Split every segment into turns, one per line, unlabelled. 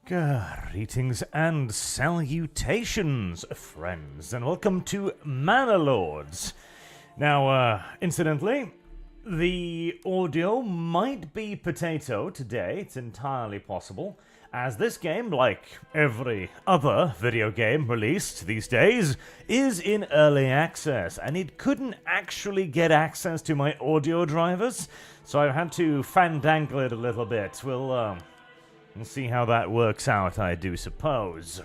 Greetings and salutations, friends, and welcome to Manor Lords. Now, incidentally, the audio might be potato today. It's entirely possible, as this game, like every other video game released these days, is in early access, and it couldn't actually get access to my audio drivers, so I've had to fandangle it a little bit. We'll see how that works out, I do suppose.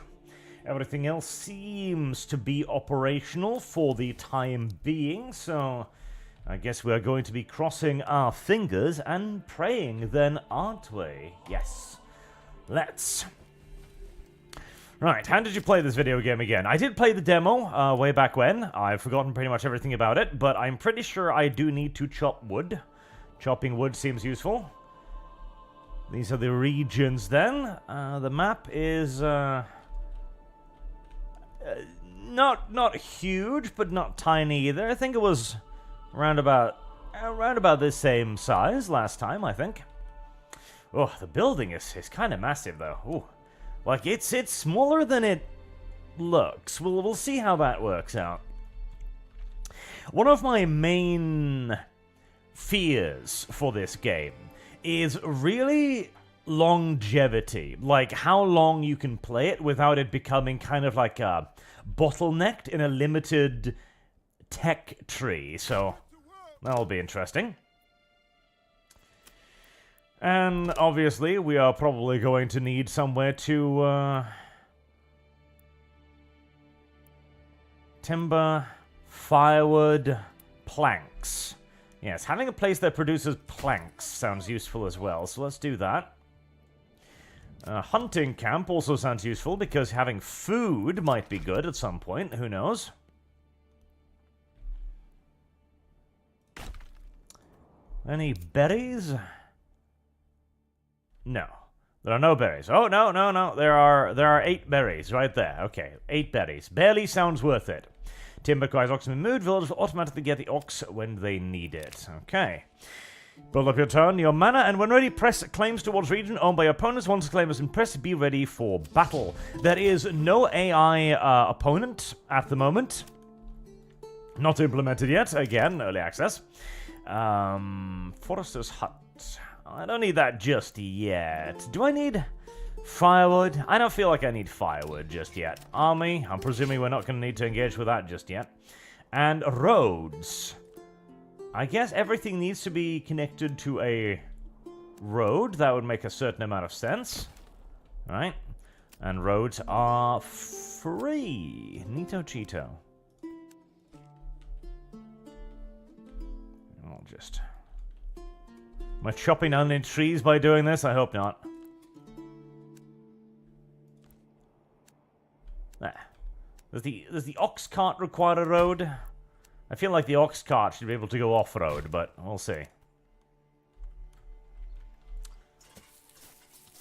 Everything else seems to be operational for the time being, so I guess we're going to be crossing our fingers and praying then, aren't we? Yes. Let's. Right, how did you play this video game again? I did play the demo way back when. I've forgotten pretty much everything about it, but I'm pretty sure I do need to chop wood. Chopping wood seems useful. These are the regions then. The map is not huge, but not tiny either. I think it was around about the same size last time, I think. Oh, the building is kind of massive though. Ooh. Like it's smaller than it looks. We'll see how that works out. One of my main fears for this game is really longevity, like how long you can play it without it becoming kind of like a bottlenecked in a limited tech tree, so that'll be interesting. And obviously we are probably going to need somewhere to timber, firewood, planks. Yes, having a place that produces planks sounds useful as well, so let's do that. Hunting camp also sounds useful, because having food might be good at some point, who knows? Any berries? No. There are no berries. Oh, no. There are 8 berries right there. Okay, 8 berries. Barely sounds worth it. Timber requires oxen moved. Villagers will automatically get the ox when they need it. Okay. Build up your turn, your mana, and when ready, press claims towards region owned by your opponents. Once the claim has been pressed, be ready for battle. There is no AI opponent at the moment. Not implemented yet. Again, early access. Forester's Hut. I don't need that just yet. Do I need firewood? I don't feel like I need firewood just yet. Army, I'm presuming we're not going to need to engage with that just yet. And roads. I guess everything needs to be connected to a road. That would make a certain amount of sense. Right? And roads are free. Neato Cheeto. I'll just... Am I chopping down any trees by doing this? I hope not. There. Does the ox cart require a road? I feel like the ox cart should be able to go off-road, but we'll see.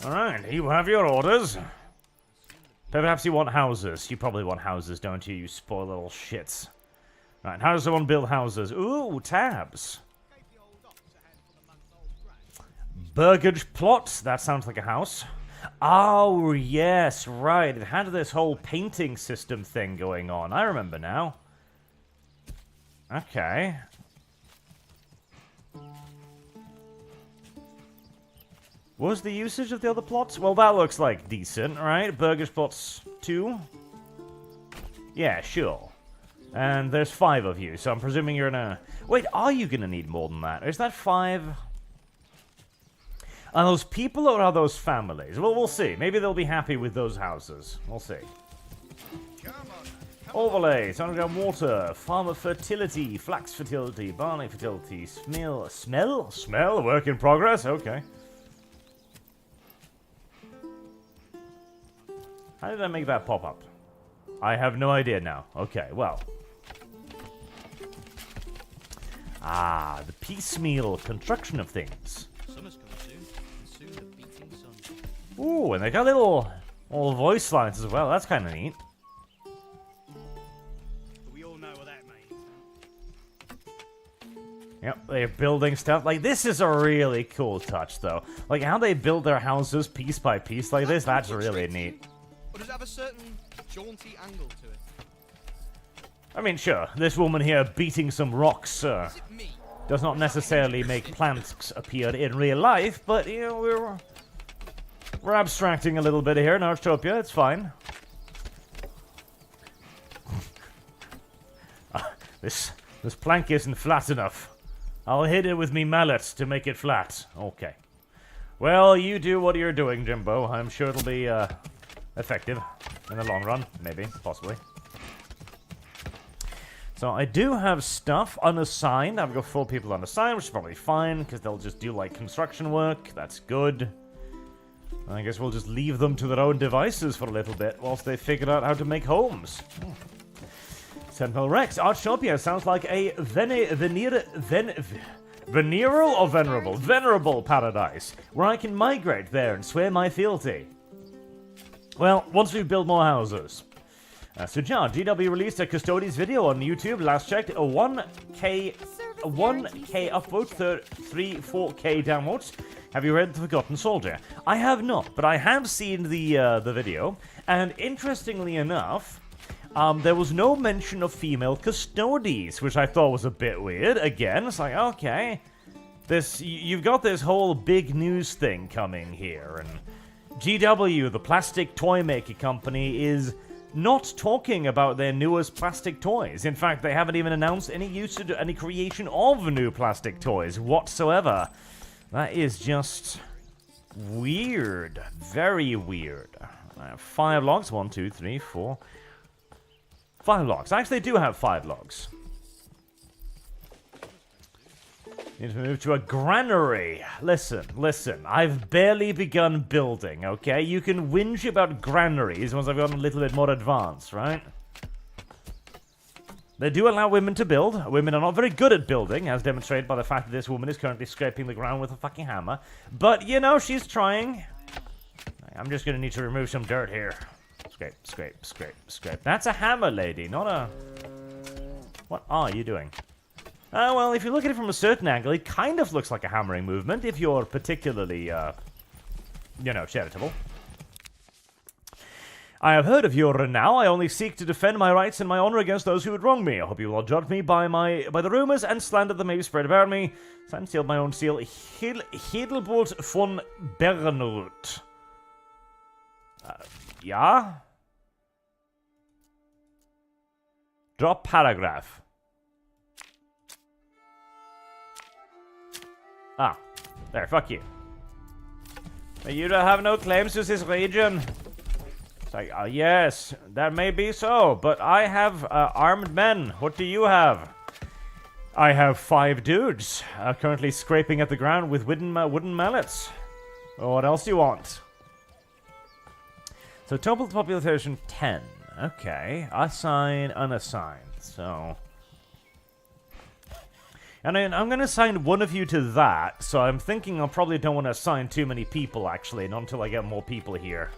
Alright, you have your orders. Perhaps you want houses. You probably want houses, don't you, you spoiled little shits. Right, how does someone build houses? Ooh, tabs. Burgage plot. That sounds like a house. Oh, yes, right. It had this whole painting system thing going on. I remember now. Okay. What was the usage of the other plots? Well, that looks like decent, right? Burgage plots 2? Yeah, sure. And there's 5 of you, so I'm presuming you're gonna... Wait, are you gonna need more than that? Is that 5... Are those people or are those families? Well, we'll see. Maybe they'll be happy with those houses. We'll see. Overlays, underground water, farmer fertility, flax fertility, barley fertility, smell, work in progress, okay. How did I make that pop up? I have no idea now. Okay, well. Ah, the piecemeal construction of things. Ooh, and they got little voice lines as well. That's kind of neat.
We all know what that means.
Yep, they're building stuff. Like, this is a really cool touch, though. Like, how they build their houses piece by piece like this, that's really neat.
Or does it have a certain jaunty angle to it?
I mean, sure, this woman here beating some rocks does not necessarily make plants appear in real life, but, you know, we're abstracting a little bit here in Arctopia, it's fine. This plank isn't flat enough. I'll hit it with me mallet to make it flat. Okay. Well, you do what you're doing, Jimbo. I'm sure it'll be effective in the long run. Maybe. Possibly. So I do have stuff unassigned. I've got 4 people unassigned, which is probably fine, because they'll just do, like, construction work. That's good. I guess we'll just leave them to their own devices for a little bit, whilst they figure out how to make homes. Sentinel Rex, Arctopia sounds like a venereal or venerable? Venerable paradise, where I can migrate there and swear my fealty. Well, once we build more houses. Sujan, GW released a Custodies video on YouTube, last checked, a 1K upvote, 3-4K downvotes. Have you read The Forgotten Soldier? I have not, but I have seen the video, and interestingly enough, there was no mention of female custodies, which I thought was a bit weird. Again, it's like, okay, you've got this whole big news thing coming here, and GW, the plastic toy maker company, is not talking about their newest plastic toys. In fact, they haven't even announced any usage, any creation of new plastic toys whatsoever. That is just weird. Very weird. I have 5 logs. 1, 2, 3, 4... 5 logs. I actually do have 5 logs. Need to move to a granary. Listen. I've barely begun building, okay? You can whinge about granaries once I've gotten a little bit more advanced, right? They do allow women to build. Women are not very good at building, as demonstrated by the fact that this woman is currently scraping the ground with a fucking hammer. But, you know, she's trying. I'm just gonna need to remove some dirt here. Scrape. That's a hammer, lady, not a... What are you doing? Well, if you look at it from a certain angle, it kind of looks like a hammering movement, if you're particularly, you know, charitable. I have heard of your renown. I only seek to defend my rights and my honor against those who would wrong me. I hope you will not judge me by the rumors and slander that may be spread about me. Signed, sealed, my own seal, Heidelbolt von Bernroth. Yeah? Drop paragraph. Ah, there, fuck you. You don't have no claims to this region. It's like, yes, that may be so, but I have armed men. What do you have? I have 5 dudes currently scraping at the ground with wooden mallets. What else do you want? So total population 10. Okay, assign, unassigned. So, and then I'm going to assign one of you to that. So I'm thinking I probably don't want to assign too many people, actually, not until I get more people here.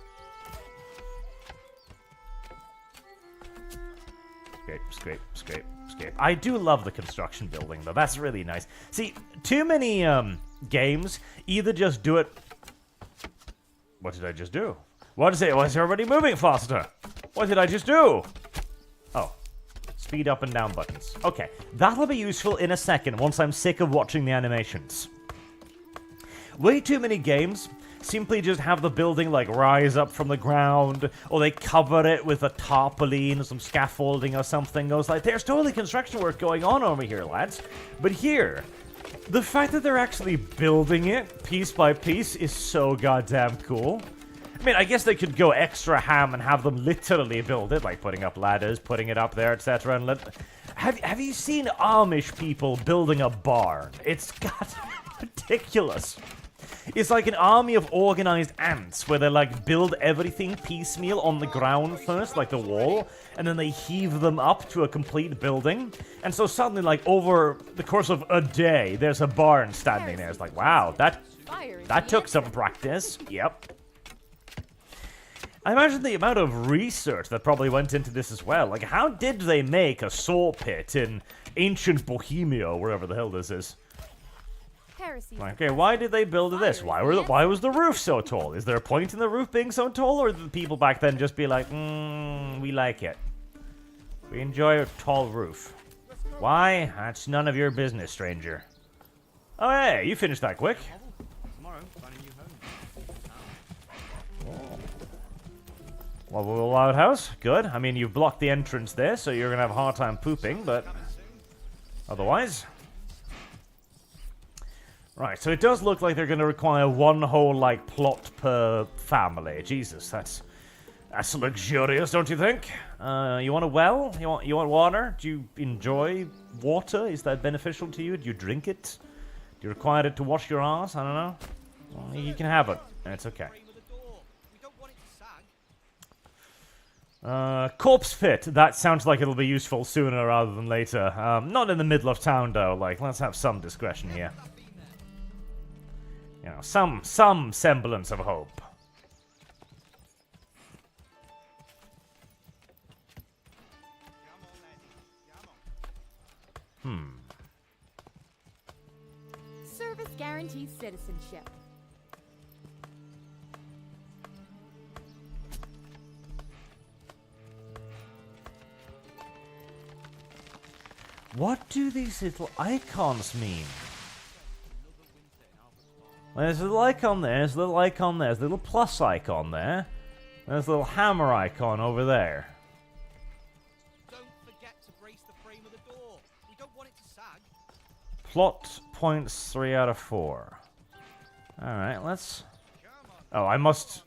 Scrape. I do love the construction building, though. That's really nice. See, too many games either just do it... What did I just do? What is it? Why is everybody moving faster? What did I just do? Oh. Speed up and down buttons. Okay. That'll be useful in a second once I'm sick of watching the animations. Way too many games simply just have the building, like, rise up from the ground, or they cover it with a tarpaulin or some scaffolding or something. I was like, there's totally construction work going on over here, lads. But here, the fact that they're actually building it piece by piece is so goddamn cool. I mean, I guess they could go extra ham and have them literally build it, like putting up ladders, putting it up there, etc. And have you seen Amish people building a barn? It's ridiculous. It's like an army of organized ants where they, like, build everything piecemeal on the ground first, like the wall, and then they heave them up to a complete building. And so suddenly, like, over the course of a day, there's a barn standing there. It's like, wow, that took some practice. Yep. I imagine the amount of research that probably went into this as well. Like, how did they make a saw pit in ancient Bohemia, or wherever the hell this is? Okay, why did they build this? Why was the roof so tall? Is there a point in the roof being so tall, or did the people back then just be like, we like it. We enjoy a tall roof. Why? That's none of your business, stranger. Oh, hey, you finished that quick.
Tomorrow, find a new home.
Well, little outhouse, good. I mean, you've blocked the entrance there, so you're gonna have a hard time pooping, but otherwise. Right, so it does look like they're gonna require one whole, like, plot per family. Jesus, that's luxurious, don't you think? You want a well? You want water? Do you enjoy water? Is that beneficial to you? Do you drink it? Do you require it to wash your ass? I don't know. Well, you can have it, and it's okay. Corpse pit. That sounds like it'll be useful sooner rather than later. Not in the middle of town, though. Like, let's have some discretion here. You know, some semblance of hope.
Service guarantees citizenship.
What do these little icons mean? Well, there's a little icon there, there's a little icon there, there's a little plus icon there. There's a little hammer icon over there.
Don't forget to brace the frame of the door. We don't want it to sag.
Plot points 3 out of 4. Alright, let's... Oh, I must...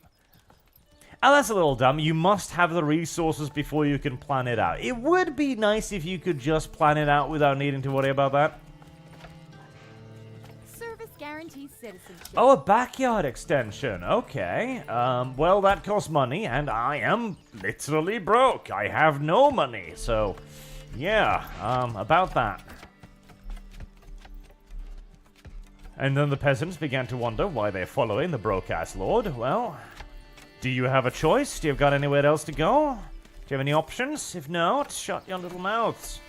Oh, that's a little dumb. You must have the resources before you can plan it out. It would be nice if you could just plan it out without needing to worry about that.
Service guarantees citizenship.
Oh, a backyard extension. Okay. Well, that costs money, and I am literally broke. I have no money, so... Yeah, about that. And then the peasants began to wonder why they're following the broke-ass lord. Well... Do you have a choice? Do you have got anywhere else to go? Do you have any options? If not, shut your little mouths.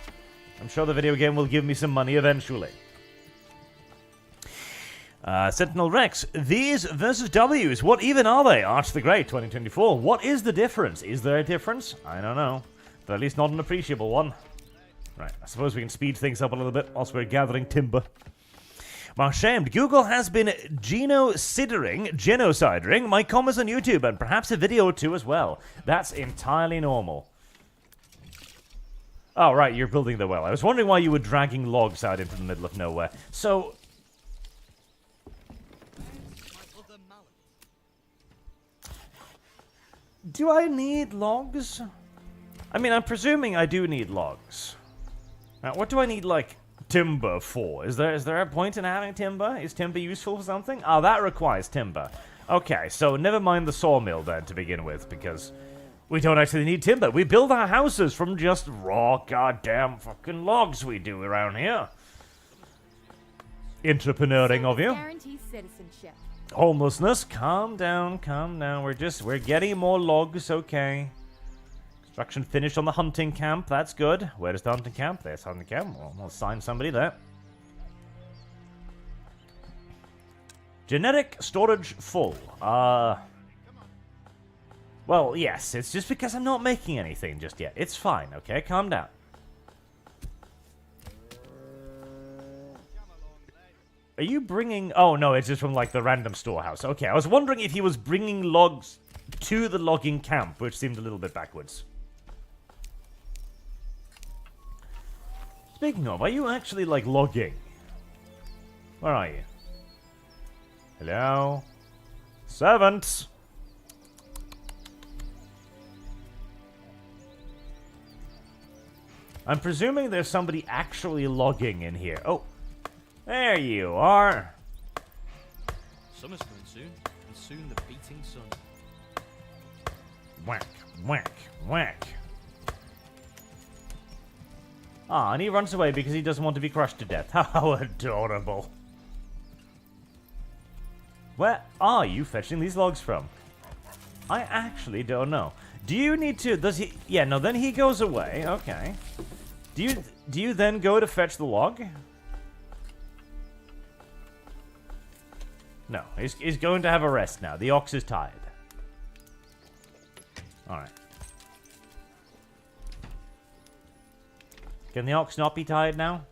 I'm sure the video game will give me some money eventually. Sentinel Rex. These versus W's. What even are they? Arch the Great 2024. What is the difference? Is there a difference? I don't know. But at least not an appreciable one. Right, I suppose we can speed things up a little bit whilst we're gathering timber. I'm ashamed. Google has been genociding my comments on YouTube, and perhaps a video or two as well. That's entirely normal. Oh, right, you're building the well. I was wondering why you were dragging logs out into the middle of nowhere. So... Do I need logs? I mean, I'm presuming I do need logs. Now, what do I need, like... timber for? Is there a point in having timber? Is timber useful for something? Oh, that requires timber. Okay, so never mind the sawmill then to begin with, because we don't actually need timber. We build our houses from just raw goddamn fucking logs we do around here. Entrepreneuring of you.
Guarantees citizenship.
Homelessness, calm down, calm down. We're getting more logs, okay. Construction finished on the hunting camp. That's good. Where is the hunting camp? There's the hunting camp. Well, we'll assign somebody there. Genetic storage full. Well, yes. It's just because I'm not making anything just yet. It's fine, okay? Calm down. Are you bringing... Oh, no, it's just from, like, the random storehouse. Okay, I was wondering if he was bringing logs to the logging camp, which seemed a little bit backwards. Speaking of, are you actually, like, logging? Where are you? Hello? Servants! I'm presuming there's somebody actually logging in here. Oh, there you are.
Summer's coming soon, and soon the beating sun.
Whack, whack, whack. Ah, and he runs away because he doesn't want to be crushed to death. How adorable. Where are you fetching these logs from? I actually don't know. Do you need to... Does he... Yeah, no, then he goes away. Okay. Do you then go to fetch the log? No, he's going to have a rest now. The ox is tired. Alright. Can the ox not be tired now?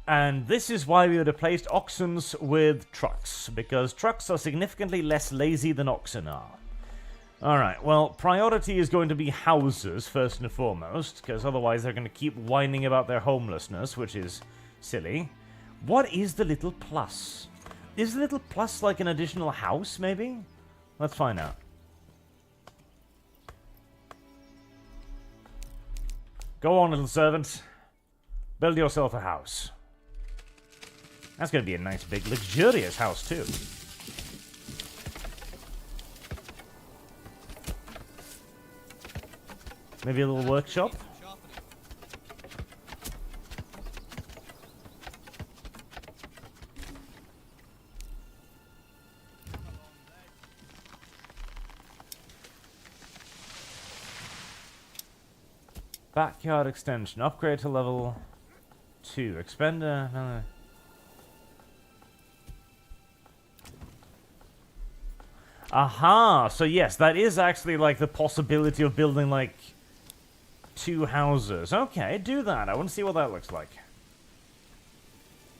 And this is why we would have placed oxen with trucks, because trucks are significantly less lazy than oxen are. Alright, well, priority is going to be houses first and foremost, because otherwise they're going to keep whining about their homelessness, which is silly. What is the little plus? Is the little plus like an additional house, maybe? Let's find out. Go on, little servant. Build yourself a house. That's going to be a nice, big, luxurious house, too. Maybe a little workshop? Backyard extension. Upgrade to level 2. Expender... Aha! So yes, that is actually like the possibility of building like 2 houses. Okay, do that. I want to see what that looks like.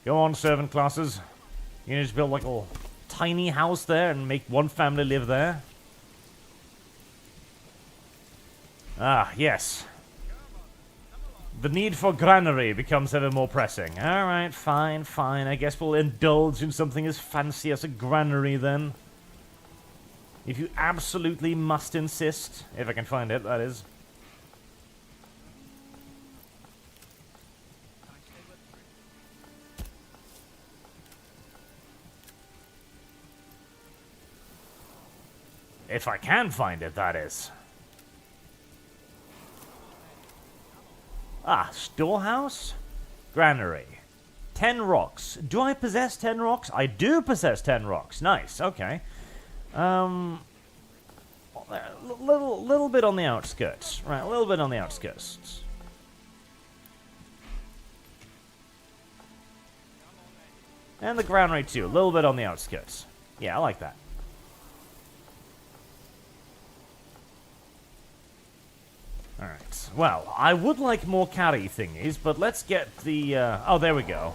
Go on, servant classes. You need to build like a tiny house there and make one family live there. Ah, yes. The need for granary becomes ever more pressing. Alright, fine, fine. I guess we'll indulge in something as fancy as a granary then. If you absolutely must insist. If I can find it, that is. If I can find it, that is. Ah, storehouse? Granary. 10 rocks. Do I possess 10 rocks? I do possess 10 rocks. Nice, okay. Little bit on the outskirts. Right, a little bit on the outskirts. And the granary too, a little bit on the outskirts. Yeah, I like that. Alright, well, I would like more carry thingies, but let's get the, oh, there we go.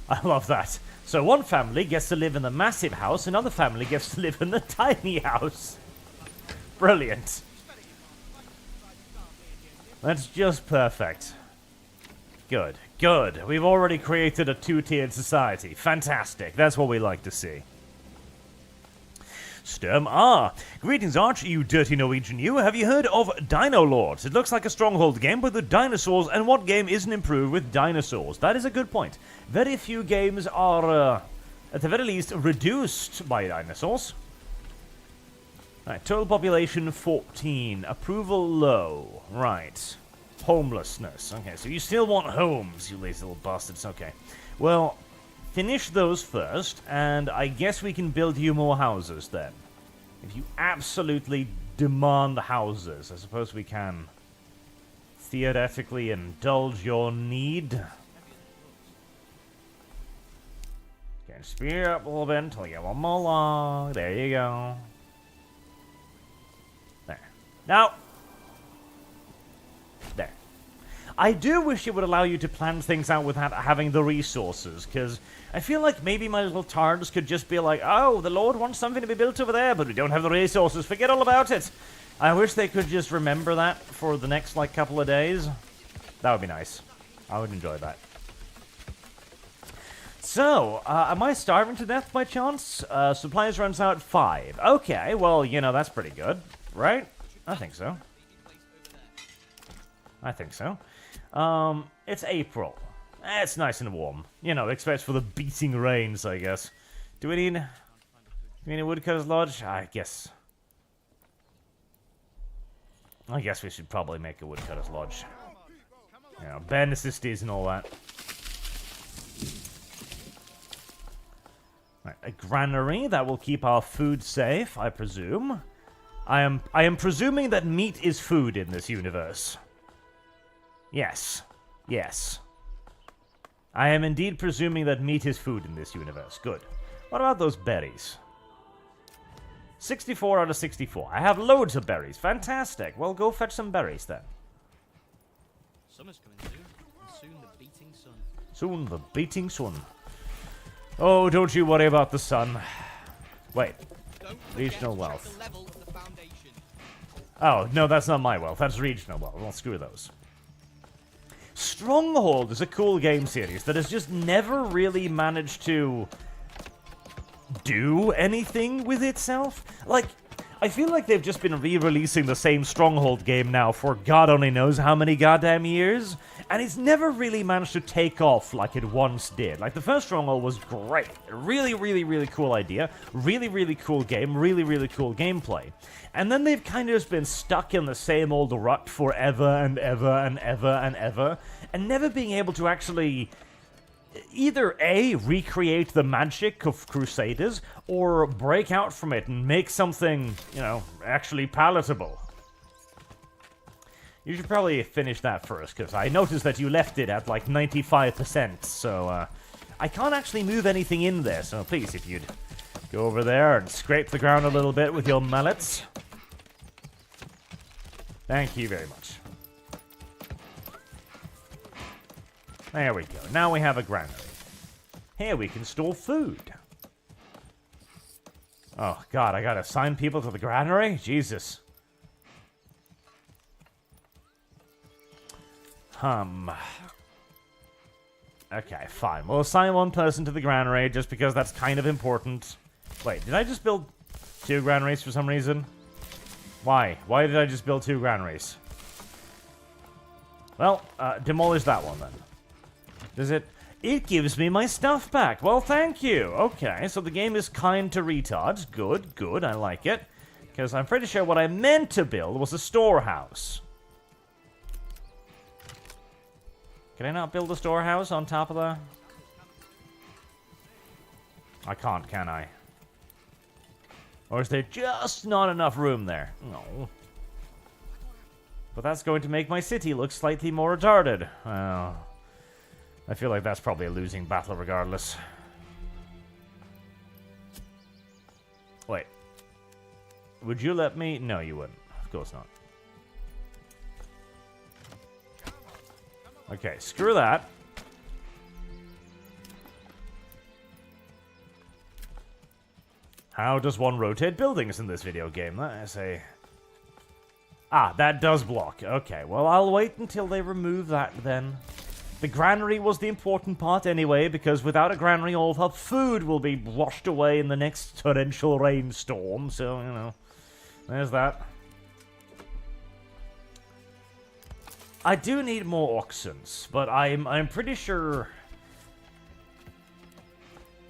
I love that. So one family gets to live in the massive house, another family gets to live in the tiny house. Brilliant. That's just perfect. Good, good. We've already created a 2-tiered society. Fantastic. That's what we like to see. Sturm R. Greetings, Arch, you dirty Norwegian you. Have you heard of Dino Lords? It looks like a Stronghold game, but with dinosaurs, and what game isn't improved with dinosaurs? That is a good point. Very few games are, at the very least, reduced by dinosaurs. Right, total population 14. Approval low. Right. Homelessness. Okay, so you still want homes, you lazy little bastards. Okay. Well... finish those first, and I guess we can build you more houses then. If you absolutely demand houses, I suppose we can theoretically indulge your need. Okay, speed up a little bit until you get one more log. There you go. There. Now. There. I do wish it would allow you to plan things out without having the resources, because I feel like maybe my little tards could just be like, oh, the Lord wants something to be built over there, but we don't have the resources. Forget all about it. I wish they could just remember that for the next, like, couple of days. That would be nice. I would enjoy that. So, am I starving to death by chance? Supplies runs out 5. Okay, well, you know, that's pretty good, right? I think so. I think so. It's April. It's nice and warm. You know, expect for the beating rains, I guess. Do we need a woodcutter's lodge? I guess we should probably make a woodcutter's lodge. know, bare necessities and all that. Right, a granary that will keep our food safe, I presume. I am presuming that meat is food in this universe. Yes. Yes. I am indeed presuming that meat is food in this universe. Good. What about those berries? 64 out of 64. I have loads of berries. Fantastic. Well, go fetch some berries then.
Summer's coming soon, and soon the beating sun.
Soon the beating sun. Oh, don't you worry about the sun. Wait.
Don't
Regional
forget to
wealth.
check the level of the foundation.
Oh, no, that's not my wealth. That's regional wealth. Well, screw those. Stronghold is a cool game series that has just never really managed to do anything with itself. Like, I feel like they've just been re-releasing the same Stronghold game now for God only knows how many goddamn years, and it's never really managed to take off like it once did. Like, the first Stronghold was great. Really, really, really cool idea. Really, really cool game. Really, really cool gameplay. And then they've kind of just been stuck in the same old rut forever and ever and ever and ever, and never being able to actually either A, recreate the magic of Crusaders, or break out from it and make something, you know, actually palatable. You should probably finish that first, because I noticed that you left it at like 95%, so I can't actually move anything in there, so please, if you'd go over there and scrape the ground a little bit with your mallets. Thank you very much. There we go. Now we have a granary. Here we can store food. Oh, God, I gotta assign people to the granary? Jesus. Okay, fine. We'll assign one person to the granary just because that's kind of important. Wait, did I just build 2 granaries for some reason? Why? Why did I just build 2 granaries? Well, demolish that one then. Does it? It gives me my stuff back. Well, thank you. Okay, so the game is kind to retards. Good, good. I like it. Because I'm pretty sure what I meant to build was a storehouse. Can I not build a storehouse on top of the... I can't, can I? Or is there just not enough room there? No. But that's going to make my city look slightly more retarded. Well, I feel like that's probably a losing battle regardless. Wait. Would you let me? No, you wouldn't. Of course not. Okay, screw that. How does one rotate buildings in this video game? That is a... Ah, that does block. Okay, well, I'll wait until they remove that then. The granary was the important part anyway, because without a granary, all of our food will be washed away in the next torrential rainstorm, so, you know, there's that. I do need more oxens, but I'm pretty sure...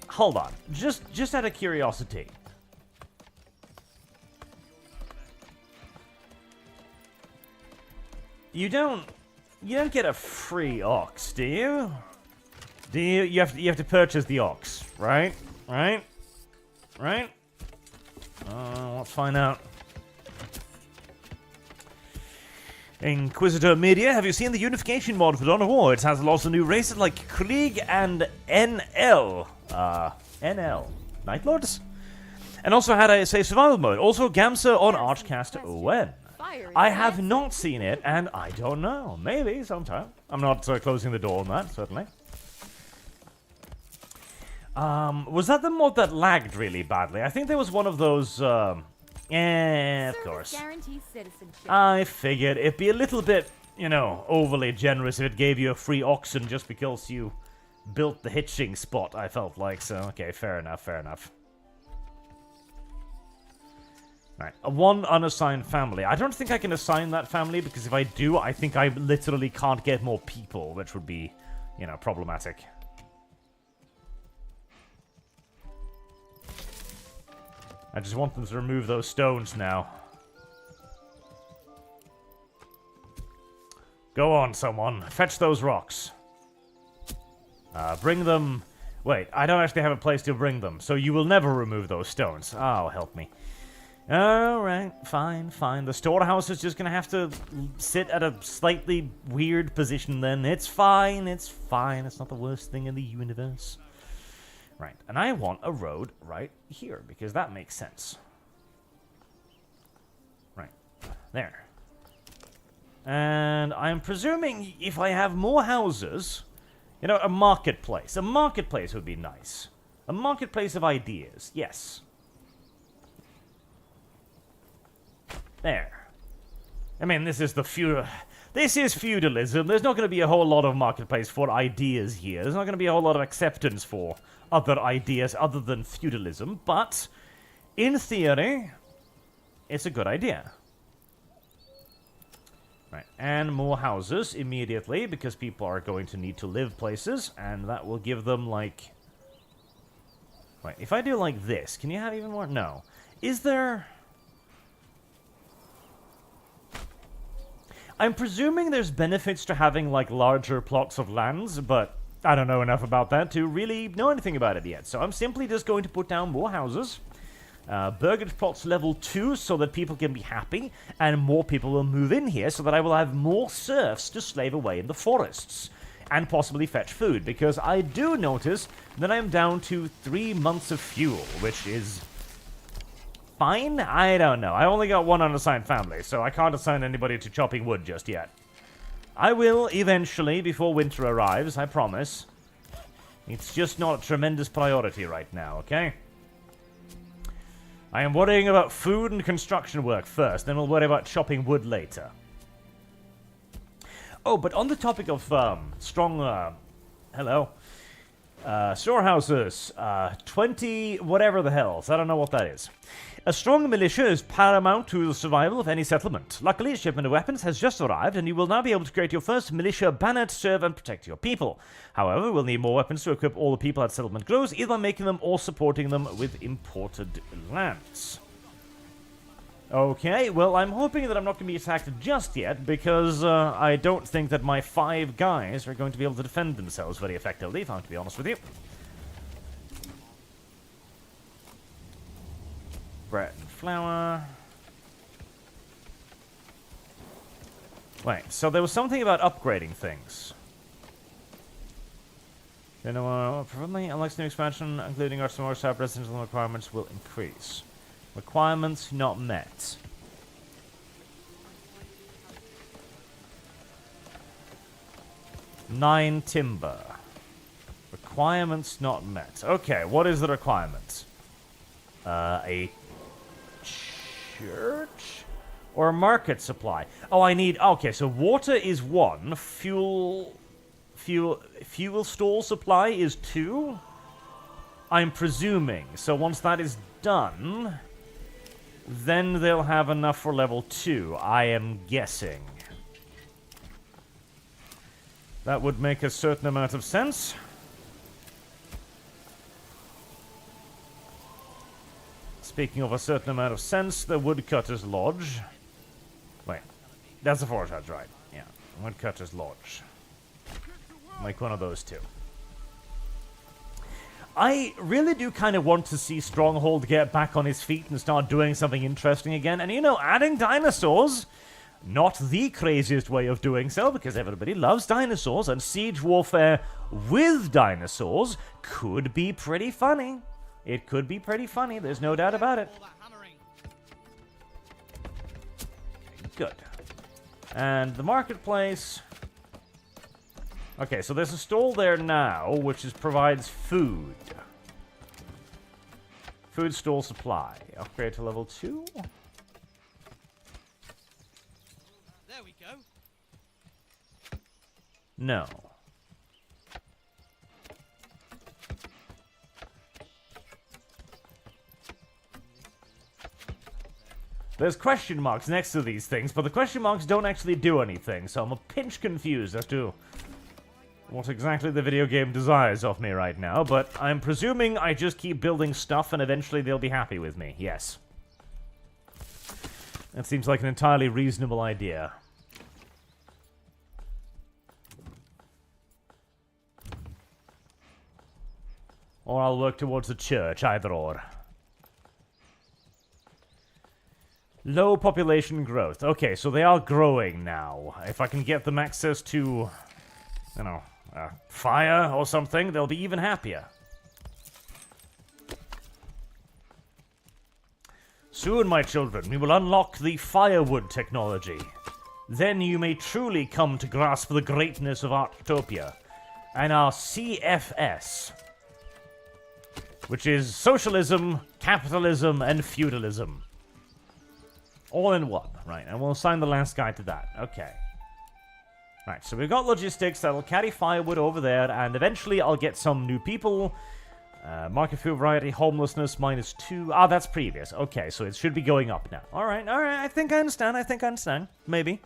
Hold on, just out of curiosity. You don't get a free ox, do you? Do you? You have to purchase the ox, right? Right? Right? Let's find out. Inquisitor Media, have you seen the unification mod for Dawn of War? It has lots of new races like Krieg and NL. NL. Night Lords? And also had a survival mode. Also Gamsa on ArchCast. When? I have not seen it, and I don't know. Maybe sometime. I'm not closing the door on that, certainly. Was that the mod that lagged really badly? I think there was one of those, of course. I figured it'd be a little bit, you know, overly generous if it gave you a free oxen just because you built the hitching spot, I felt like. So, okay, fair enough, fair enough. Right, one unassigned family. I don't think I can assign that family, because if I do, I think I literally can't get more people, which would be, you know, problematic. I just want them to remove those stones now. Go on, someone. Fetch those rocks. Bring them... Wait, I don't actually have a place to bring them, so you will never remove those stones. Oh, help me. Alright, fine. The storehouse is just gonna have to sit at a slightly weird position then. It's fine. It's not the worst thing in the universe. Right, and I want a road right here, because that makes sense. Right, there. And I'm presuming if I have more houses... You know, a marketplace. A marketplace would be nice. A marketplace of ideas, yes. There. I mean, this is feudalism. There's not going to be a whole lot of marketplace for ideas here. There's not going to be a whole lot of acceptance for other ideas other than feudalism. But, in theory, it's a good idea. Right, and more houses immediately, because people are going to need to live places, and that will give them, like... Wait, if I do like this, can you have even more? No. Is there... I'm presuming there's benefits to having, like, larger plots of lands, but I don't know enough about that to really know anything about it yet. So I'm simply just going to put down more houses. Burgage plots level 2 so that people can be happy, and more people will move in here so that I will have more serfs to slave away in the forests, and possibly fetch food, because I do notice that I'm down to 3 months of fuel, which is fine? I don't know. I only got one unassigned family, so I can't assign anybody to chopping wood just yet. I will eventually, before winter arrives, I promise. It's just not a tremendous priority right now, okay? I am worrying about food and construction work first, then we'll worry about chopping wood later. Oh, but on the topic of strong, storehouses, 20 whatever the hells, I don't know what that is. A strong militia is paramount to the survival of any settlement. Luckily, a shipment of weapons has just arrived, and you will now be able to create your first militia banner to serve and protect your people. However, we'll need more weapons to equip all the people as settlement grows, either by making them or supporting them with imported lands. Okay, well, I'm hoping that I'm not going to be attacked just yet, because I don't think that my 5 guys are going to be able to defend themselves very effectively, if I'm to be honest with you. Bread and flour. Wait, so there was something about upgrading things. You know, preferably, unless new expansion, including our more residential requirements, will increase. Requirements not met. Nine timber. Requirements not met. Okay, what is the requirement? A church? Or a market supply? Oh, I need... Okay, so water is 1. Fuel stall supply is 2. I'm presuming. So once that is done... Then they'll have enough for level 2, I am guessing. That would make a certain amount of sense. Speaking of a certain amount of sense, the Woodcutter's Lodge. Wait, that's the Forge Hut, right? Yeah, Woodcutter's Lodge. Make one of those two. I really do kind of want to see Stronghold get back on his feet and start doing something interesting again. And, you know, adding dinosaurs, not the craziest way of doing so, because everybody loves dinosaurs, and siege warfare with dinosaurs could be pretty funny. It could be pretty funny, there's no doubt about it. Good. And the marketplace... Okay, so there's a stall there now, which provides food. Food stall supply. Upgrade to level 2.
There we go.
No. There's question marks next to these things, but the question marks don't actually do anything, so I'm a pinch confused as to what exactly the video game desires of me right now, but I'm presuming I just keep building stuff and eventually they'll be happy with me. Yes. That seems like an entirely reasonable idea. or I'll work towards the church, either or. Low population growth. Okay, so they are growing now. If I can get them access to, you know, fire or something, they'll be even happier. Soon, my children, we will unlock the firewood technology. Then you may truly come to grasp the greatness of Arctopia and our CFS, which is socialism, capitalism, and feudalism. All in one, right? And we'll assign the last guy to that. Okay. Right, so we've got logistics that'll carry firewood over there, and eventually I'll get some new people. Market food variety, homelessness, -2. Ah, that's previous. Okay, so it should be going up now. Alright, I think I understand. Maybe.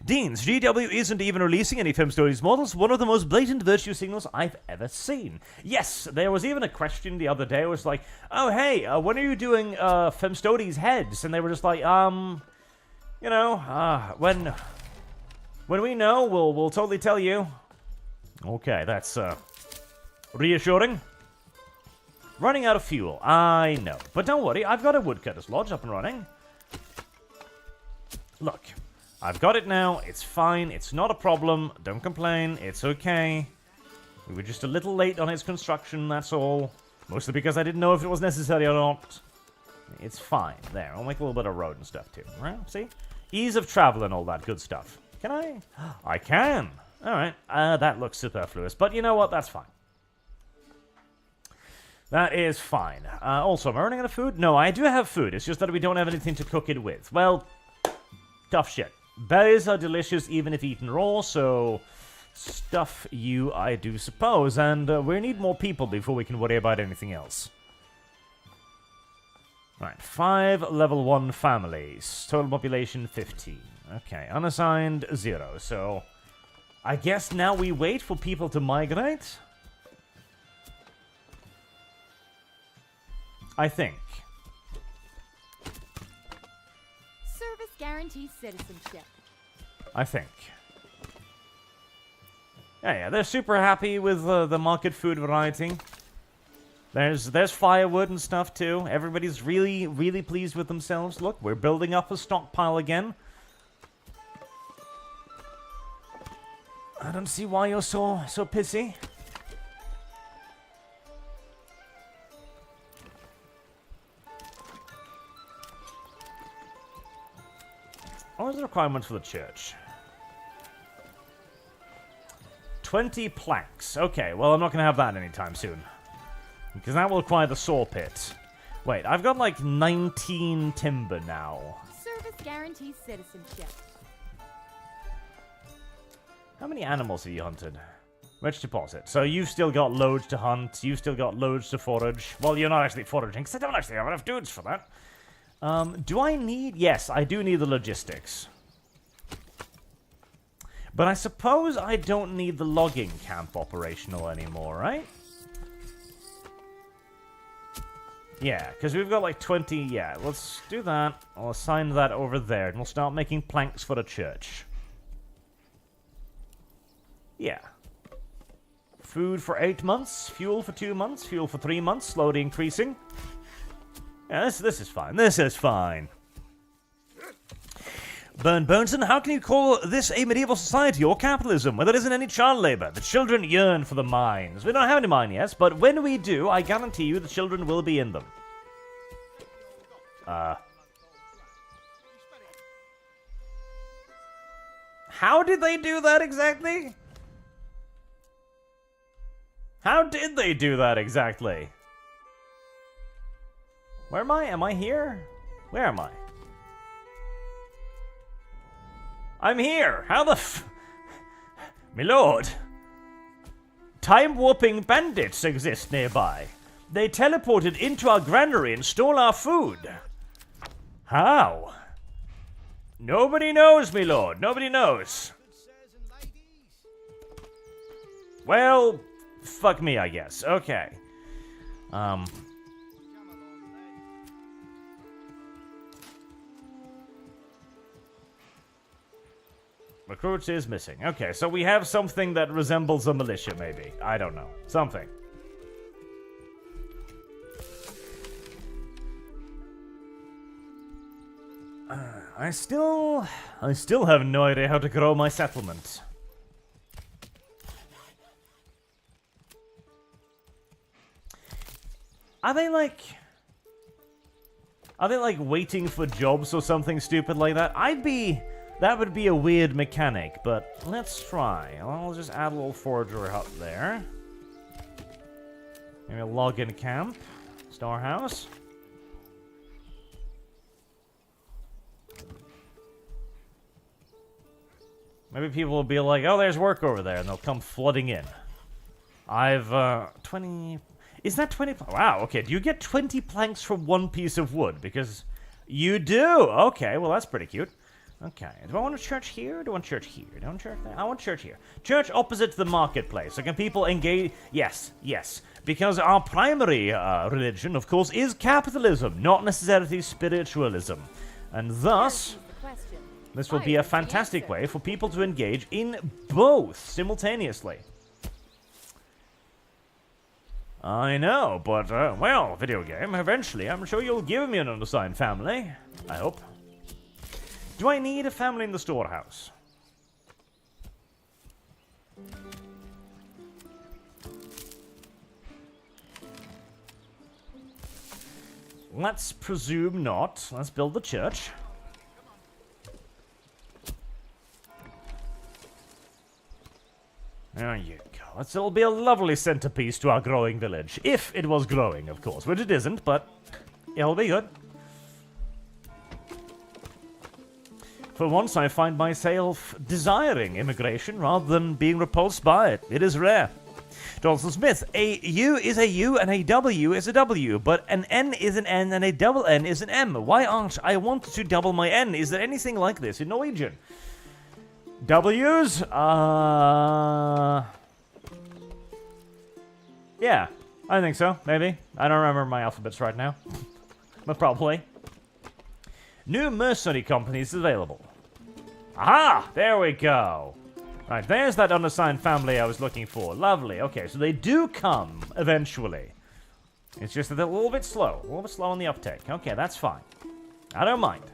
Deans, GW isn't even releasing any film stories models, one of the most blatant virtue signals I've ever seen. Yes, there was even a question the other day, it was like, oh hey, when are you doing film stories heads? And they were just like, you know, when we know, we'll totally tell you. Okay, that's reassuring. Running out of fuel, I know. But don't worry, I've got a woodcutter's lodge up and running. Look, I've got it now, it's fine, it's not a problem, don't complain, it's okay. We were just a little late on its construction, that's all. Mostly because I didn't know if it was necessary or not. It's fine. There, I'll make a little bit of road and stuff too, right? See? Ease of travel and all that good stuff. Can I? I can! Alright, that looks superfluous, but you know what, that's fine. That is fine. Also, am I running out of food? No, I do have food. It's just that we don't have anything to cook it with. Well, tough shit. Berries are delicious even if eaten raw, so stuff you, I do suppose. And we need more people before we can worry about anything else. Right, 5 level 1 families. Total population 15. Okay, unassigned 0. So, I guess now we wait for people to migrate? I think.
Service guarantees citizenship.
I think. Yeah, they're super happy with the market food variety. There's firewood and stuff too. Everybody's really pleased with themselves. Look, we're building up a stockpile again. I don't see why you're so pissy. What are the requirements for the church? 20 planks. Okay, well, I'm not going to have that anytime soon. Because that will require the saw pit. Wait, I've got like 19 timber now.
Service guarantees citizenship.
How many animals have you hunted? Rich deposit. So you've still got loads to hunt. You've still got loads to forage. Well, you're not actually foraging, because I don't actually have enough dudes for that. Do I need... Yes, I do need the logistics. But I suppose I don't need the logging camp operational anymore, right? Yeah, because we've got like 20... Yeah, let's do that. I'll assign that over there, and we'll start making planks for the church. Yeah. Food for 8 months, fuel for 2 months, fuel for 3 months, slowly increasing. Yeah, this is fine. This is fine. Burn Bonson, how can you call this a medieval society or capitalism when there isn't any child labor? The children yearn for the mines. We don't have any mine yet, but when we do, I guarantee you the children will be in them. How did they do that exactly? How did they do that exactly? Where am I? Am I here? Where am I? I'm here! How the My lord! Time-warping bandits exist nearby. They teleported into our granary and stole our food. How? Nobody knows, my lord. Nobody knows. Well, fuck me, I guess. Okay. Recruits is missing. Okay, so we have something that resembles a militia, maybe. I don't know. Something. I still have no idea how to grow my settlement. Are they like waiting for jobs or something stupid like that? That would be a weird mechanic, but let's try. I'll just add a little forager hut there. Maybe a login camp, storehouse. Maybe people will be like, oh, there's work over there, and they'll come flooding in. I've, 20... Is that 20... Wow, okay, do you get 20 planks from one piece of wood? Because you do! Okay, well, that's pretty cute. Okay, do I want a church here, or do I want church here? Do I want church there? I want church here. Church opposite the marketplace. So can people engage... Yes, yes. Because our primary religion, of course, is capitalism, not necessarily spiritualism. And thus... This will be a fantastic way for people to engage in both simultaneously. I know, but, well, video game, eventually I'm sure you'll give me an unassigned family. I hope. Do I need a family in the storehouse? Let's presume not. Let's build the church. There you go. It'll be a lovely centerpiece to our growing village. If it was growing, of course. Which it isn't, but it'll be good. For once, I find myself desiring immigration rather than being repulsed by it. It is rare. Johnson Smith, a U is a U and a W is a W, but an N is an N and a double N is an M. Why aren't I want to double my N? Is there anything like this in Norwegian? W's? Yeah, I think so, maybe. I don't remember my alphabets right now. But probably. New mercenary companies available. Aha! There we go. Right, there's that unassigned family I was looking for. Lovely. Okay, so they do come eventually. It's just that they're a little bit slow on the uptake. Okay, that's fine. I don't mind.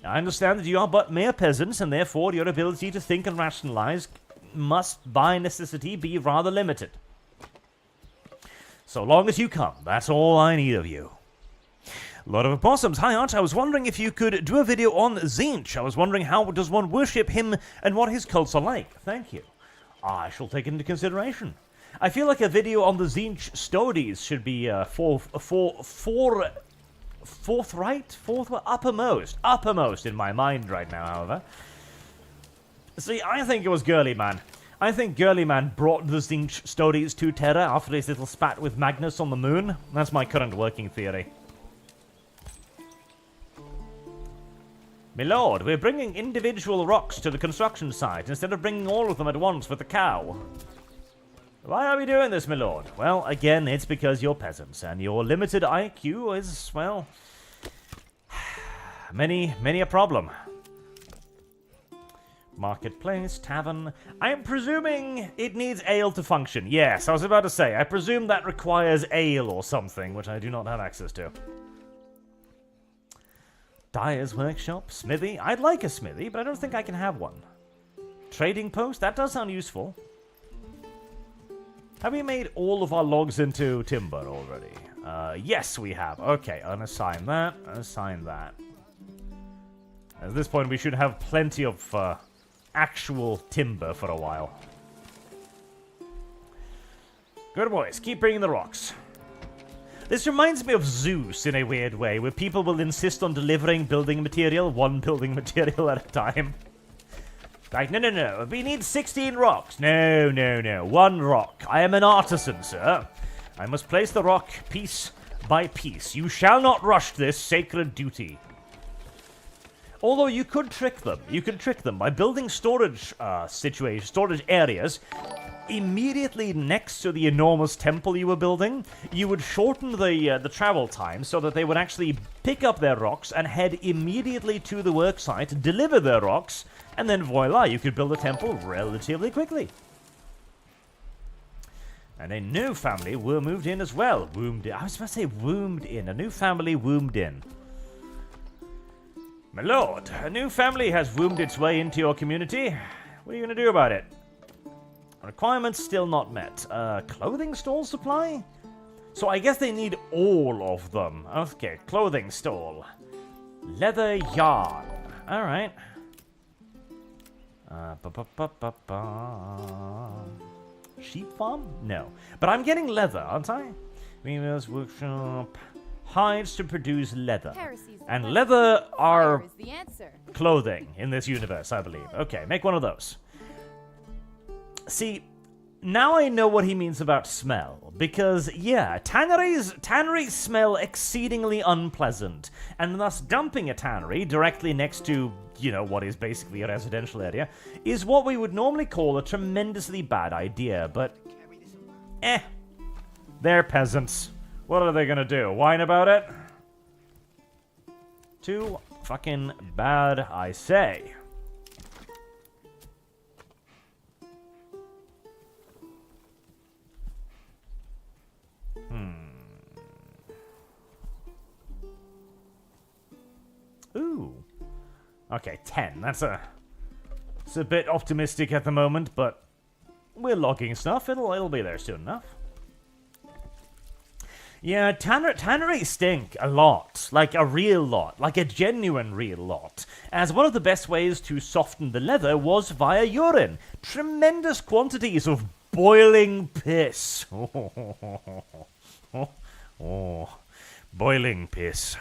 I understand that you are but mere peasants, and therefore your ability to think and rationalize must, by necessity, be rather limited. So long as you come, that's all I need of you. Lord of Opossums, hi Arch, I was wondering if you could do a video on Tzeentch. I was wondering how does one worship him and what his cults are like. Thank you. I shall take it into consideration. I feel like a video on the Tzeentch stories should be uppermost in my mind right now, however. See, I think it was Girly Man. I think Girly Man brought the Tzeentch stories to Terra after his little spat with Magnus on the moon. That's my current working theory. My lord, we're bringing individual rocks to the construction site instead of bringing all of them at once with the cow. Why are we doing this, my lord? Well, again, it's because you're peasants, and your limited IQ is, well, many a problem. Marketplace, tavern. I'm presuming it needs ale to function. Yes, I was about to say, I presume that requires ale or something, which I do not have access to. Dyer's workshop, smithy. I'd like a smithy, but I don't think I can have one. Trading post, that does sound useful. Have we made all of our logs into timber already? Yes, we have. Okay, unassign that, unassign that. At this point, we should have plenty of actual timber for a while. Good boys, keep bringing the rocks. This reminds me of Zeus in a weird way, where people will insist on delivering building material, one building material at a time. Like, no, we need 16 rocks. No, one rock. I am an artisan, sir. I must place the rock piece by piece. You shall not rush this sacred duty. Although you could trick them. You could trick them by building storage storage areas immediately next to the enormous temple you were building. You would shorten the travel time so that they would actually pick up their rocks and head immediately to the worksite, deliver their rocks, and then voila, you could build a temple relatively quickly. And a new family were moved in as well. I was about to say wombed in. A new family wombed in. My lord, a new family has woomed its way into your community. What are you going to do about it? Requirements still not met. Clothing stall supply? So I guess they need all of them. Okay, clothing stall. Leather yarn. Alright. Sheep farm? No. But I'm getting leather, aren't I? Weaver's workshop. Hides to produce leather. And leather are clothing in this universe, I believe. Okay, make one of those. See, now I know what he means about smell. Because, yeah, tanneries smell exceedingly unpleasant. And thus dumping a tannery directly next to, you know, what is basically a residential area, is what we would normally call a tremendously bad idea. But, they're peasants. What are they gonna do? Whine about it? Too fucking bad, I say. Ooh. Okay, 10. It's a bit optimistic at the moment, but we're logging stuff. It'll be there soon enough. Yeah, tanneries stink a lot. Like a real lot. Like a genuine real lot. As one of the best ways to soften the leather was via urine. Tremendous quantities of boiling piss. Boiling piss.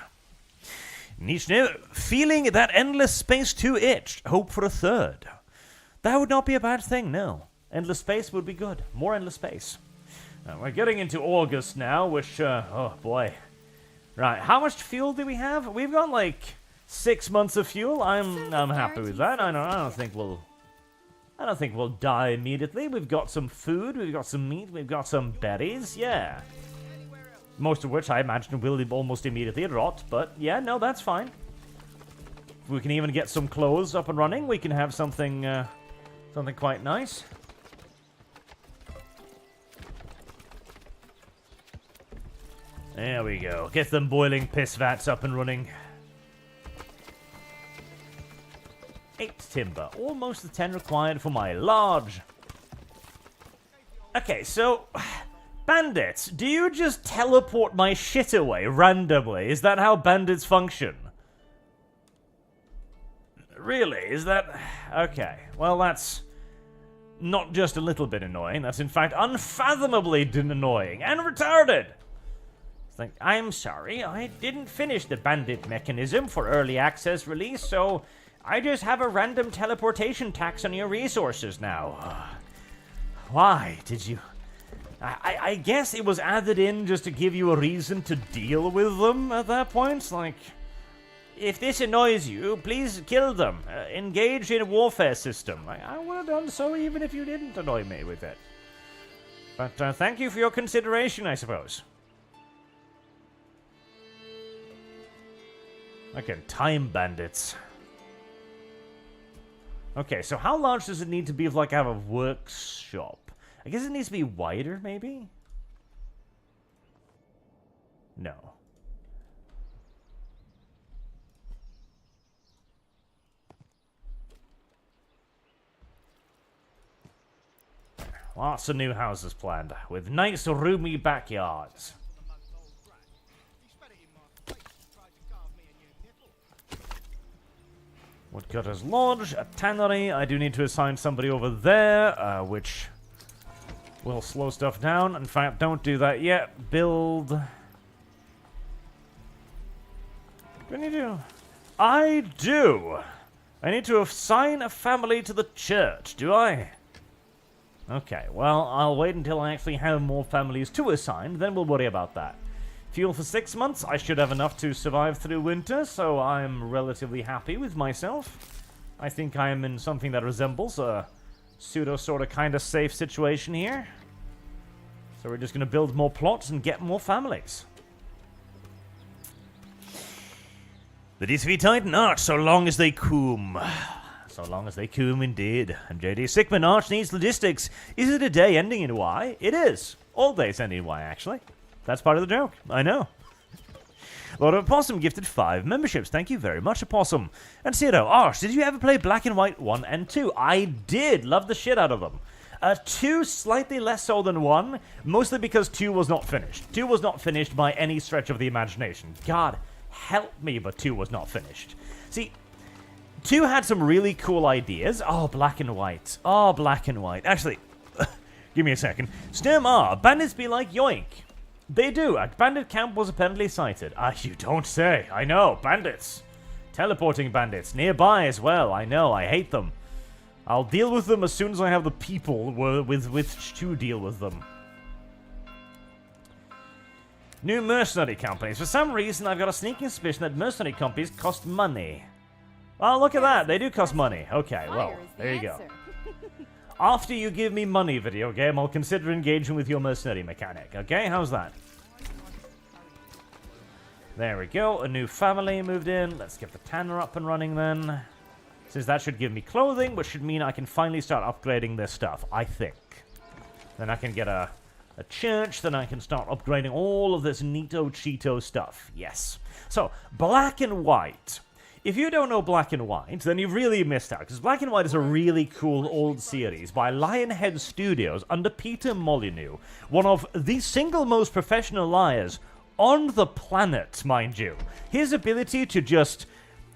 Nishne, feeling that endless space too itched. Hope for a third. That would not be a bad thing, no. Endless space would be good. More endless space. We're getting into August now, which, oh boy. Right, how much fuel do we have? We've got like 6 months of fuel. I'm happy with that. I don't think we'll die immediately. We've got some food, we've got some meat, we've got some berries, yeah. Most of which I imagine will almost immediately rot, but yeah, no, that's fine. If we can even get some clothes up and running, we can have something quite nice. There we go. Get them boiling piss vats up and running. 8 timber. Almost the 10 required for my large. Okay, so... Bandits, do you just teleport my shit away randomly? Is that how bandits function? Really? Is that... Okay. Well, that's... not just a little bit annoying. That's in fact unfathomably annoying and retarded. Like, I'm sorry, I didn't finish the bandit mechanism for early access release, so I just have a random teleportation tax on your resources now. Why did you... I guess it was added in just to give you a reason to deal with them at that point. Like, if this annoys you, please kill them. Engage in a warfare system. I would have done so even if you didn't annoy me with it. But thank you for your consideration, I suppose. Okay, time bandits. Okay, so how large does it need to be if, like, I have a workshop? I guess it needs to be wider, maybe? No. Lots of new houses planned, with nice roomy backyards. Woodcutter's Lodge, a tannery. I do need to assign somebody over there, which will slow stuff down. In fact, don't do that yet. Build. Do I need to? I do. I need to assign a family to the church, do I? Okay, well, I'll wait until I actually have more families to assign, then we'll worry about that. Fuel for 6 months, I should have enough to survive through winter, so I'm relatively happy with myself. I think I am in something that resembles a pseudo-sorta-kinda safe situation here. So we're just gonna build more plots and get more families. The DCV Titan Arch, so long as they coom. So long as they coom, indeed. And JD Sickman Arch needs logistics. Is it a day ending in Y? It is. All days ending in Y, actually. That's part of the joke. I know. Lord of Opossum gifted 5 memberships. Thank you very much, Opossum. And Ciro, Arch, did you ever play Black and White 1 and 2? I did. Love the shit out of them. 2 slightly less so than 1, mostly because 2 was not finished. 2 was not finished by any stretch of the imagination. God help me, but 2 was not finished. See, 2 had some really cool ideas. Oh, Black and White. Oh, Black and White. Actually, give me a second. Sturm R, bandits be like yoink. They do. A bandit camp was apparently sighted. You don't say. I know. Bandits. Teleporting bandits. Nearby as well. I know. I hate them. I'll deal with them as soon as I have the people with which to deal with them. New mercenary companies. For some reason, I've got a sneaking suspicion that mercenary companies cost money. Well, look at that. They do cost money. Okay, well, there you go. After you give me money, video game, I'll consider engaging with your mercenary mechanic. Okay, how's that? There we go. A new family moved in. Let's get the tanner up and running then. Since that should give me clothing, which should mean I can finally start upgrading this stuff, I think. Then I can get a church, then I can start upgrading all of this neato cheeto stuff. Yes. So, Black and White. If you don't know Black and White, then you've really missed out, because Black and White is a really cool old series by Lionhead Studios under Peter Molyneux, one of the single most professional liars on the planet, mind you. His ability to just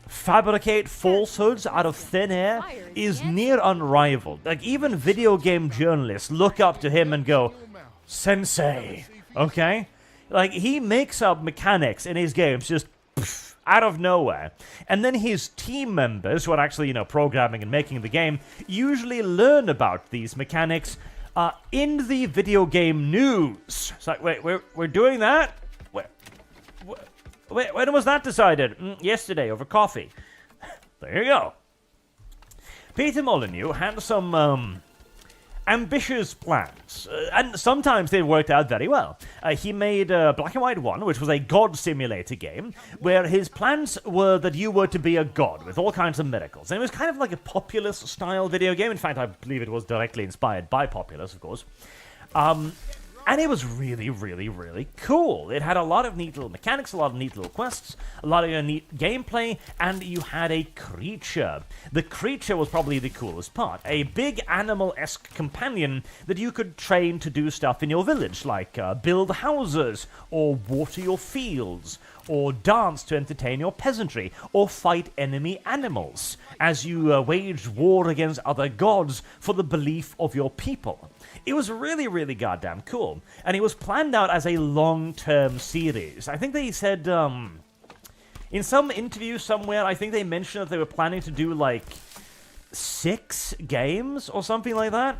fabricate falsehoods out of thin air is near unrivaled. Like, even video game journalists look up to him and go, Sensei, okay? Like, he makes up mechanics in his games just out of nowhere. And then his team members, who are actually, you know, programming and making the game, usually learn about these mechanics in the video game news. It's like, wait, we're doing that? When was that decided? Yesterday, over coffee. There you go. Peter Molyneux had some ambitious plans, and sometimes they worked out very well. He made Black and White 1, which was a god simulator game, where his plans were that you were to be a god with all kinds of miracles. And it was kind of like a Populous-style video game. In fact, I believe it was directly inspired by Populous, of course. And it was really, really, really cool. It had a lot of neat little mechanics, a lot of neat little quests, a lot of neat gameplay, and you had a creature. The creature was probably the coolest part. A big animal-esque companion that you could train to do stuff in your village, like build houses, or water your fields, or dance to entertain your peasantry, or fight enemy animals, as you waged war against other gods for the belief of your people. It was really, really goddamn cool, and it was planned out as a long-term series. I think they said, in some interview somewhere, I think they mentioned that they were planning to do, like, 6 games or something like that.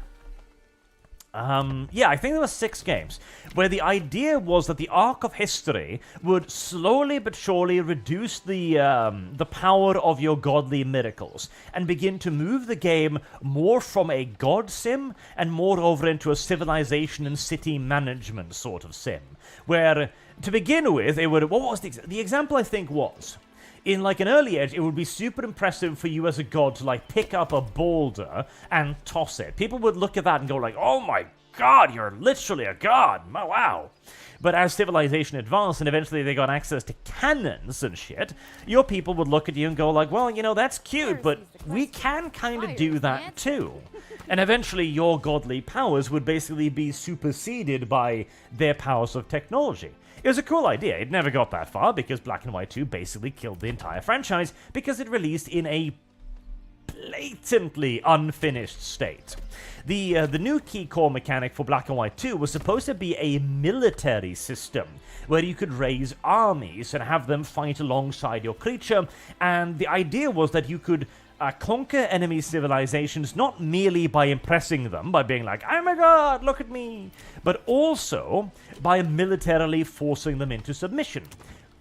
Yeah, I think there were 6 games, where the idea was that the arc of history would slowly but surely reduce the power of your godly miracles, and begin to move the game more from a god sim, and more over into a civilization and city management sort of sim, where, to begin with, it would, what was the example I think was, in, like, an early age, it would be super impressive for you as a god to, like, pick up a boulder and toss it. People would look at that and go, like, oh my god, you're literally a god. Oh, wow. But as civilization advanced and eventually they got access to cannons and shit, your people would look at you and go, like, well, you know, that's cute, but we can kind of do that too. And eventually your godly powers would basically be superseded by their powers of technology. It was a cool idea. It never got that far because Black and White 2 basically killed the entire franchise because it released in a blatantly unfinished state. The new key core mechanic for Black and White 2 was supposed to be a military system where you could raise armies and have them fight alongside your creature, and the idea was that you could conquer enemy civilizations not merely by impressing them, by being like, I'm a god, look at me, but also by militarily forcing them into submission.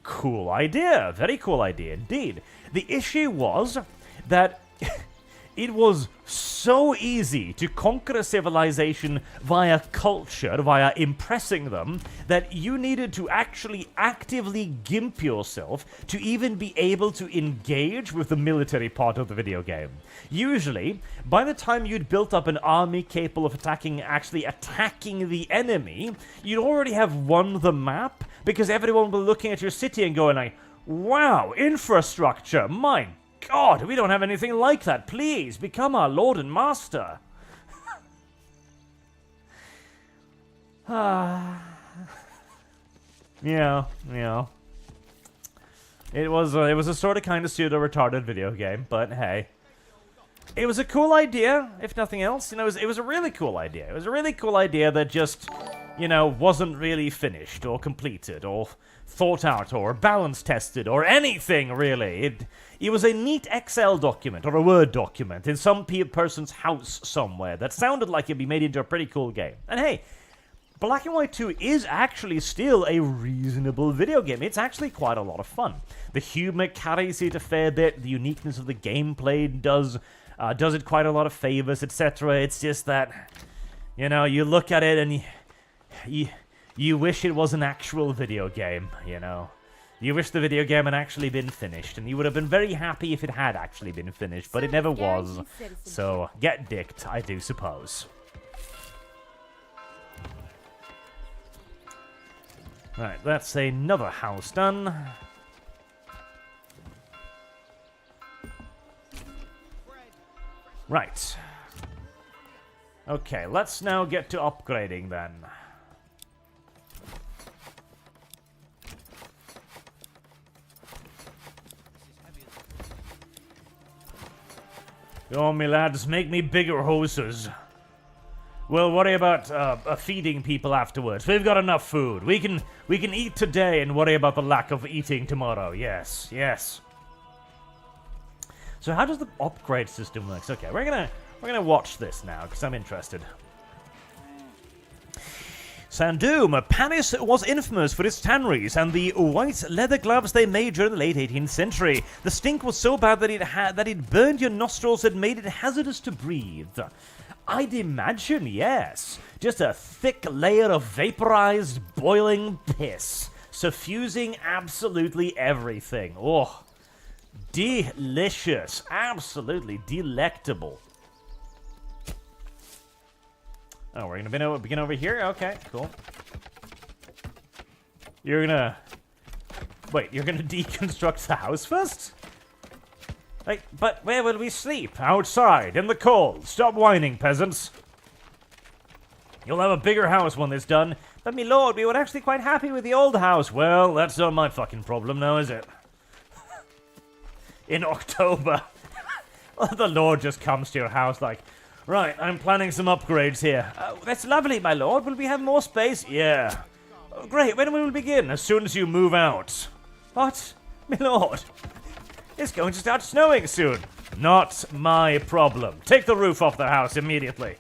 Cool idea. Very cool idea indeed. The issue was that it was so easy to conquer a civilization via culture, via impressing them, that you needed to actually actively gimp yourself to even be able to engage with the military part of the video game. Usually, by the time you'd built up an army capable of actually attacking the enemy, you'd already have won the map, because everyone will be looking at your city and going like, wow, infrastructure, my God, we don't have anything like that. Please, become our lord and master. Yeah. It was a sort of kind of pseudo-retarded video game, but hey. It was a cool idea, if nothing else. You know, it was a really cool idea. It was a really cool idea that just, you know, wasn't really finished or completed or thought out or balance tested or anything, really. It was a neat Excel document or a Word document in some person's house somewhere that sounded like it'd be made into a pretty cool game. And hey, Black and White 2 is actually still a reasonable video game. It's actually quite a lot of fun. The humor carries it a fair bit. The uniqueness of the gameplay does it quite a lot of favors, etc. It's just that, you know, you look at it and you wish it was an actual video game, you know. You wish the video game had actually been finished, and you would have been very happy if it had actually been finished, but it never was. So, get dicked, I do suppose. Right, that's another house done. Right. Okay, let's now get to upgrading then. Go on, me lads, make me bigger hoses. We'll worry about feeding people afterwards. We've got enough food. We can eat today and worry about the lack of eating tomorrow. Yes, yes. So how does the upgrade system work? Okay, we're gonna watch this now because I'm interested. Sandoom, Paris was infamous for its tanneries and the white leather gloves they made during the late 18th century. The stink was so bad that it burned your nostrils and made it hazardous to breathe. I'd imagine, yes. Just a thick layer of vaporized, boiling piss, suffusing absolutely everything. Oh, delicious. Absolutely delectable. Oh, we're gonna begin over here? Okay, cool. You're gonna... Wait, you're gonna deconstruct the house first? Like, but where will we sleep? Outside, in the cold. Stop whining, peasants. You'll have a bigger house when it's done. But, me lord, we were actually quite happy with the old house. Well, that's not my fucking problem now, is it? In October. The lord just comes to your house like... Right, I'm planning some upgrades here. That's lovely, my lord. Will we have more space? Yeah. Oh, great, when will we begin? As soon as you move out. What? My lord? It's going to start snowing soon. Not my problem. Take the roof off the house immediately.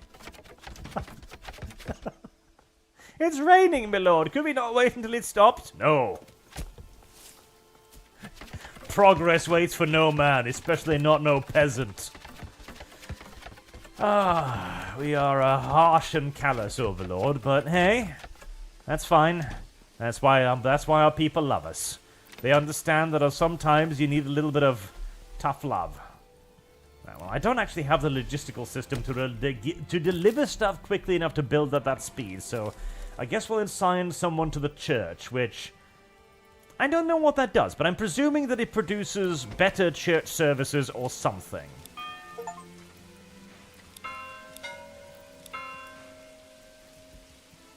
It's raining, my lord. Could we not wait until it stops? No. Progress waits for no man, especially not no peasant. Ah, we are a harsh and callous overlord, but hey, that's fine. That's why our people love us. They understand that sometimes you need a little bit of tough love. Well, I don't actually have the logistical system to deliver stuff quickly enough to build at that speed, so I guess we'll assign someone to the church, which... I don't know what that does, but I'm presuming that it produces better church services or something.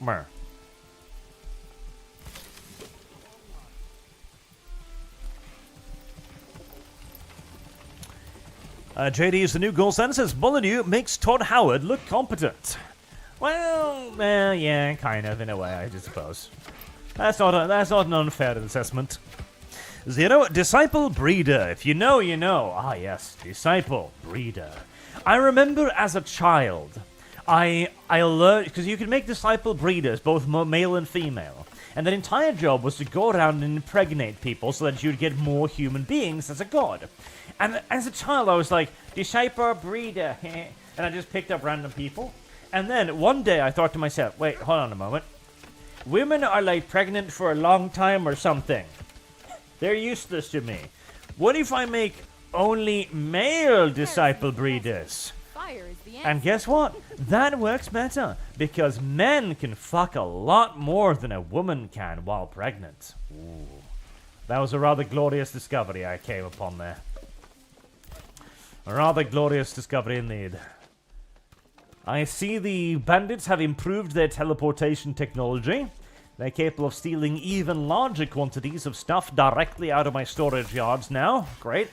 Mer. JD is the new goal center says Molyneux makes Todd Howard look competent. Well, yeah, kind of, in a way, I suppose. That's not an unfair assessment. Zero, Disciple Breeder. If you know, you know. Ah, yes, Disciple Breeder. I remember as a child, I learned, because you can make Disciple Breeders, both male and female. And their entire job was to go around and impregnate people so that you'd get more human beings as a god. And as a child, I was like, disciple breeder. And I just picked up random people. And then one day I thought to myself, wait, hold on a moment. Women are like pregnant for a long time or something. They're useless to me. What if I make only male disciple breeders?
Fire is the answer.
And guess what? That works better. Because men can fuck a lot more than a woman can while pregnant. Ooh. That was a rather glorious discovery I came upon there. A rather glorious discovery indeed. I see the bandits have improved their teleportation technology. They're capable of stealing even larger quantities of stuff directly out of my storage yards now. Great.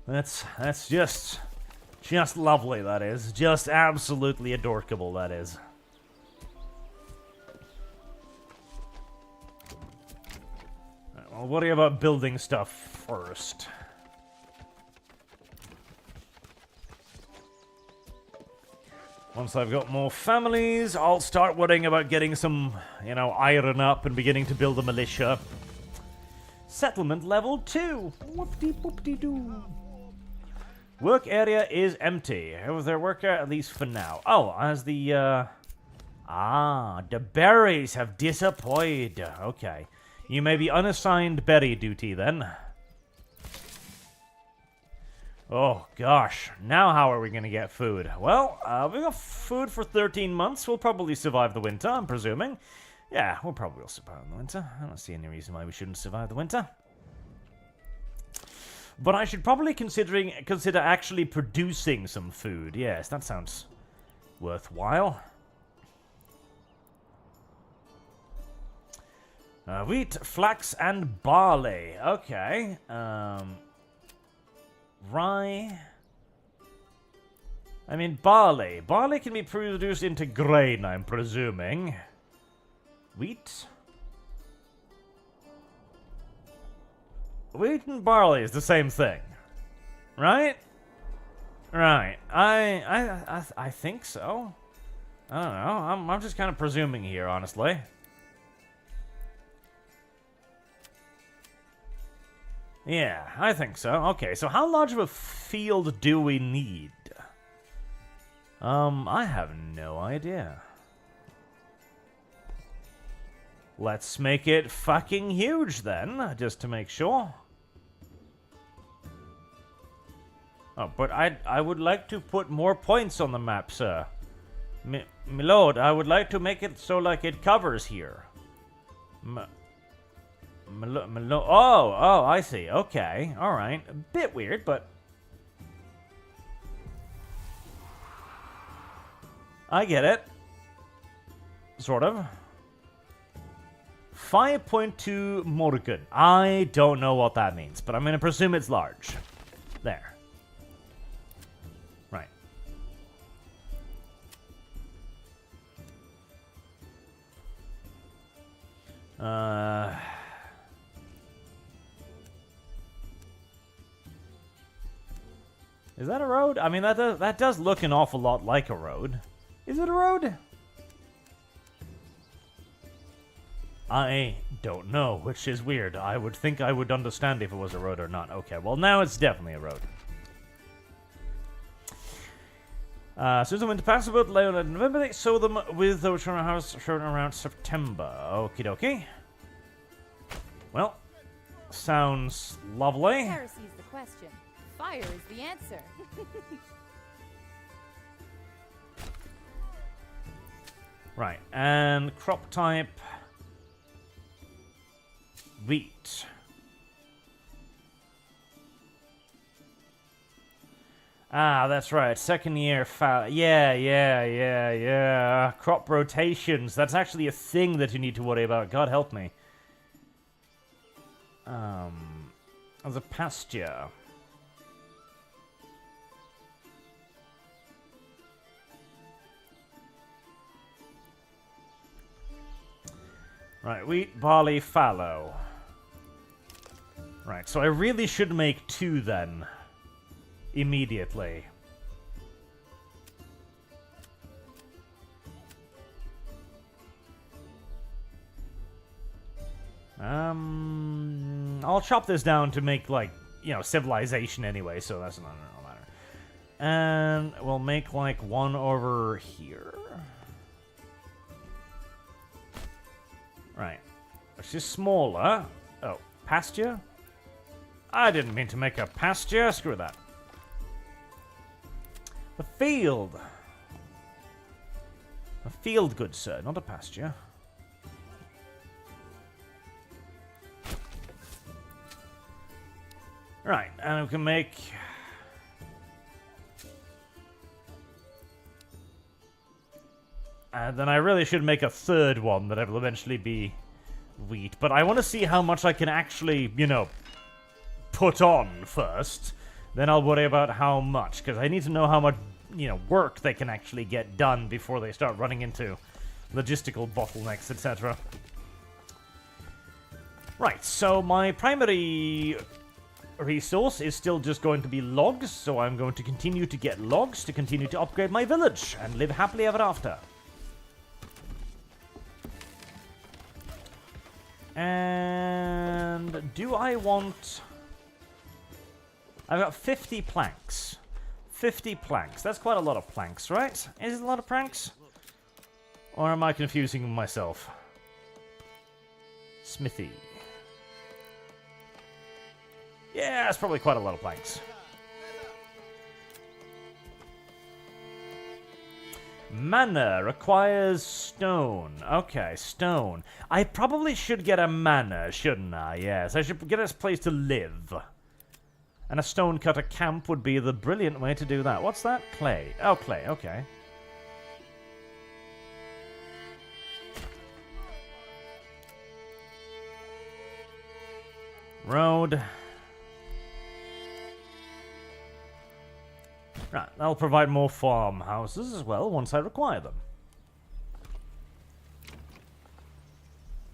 That's just lovely, that is. Just absolutely adorable, that is. I'll worry about building stuff first. Once I've got more families, I'll start worrying about getting some, iron up and beginning to build a militia. Settlement level 2. Whoop-de-whoop-de-doo. Work area is empty. Have their worker at least for now. Oh, as the, the berries have disappeared. Okay. You may be unassigned berry duty then. Oh, gosh. Now how are we going to get food? Well, we got food for 13 months. We'll probably survive the winter, I'm presuming. Yeah, we'll probably survive the winter. I don't see any reason why we shouldn't survive the winter. But I should probably consider actually producing some food. Yes, that sounds worthwhile. Wheat, flax, and barley. Okay. Rye. I mean, barley. Barley can be produced into grain, I'm presuming. Wheat? Wheat and barley is the same thing. Right? Right. I think so. I don't know. I'm just kind of presuming here, honestly. Yeah, I think so. Okay, so how large of a field do we need? I have no idea. Let's make it fucking huge then, just to make sure. Oh, but I would like to put more points on the map, sir. My lord, I would like to make it so like it covers here. Oh, I see. Okay, all right. A bit weird, but I get it. Sort of. 5.2 Morgan. I don't know what that means, but I'm going to presume it's large. There. Right. Is that a road? I mean, that does look an awful lot like a road. Is it a road? I don't know, which is weird. I would think I would understand if it was a road or not. Okay, well now it's definitely a road. Since I went to pass about Leon in November, they sow them with those from our house around September. Okie dokie. Well, sounds lovely.
Heresy's the question. Fire is the answer.
Right, and crop type. Wheat. Ah, that's right. Second year yeah. Crop rotations. That's actually a thing that you need to worry about. God help me. As a pasture. Right, wheat, barley, fallow. Right, so I really should make 2 then. Immediately. I'll chop this down to make, like, you know, civilization anyway, so that's not gonna matter. And we'll make, like, one over here. Right. Which is smaller. Oh, pasture? I didn't mean to make a pasture. Screw that. A field. A field, good sir, not a pasture. Right, and we can make... And then I really should make a third one that will eventually be wheat. But I want to see how much I can actually, you know, put on first. Then I'll worry about how much, because I need to know how much, you know, work they can actually get done before they start running into logistical bottlenecks, etc. Right, so my primary resource is still just going to be logs, so I'm going to continue to get logs to continue to upgrade my village and live happily ever after. And do I want... I've got 50 planks. 50 planks. That's quite a lot of planks, right? Is it a lot of planks? Or am I confusing myself? Smithy. Yeah, that's probably quite a lot of planks. Manor requires stone. Okay, stone. I probably should get a manor, shouldn't I? Yes, I should get a place to live. And a stonecutter camp would be the brilliant way to do that. What's that? Clay. Oh, clay. Okay. Road. Right, that'll provide more farmhouses as well once I require them.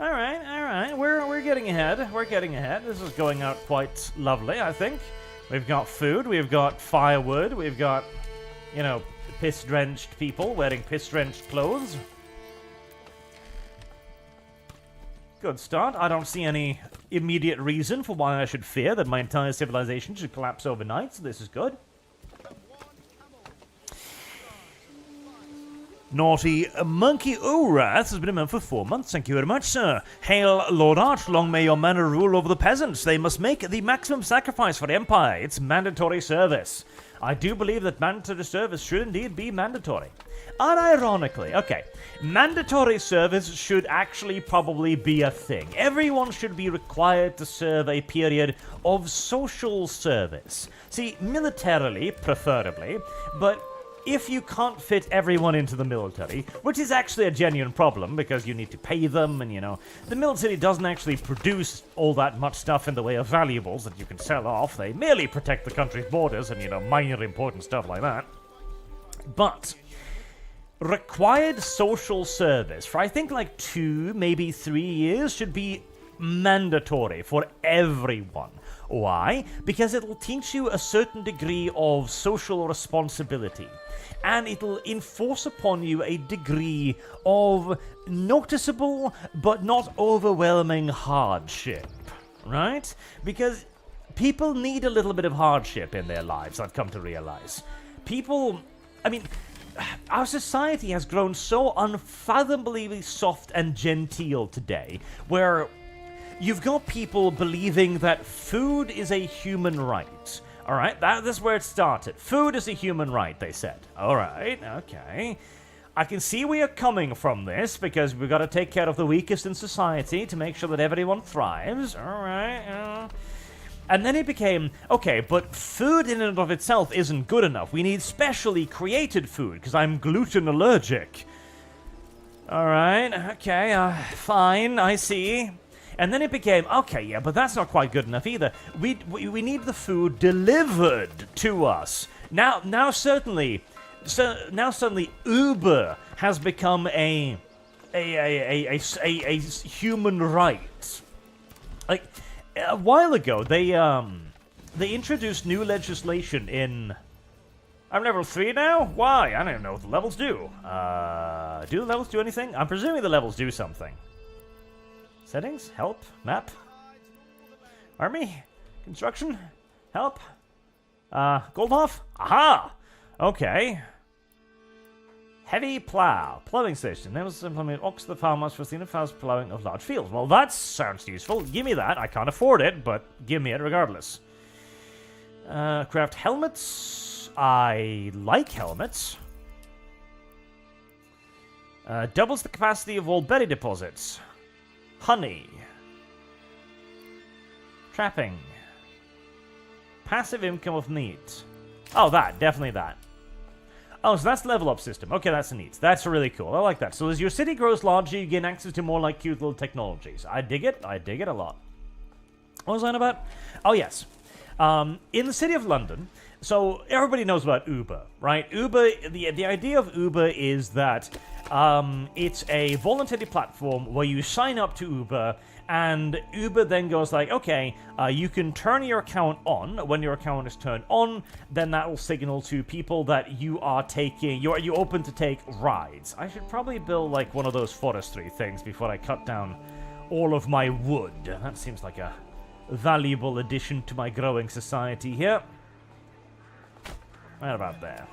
Alright, we're getting ahead. We're getting ahead. This is going out quite lovely, I think. We've got food, we've got firewood, we've got, you know, piss-drenched people wearing piss-drenched clothes. Good start. I don't see any immediate reason for why I should fear that my entire civilization should collapse overnight, so this is good. Naughty Monkey Urath has been a member for 4 months. Thank you very much, sir. Hail, Lord Arch. Long may your manor rule over the peasants. They must make the maximum sacrifice for the Empire. It's mandatory service. I do believe that mandatory service should indeed be mandatory. Unironically, okay, mandatory service should actually probably be a thing. Everyone should be required to serve a period of social service. See, militarily, preferably, but if you can't fit everyone into the military, which is actually a genuine problem because you need to pay them and, you know, the military doesn't actually produce all that much stuff in the way of valuables that you can sell off. They merely protect the country's borders and, you know, minor important stuff like that. But required social service for, I think, like 2, maybe 3 years should be mandatory for everyone. Why? Because it'll teach you a certain degree of social responsibility. And it'll enforce upon you a degree of noticeable but not overwhelming hardship. Right? Because people need a little bit of hardship in their lives, I've come to realize. People, I mean, our society has grown so unfathomably soft and genteel today, where you've got people believing that food is a human right. Alright, that's where it started. Food is a human right, they said. Alright, okay. I can see where you're coming from this, because we've got to take care of the weakest in society to make sure that everyone thrives. Alright, And then it became, okay, but food in and of itself isn't good enough. We need specially created food, because I'm gluten allergic. Alright, okay, fine, I see. And then it became, okay, yeah, but that's not quite good enough either. We need the food delivered to us. Now suddenly Uber has become a human right. Like a while ago, they introduced new legislation in. I'm level 3 now? Why? I don't even know what the levels do. Do the levels do anything? I'm presuming the levels do something. Settings? Help? Map? Army? Construction? Help? Goldhoff? Aha! Okay. Heavy plow. Plowing station. That was implemented ox the farmers for the fast plowing of large fields. Well, that sounds useful. Give me that. I can't afford it, but give me it regardless. Craft helmets. I like helmets. Doubles the capacity of all berry deposits. Honey. Trapping. Passive income of meat. Oh, that. Definitely that. Oh, so that's the level up system. Okay, that's neat. That's really cool. I like that. So as your city grows larger, you gain access to more like cute little technologies. I dig it. I dig it a lot. What was that about? Oh, yes. In the city of London, so everybody knows about Uber, right? Uber, the idea of Uber is that it's a voluntary platform where you sign up to Uber, and Uber then goes like, okay, you can turn your account on. When your account is turned on, then that will signal to people that you are taking, you're open to take rides. I should probably build like one of those forestry things before I cut down all of my wood. That seems like a valuable addition to my growing society here. Right about there.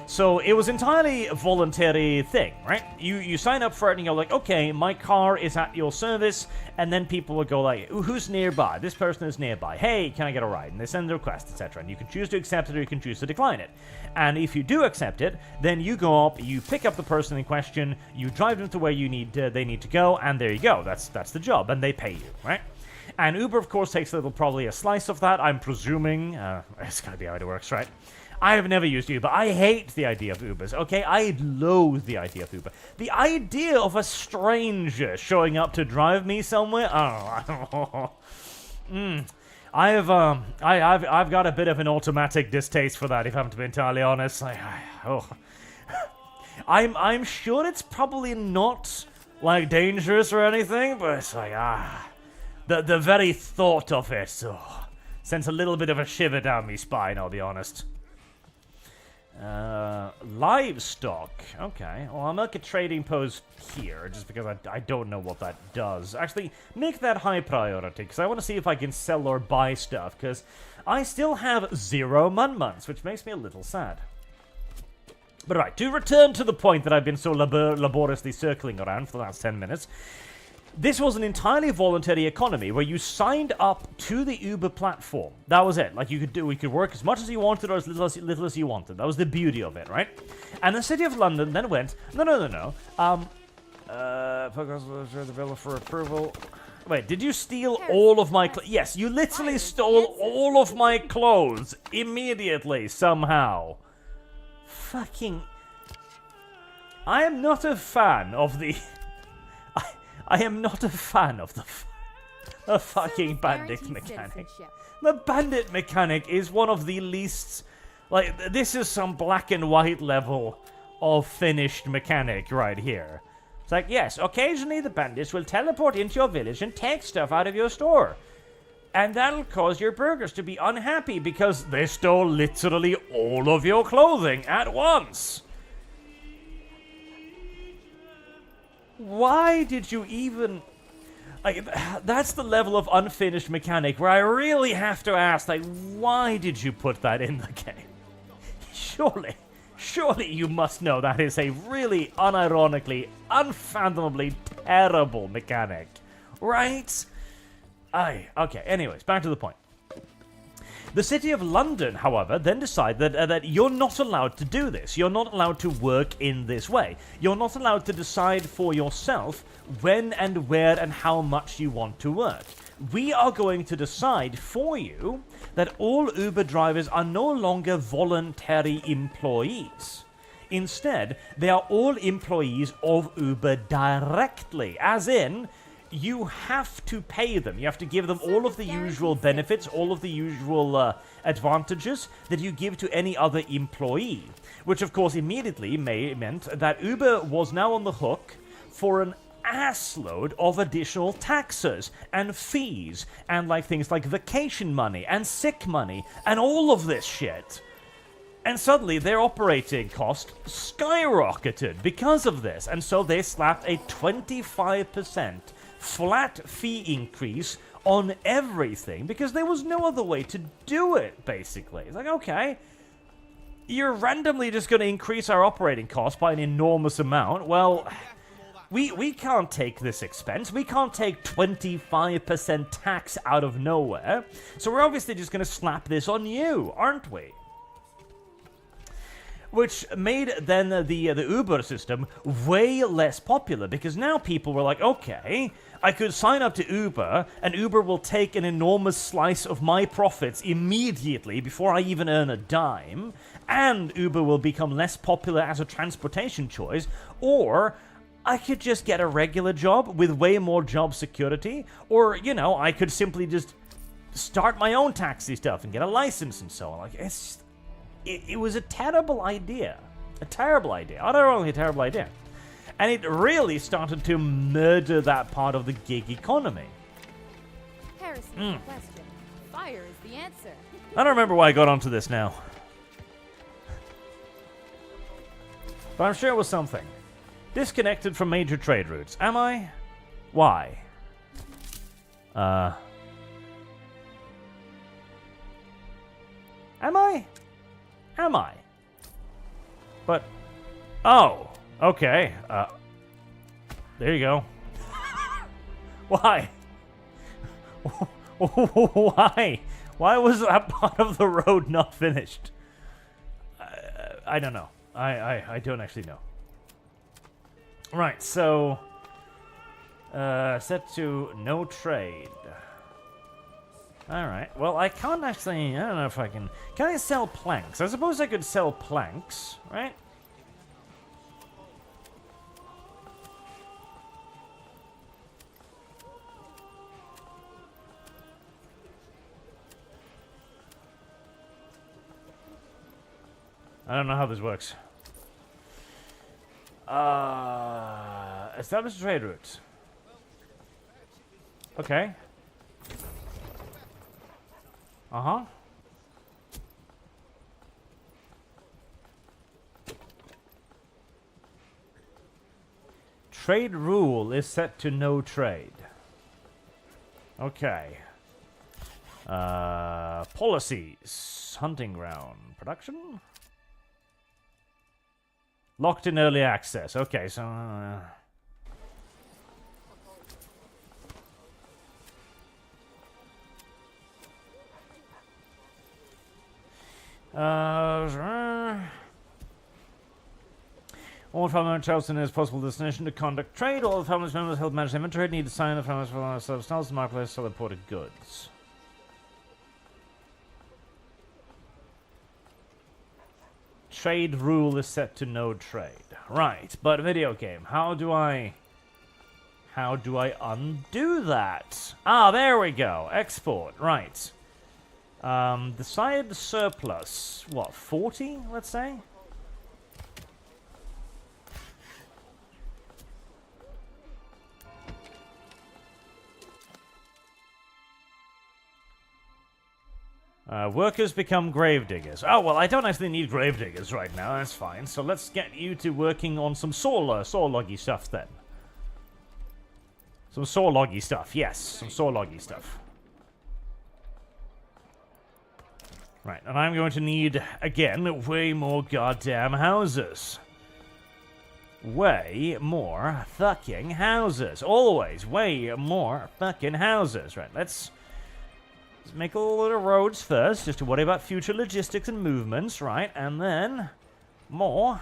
So it was entirely a voluntary thing, right? You sign up for it and you're like, okay, my car is at your service, and then people will go like, who's nearby? This person is nearby. Hey, can I get a ride? And they send a request, etc. And you can choose to accept it or you can choose to decline it. And if you do accept it, then you go up, you pick up the person in question, you drive them to where they need to go, and there you go. That's the job, and they pay you, right? And Uber, of course, takes probably a slice of that, I'm presuming. It's gotta be how it works, right? I have never used Uber. I hate the idea of Ubers, okay? I loathe the idea of Uber. The idea of a stranger showing up to drive me somewhere? Oh, I've got a bit of an automatic distaste for that, if I'm to be entirely honest. I'm sure it's probably not, like, dangerous or anything, but it's like, the very thought of it sends a little bit of a shiver down my spine, I'll be honest. Livestock. Okay. Well, I'll make a trading post here, just because I don't know what that does. Actually, make that high priority, because I want to see if I can sell or buy stuff, because I still have 0 months, which makes me a little sad. But right, to return to the point that I've been so laboriously circling around for the last 10 minutes, this was an entirely voluntary economy where you signed up to the Uber platform. That was it. Like, we could work as much as you wanted or as little as you wanted. That was the beauty of it, right? And the City of London then went, no. The bill for approval. Wait, did you steal all of my clothes? Yes, you literally stole all of my clothes immediately, somehow. Fucking... I am not a fan of the... I am not a fan of the fucking bandit mechanic. The bandit mechanic is one of the least... Like, this is some black and white level of finished mechanic right here. It's like, yes, occasionally the bandits will teleport into your village and take stuff out of your store. And that'll cause your burgers to be unhappy because they stole literally all of your clothing at once. Why did you even... Like, that's the level of unfinished mechanic where I really have to ask, like, why did you put that in the game? Surely you must know that is a really unironically, unfathomably terrible mechanic, right? Okay, anyways, back to the point. The City of London, however, then decided that you're not allowed to do this. You're not allowed to work in this way. You're not allowed to decide for yourself when and where and how much you want to work. We are going to decide for you that all Uber drivers are no longer voluntary employees. Instead, they are all employees of Uber directly, as in... You have to pay them. You have to give them all of the usual benefits, all of the usual advantages that you give to any other employee. Which, of course, immediately meant that Uber was now on the hook for an assload of additional taxes and fees and like things like vacation money and sick money and all of this shit. And suddenly their operating cost skyrocketed because of this. And so they slapped a 25% flat fee increase on everything because there was no other way to do it, basically. It's like, okay, you're randomly just going to increase our operating cost by an enormous amount. Well, we can't take this expense. We can't take 25% tax out of nowhere. So we're obviously just going to slap this on you, aren't we? Which made then the Uber system way less popular because now people were like, okay, I could sign up to Uber and Uber will take an enormous slice of my profits immediately before I even earn a dime, and Uber will become less popular as a transportation choice, or I could just get a regular job with way more job security, or, you know, I could simply just start my own taxi stuff and get a license and so on. Like, it was a terrible idea. A terrible idea. Utterly a terrible idea. And it really started to murder that part of the gig economy.
Harrison's question. Fire is the answer.
I don't remember why I got onto this now. But I'm sure it was something. Disconnected from major trade routes. Am I? Why? Am I? Am I? But, oh, okay. There you go. Why? Why? Why was that part of the road not finished? I don't know. I don't actually know. Right, so set to no trade. Alright, well, I can't actually, I don't know if I can I sell planks? I suppose I could sell planks, right? I don't know how this works. Establish trade routes. Okay. Uh-huh. Trade rule is set to no trade. Okay. Policies. Hunting ground. Production? Locked in early access. Okay, so... all family members chosen as possible destination to conduct trade. All the family members help manage inventory. Need to sign the family members for themselves and marketplace sell imported goods. Trade rule is set to no trade. Right, but video game. How do I undo that? Ah, there we go. Export. Right. Decide surplus. What, 40, let's say? Workers become gravediggers. Oh, well, I don't actually need gravediggers right now. That's fine. So let's get you to working on some saw loggy stuff then. Some saw loggy stuff. Yes, some saw loggy stuff. Right, and I'm going to need, again, way more goddamn houses. Way more fucking houses. Always way more fucking houses. Right, let's make a little bit of roads first, just to worry about future logistics and movements, right? And then more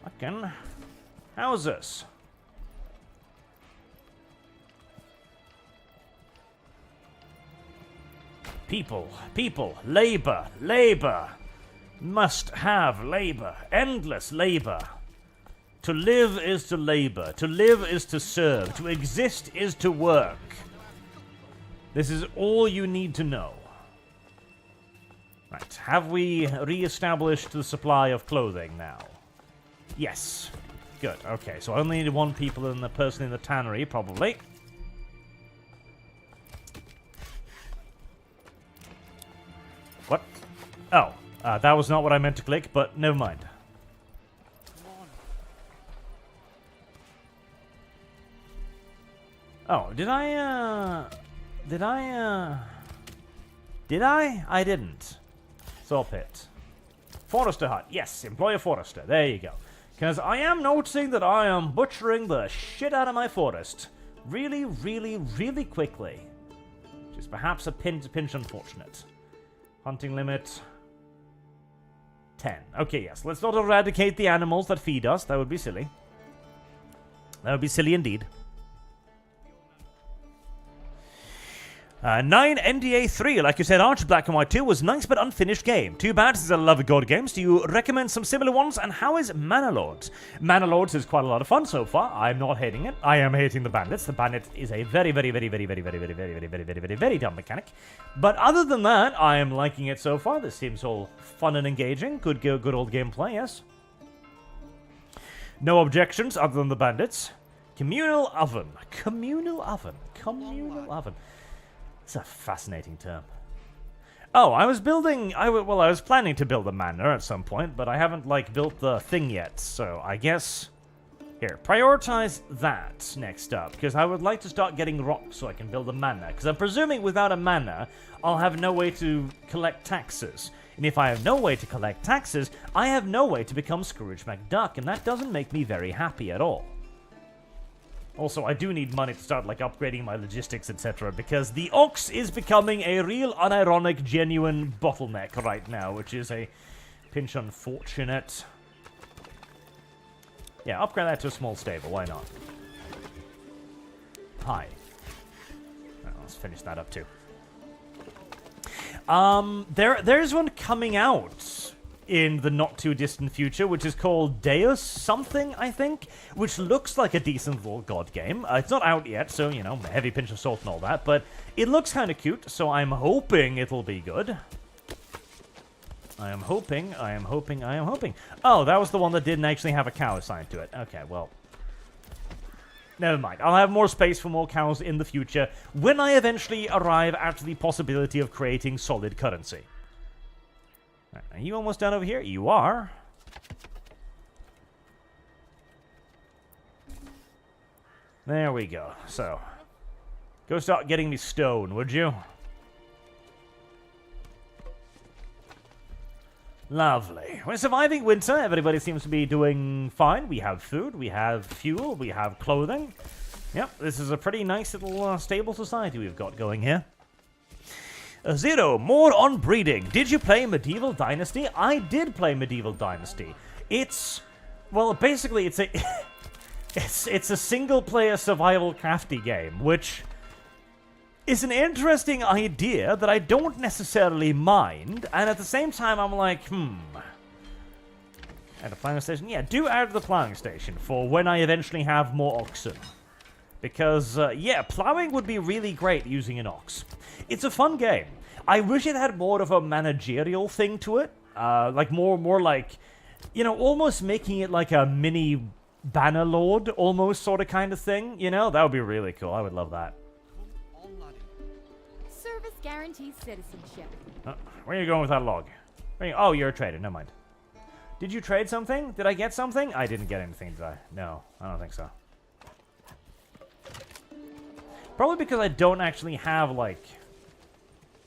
fucking houses. People, labor. Must have labor. Endless labor. To live is to labor. To live is to serve. To exist is to work. This is all you need to know. Right, have we re-established the supply of clothing now? Yes. Good, okay, so I only need one person in the tannery, probably. What? Oh, that was not what I meant to click, but never mind. Oh, did I? I didn't. Saw pit. Forester hut. Yes, employ a forester. There you go. Because I am noticing that I am butchering the shit out of my forest. Really, really, really quickly. Which is perhaps a pinch unfortunate. Hunting limit 10. Okay, yes. Let's not eradicate the animals that feed us. That would be silly. That would be silly indeed. 9 NDA 3, like you said, Arch Black and White 2 was nice but unfinished game. Too bad, since I love God games. Do you recommend some similar ones? And how is Manor Lords? Manor Lords is quite a lot of fun so far. I'm not hating it. I am hating the bandits. The bandit is a very dumb mechanic. But other than that, I am liking it so far. This seems all fun and engaging. Good old gameplay, yes. No objections other than the bandits. Communal oven. Communal oven. Communal oven. It's a fascinating term. Oh, I was planning to build a manor at some point, but I haven't, built the thing yet, so I guess... Here, prioritize that next up, because I would like to start getting rocks so I can build a manor, because I'm presuming without a manor, I'll have no way to collect taxes. And if I have no way to collect taxes, I have no way to become Scrooge McDuck, and that doesn't make me very happy at all. Also, I do need money to start, upgrading my logistics, etc., because the ox is becoming a real, unironic, genuine bottleneck right now, which is a pinch unfortunate. Yeah, upgrade that to a small stable, why not? Hi. Right, let's finish that up, too. There's one coming out in the not-too-distant future, which is called Deus something, I think, which looks like a decent little god game. It's not out yet, so, you know, heavy pinch of salt and all that, but it looks kind of cute, so I'm hoping it'll be good. I am hoping. Oh, that was the one that didn't actually have a cow assigned to it. Okay, well, never mind. I'll have more space for more cows in the future when I eventually arrive at the possibility of creating solid currency. Right, are you almost done over here? You are. There we go. So, go start getting me stone, would you? Lovely. We're surviving winter. Everybody seems to be doing fine. We have food, we have fuel, we have clothing. Yep, this is a pretty nice little stable society we've got going here. Zero, more on breeding. Did you play Medieval Dynasty? I did play Medieval Dynasty. It's, well, basically it's a it's a single-player survival crafty game, which is an interesting idea that I don't necessarily mind, and at the same time I'm like, Add a plowing station? Yeah, do add the plowing station for when I eventually have more oxen. Because, yeah, plowing would be really great using an ox. It's a fun game. I wish it had more of a managerial thing to it. More like, you know, almost making it like a mini banner lord, almost sort of kind of thing. You know, that would be really cool. I would love that.
Service guarantees citizenship.
Where are you going with that log? Oh, you're a trader. Never mind. Did you trade something? Did I get something? I didn't get anything, did I? No, I don't think so. Probably because I don't actually have, like,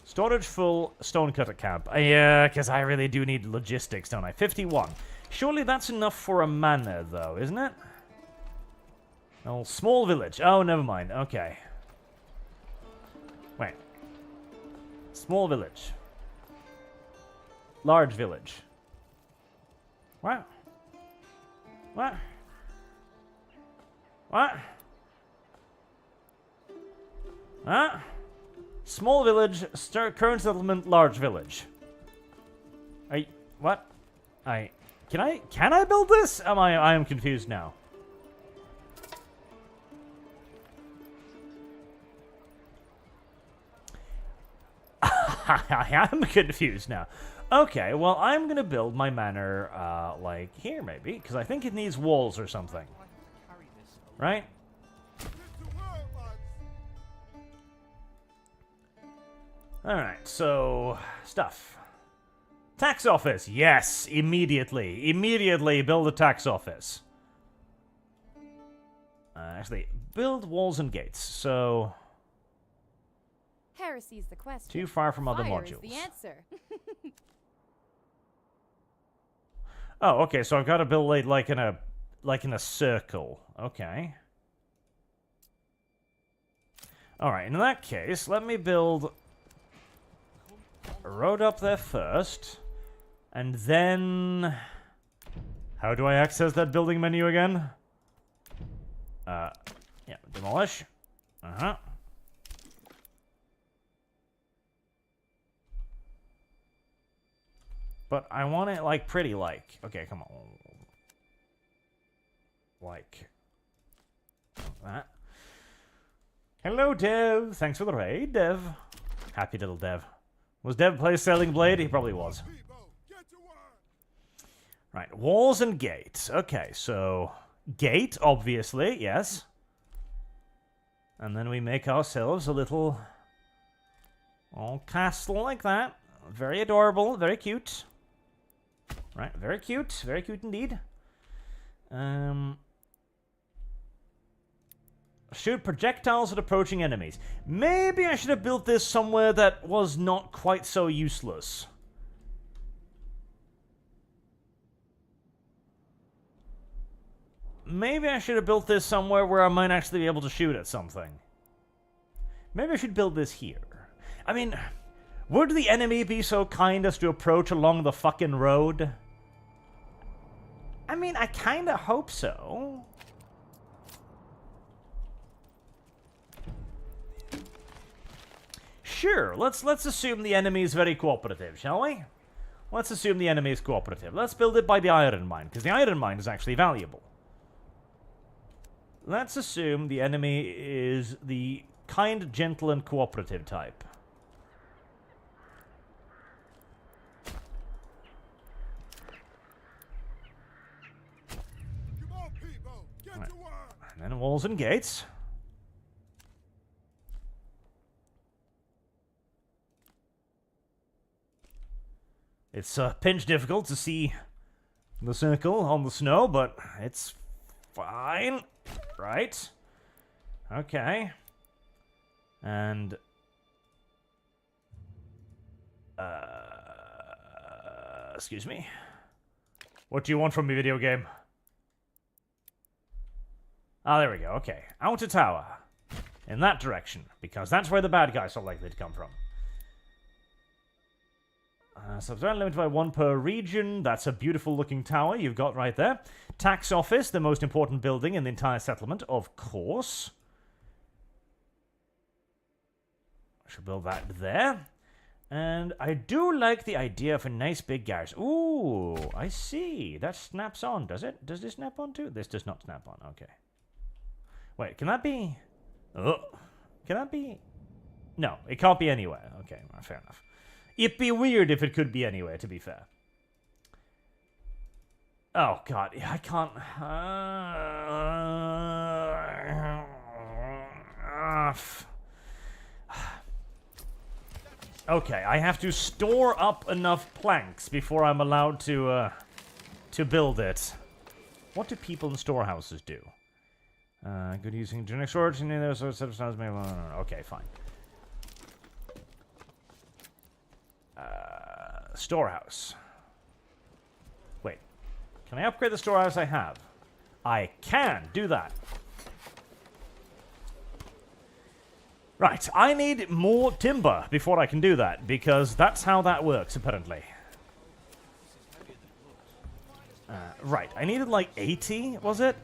storage full stonecutter camp. Yeah, because I really do need logistics, don't I? 51. Surely that's enough for a manor, though, isn't it? Oh, small village. Oh, never mind. Okay. Wait. Small village. Large village. What? What? What? Huh? Small village, current settlement, large village. What? Can I build this? I am confused now. I am confused now. Okay, well, I'm gonna build my manor, like here maybe, because I think it needs walls or something. Right? Alright, so, stuff. Tax office, yes, immediately. Immediately build a tax office. Actually, build walls and gates. So
Heresy's the question.
too far from other
Fire is
modules.
the answer.
Oh, okay. So I've got to build it like in a circle. Okay. All right. In that case, let me build a road up there first, and then how do I access that building menu again? Yeah, demolish. But I want it, like, pretty, like... Okay, come on. Like... that. Hello, Dev. Thanks for the raid, Dev. Happy little Dev. Was Dev play Selling Blade? He probably was. Right, walls and gates. Okay, so... Gate, obviously, yes. And then we make ourselves a little... castle like that. Very adorable, very cute. Right, very cute indeed. Shoot projectiles at approaching enemies. Maybe I should have built this somewhere that was not quite so useless. Maybe I should have built this somewhere where I might actually be able to shoot at something. Maybe I should build this here. I mean, would the enemy be so kind as to approach along the fucking road? I mean, I kinda hope so. Sure, let's assume the enemy is very cooperative, shall we? Let's assume the enemy is cooperative. Let's build it by the iron mine, because the iron mine is actually valuable. Let's assume the enemy is the kind, gentle, and cooperative type. Right. And then walls and gates. It's pinch difficult to see the circle on the snow, but it's fine. Right. Okay. And... excuse me. What do you want from me, video game? Ah, there we go. Okay. Outer tower. In that direction, because that's where the bad guys are likely to come from. Subterranean limited by 1 per region. That's a beautiful looking tower you've got right there. Tax office, the most important building in the entire settlement, of course. I should build that there. And I do like the idea of a nice big garrison. Ooh, I see. That snaps on, does it? Does this snap on too? This does not snap on, okay. Wait, can that be... Oh, can that be... No, it can't be anywhere. Okay, fair enough. It'd be weird if it could be anywhere, to be fair. Oh, God. I can't... Okay, I have to store up enough planks before I'm allowed to build it. What do people in storehouses do? Good using generic storage. Okay, fine. Storehouse. Wait. Can I upgrade the storehouse I have? I can do that. Right. I need more timber before I can do that, because that's how that works, apparently. Right. I needed like 80, was it?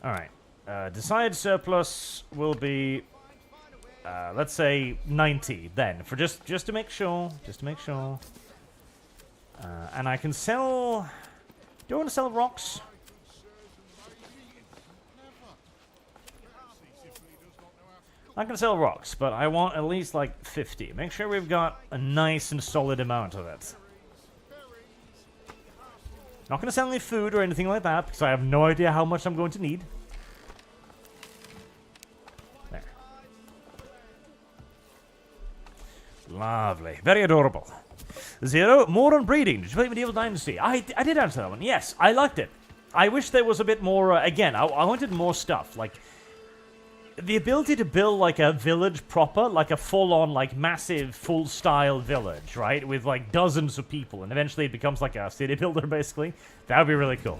Alright. Desired surplus will be... let's say 90 then, for just to make sure. Just to make sure. And I can sell... Do I want to sell rocks? I can sell rocks, but I want at least like 50. Make sure we've got a nice and solid amount of it. Not going to sell any food or anything like that, because I have no idea how much I'm going to need. There. Lovely. Very adorable. Zero, more on breeding. Did you play Medieval Dynasty? I did answer that one. Yes, I liked it. I wish there was a bit more, again, I wanted more stuff, like, the ability to build, like, a village proper, like a full-on, like, massive, full-style village, right, with, like, dozens of people, and eventually it becomes, like, a city builder, basically. That would be really cool.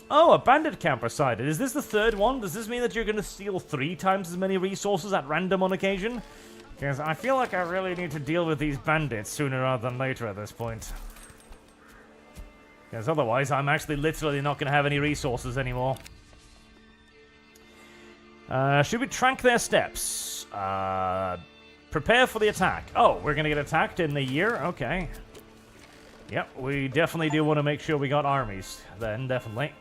Oh, a bandit camper sighted. Is this the third one? Does this mean that you're going to steal 3 times as many resources at random on occasion? Because I feel like I really need to deal with these bandits sooner rather than later at this point. Because otherwise, I'm actually literally not going to have any resources anymore. Should we track their steps? Prepare for the attack. Oh, we're going to get attacked in the year? Okay. Yep, we definitely do want to make sure we got armies. Then, definitely.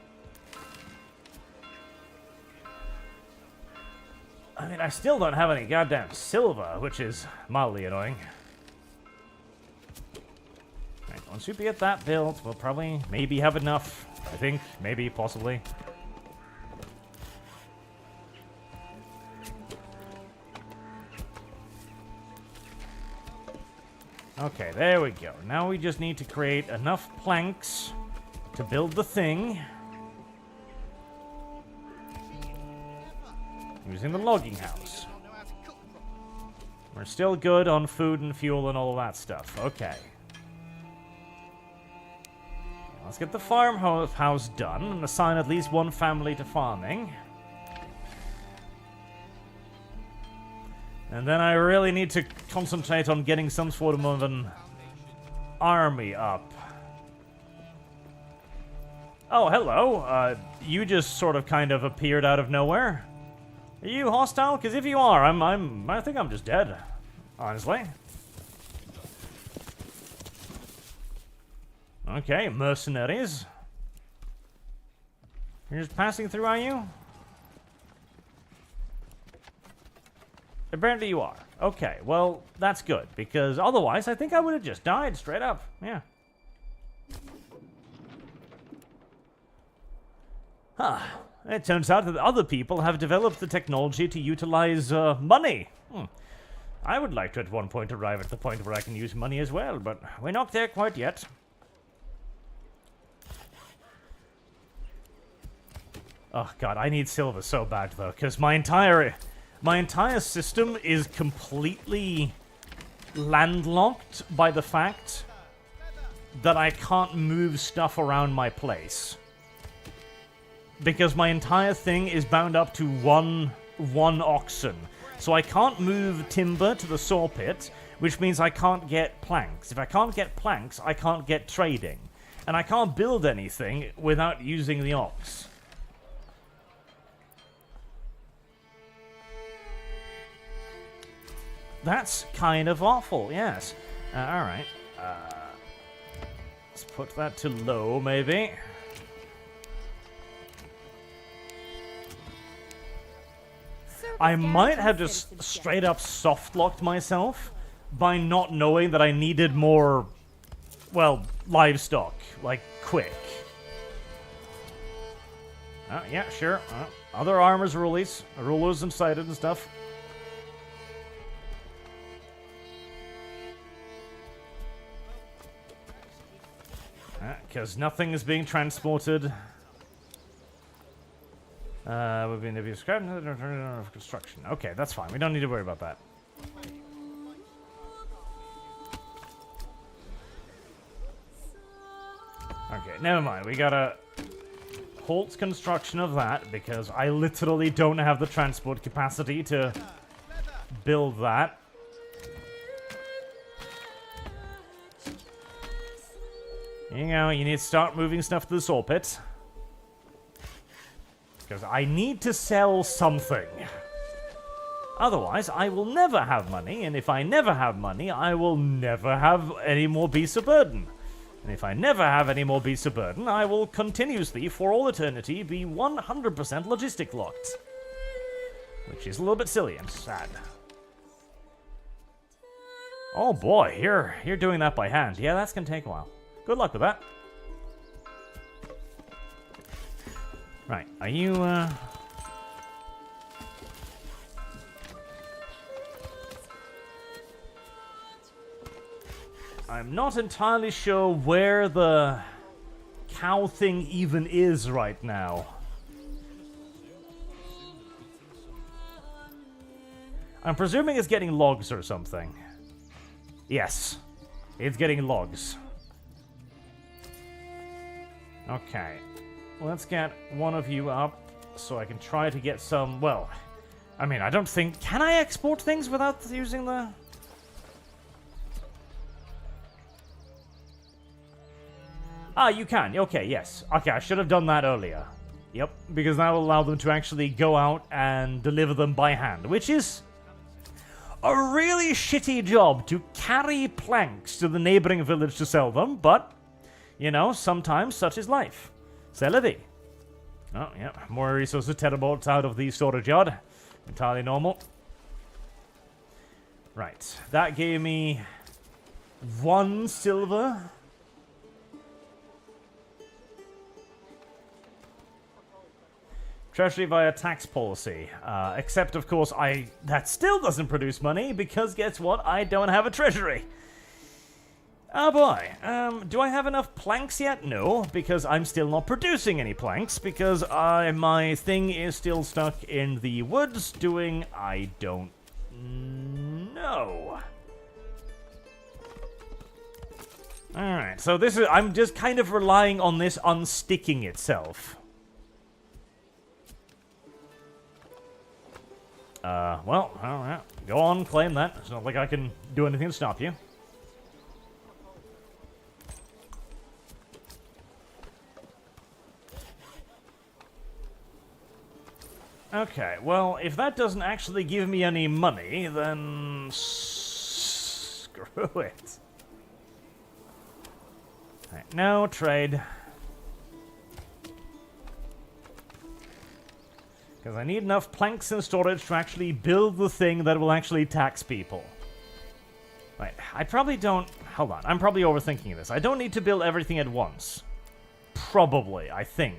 I mean, I still don't have any goddamn silver, which is mildly annoying. Right, once we get that built, we'll probably maybe have enough. I think, maybe, possibly. Okay, there we go. Now we just need to create enough planks to build the thing. Using the logging house. We're still good on food and fuel and all of that stuff. Okay. Let's get the farmhouse done and assign at least one family to farming. And then I really need to concentrate on getting some sort of an army up. Oh, hello. You just sort of kind of appeared out of nowhere. Are you hostile? Because if you are, I think I'm just dead. Honestly. Okay, mercenaries. You're just passing through, are you? Apparently you are. Okay, well, that's good, because otherwise I think I would have just died straight up. Yeah. Huh. It turns out that other people have developed the technology to utilize money. I would like to at one point arrive at the point where I can use money as well, but we're not there quite yet. Oh god, I need silver so bad though, because my entire system is completely landlocked by the fact that I can't move stuff around my place. Because my entire thing is bound up to one oxen. So I can't move timber to the saw pit, which means I can't get planks. If I can't get planks, I can't get trading. And I can't build anything without using the ox. That's kind of awful, yes. Alright. Let's put that to low, maybe. I might have just straight up soft-locked myself by not knowing that I needed more, well, livestock, like, quick. Yeah, sure. Other armors rulers and sighted and stuff. Because nothing is being transported. We've been described of construction. Okay, that's fine. We don't need to worry about that. Okay, never mind. We gotta halt construction of that because I literally don't have the transport capacity to build that. You know, you need to start moving stuff to the saw pit. Because I need to sell something. Otherwise, I will never have money, and if I never have money, I will never have any more beasts of burden. And if I never have any more beasts of burden, I will continuously, for all eternity, be 100% logistic locked. Which is a little bit silly and sad. Oh boy, you're doing that by hand. Yeah, that's gonna take a while. Good luck with that. Right, are you, I'm not entirely sure where the cow thing even is right now. I'm presuming it's getting logs or something. Yes, it's getting logs. Okay, let's get one of you up so I can try to get some, well, I mean, I don't think... Can I export things without using the... Ah, you can. Okay, yes. Okay, I should have done that earlier. Yep, because that will allow them to actually go out and deliver them by hand, which is a really shitty job to carry planks to the neighboring village to sell them, but, you know, sometimes such is life. C'est la vie. Oh, yeah, more resources, teleport out of the storage yard. Entirely normal. Right, that gave me 1 silver. Treasury via tax policy. Except, of course, that still doesn't produce money, because guess what? I don't have a treasury. Oh boy. Do I have enough planks yet? No, because I'm still not producing any planks, because my thing is still stuck in the woods doing... I don't know. Alright, so this is... I'm just kind of relying on this unsticking itself. Well, alright. Go on, claim that. It's not like I can do anything to stop you. Okay, well, if that doesn't actually give me any money, then... screw it. Right, no trade. Because I need enough planks in storage to actually build the thing that will actually tax people. Right, I probably don't... Hold on, I'm probably overthinking this. I don't need to build everything at once. Probably, I think.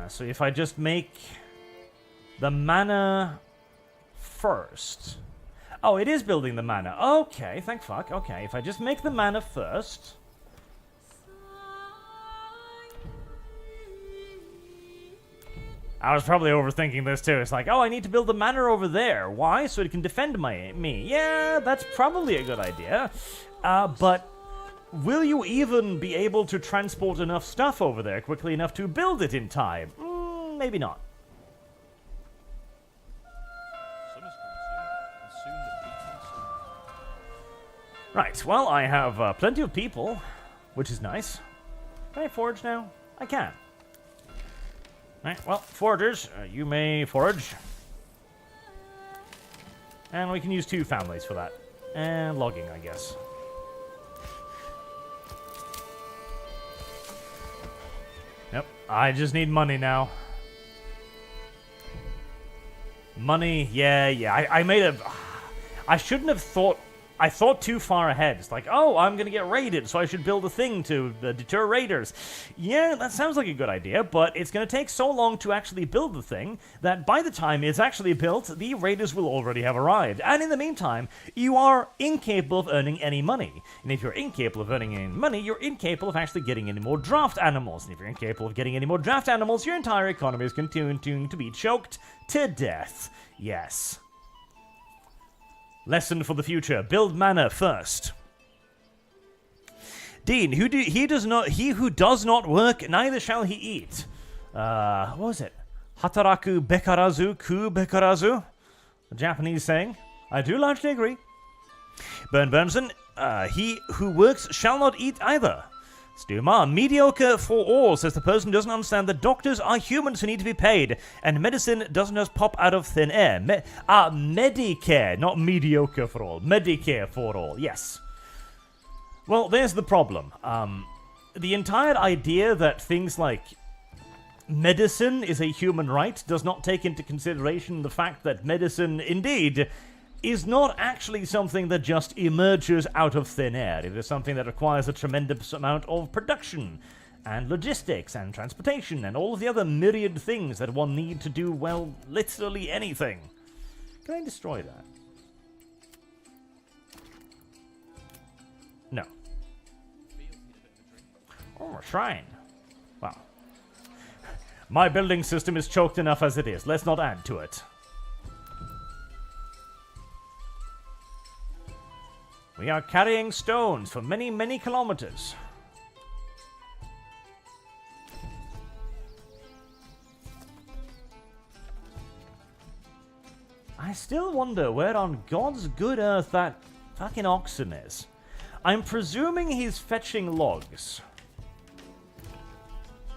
So if I just make the manor first... Oh, it is building the manor. Okay, thank fuck. Okay, if I just make the manor first... I was probably overthinking this too. It's like, oh, I need to build the manor over there. Why? So it can defend me. Yeah, that's probably a good idea. But will you even be able to transport enough stuff over there quickly enough to build it in time? Maybe not. Right, well, I have plenty of people, which is nice. Can I forge now? I can. Right, well, foragers, you may forage. And we can use 2 families for that. And logging, I guess. Yep, I just need money now. Money, yeah. I made a... I shouldn't have thought... I thought too far ahead. It's like, oh, I'm going to get raided, so I should build a thing to deter raiders. Yeah, that sounds like a good idea, but it's going to take so long to actually build the thing that by the time it's actually built, the raiders will already have arrived. And in the meantime, you are incapable of earning any money. And if you're incapable of earning any money, you're incapable of actually getting any more draft animals. And if you're incapable of getting any more draft animals, your entire economy is continuing to be choked to death. Yes. Lesson for the future: build manor first. Dean, he who does not work, neither shall he eat. What was it? Hataraku bekarazu ku bekarazu? The Japanese saying. I do largely agree. Burnson, he who works shall not eat either. Stuma, mediocre for all, says the person who doesn't understand that doctors are humans who need to be paid, and medicine doesn't just pop out of thin air. Medicare, not mediocre for all. Medicare for all, yes. Well, there's the problem. The entire idea that things like medicine is a human right does not take into consideration the fact that medicine, indeed, is not actually something that just emerges out of thin air. It is something that requires a tremendous amount of production, and logistics, and transportation, and all of the other myriad things that one need to do, well, literally anything. Can I destroy that? No. Oh, a shrine. Wow. My building system is choked enough as it is. Let's not add to it. We are carrying stones for many, many kilometers. I still wonder where on God's good earth that fucking oxen is. I'm presuming he's fetching logs.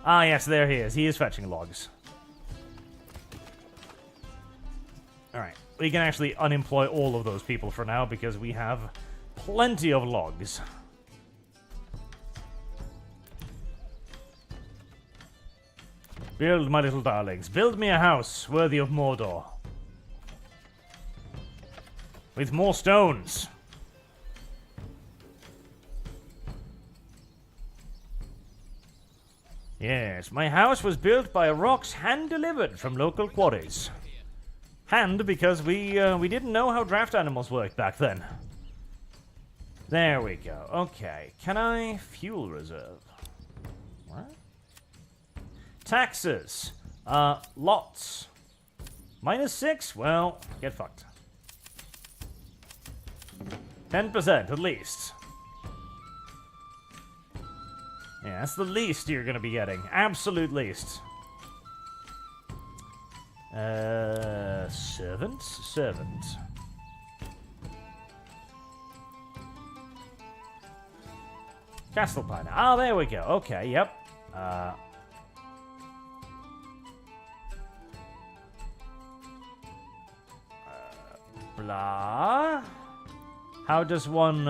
Ah, yes, there he is. He is fetching logs. Alright, we can actually unemploy all of those people for now because we have plenty of logs. Build, my little darlings. Build me a house worthy of Mordor. With more stones. Yes, my house was built by rocks hand-delivered from local quarries. Hand, because we didn't know how draft animals worked back then. There we go. Okay, can I fuel reserve? What? Taxes. Lots. -6? Well, get fucked. 10% at least. Yeah, that's the least you're gonna be getting. Absolute least. Servant? Servant. Castle Piner. Ah, there we go. Okay, yep. Blah. How does one,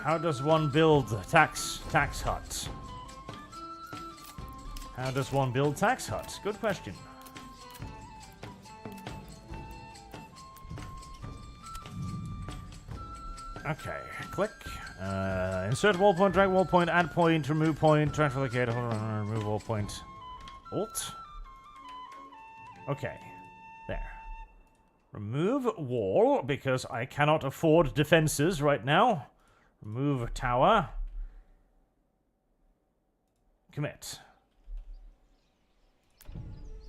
How does one build tax huts? How does one build tax huts? Good question. Okay, click. Insert wall point, drag wall point, add point, remove point, transfer locator, remove wall point. Alt. Okay, there. Remove wall, because I cannot afford defenses right now. Remove tower. Commit.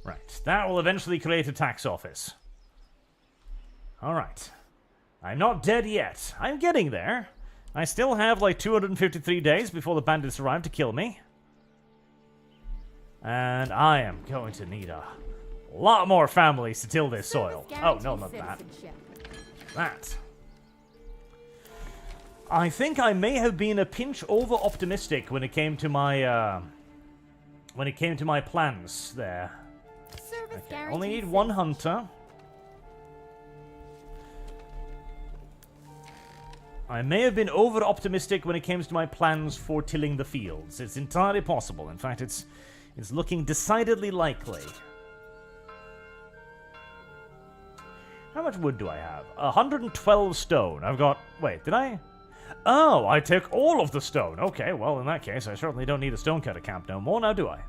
Right, that will eventually create a tax office. Alright. I'm not dead yet. I'm getting there. I still have like 253 days before the bandits arrive to kill me. And I am going to need a lot more families to till this soil. Oh, no, not that. That. I think I may have been a pinch over-optimistic when it came to my, plans there. Okay, only need one hunter. I may have been over-optimistic when it comes to my plans for tilling the fields. It's entirely possible. In fact, it's looking decidedly likely. How much wood do I have? 112 stone. I've got... Wait, did I... Oh, I took all of the stone. Okay, well, in that case, I certainly don't need a stonecutter camp no more, now do I?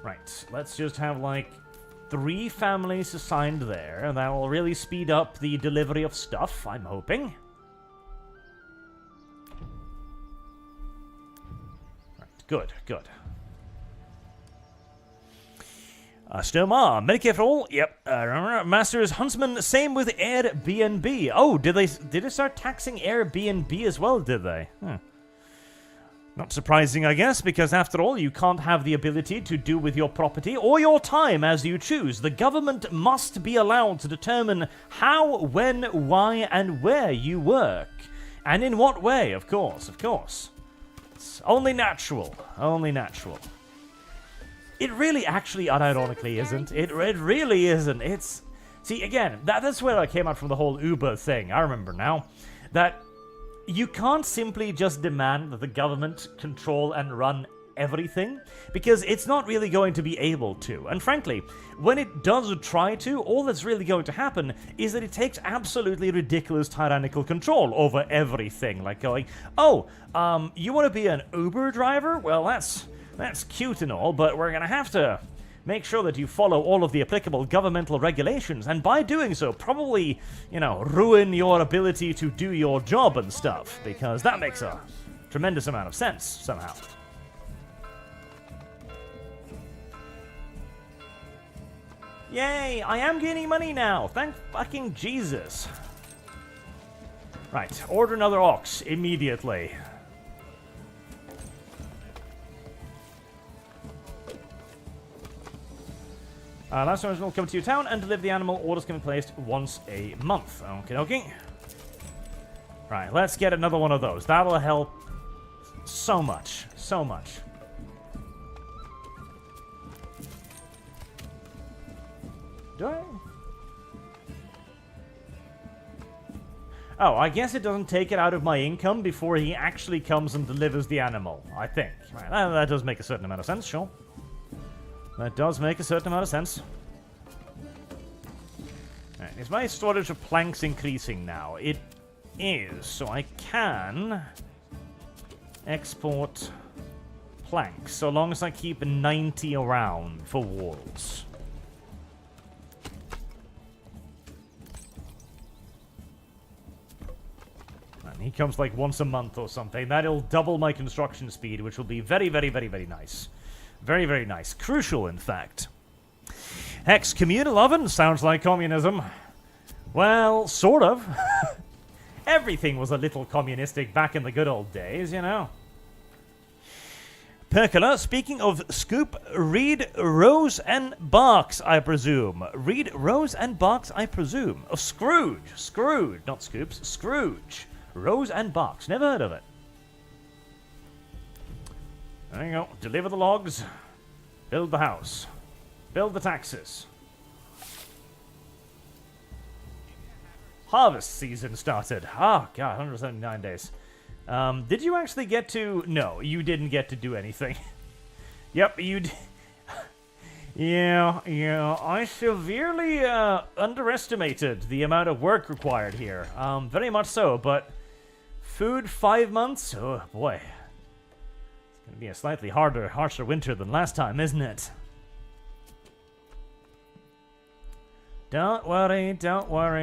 Right, let's just have, like, 3 families assigned there, and that will really speed up the delivery of stuff, I'm hoping. Right, good, good. Stoma, Medicare for all? Yep. Remember, Masters, Huntsman, same with Airbnb. Oh, did they start taxing Airbnb as well, did they? Not surprising, I guess, because after all, you can't have the ability to do with your property or your time as you choose. The government must be allowed to determine how, when, why, and where you work. And in what way, of course, of course. It's only natural. Only natural. It really actually unironically isn't. It really isn't. It's... See, again, that's where I came out from the whole Uber thing. I remember now. That you can't simply just demand that the government control and run everything, because it's not really going to be able to. And frankly, when it does try to, all that's really going to happen is that it takes absolutely ridiculous tyrannical control over everything. Like going, oh, you want to be an Uber driver? Well, that's cute and all, but we're going to have to make sure that you follow all of the applicable governmental regulations, and by doing so, probably, you know, ruin your ability to do your job and stuff, because that makes a tremendous amount of sense, somehow. Yay, I am gaining money now, thank fucking Jesus. Right, order another ox immediately. Last time will come to your town and deliver the animal. Orders can be placed once a month. Okay, okay. Right, let's get another one of those. That'll help so much. So much. Do I? Oh, I guess it doesn't take it out of my income before he actually comes and delivers the animal, I think. Right, that does make a certain amount of sense, sure. That does make a certain amount of sense. Right, is my storage of planks increasing now? It is, so I can export planks, so long as I keep 90 around for walls. And he comes like once a month or something. That'll double my construction speed, which will be very, very, very, very nice. Very, very nice. Crucial, in fact. Hex, communal oven sounds like communism. Well, sort of. Everything was a little communistic back in the good old days, you know. Percola, speaking of scoop, read Rose and Barks, I presume. Read Rose and Barks, I presume. Oh, Scrooge. Scrooge, not Scoops. Scrooge. Rose and Barks. Never heard of it. There you go. Deliver the logs. Build the house. Build the taxes. Harvest season started. Oh, God, 179 days. Did you actually get to... No, you didn't get to do anything. Yep, you Yeah, I severely underestimated the amount of work required here. Very much so, but... Food 5 months? Oh, boy. It's going to be a slightly harsher winter than last time, isn't it? Don't worry.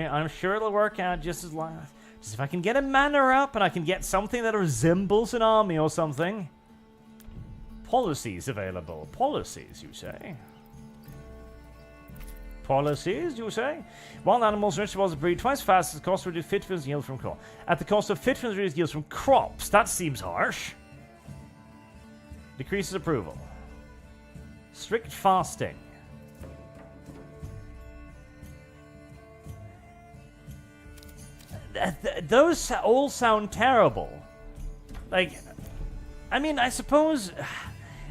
I'm sure it'll work out just as long as if I can get a manor up and I can get something that resembles an army or something. Policies available. Policies, you say? Policies, you say? Wild animals and vegetables breed twice as fast as the cost of reduced fitness yield from crops. At the cost of fitness reduced yields from crops. That seems harsh. Decreases approval. Strict fasting. Those all sound terrible. Like, I mean, I suppose...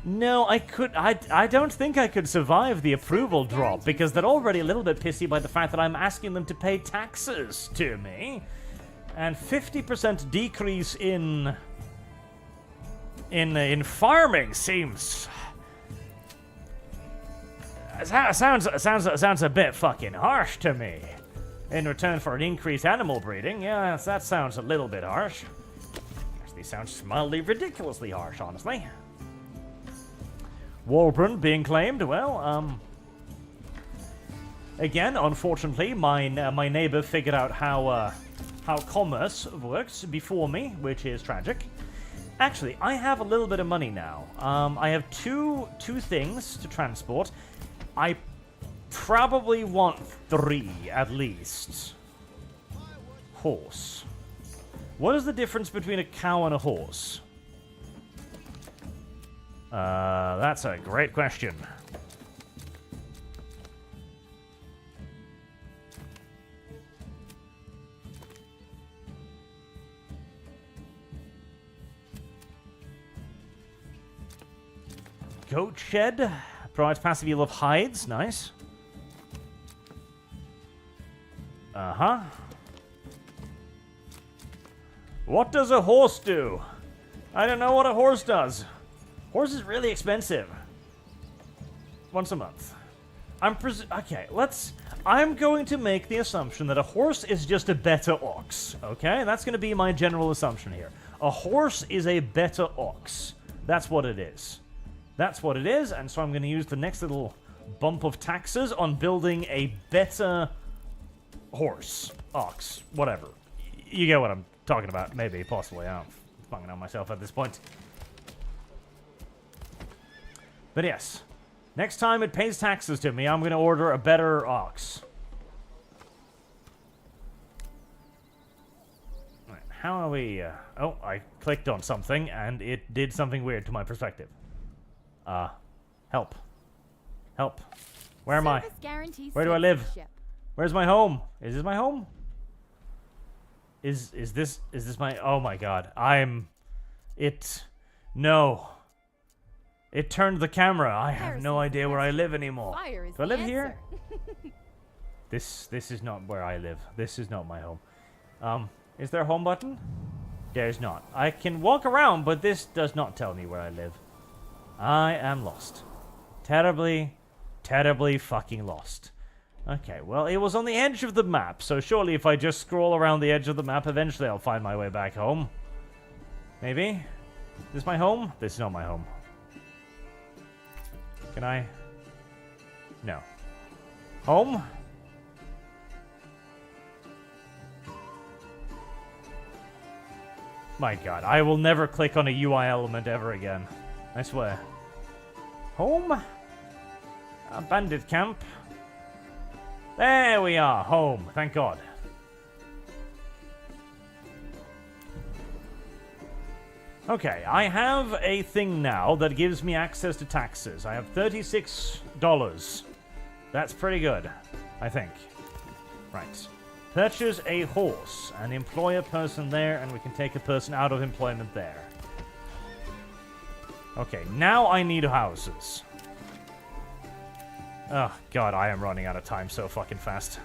No, I don't think I could survive the approval drop, because they're already a little bit pissy by the fact that I'm asking them to pay taxes to me. And 50% decrease in farming seems... Sounds a bit fucking harsh to me. In return for an increased animal breeding, yeah, that sounds a little bit harsh. Actually sounds mildly ridiculously harsh, honestly. Walburn being claimed, well, again, unfortunately, my neighbor figured out how commerce works before me, which is tragic. Actually, I have a little bit of money now. I have two things to transport. I probably want 3, at least. Horse. What is the difference between a cow and a horse? That's a great question. Goat shed provides passive yield of hides. Nice. Uh-huh. What does a horse do? I don't know what a horse does. Horse is really expensive. Once a month. Okay, I'm going to make the assumption that a horse is just a better ox. Okay? That's going to be my general assumption here. A horse is a better ox. That's what it is. That's what it is, and so I'm going to use the next little bump of taxes on building a better horse. Ox. Whatever. You get what I'm talking about. Maybe, possibly. I'm fucking on myself at this point. But yes. Next time it pays taxes to me, I'm going to order a better ox. Right, how are we... oh, I clicked on something, and it did something weird to my perspective. Help. Help. Where am I? Where do I live? Where's my home? Is this my home? Is this my... Oh my god. No. It turned the camera. I have no idea where I live anymore. Do I live here? This is not where I live. This is not my home. Is there a home button? There's not. I can walk around, but this does not tell me where I live. I am lost. Terribly, terribly fucking lost. Okay, well, it was on the edge of the map, so surely if I just scroll around the edge of the map, eventually I'll find my way back home. Maybe? Is this my home? This is not my home. Can I? No. Home? My god, I will never click on a UI element ever again. I swear. Home? A bandit camp. There we are, home, thank god. Okay, I have a thing now that gives me access to taxes. I have $36. That's pretty good, I think. Right. Purchase a horse and employ a person there, and we can take a person out of employment there. Okay, now I need houses. Oh, God, I am running out of time so fucking fast.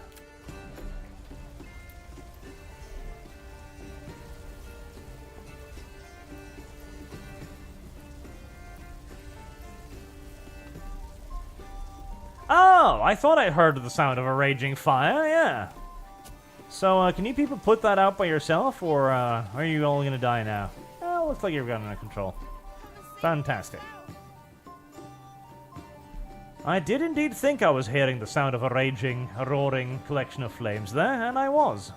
Oh, I thought I heard the sound of a raging fire, yeah. So, can you people put that out by yourself, or are you all gonna die now? Oh, looks like you've got it under control. Fantastic. I did indeed think I was hearing the sound of a raging, roaring collection of flames there, and I was.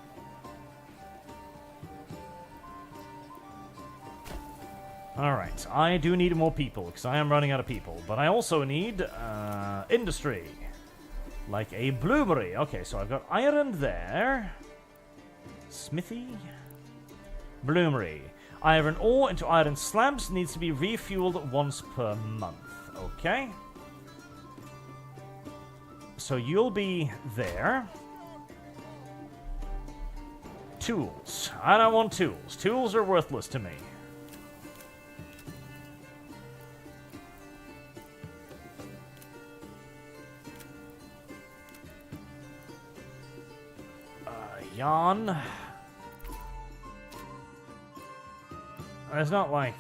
Alright, I do need more people, because I am running out of people. But I also need, industry. Like a bloomery. Okay, so I've got iron there. Smithy. Bloomery. Iron ore into iron slabs needs to be refueled once per month. Okay. So you'll be there. Tools. I don't want tools. Tools are worthless to me. Yarn. There's not like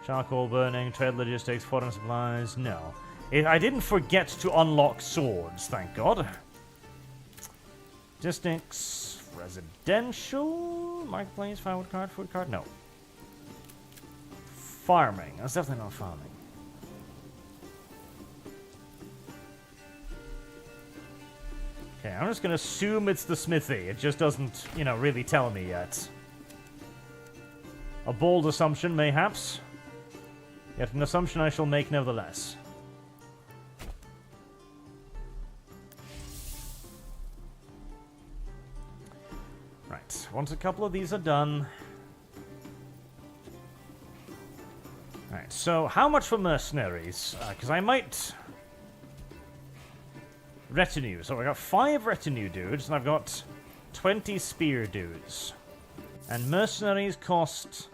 charcoal burning, trade logistics, foreign supplies. No. I didn't forget to unlock swords, thank God. Logistics, residential, marketplace, firewood card, food card. No. Farming. That's definitely not farming. Okay, I'm just gonna assume it's the smithy. It just doesn't, you know, really tell me yet. A bold assumption, mayhaps. Yet an assumption I shall make nevertheless. Right, once a couple of these are done... Alright, so how much for mercenaries? Because I might... Retinue. So I got 5 retinue dudes, and I've got 20 spear dudes. And mercenaries cost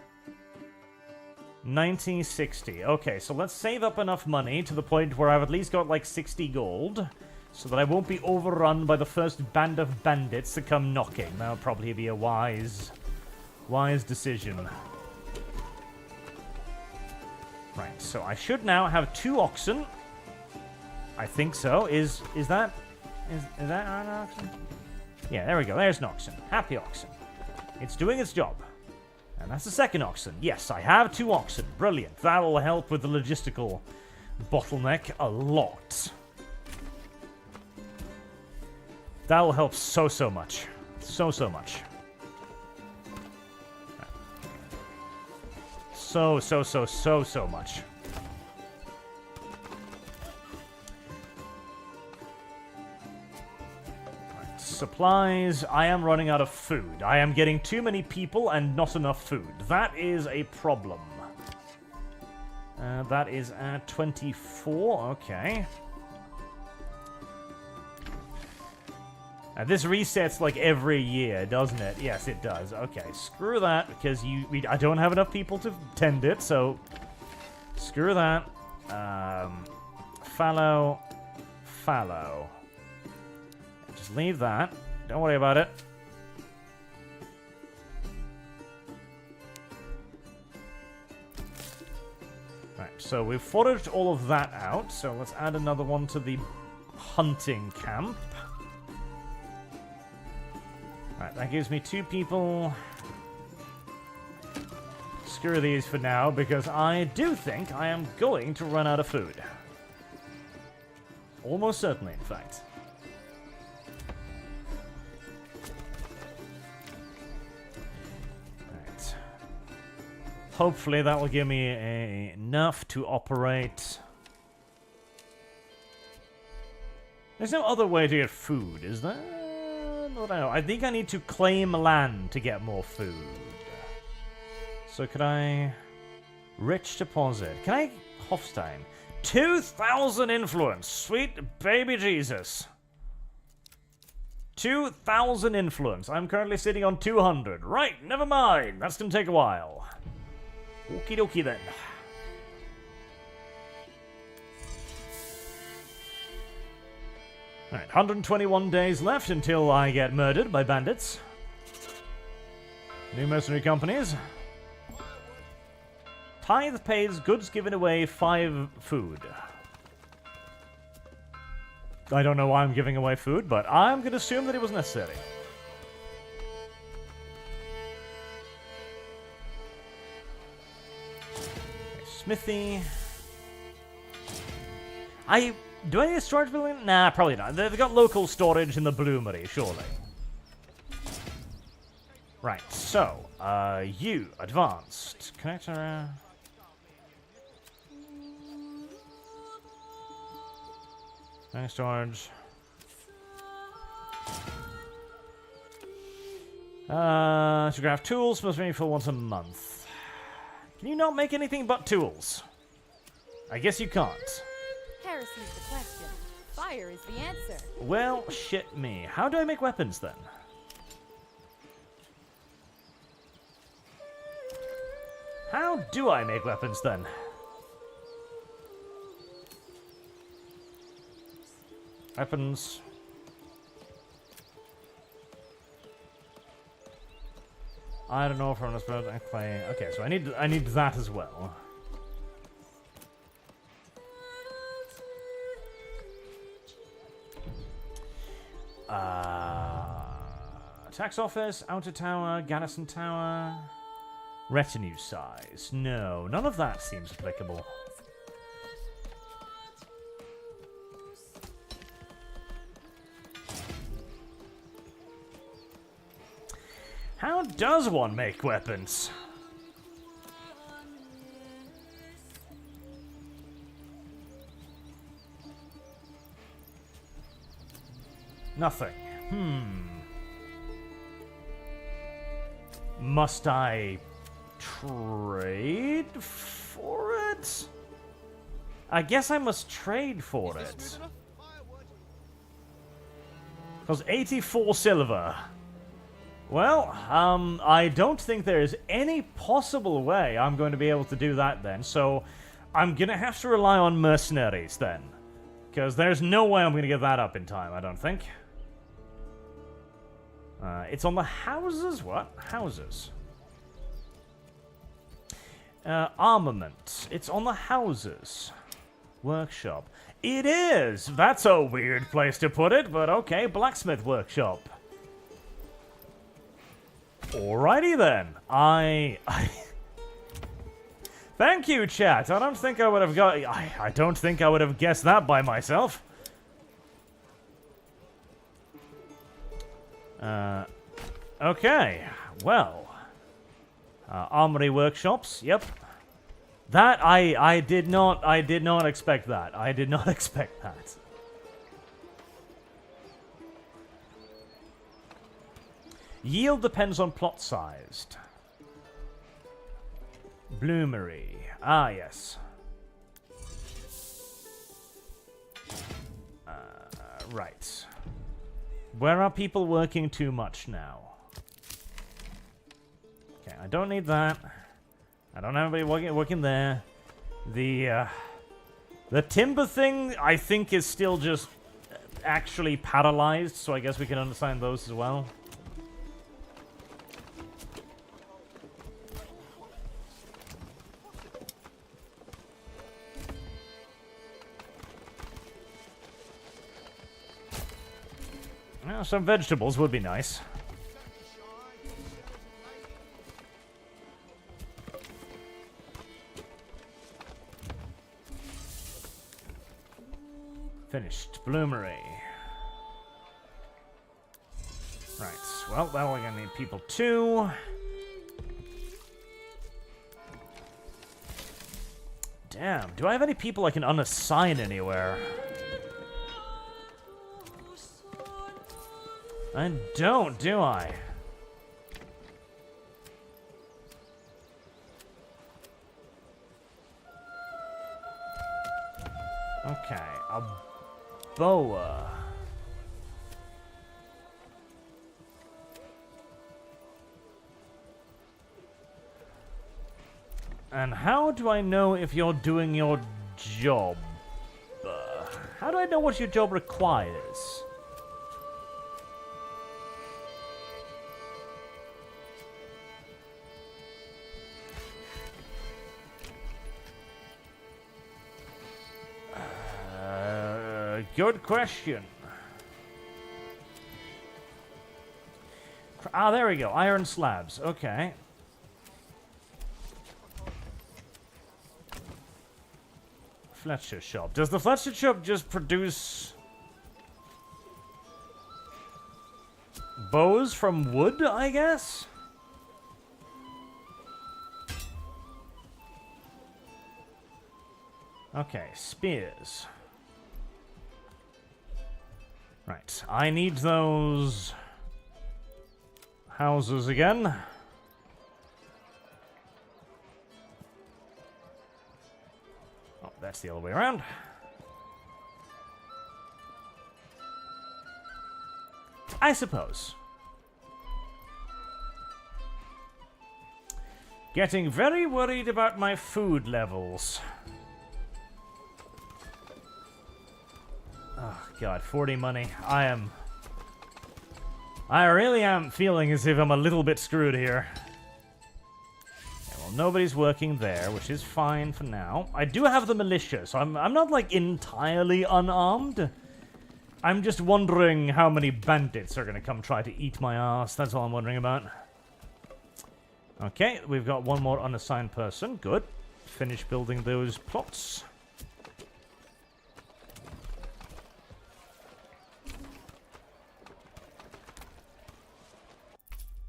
90, 60. Okay, so let's save up enough money to the point where I've at least got like 60 gold, so that I won't be overrun by the first band of bandits that come knocking. That'll probably be a wise decision. Right, so I should now have 2 oxen. I think so. Is that an oxen? Yeah, there we go. There's an oxen. Happy oxen. It's doing its job. And that's the second oxen. Yes, I have 2 oxen. Brilliant. That will help with the logistical bottleneck a lot. That will help so much. So much. So much. Right, supplies. I am running out of food. I am getting too many people and not enough food. That is a problem. That is at 24. Okay. This resets like every year, doesn't it? Yes, it does. Okay, screw that, because I don't have enough people to tend it, so screw that. Fallow. Just leave that. Don't worry about it. Right, so we've foraged all of that out, so let's add another one to the hunting camp. Right, that gives me 2 people. Screw these for now, because I do think I am going to run out of food. Almost certainly, in fact. Right. Hopefully that will give me enough to operate. There's no other way to get food, is there? I don't know. I think I need to claim land to get more food. So could I... Rich deposit. Can I... Hofstein. 2,000 influence. Sweet baby Jesus. 2,000 influence. I'm currently sitting on 200. Right, never mind. That's going to take a while. Okie dokie then. Alright, 121 days left until I get murdered by bandits. New mercenary companies. Tithe pays, goods given away, 5 food. I don't know why I'm giving away food, but I'm going to assume that it was necessary. Okay, smithy. Do I need a storage building? Nah, probably not. They've got local storage in the bloomery, surely. Right, so, you, advanced. Connector. Storage. To craft tools must be for once a month. Can you not make anything but tools? I guess you can't.
Heresy's the question. Fire is the answer.
Well, shit me. How do I make weapons, then? How do I make weapons, then? Weapons. I don't know if I'm supposed to play. Okay, so I need that as well. Tax office, outer tower, garrison tower, retinue size. No, none of that seems applicable. How does one make weapons? Nothing. Must I trade for it? I guess I must trade for it. Because 84 silver. Well, I don't think there is any possible way I'm going to be able to do that then, so I'm going to have to rely on mercenaries then. Because there's no way I'm going to get that up in time, I don't think. It's on the houses? What? Houses. Armament. It's on the houses. Workshop. It is! That's a weird place to put it, but okay. Blacksmith workshop. Alrighty then. Thank you, chat. I don't think I would have got... I don't think I would have guessed that by myself. Okay. Well. Armory workshops. Yep. That, I did not expect that. I did not expect that. Yield depends on plot sized. Bloomery. Ah, yes. Right. Where are people working too much now? Okay, I don't need that. I don't have anybody working there. The timber thing, I think, is still just actually paralyzed, so I guess we can undersign those as well. Well, some vegetables would be nice. Finished. Bloomery. Right. Well, we're gonna need people too. Damn. Do I have any people I can unassign anywhere? I don't, do I? Okay, a boa. And how do I know if you're doing your job? How do I know what your job requires? Good question. Ah, there we go. Iron slabs. Okay. Fletcher shop. Does the Fletcher shop just produce bows from wood, I guess? Okay, spears. Right, I need those houses again. Oh, that's the other way around. I suppose. Getting very worried about my food levels. Oh, God, 40 money. I really am feeling as if I'm a little bit screwed here. Okay, well, nobody's working there, which is fine for now. I do have the militia, so I'm not, like, entirely unarmed. I'm just wondering how many bandits are going to come try to eat my ass. That's all I'm wondering about. Okay, we've got one more unassigned person. Good. Finish building those plots.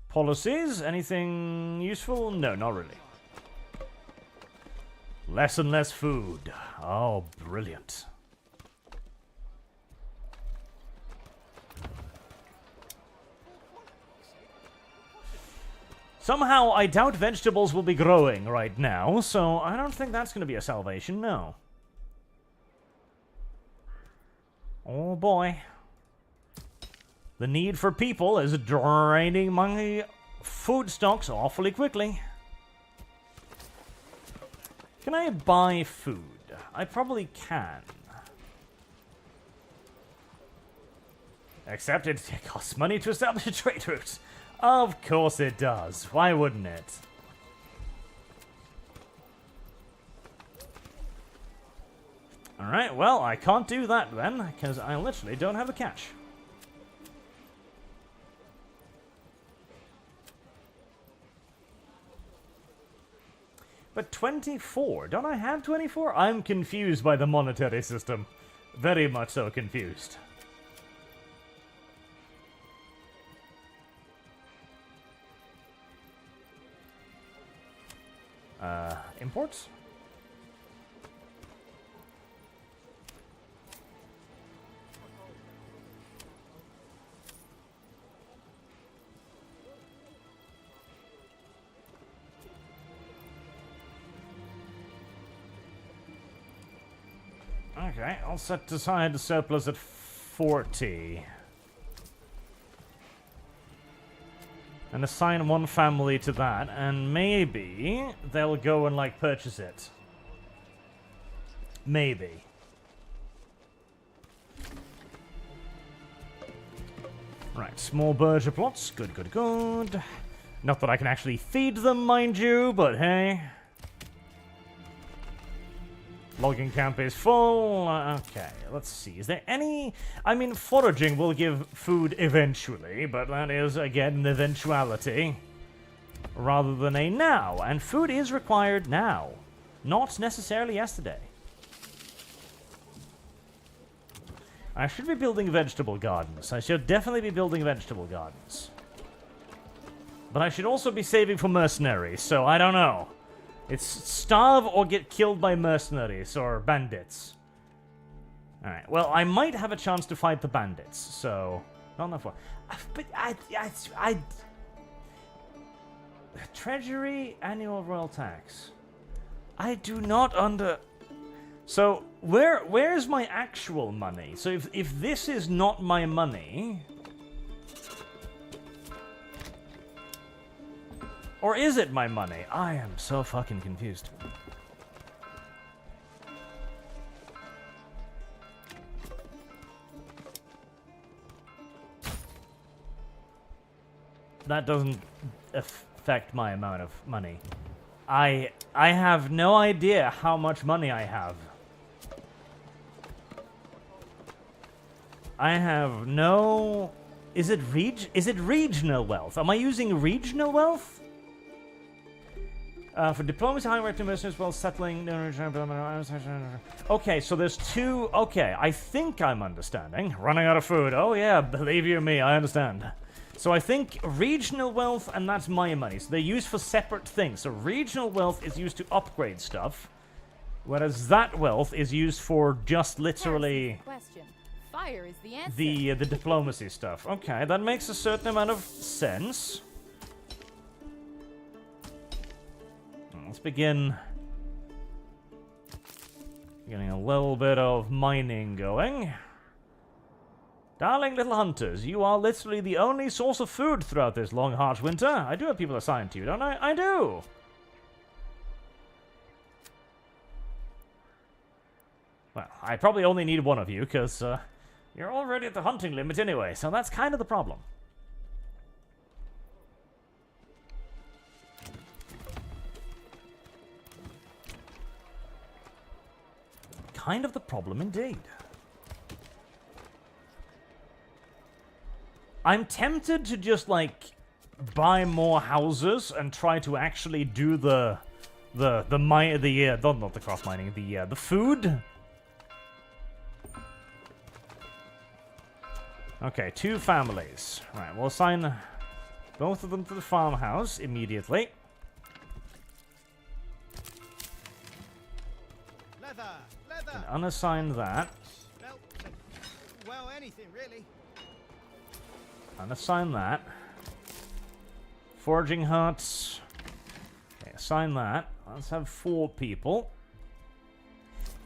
Policies? Anything useful? No, not really. Less and less food. Oh, brilliant. Somehow, I doubt vegetables will be growing right now, so I don't think that's going to be a salvation, no. Oh boy. The need for people is draining my food stocks awfully quickly. Can I buy food? I probably can. Except it costs money to establish a trade route. Of course it does. Why wouldn't it? Alright, well, I can't do that then, because I literally don't have a cash. But 24, don't I have 24? I'm confused by the monetary system. Very much so confused. Imports? Okay, I'll set aside the surplus at 40. And assign one family to that, and maybe they'll go and, like, purchase it. Maybe. Right, small burgher plots. Good, good, good. Not that I can actually feed them, mind you, but hey. Logging camp is full. Okay, let's see. Is there any... I mean, foraging will give food eventually, but that is, again, an eventuality rather than a now. And food is required now, not necessarily yesterday. I should be building vegetable gardens. I should definitely be building vegetable gardens. But I should also be saving for mercenaries, so I don't know. It's starve or get killed by mercenaries or bandits. Alright, well, I might have a chance to fight the bandits, so... Not enough for... But I... Treasury annual royal tax. I do not under... So, where's my actual money? So if this is not my money... Or is it my money? I am so fucking confused. That doesn't affect my amount of money. I have no idea how much money I have. I have no... Is it regional wealth? Am I using regional wealth? For diplomacy, high rank mercenaries while settling... Okay, so there's two... Okay, I think I'm understanding. Running out of food. Oh yeah, believe you me, I understand. So I think regional wealth, and that's my money. So they're used for separate things. So regional wealth is used to upgrade stuff, whereas that wealth is used for just literally...
Question. Fire is the answer.
The diplomacy stuff. Okay, that makes a certain amount of sense. Let's begin getting a little bit of mining going. Darling little hunters, you are literally the only source of food throughout this long, harsh winter. I do have people assigned to you, don't I? I do! Well, I probably only need one of you, because you're already at the hunting limit anyway, so that's kind of the problem. Kind of the problem indeed. I'm tempted to just, like, buy more houses and try to actually do not the cross mining, the food. Okay, 2 families. Right, we'll assign both of them to the farmhouse immediately.
Leather.
And unassign that.
Well, anything really.
Unassign that. Foraging huts. Okay, assign that. Let's have 4 people.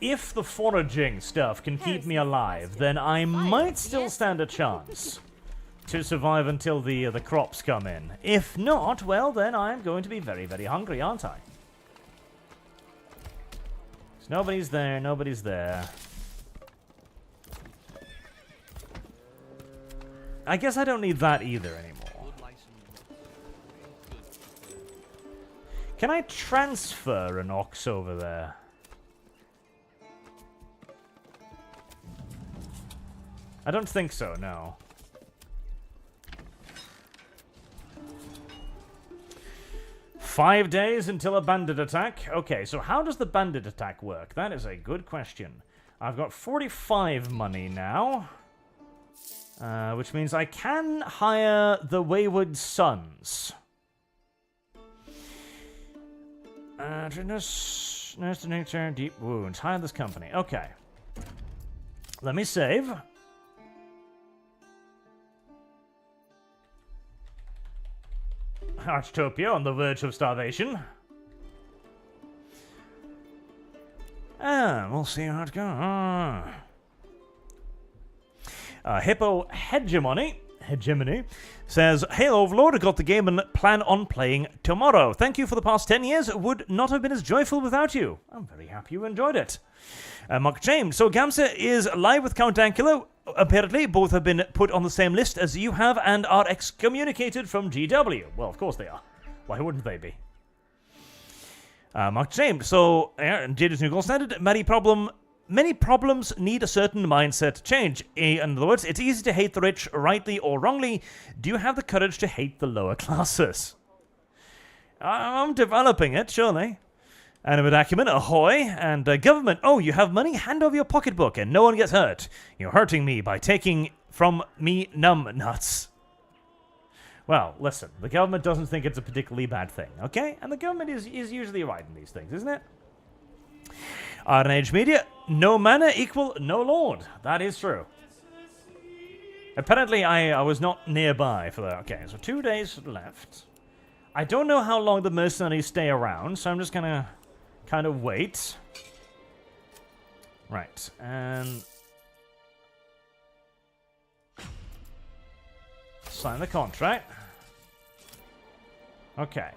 If the foraging stuff can keep me alive, then I might still stand a chance to survive until the crops come in. If not, well, then I'm going to be very, very hungry, aren't I? So nobody's there, nobody's there. I guess I don't need that either anymore. Can I transfer an ox over there? I don't think so, no. "5 days until a bandit attack." Okay, so how does the bandit attack work? That is a good question. I've got 45 money now. Which means I can hire the Wayward Sons. Nurse to nature, deep wounds. Hire this company. Okay. Let me save. Arctopia on the verge of starvation. We'll see how it goes. Hippo Hegemony says, "Hail Overlord, I got the game and plan on playing tomorrow. Thank you for the past 10 years. Would not have been as joyful without you." I'm very happy you enjoyed it. Mark James, "So Gamsa is live with Count Dankula. Apparently, both have been put on the same list as you have and are excommunicated from GW." Well, of course they are. Why wouldn't they be? Mark James, "So, Jadis New Gold Standard, many problems need a certain mindset change. In other words, it's easy to hate the rich, rightly or wrongly. Do you have the courage to hate the lower classes?" I'm developing it, surely. Animate Acumen, ahoy. And government, "Oh, you have money? Hand over your pocketbook and no one gets hurt. You're hurting me by taking from me numb nuts." Well, listen, the government doesn't think it's a particularly bad thing, okay? And the government is usually right in these things, isn't it? Iron Age Media, "No mana equal no lord." That is true. Apparently, I was not nearby for that. Okay, so 2 days left. I don't know how long the mercenaries stay around, so I'm just gonna kind of wait. Right, and sign the contract. Okay.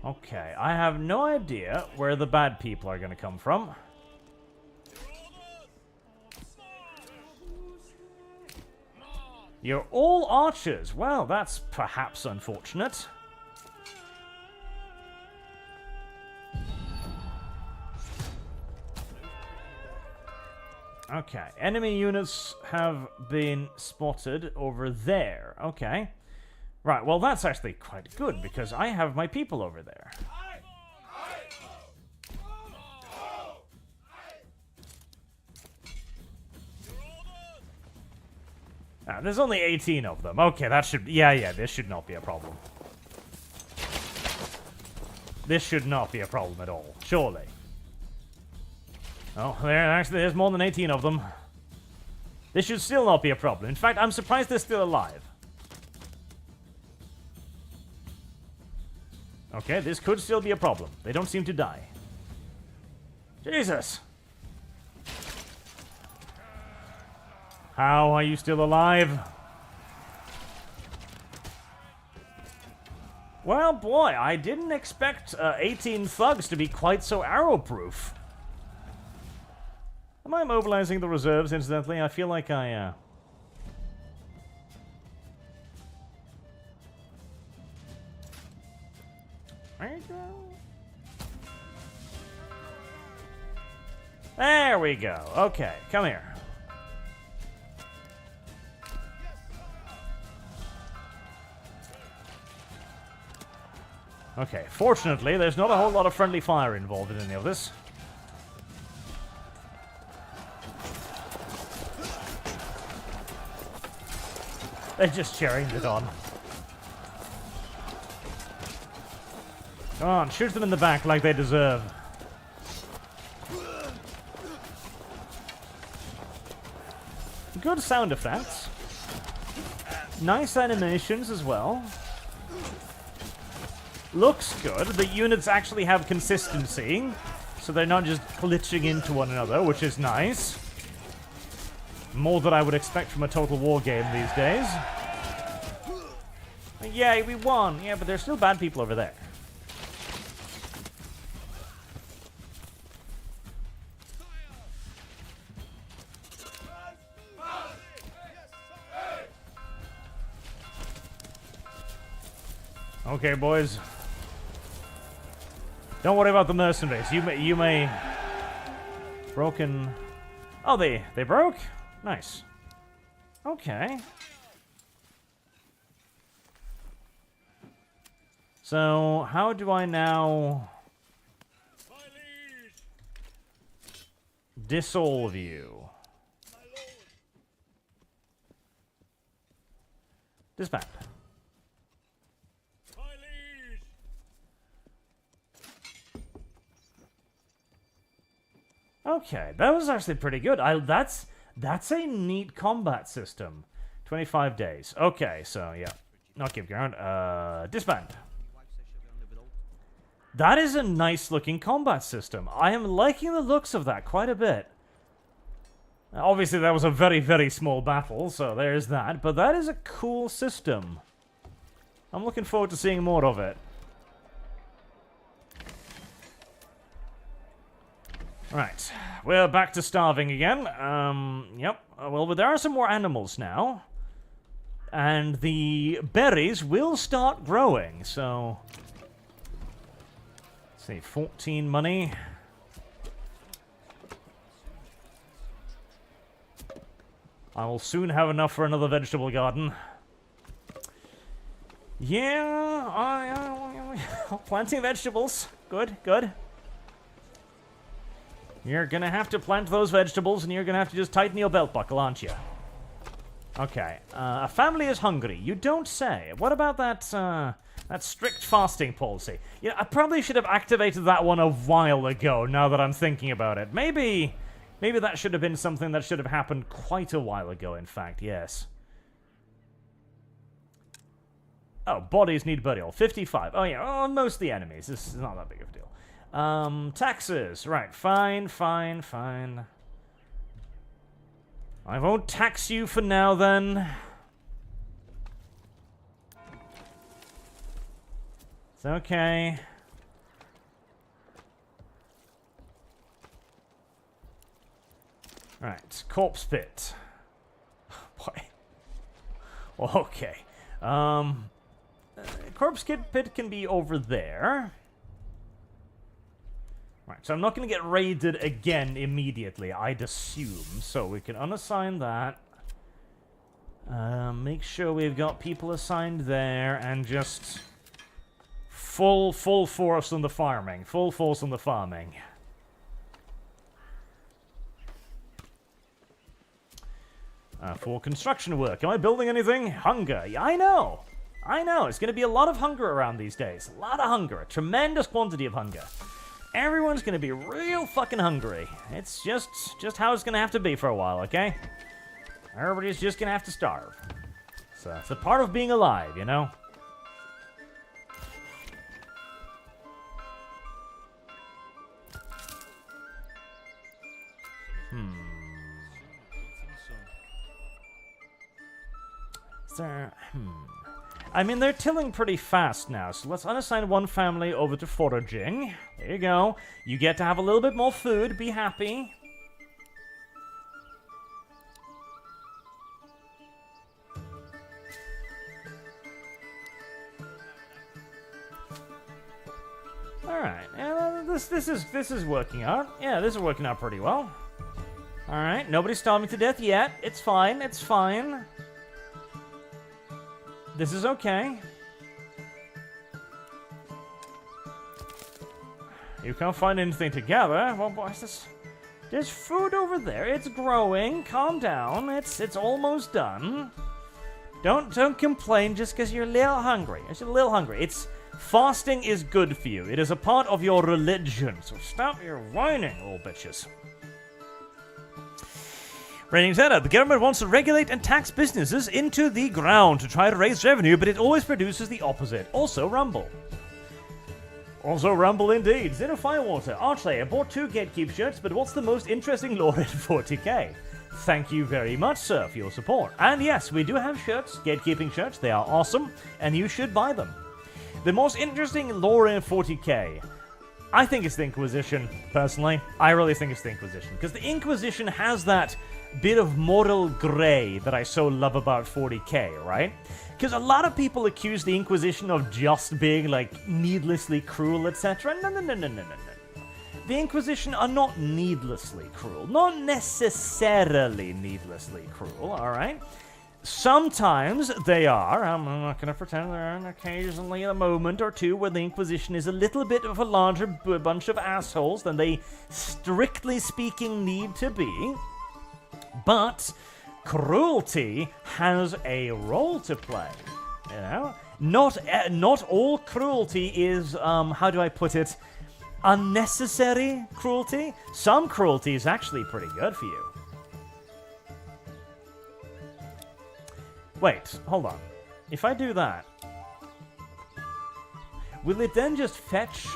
Okay, I have no idea where the bad people are going to come from. You're all archers. Well, that's perhaps unfortunate. Okay, enemy units have been spotted over there. Okay. Right, well that's actually quite good because I have my people over there. There's only 18 of them. Okay, that should... Yeah, this should not be a problem. This should not be a problem at all, surely. Oh, there's more than 18 of them. This should still not be a problem. In fact, I'm surprised they're still alive. Okay, this could still be a problem. They don't seem to die. Jesus! How are you still alive? Well, boy, I didn't expect 18 thugs to be quite so arrow-proof. Am I mobilizing the reserves, incidentally? I feel like I, There we go. Okay, come here. Okay, fortunately, there's not a whole lot of friendly fire involved in any of this. They're just cheering it on. Come on, shoot them in the back like they deserve. Good sound effects. Nice animations as well. Looks good. The units actually have consistency, so they're not just glitching into one another, which is nice. More than I would expect from a Total War game these days. Yay, we won! Yeah, but there's still bad people over there. Okay, boys. Don't worry about the mercenaries. You may... Broken... Oh, they broke? Nice. Okay. So, how do I now... dissolve you? Disband. Okay, that was actually pretty good. That's a neat combat system. 25 days. Okay, so yeah. Not give ground. Disband. That is a nice looking combat system. I am liking the looks of that quite a bit. Obviously that was a very, very small battle, so there's that. But that is a cool system. I'm looking forward to seeing more of it. Right, we're back to starving again. Yep. Well, there are some more animals now. And the berries will start growing, so... Let's see, 14 money. I will soon have enough for another vegetable garden. Yeah, planting vegetables. Good, good. You're gonna have to plant those vegetables, and you're gonna have to just tighten your belt buckle, aren't you? Okay. A family is hungry. You don't say. What about that, that strict fasting policy? Yeah, I probably should have activated that one a while ago, now that I'm thinking about it. Maybe that should have been something that should have happened quite a while ago, in fact, yes. Oh, bodies need burial. 55. Oh, yeah, oh, most of the enemies. This is not that big of a deal. Taxes. Right, fine. I won't tax you for now, then. It's okay. Right, corpse pit. Boy. Okay. Corpse pit can be over there. Right, so I'm not going to get raided again immediately, I'd assume. So we can unassign that. Make sure we've got people assigned there, and just full force on the farming. Full force on the farming. For construction work. Am I building anything? Hunger. Yeah, I know. It's going to be a lot of hunger around these days. A lot of hunger. A tremendous quantity of hunger. Everyone's gonna be real fucking hungry. It's just how it's gonna have to be for a while, okay? Everybody's just gonna have to starve. So it's a part of being alive, you know? I mean, they're tilling pretty fast now, so let's unassign one family over to foraging. There you go. You get to have a little bit more food. Be happy. Alright, yeah, this is working out. Yeah, this is working out pretty well. Alright, nobody's starving to death yet. It's fine, it's fine. This is okay. You can't find anything to gather. Well, what's this? There's food over there. It's growing. Calm down. It's almost done. Don't complain just because you're a little hungry. It's a little hungry. Fasting is good for you. It is a part of your religion. So stop your whining, little bitches. Raining Zeta, the government wants to regulate and tax businesses into the ground to try to raise revenue, but it always produces the opposite. Also Rumble. Also Rumble indeed. Zeno Firewater. Archley, I bought 2 Gatekeep shirts, but what's the most interesting lore in 40k? Thank you very much, sir, for your support. And yes, we do have shirts, Gatekeeping shirts. They are awesome, and you should buy them. The most interesting lore in 40k. I think it's the Inquisition, personally. I really think it's the Inquisition, because the Inquisition has that bit of moral grey that I so love about 40k, right? Because a lot of people accuse the Inquisition of just being, like, needlessly cruel, etc. No, no, no, no, no, no, no. The Inquisition are not needlessly cruel. Not necessarily needlessly cruel, alright? Sometimes they are. I'm not going to pretend there aren't occasionally a moment or two where the Inquisition is a little bit of a larger bunch of assholes than they, strictly speaking, need to be. But cruelty has a role to play, you know? Not all cruelty is, how do I put it, unnecessary cruelty. Some cruelty is actually pretty good for you. Wait, hold on. If I do that, will it then just fetch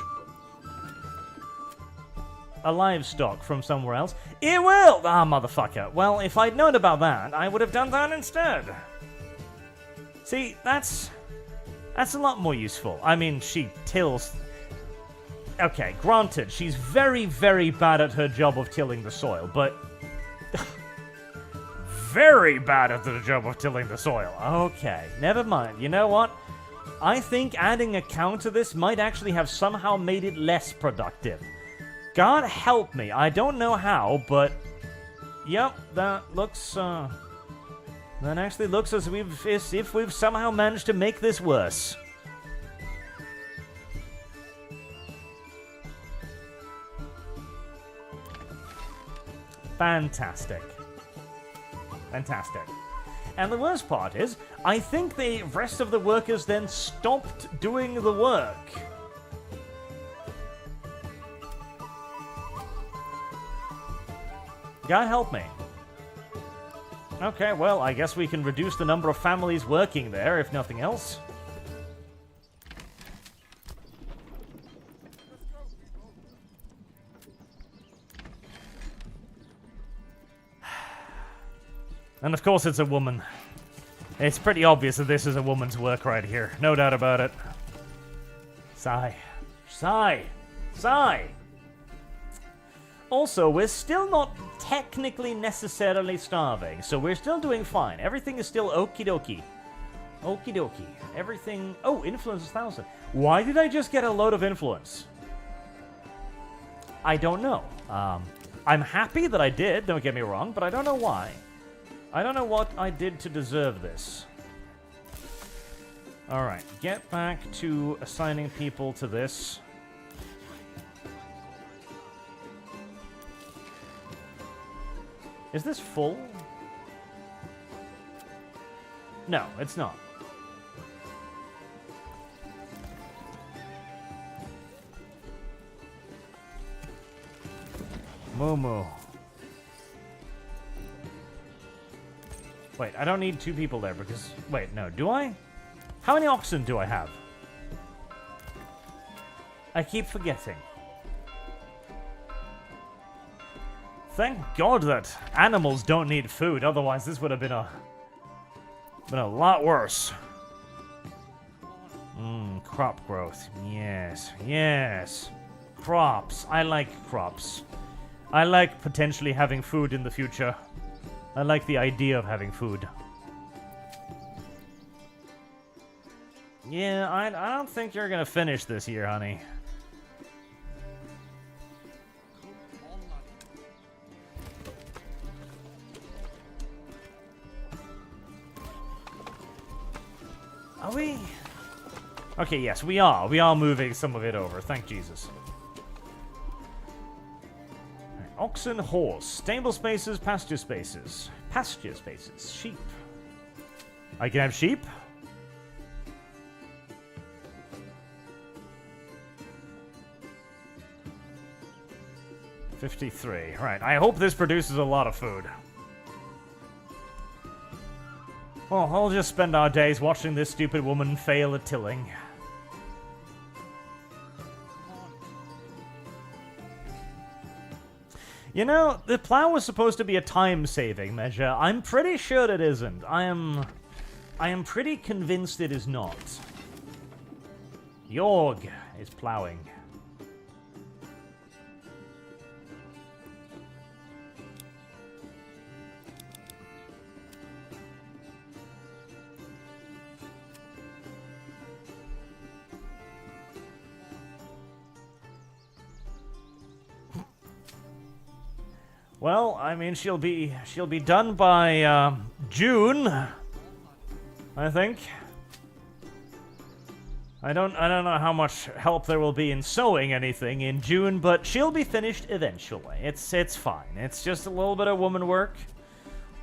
a livestock from somewhere else? It will! Ah, motherfucker. Well, if I'd known about that, I would have done that instead. See, that's a lot more useful. I mean, she tills... Okay, granted, she's very, very bad at her job of tilling the soil, but... very bad at the job of tilling the soil. Okay, never mind. You know what? I think adding a cow to this might actually have somehow made it less productive. God help me, I don't know how, but... Yep, that looks, that actually looks as if we've somehow managed to make this worse. Fantastic. Fantastic. And the worst part is, I think the rest of the workers then stopped doing the work. God help me. Okay, well, I guess we can reduce the number of families working there, if nothing else. And of course it's a woman. It's pretty obvious that this is a woman's work right here. No doubt about it. Sigh. Sigh. Sigh. Also, we're still not technically necessarily starving, so we're still doing fine. Everything is still okie dokie. Okie dokie. Everything... Oh, influence is 1,000. Why did I just get a load of influence? I don't know. I'm happy that I did, don't get me wrong, but I don't know why. I don't know what I did to deserve this. Alright, get back to assigning people to this. Is this full? No, it's not. Momo. Wait, I don't need 2 people there because... Wait, no, do I? How many oxen do I have? I keep forgetting. Thank God that animals don't need food, otherwise this would have been a lot worse. Crop growth. Yes, yes. Crops. I like crops. I like potentially having food in the future. I like the idea of having food. Yeah, I don't think you're gonna finish this year, honey. Are we? Okay, yes, we are. We are moving some of it over. Thank Jesus. Right, oxen, horse, stable spaces, pasture spaces. Pasture spaces. Sheep. I can have sheep? $53. Right, I hope this produces a lot of food. Well, I'll just spend our days watching this stupid woman fail at tilling. You know, the plow was supposed to be a time-saving measure. I'm pretty sure it isn't. I am pretty convinced it is not. Jorg is plowing. Well, I mean, she'll be done by June, I think. I don't know how much help there will be in sewing anything in June, but she'll be finished eventually. It's fine. It's just a little bit of woman work,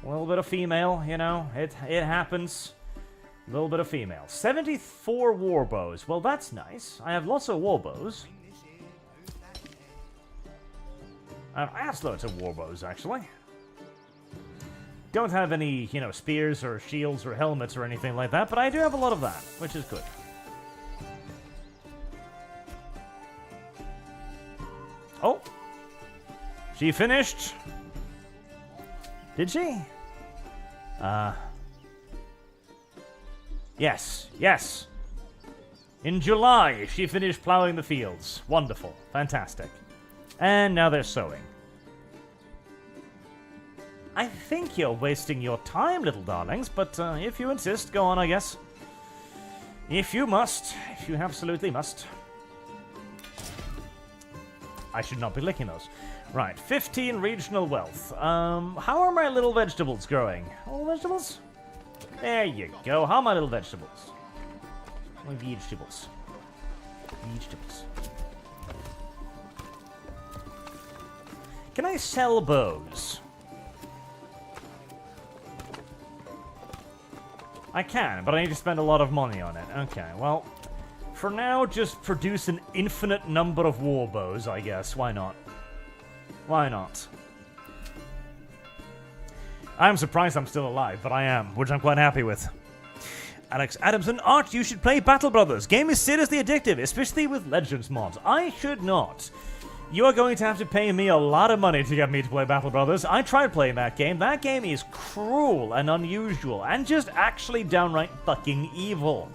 a little bit of female, you know. It happens. A little bit of female. 74 war bows. Well, that's nice. I have lots of war bows. I have assloads of war bows, actually. Don't have any, you know, spears or shields or helmets or anything like that, but I do have a lot of that, which is good. Oh. She finished. Did she? Yes. In July, she finished plowing the fields. Wonderful. Fantastic. And now they're sowing. I think you're wasting your time, little darlings, but if you insist, go on, I guess. If you must. If you absolutely must. I should not be licking those. Right, 15 regional wealth. How are my little vegetables growing? Little vegetables? There you go. How are my little vegetables? My vegetables. Vegetables. Can I sell bows? I can, but I need to spend a lot of money on it. Okay, well, for now, just produce an infinite number of war bows, I guess. Why not? Why not? I'm surprised I'm still alive, but I am, which I'm quite happy with. Alex Adamson, Arch, you should play Battle Brothers. Game is seriously addictive, especially with Legends mods. I should not. You are going to have to pay me a lot of money to get me to play Battle Brothers. I tried playing that game. That game is cruel and unusual and just actually downright fucking evil.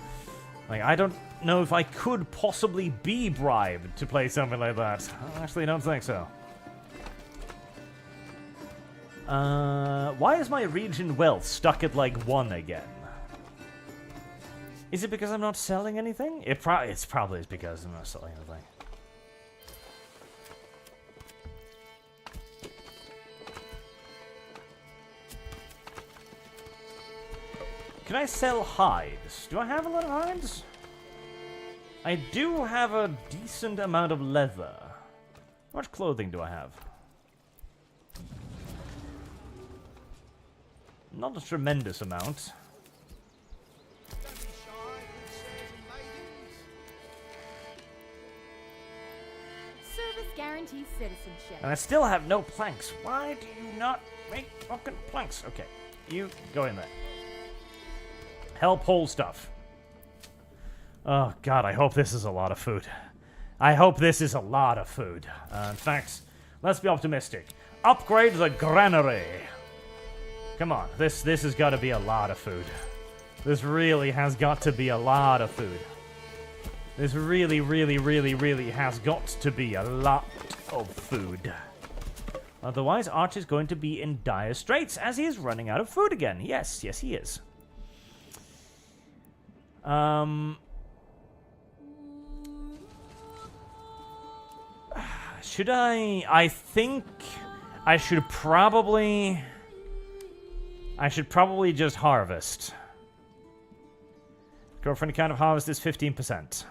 Like, I don't know if I could possibly be bribed to play something like that. I actually don't think so. Why is my region wealth stuck at like 1 again? Is it because I'm not selling anything? It's probably because I'm not selling anything. Can I sell hides? Do I have a lot of hides? I do have a decent amount of leather. How much clothing do I have? Not a tremendous amount.
Service guarantees citizenship.
And I still have no planks. Why do you not make fucking planks? Okay, you go in there. Help hold stuff. Oh god, I hope this is a lot of food. I hope this is a lot of food. In fact, let's be optimistic. Upgrade the Granary. Come on, this has got to be a lot of food. This really has got to be a lot of food. This really has got to be a lot of food. Otherwise, Arch is going to be in dire straits as he is running out of food again. Yes, he is. Should I think I should probably just harvest. Girlfriend kind of harvest is 15%.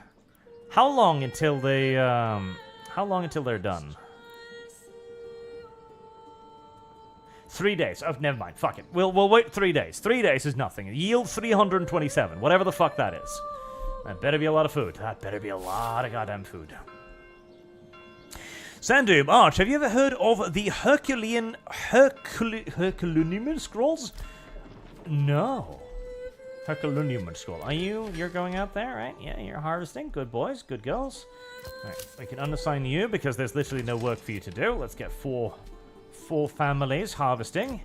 How long until they're done? 3 days. Oh, never mind. Fuck it. We'll wait 3 days. 3 days is nothing. Yield 327. Whatever the fuck that is. That better be a lot of food. That better be a lot of goddamn food. Sandoob, Arch, have you ever heard of the Herculean scrolls? No. Herculean scroll. You're going out there, right? Yeah, you're harvesting. Good boys, good girls. Alright, we can unassign you because there's literally no work for you to do. Let's get four families harvesting.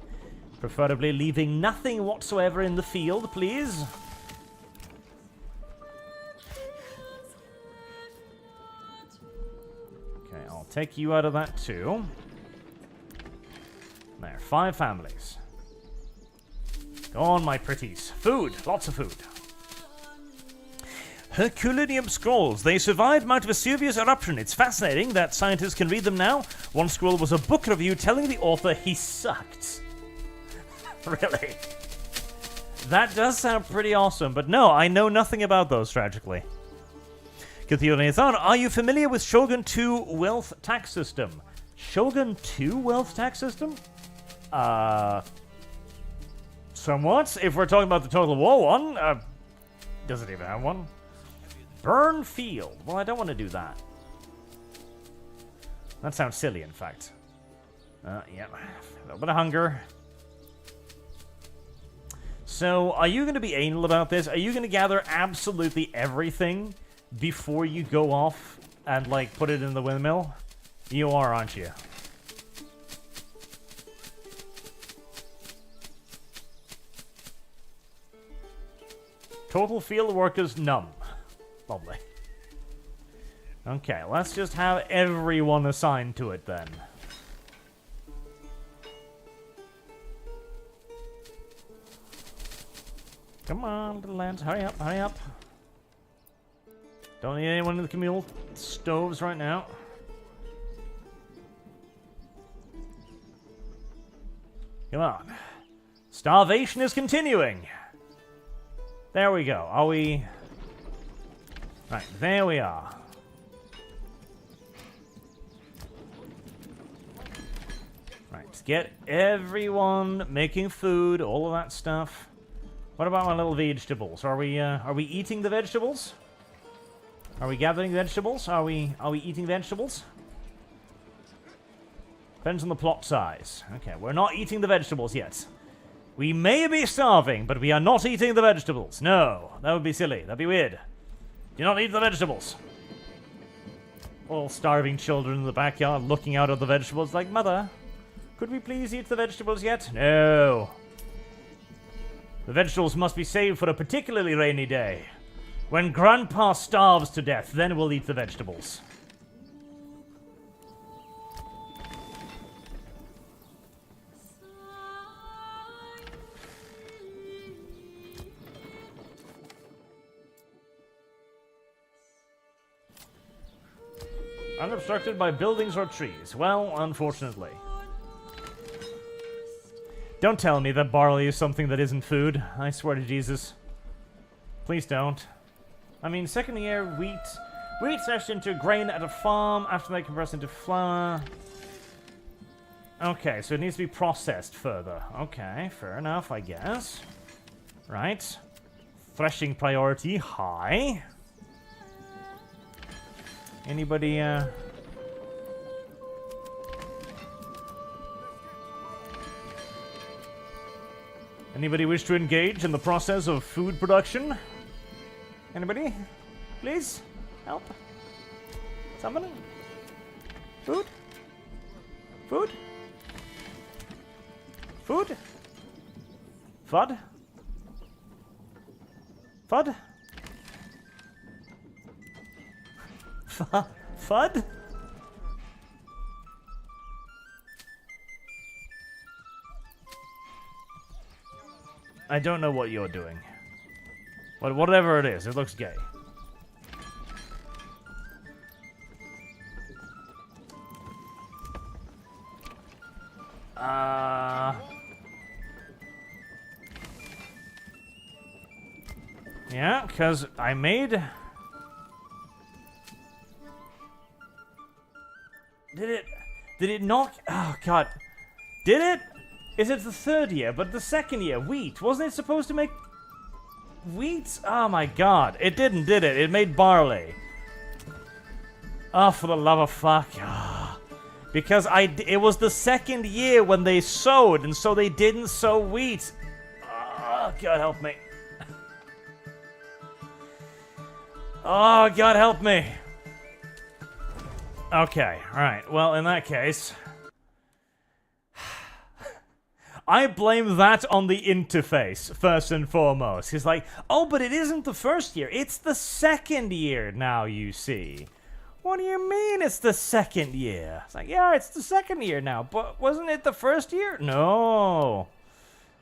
Preferably leaving nothing whatsoever in the field, please. Okay, I'll take you out of that too. There, 5 families. Go on, my pretties. Food, lots of food. Herculaneum scrolls. They survived Mount Vesuvius eruption. It's fascinating that scientists can read them now. One scroll was a book review telling the author he sucked. Really? That does sound pretty awesome, but no, I know nothing about those, tragically. Nathan, are you familiar with Shogun 2 wealth tax system? Shogun 2 wealth tax system? Somewhat. If we're talking about the Total War one, does it even have one? Burn field. Well, I don't want to do that. That sounds silly, in fact. Yeah, a little bit of hunger. So, are you going to be anal about this? Are you going to gather absolutely everything before you go off and, like, put it in the windmill? You are, aren't you? Total field workers, none. Lovely. Okay, let's just have everyone assigned to it then. Come on, little lads, hurry up, hurry up. Don't need anyone in the communal stoves right now. Come on. Starvation is continuing. There we go. Are we... Right, there we are. Right, get everyone making food, all of that stuff. What about my little vegetables? Are we eating the vegetables? Are we gathering vegetables? Are we eating vegetables? Depends on the plot size. Okay, we're not eating the vegetables yet. We may be starving, but we are not eating the vegetables. No, that would be silly. That'd be weird. Do not eat the vegetables. All starving children in the backyard looking out at the vegetables like, Mother, could we please eat the vegetables yet? No. The vegetables must be saved for a particularly rainy day. When Grandpa starves to death, then we'll eat the vegetables. Unobstructed by buildings or trees. Well, unfortunately. Don't tell me that barley is something that isn't food. I swear to Jesus. Please don't. I mean, second year, wheat. Wheat threshed into grain at a farm. After they compress into flour. Okay, so it needs to be processed further. Okay, fair enough, I guess. Right. Threshing priority high. Anybody, Anybody wish to engage in the process of food production? Anybody? Please? Help? Someone? Food? Food? Food? FUD? FUD? FUD? I don't know what you're doing. But whatever it is, it looks gay. Yeah, because I made... Did it knock... Oh, God. Did it? Is it the third year? But the second year, wheat. Wasn't it supposed to make... wheat? Oh, my God. It didn't, did it? It made barley. Oh, for the love of fuck. Oh. Because it was the second year when they sowed, and so they didn't sow wheat. Oh, God help me. Oh, God help me. Okay, alright. Well, in that case... I blame that on the interface, first and foremost. He's like, oh, but it isn't the first year. It's the second year now, you see. What do you mean it's the second year? It's like, yeah, it's the second year now, but wasn't it the first year? No.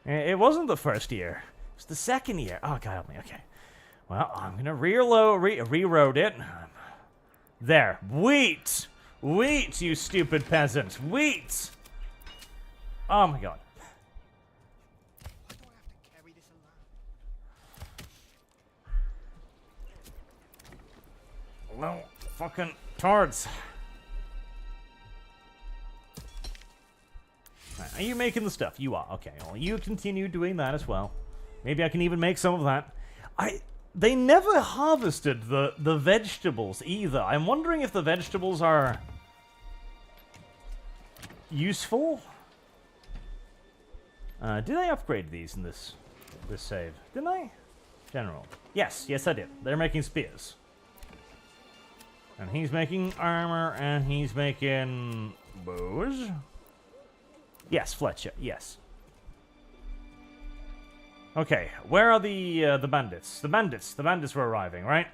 It wasn't the first year. It's the second year. Oh, God help me. Okay. Well, I'm gonna reroad it. There. Wheat! Wheat, you stupid peasant! Wheat! Oh my god.
Why do I have to carry this alone?
No fucking tards. Right, are you making the stuff? You are. Okay, well, you continue doing that as well. Maybe I can even make some of that. They never harvested the vegetables either. I'm wondering if the vegetables are useful. Did I upgrade these in this save? Didn't I? General. Yes, I did. They're making spears. And he's making armor, and he's making bows. Yes, Fletcher, yes. Okay, where are the bandits? The bandits were arriving, right?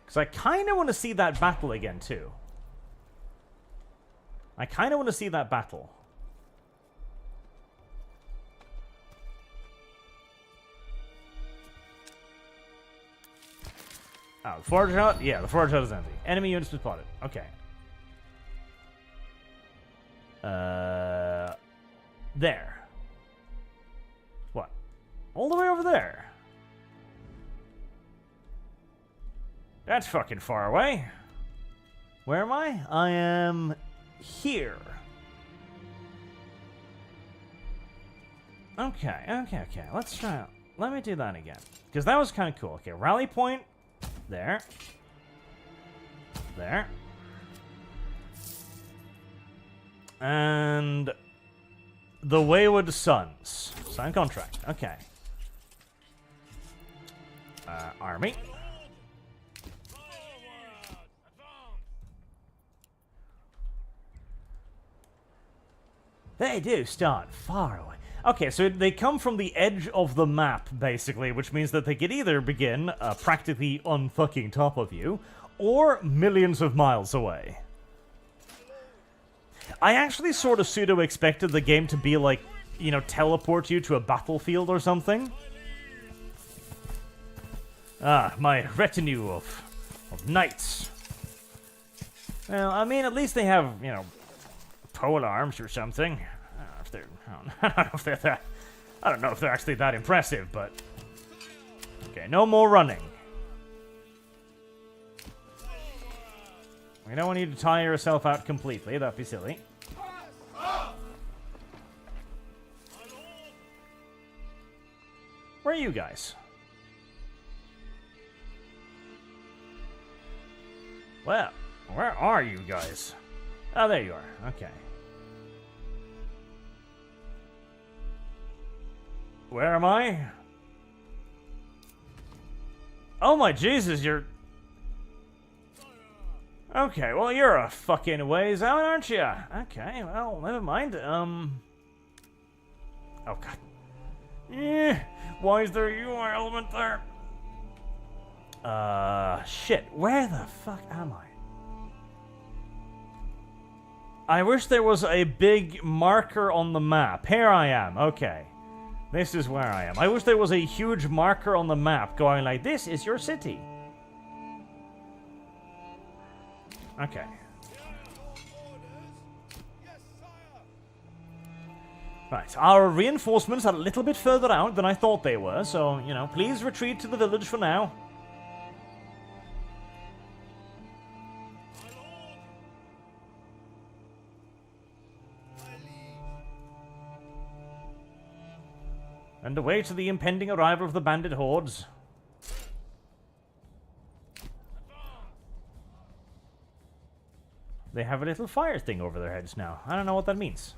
Because I kind of want to see that battle again, too. I kind of want to see that battle. Oh, the forge hut? Yeah, the forge hut is empty. Enemy units were spotted. Okay. There. What? All the way over there? That's fucking far away. Where am I? I am here. Okay. Let's try it. Let me do that again. Because that was kind of cool. Okay, rally point. There. There. And the Wayward Sons. Sign contract. Okay. Army. They do start far away. Okay, so they come from the edge of the map, basically, which means that they could either begin practically on fucking top of you, or millions of miles away. I actually sort of pseudo-expected the game to be like, you know, teleport you to a battlefield or something. Ah, my retinue of knights. Well, I mean, at least they have, you know, pole arms or something. I don't know if they're actually that impressive, but okay, no more running. We don't want you to tire yourself out completely. That'd be silly. Where are you guys? Well, where are you guys? Oh, there you are. Okay. Where am I? Oh my Jesus, you're... Okay, well, you're a fucking ways out, aren't you? Okay, well, never mind. Oh, God. Why is there a UI element there? Shit. Where the fuck am I? I wish there was a big marker on the map. Here I am. Okay. This is where I am. I wish there was a huge marker on the map going like, this is your city. Okay. Right, our reinforcements are a little bit further out than I thought they were, so, you know, please retreat to the village for now. And await the impending arrival of the bandit hordes. They have a little fire thing over their heads now. I don't know what that means.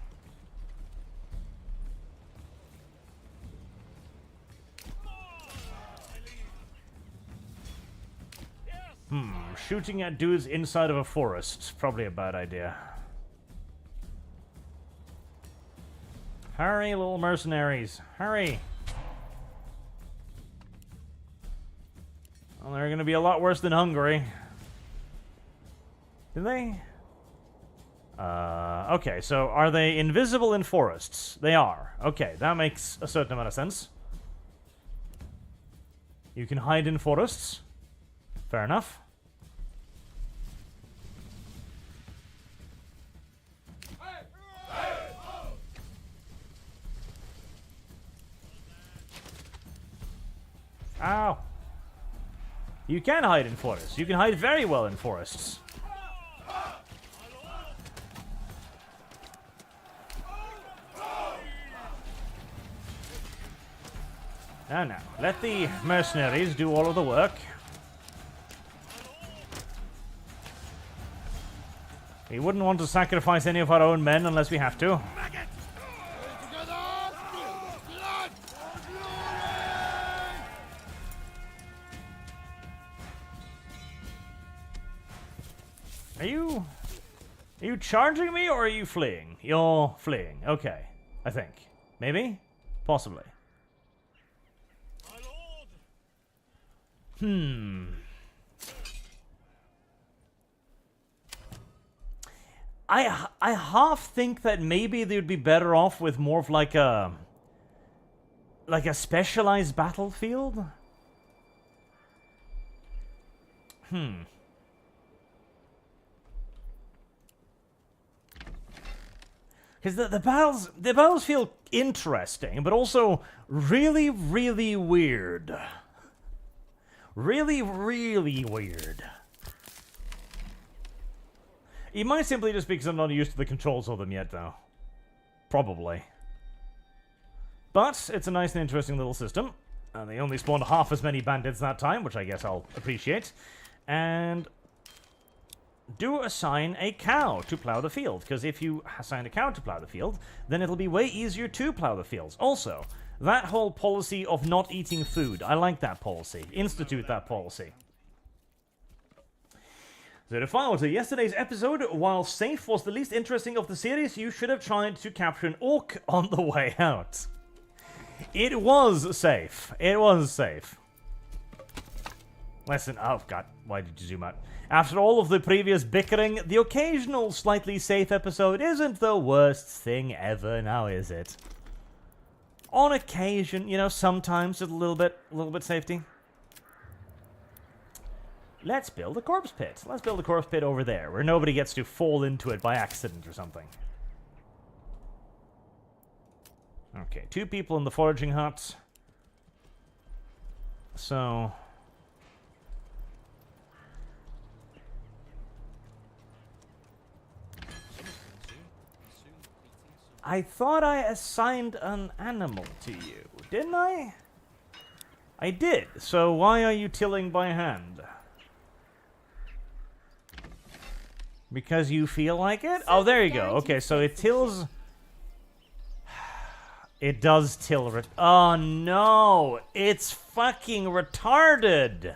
Shooting at dudes inside of a forest is probably a bad idea. Hurry, little mercenaries. Hurry. Well, they're going to be a lot worse than Hungary. Did they? Okay, so are they invisible in forests? They are. Okay, that makes a certain amount of sense. You can hide in forests. Fair enough. Ow. You can hide in forests. You can hide very well in forests. Now, let the mercenaries do all of the work. We wouldn't want to sacrifice any of our own men unless we have to. Are you charging me or are you fleeing? You're fleeing. Okay. I think. Maybe? Possibly. I half think that maybe they would be better off with more of like a specialized battlefield. Because the battles feel interesting, but also really, really weird. Really, really weird. It might simply just be because I'm not used to the controls of them yet, though. Probably. But it's a nice and interesting little system. And they only spawned half as many bandits that time, which I guess I'll appreciate. And do assign a cow to plow the field, because if you assign a cow to plow the field, then it'll be way easier to plow the fields. Also, that whole policy of not eating food, I like that policy. Institute that policy. So to follow to yesterday's episode, while safe was the least interesting of the series, you should have tried to capture an orc on the way out. It was safe. It was safe. Listen, oh god, why did you zoom out? After all of the previous bickering, the occasional slightly safe episode isn't the worst thing ever, now is it? On occasion, you know, sometimes just a little bit safety. Let's build a corpse pit. Let's build a corpse pit over there, where nobody gets to fall into it by accident or something. Okay, 2 people in the foraging hut. So I thought I assigned an animal to you, didn't I? I did, so why are you tilling by hand? Because you feel like it? Oh, there you go. Okay, so it tills... It does till... Oh, no! It's fucking retarded!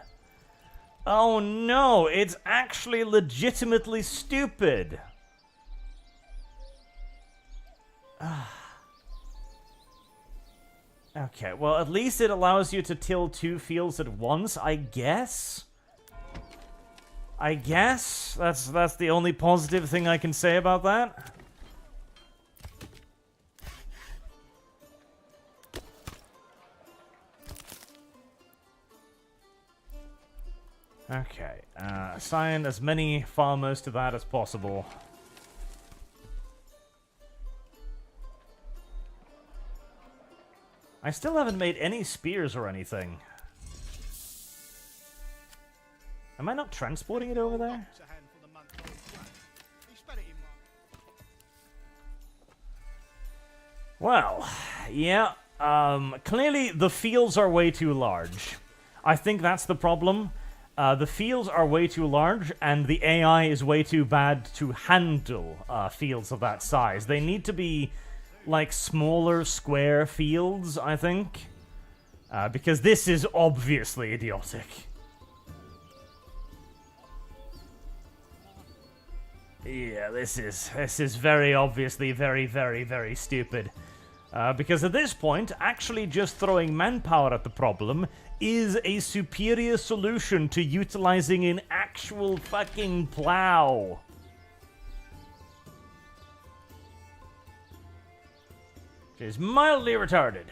Oh, no! It's actually legitimately stupid! Okay, well, at least it allows you to till 2 fields at once, I guess? I guess? That's the only positive thing I can say about that. Okay, assign as many farmers to that as possible. I still haven't made any spears or anything. Am I not transporting it over there? Well, yeah. Clearly the fields are way too large. I think that's the problem. The fields are way too large, and the AI is way too bad to handle fields of that size. They need to be like smaller square fields, I think, because this is obviously idiotic. Yeah, this is very obviously very stupid. Because at this point, actually just throwing manpower at the problem is a superior solution to utilizing an actual fucking plow. Which is mildly retarded.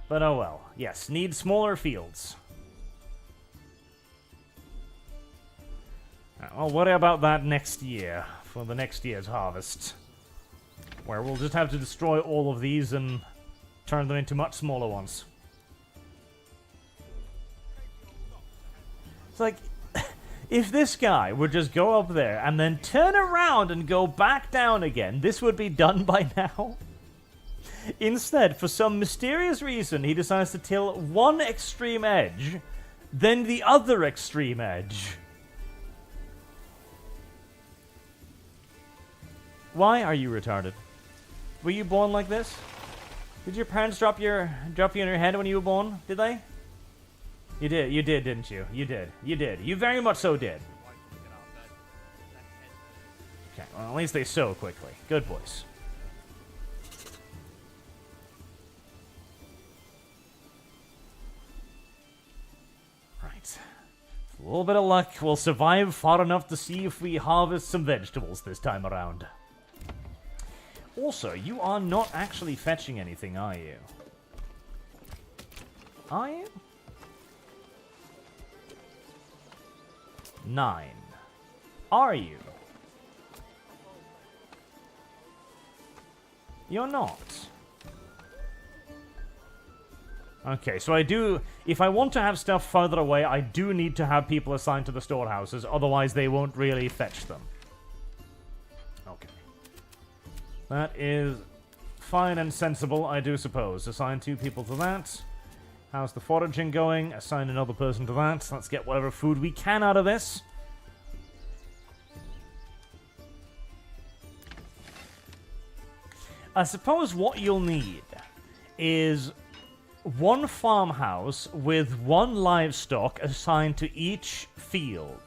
But oh well. Yes, need smaller fields. I'll worry about that next year, for the next year's harvest. Where we'll just have to destroy all of these and turn them into much smaller ones. It's like, if this guy would just go up there and then turn around and go back down again, this would be done by now. Instead, for some mysterious reason, he decides to till one extreme edge, then the other extreme edge. Why are you retarded? Were you born like this? Did your parents drop you in your head when you were born? Did they? You did, didn't you? You did. You very much so did. Okay, well, at least they sew quickly. Good boys. Right. With a little bit of luck, we'll survive far enough to see if we harvest some vegetables this time around. Also, you are not actually fetching anything, are you? Are you? 9. Are you? You're not. Okay, so I do... If I want to have stuff further away, I do need to have people assigned to the storehouses, otherwise they won't really fetch them. Okay. That is fine and sensible, I do suppose. Assign 2 people to that. How's the foraging going? Assign another person to that. Let's get whatever food we can out of this. I suppose what you'll need is one farmhouse with 1 livestock assigned to each field.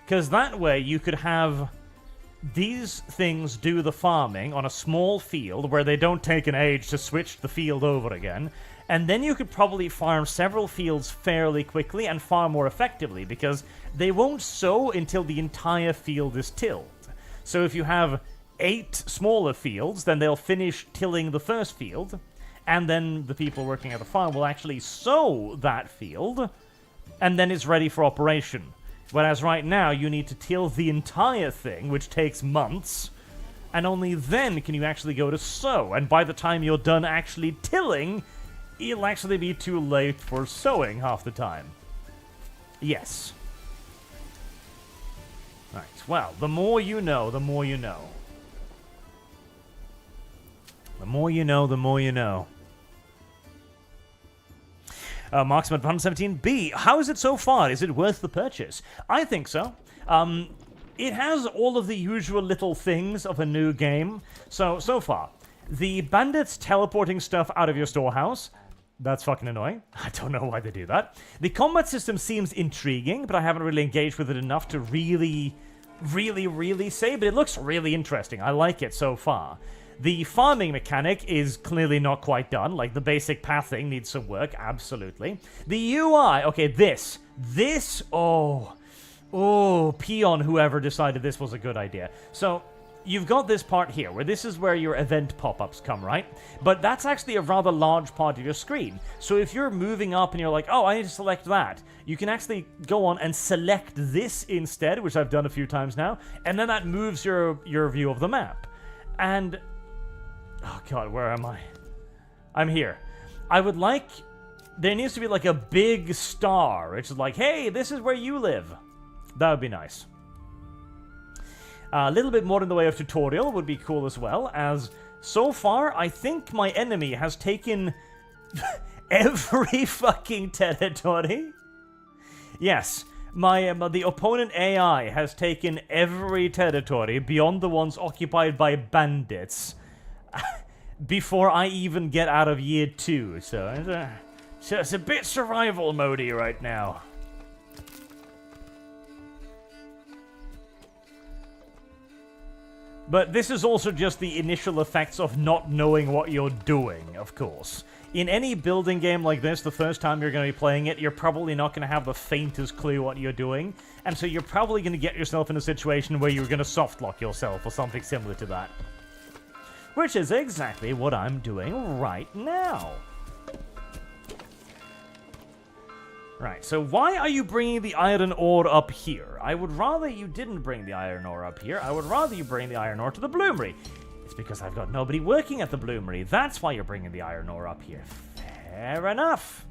Because that way you could have these things do the farming on a small field where they don't take an age to switch the field over again. And then you could probably farm several fields fairly quickly and far more effectively because they won't sow until the entire field is tilled. So if you have 8 smaller fields, then they'll finish tilling the first field, and then the people working at the farm will actually sow that field, and then it's ready for operation. Whereas right now, you need to till the entire thing, which takes months, and only then can you actually go to sow. And by the time you're done actually tilling, it'll actually be too late for sowing half the time. Yes. Right, well, the more you know, the more you know. The more you know, the more you know. Marksman 117B, how is it so far? Is it worth the purchase? I think so. It has all of the usual little things of a new game. So far, the bandits teleporting stuff out of your storehouse, that's fucking annoying. I don't know why they do that. The combat system seems intriguing, but I haven't really engaged with it enough to really say, but it looks really interesting. I like it so far. The farming mechanic is clearly not quite done. Like, the basic pathing needs some work, absolutely. The UI, okay, this, oh, peon whoever decided this was a good idea. So, you've got this part here, where this is where your event pop-ups come, right? But that's actually a rather large part of your screen. So if you're moving up and you're like, oh, I need to select that, you can actually go on and select this instead, which I've done a few times now, and then that moves your view of the map. And... oh god, where am I? I'm here. I would like... there needs to be like a big star. It's like, hey, this is where you live. That would be nice. A little bit more in the way of tutorial would be cool as well, as so far, I think my enemy has taken every fucking territory. Yes, the opponent AI has taken every territory beyond the ones occupied by bandits before I even get out of year 2, so it's a bit survival mode-y right now. But this is also just the initial effects of not knowing what you're doing, of course. In any building game like this, the first time you're going to be playing it, you're probably not going to have the faintest clue what you're doing, and so you're probably going to get yourself in a situation where you're going to softlock yourself or something similar to that. Which is exactly what I'm doing right now. Right, so why are you bringing the iron ore up here? I would rather you didn't bring the iron ore up here. I would rather you bring the iron ore to the bloomery. It's because I've got nobody working at the bloomery. That's why you're bringing the iron ore up here. Fair enough.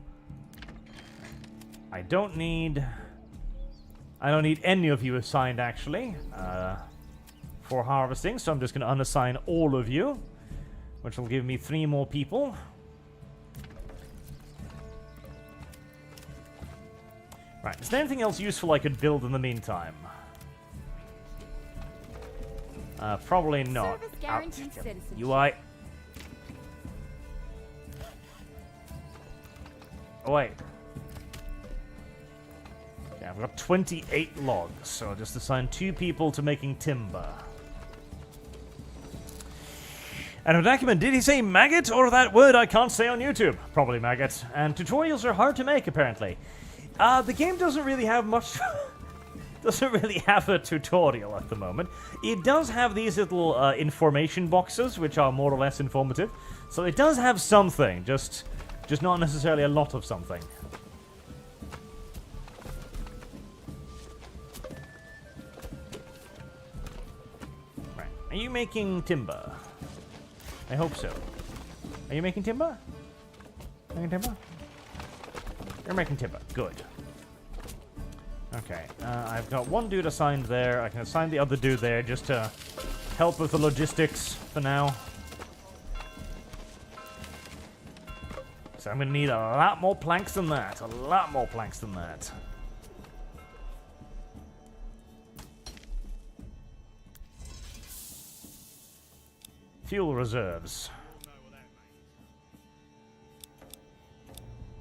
I don't need any of you assigned, actually, for harvesting, so I'm just going to unassign all of you, which will give me 3 more people. Right, is there anything else useful I could build in the meantime? Probably not.
Service guaranteed citizenship.
UI. Oh, wait. Okay, I've got 28 logs, so I'll just assign 2 people to making timber. And a document, did he say maggot or that word I can't say on YouTube? Probably maggot. And tutorials are hard to make, apparently. The game doesn't really have much... doesn't really have a tutorial at the moment. It does have these little information boxes, which are more or less informative. So it does have something, just not necessarily a lot of something. Right. Are you making timber? I hope so. Are you making timber? Making timber? You're making timber. Good. Okay, I've got 1 dude assigned there. I can assign the other dude there just to help with the logistics for now. So I'm going to need a lot more planks than that. A lot more planks than that. Fuel reserves.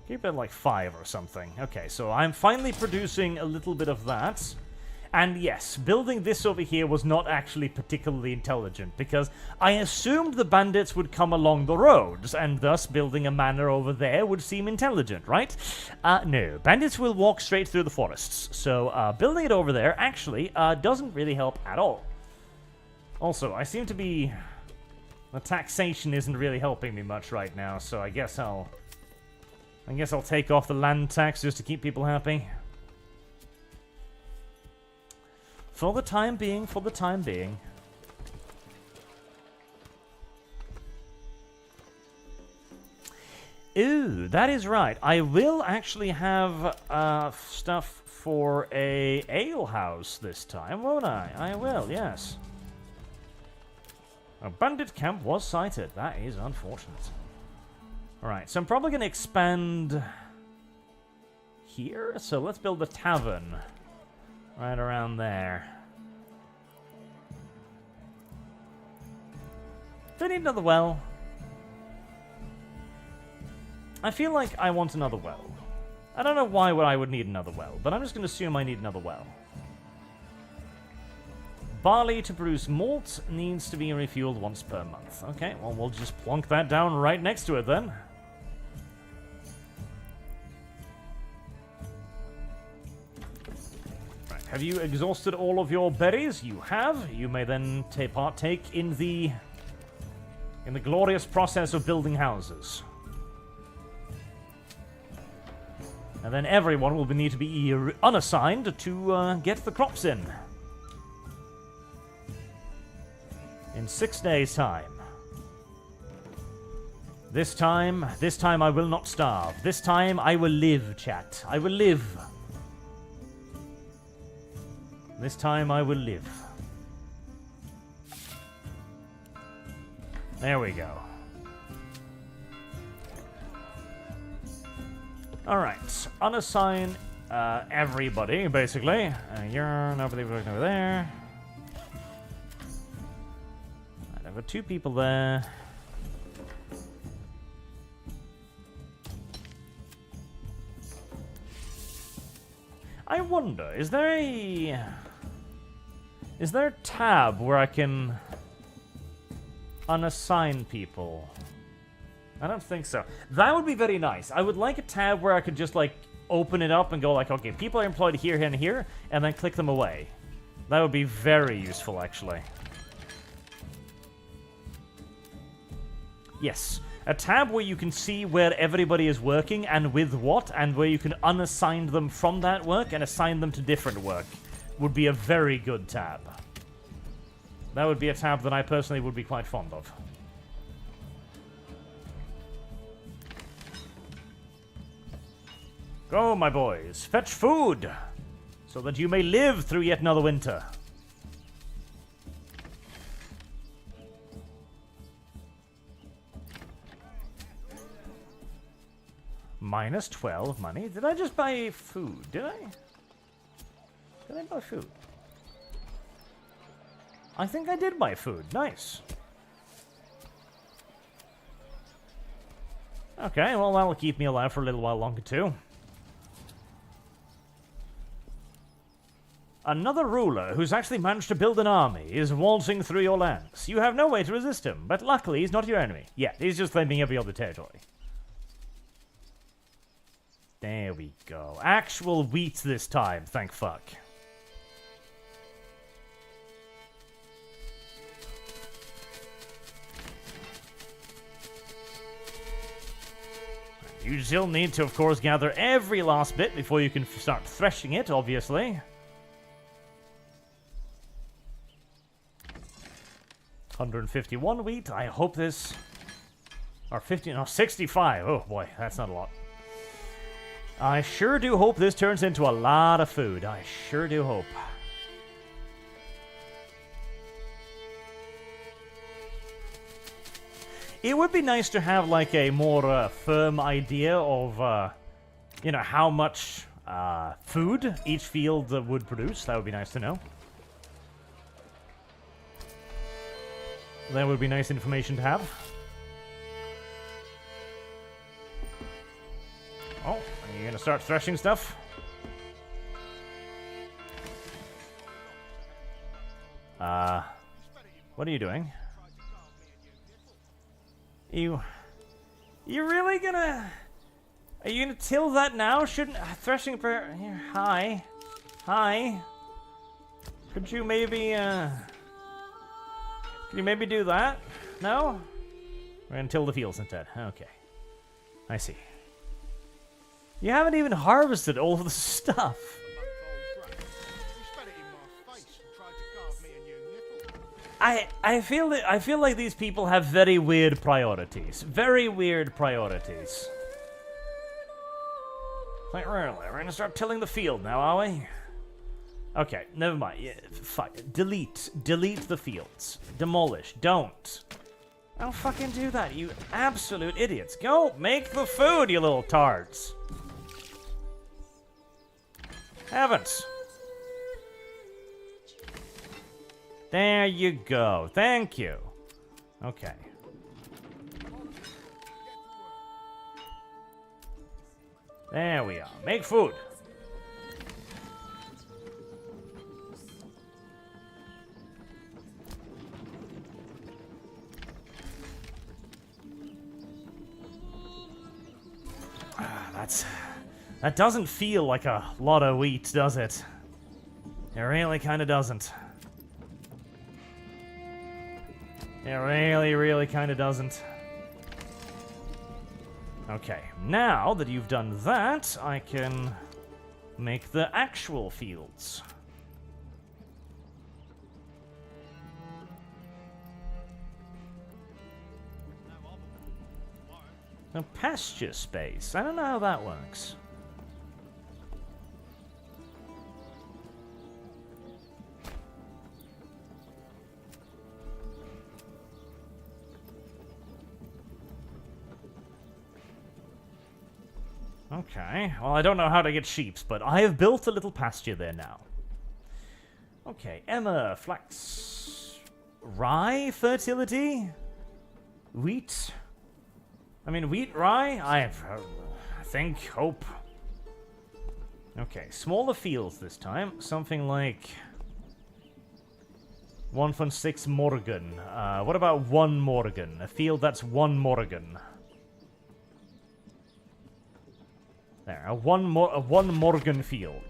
Keep it like 5 or something. Okay, so I'm finally producing a little bit of that. And yes, building this over here was not actually particularly intelligent, because I assumed the bandits would come along the roads, and thus building a manor over there would seem intelligent, right? No, bandits will walk straight through the forests, so building it over there actually doesn't really help at all. Also, I seem to be... the taxation isn't really helping me much right now, so I guess I'll take off the land tax just to keep people happy. For the time being, for the time being. Ooh, that is right. I will actually have stuff for a ale house this time, won't I? I will, yes. A bandit camp was sighted. That is unfortunate. Alright, so I'm probably going to expand here. So let's build a tavern right around there. Do I need another well? I feel like I want another well. I don't know why I would need another well, but I'm just going to assume I need another well. Barley to produce malt needs to be refueled once per month. Okay, well, we'll just plonk that down right next to it then. Right, have you exhausted all of your berries? You have. You may then partake in the glorious process of building houses. And then everyone will need to be unassigned to get the crops in. In 6 days' time. This time I will not starve. This time I will live, chat. I will live. This time I will live. There we go. Alright, unassign everybody, basically. You're nobody working over there. I've got 2 people there. I wonder, is there a tab where I can unassign people? I don't think so. That would be very nice. I would like a tab where I could just, like, open it up and go, like, okay, people are employed here, here, and here, and then click them away. That would be very useful, actually. Yes. A tab where you can see where everybody is working and with what, and where you can unassign them from that work and assign them to different work, would be a very good tab. That would be a tab that I personally would be quite fond of. Go, my boys, fetch food, so that you may live through yet another winter. Minus 12 money. Did I just buy food? Did I? Did I buy food? I think I did buy food. Nice. Okay, well, that'll keep me alive for a little while longer, too. Another ruler who's actually managed to build an army is waltzing through your lands. You have no way to resist him, but luckily he's not your enemy. Yeah, he's just claiming every other territory. There we go. Actual wheat this time, thank fuck. You still need to, of course, gather every last bit before you can start threshing it, obviously. 151 wheat. I hope this... Or 50... No, 65. Oh, boy. That's not a lot. I sure do hope this turns into a lot of food. I sure do hope. It would be nice to have, like, a more firm idea of, you know, how much food each field would produce. That would be nice to know. That would be nice information to have. Oh, are you gonna start threshing stuff? What are you doing? You really gonna... Are you gonna till that now? Shouldn't... Threshing... Here, hi. Hi. Could you maybe, Can you maybe do that? No? We're gonna till the fields instead. Okay. I see. You haven't even harvested all of the stuff. I feel like these people have very weird priorities. Very weird priorities. Like, really? We're gonna start tilling the field now, are we? Okay, never mind. Yeah, fine. Delete the fields. Demolish. Don't fucking do that, you absolute idiots. Go make the food, you little tards. Heavens. There you go. Thank you. Okay. There we are. Make food. That doesn't feel like a lot of wheat, does it? It really kind of doesn't. It really, really kind of doesn't. Okay, now that you've done that, I can make the actual fields. A pasture space. I don't know how that works. Okay, well, I don't know how to get sheep, but I have built a little pasture there now. Okay, Emma, flax, rye fertility, wheat. I mean, wheat, rye, I think, hope. Okay, smaller fields this time. Something like 1.6 Morgan. What about 1 Morgan? A field that's 1 Morgan. There, a one Morgan field.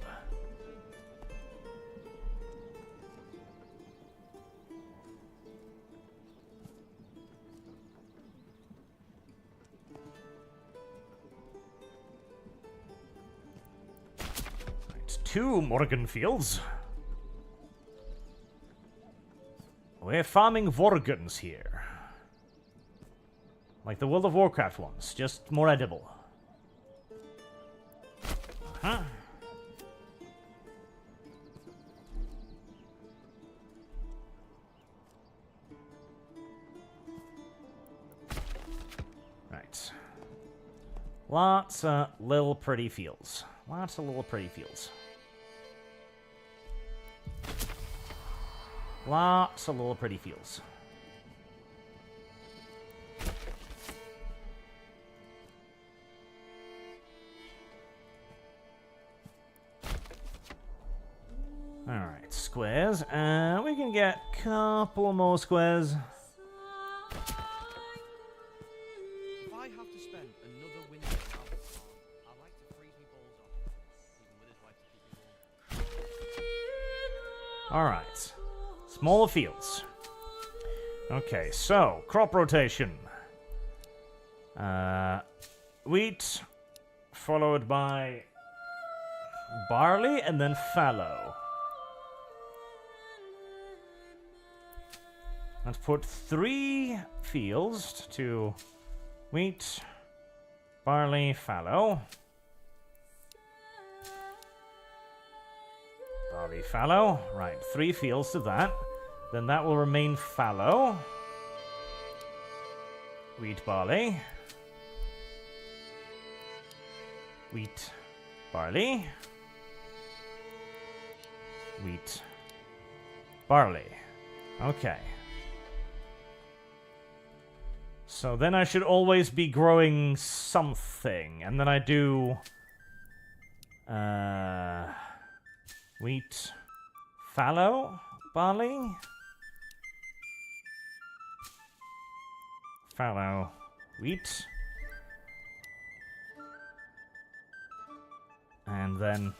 2 Morgan fields. We're farming Vorgons here. Like the World of Warcraft ones, just more edible. Huh? Right. Lots of little pretty fields. Lots of little pretty fields. Lots of little pretty fields. Alright, squares. We can get a couple more squares.
If I have to spend another winter out of town, I like to freeze me balls off, even with his wife to keep me warm.
Alright. Smaller fields. Okay, so, crop rotation. Wheat, followed by barley, and then fallow. Let's put 3 fields to wheat, barley, fallow. Barley, fallow. Right, 3 fields to that. Then that will remain fallow. Wheat, barley. Wheat, barley. Wheat, barley. Okay. So then I should always be growing something. And then I do... wheat, fallow, barley. Fallow, wheat. And then...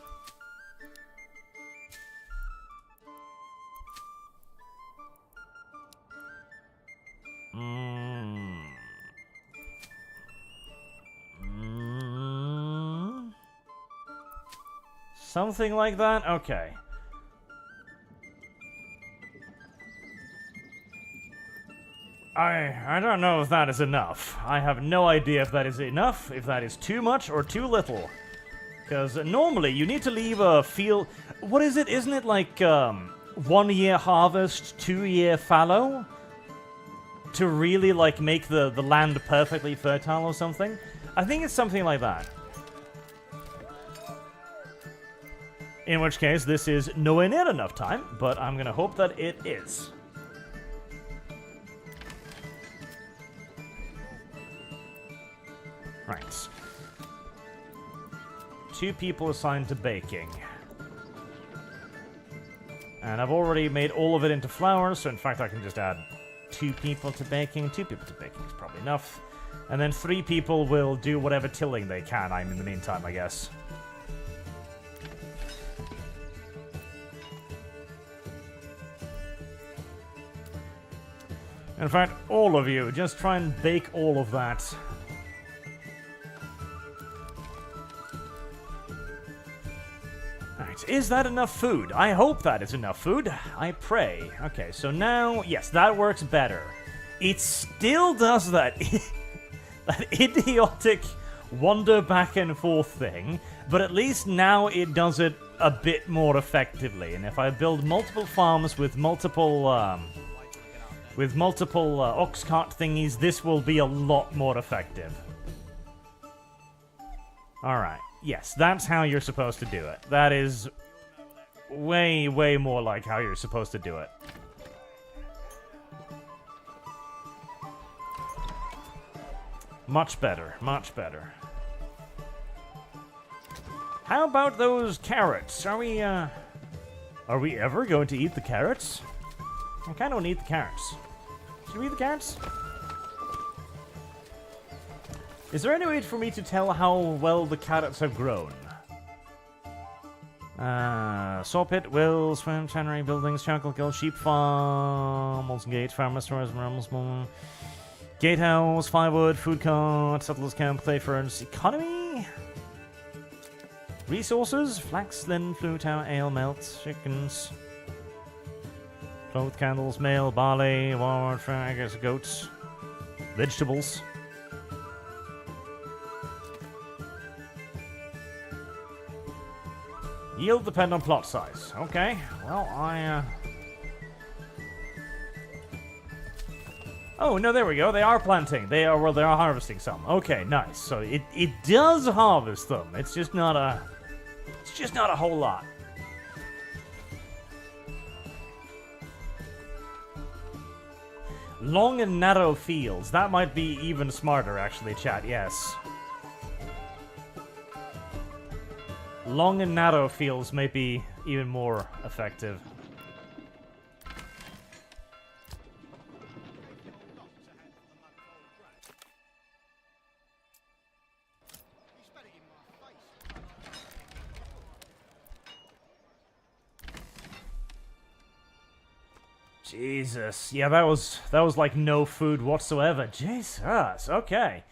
something like that? Okay. I don't know if that is enough. I have no idea if that is enough, if that is too much or too little. Because normally you need to leave a field... What is it? Isn't it like 1 year harvest, 2 year fallow? To really like make the land perfectly fertile or something? I think it's something like that. In which case, this is nowhere near enough time, but I'm gonna hope that it is. Right. 2 people assigned to baking. And I've already made all of it into flour, so in fact I can just add 2 people to baking. 2 people to baking is probably enough. And then 3 people will do whatever tilling they can, in the meantime, I guess. In fact, all of you, just try and bake all of that. Alright, is that enough food? I hope that is enough food. I pray. Okay, so now, yes, that works better. It still does that, that idiotic wander back and forth thing, but at least now it does it a bit more effectively. And if I build multiple farms with multiple ox cart thingies, this will be a lot more effective. Alright, yes, that's how you're supposed to do it. That is way, way more like how you're supposed to do it. Much better, much better. How about those carrots? Are we ever going to eat the carrots? I kind of want to eat the carrots. Should we eat the carrots? Is there any way for me to tell how well the carrots have grown? Sawpit, will, swim, tannery, buildings, charcoal kill, sheep farm, Molten Gate, farmer stores, gatehouse, firewood, food cart, settlers camp, clay ferns, economy? Resources: flax, linen, flue, tower, ale, melt, chickens, cloth, candles, mail, barley, wart, I guess goats, vegetables. Yield depend on plot size. Okay, well, Oh, no, there we go. They are planting. They are harvesting some. Okay, nice. So it does harvest them. It's just not a whole lot. Long and narrow fields. That might be even smarter, actually, chat. Yes. Long and narrow fields may be even more effective. Jesus. Yeah, that was like no food whatsoever. Jesus. Okay.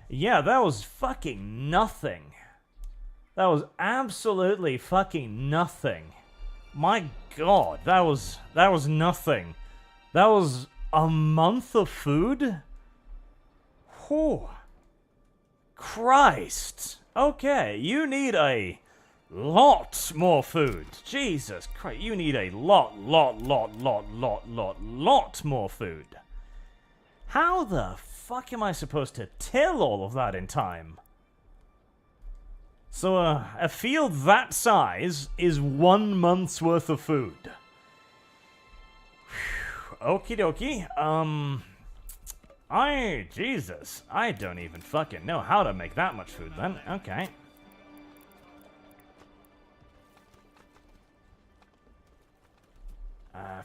Yeah, that was fucking nothing. That was absolutely fucking nothing. My god, that was nothing. That was a month of food? Oh. Christ. Okay, you need a lot more food. Jesus Christ, you need a lot more food. How the fuck am I supposed to till all of that in time? So, a field that size is 1 month's worth of food. Okie dokie. Jesus, I don't even fucking know how to make that much food then. Okay.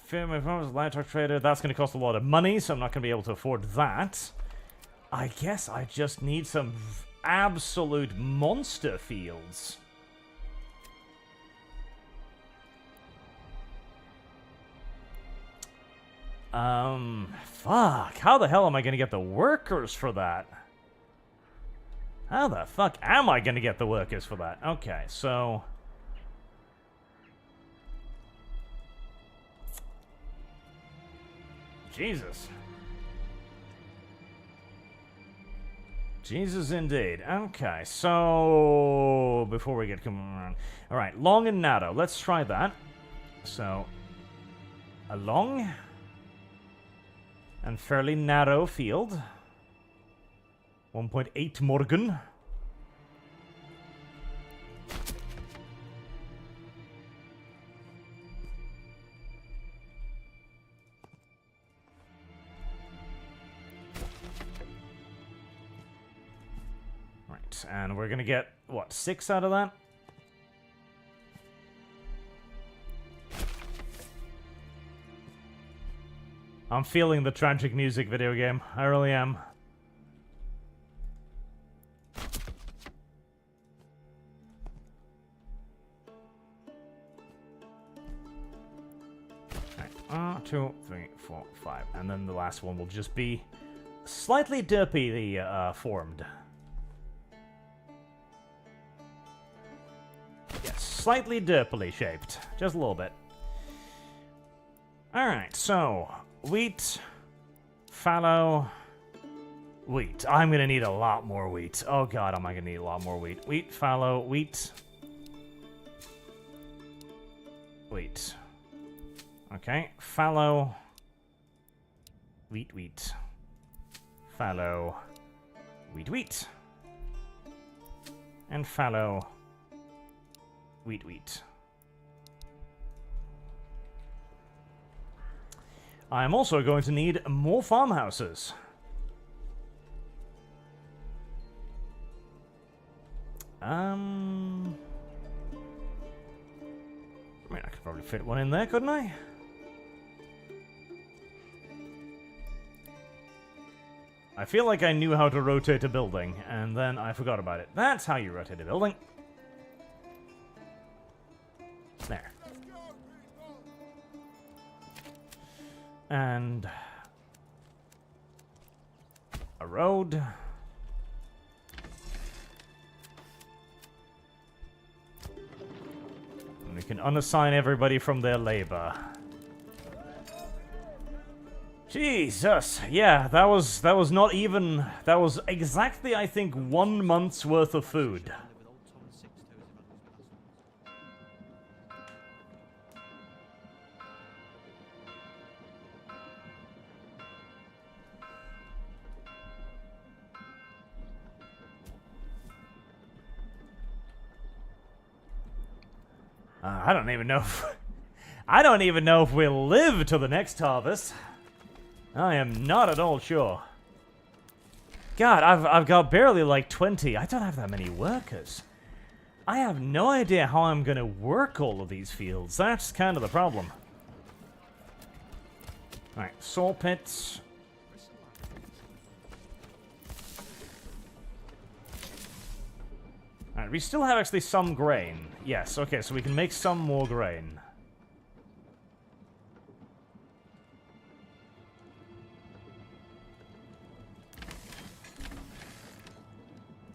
Firm performance, livestock trader, that's going to cost a lot of money, so I'm not going to be able to afford that. I guess I just need some absolute monster fields. Fuck. How the hell am I going to get the workers for that? How the fuck am I going to get the workers for that? Okay, so... Jesus. Jesus indeed. Okay, so... Before we get... Alright, long and narrow. Let's try that. So... A long... and fairly narrow field. 1.8 Morgan. Right, and we're gonna get, what, 6 out of that? I'm feeling the tragic music video game. I really am. Alright, 2, 3, 4, 5. And then the last one will just be slightly derpy formed. Yes, slightly derpily shaped. Just a little bit. Alright, so... wheat, fallow, wheat. I'm gonna need a lot more wheat. Oh god, am I gonna need a lot more wheat. Wheat, fallow, wheat. Wheat. Okay, fallow. Wheat, wheat. Fallow. Wheat, wheat. And fallow. Wheat, wheat. I'm also going to need more farmhouses. I mean, I could probably fit one in there, couldn't I? I feel like I knew how to rotate a building, and then I forgot about it. That's how you rotate a building. There. And a road. We can unassign everybody from their labor. Jesus, yeah, that was not even... That was exactly, I think, 1 month's worth of food. I don't even know if... I don't even know if we'll live to the next harvest. I am not at all sure. God, I've got barely like 20. I don't have that many workers. I have no idea how I'm going to work all of these fields. That's kind of the problem. Alright, saw pits. Alright, we still have actually some grain. Yes, okay, so we can make some more grain.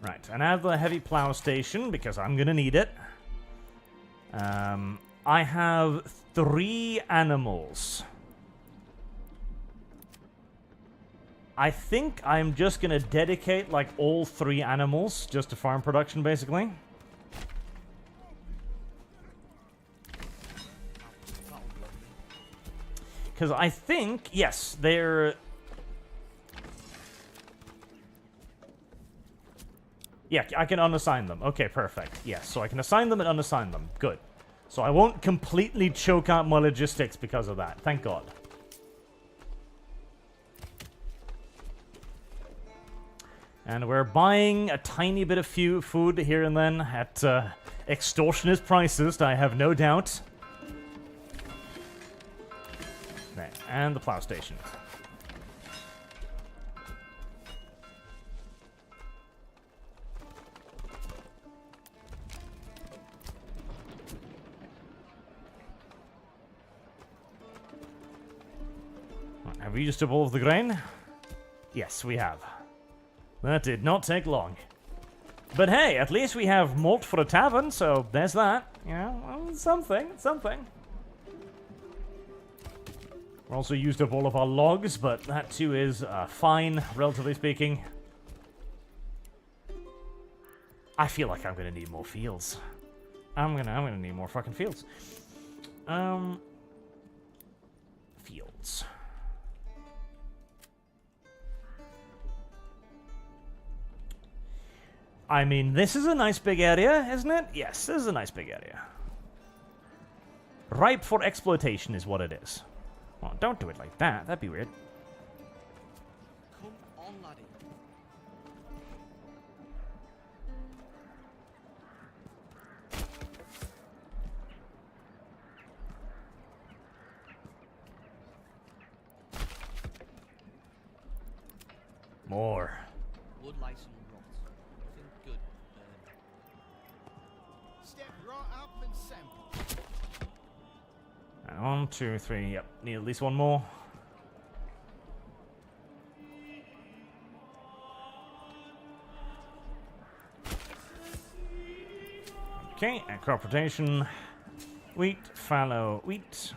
Right, and add the heavy plow station, because I'm gonna need it. I have 3 animals. I think I'm just gonna dedicate, like, all 3 animals just to farm production, basically. Because I think, yes, they're... Yeah, I can unassign them. Okay, perfect. Yes, so I can assign them and unassign them. Good. So I won't completely choke out my logistics because of that. Thank God. And we're buying a tiny bit of food here and then at extortionist prices, I have no doubt. Right, and the plow station. Have we used up all of the grain? Yes, we have. That did not take long. But hey, at least we have malt for a tavern, so there's that. Yeah, well, something. We also used up all of our logs, but that too is fine, relatively speaking. I feel like I'm gonna need more fields. I'm gonna need more fucking fields. Fields. I mean, this is a nice big area, isn't it? Yes, this is a nice big area. Ripe for exploitation is what it is. Well, don't do it like that. That'd be weird.
Come on, laddie.
More.
Wood lice and rot. Nothing good.
Step right up and sample.
And 1, 2, 3. Yep, need at least one more. Okay, and crop rotation. Wheat, fallow, wheat.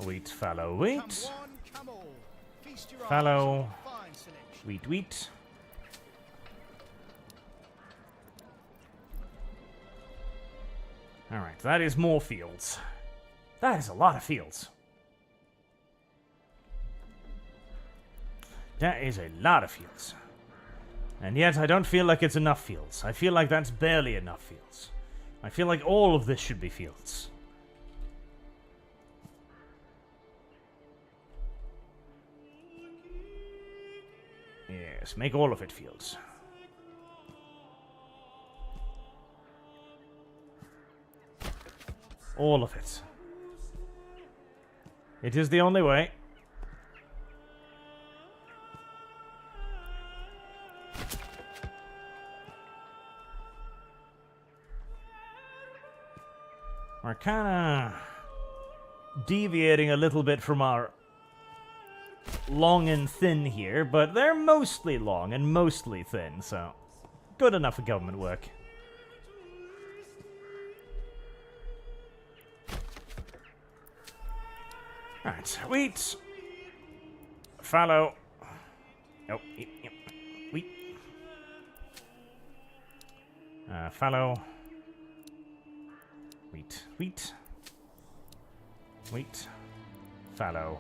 Wheat, fallow, wheat.
Come one, come all. Feast your eyes
Fallow.
on fine selection.
Wheat, wheat. Alright, that is more fields. That is a lot of fields. That is a lot of fields. And yet I don't feel like it's enough fields. I feel like that's barely enough fields. I feel like all of this should be fields. Yes, make all of it fields. All of it. It is the only way. We're kind of deviating a little bit from our long and thin here, but they're mostly long and mostly thin, so good enough for government work. Right, wheat. Fallow. Oh, yep. Wheat. Fallow. Wheat. Wheat. Wheat. Fallow.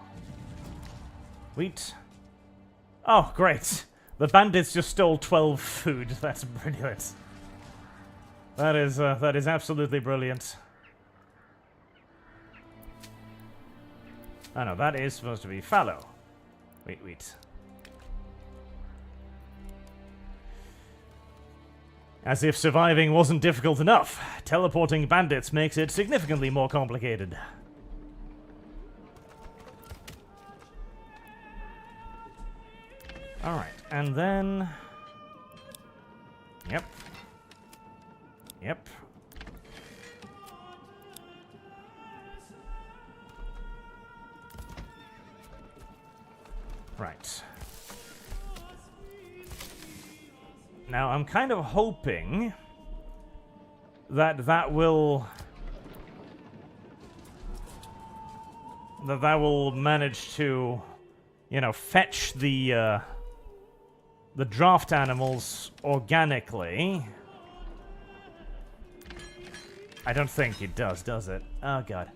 Wheat. Oh, great. The bandits just stole 12 food. That's brilliant. That is absolutely brilliant. Oh no, that is supposed to be fallow. Wheat. As if surviving wasn't difficult enough, teleporting bandits makes it significantly more complicated. Alright, and then... Yep. Right. Now, I'm kind of hoping that will manage to, you know, fetch the draft animals organically. I don't think it does it? Oh god.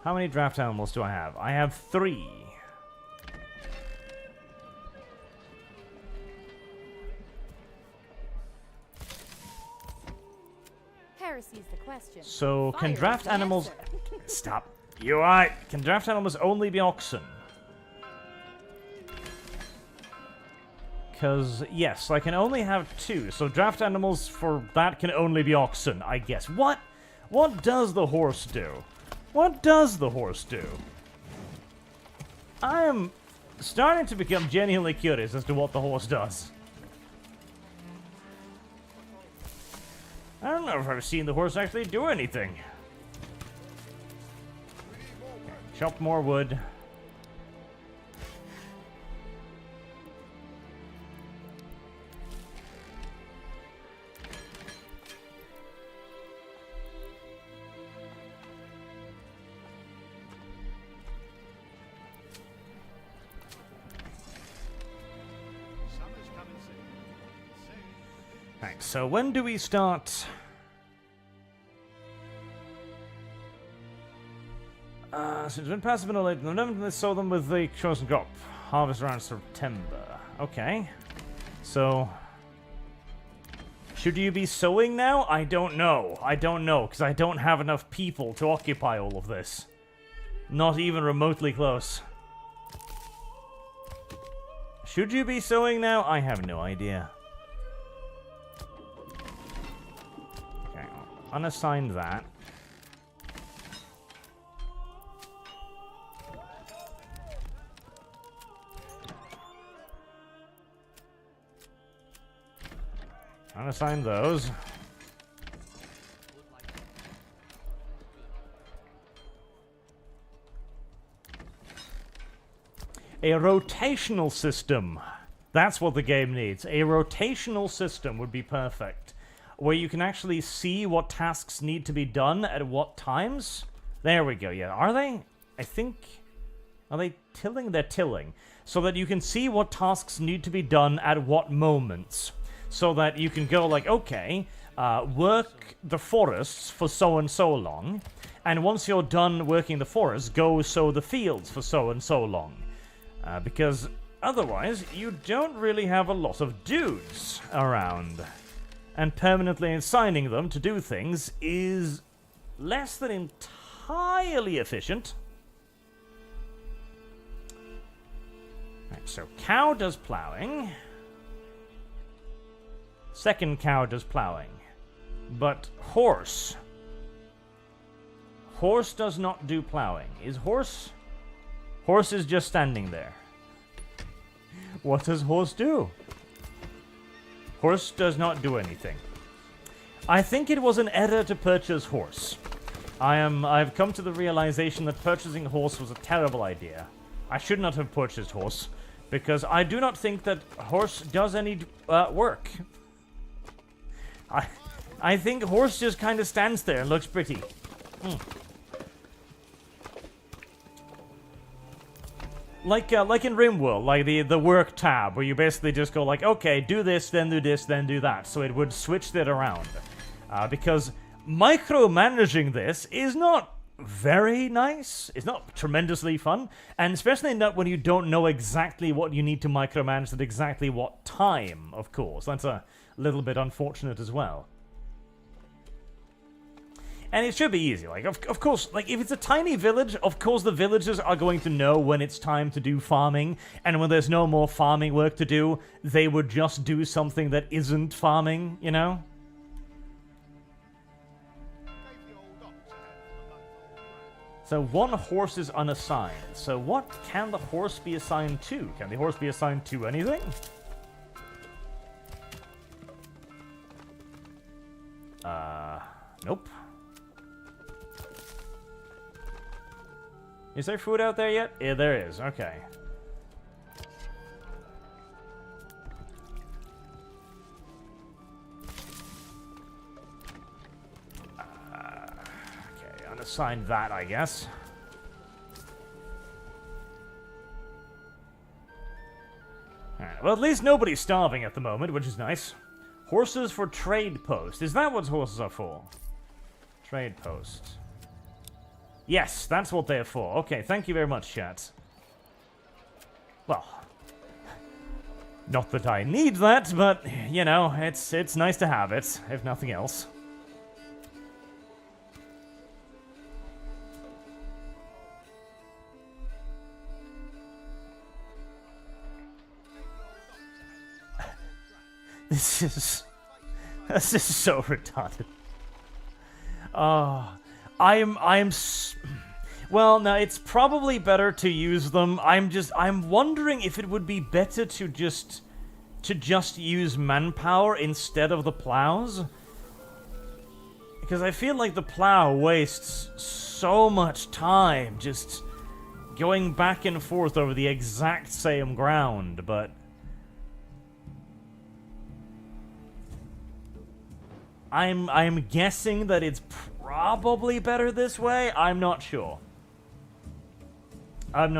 How many draft animals do I have? I have 3.
Heresy's the question.
So, can
Fire
draft
is the
animals...
answer.
Stop. UI! Can draft animals only be oxen? Because, yes, I can only have 2. So draft animals for that can only be oxen, I guess. What does the horse do? What does the horse do? I am starting to become genuinely curious as to what the horse does. I don't know if I've seen the horse actually do anything. Okay, chop more wood.
Summer's coming soon.
Right, so when do we start? So it's been past the middle of November, they sow them with the chosen crop. Harvest around September. Okay. So... should you be sowing now? I don't know. Because I don't have enough people to occupy all of this. Not even remotely close. Should you be sowing now? I have no idea. Okay, I'll unassign that. Unassign those. A rotational system. That's what the game needs. A rotational system would be perfect. Where you can actually see what tasks need to be done at what times. There we go, yeah. Are they? I think... are they tilling? They're tilling. So that you can see what tasks need to be done at what moments. So that you can go like, okay, work the forests for so and so long. And once you're done working the forests, go sow the fields for so and so long. Because otherwise, you don't really have a lot of dudes around. And permanently assigning them to do things is less than entirely efficient. Right, so cow does plowing. Second cow does plowing. But horse. Horse does not do plowing. Is horse... horse is just standing there. What does horse do? Horse does not do anything. I think it was an error to purchase horse. I've come to the realization that purchasing horse was a terrible idea. I should not have purchased horse, because I do not think that horse does any work. I think horse just kind of stands there and looks pretty. Like in RimWorld, like the work tab, where you basically just go like, okay, do this, then do this, then do that. So it would switch that around. Because micromanaging this is not very nice. It's not tremendously fun. And especially not when you don't know exactly what you need to micromanage at exactly what time, of course. That's a little bit unfortunate as well. And it should be easy. Like, of course, like, if it's a tiny village, of course the villagers are going to know when it's time to do farming, and when there's no more farming work to do, they would just do something that isn't farming, you know? So 1 horse is unassigned. So what can the horse be assigned to? Can the horse be assigned to anything? Nope. Is there food out there yet? Yeah, there is. Okay. Okay, unassign that, I guess. Alright, well, at least nobody's starving at the moment, which is nice. Horses for trade post. Is that what horses are for? Trade post. Yes, that's what they're for. Okay, thank you very much, chat. Well, not that I need that, but, you know, it's nice to have it, if nothing else. This is so retarded. Well, now it's probably better to use them. I'm wondering if it would be better to just use manpower instead of the plows. Because I feel like the plow wastes so much time just going back and forth over the exact same ground, but I'm guessing that it's probably better this way. I'm not sure. Alright,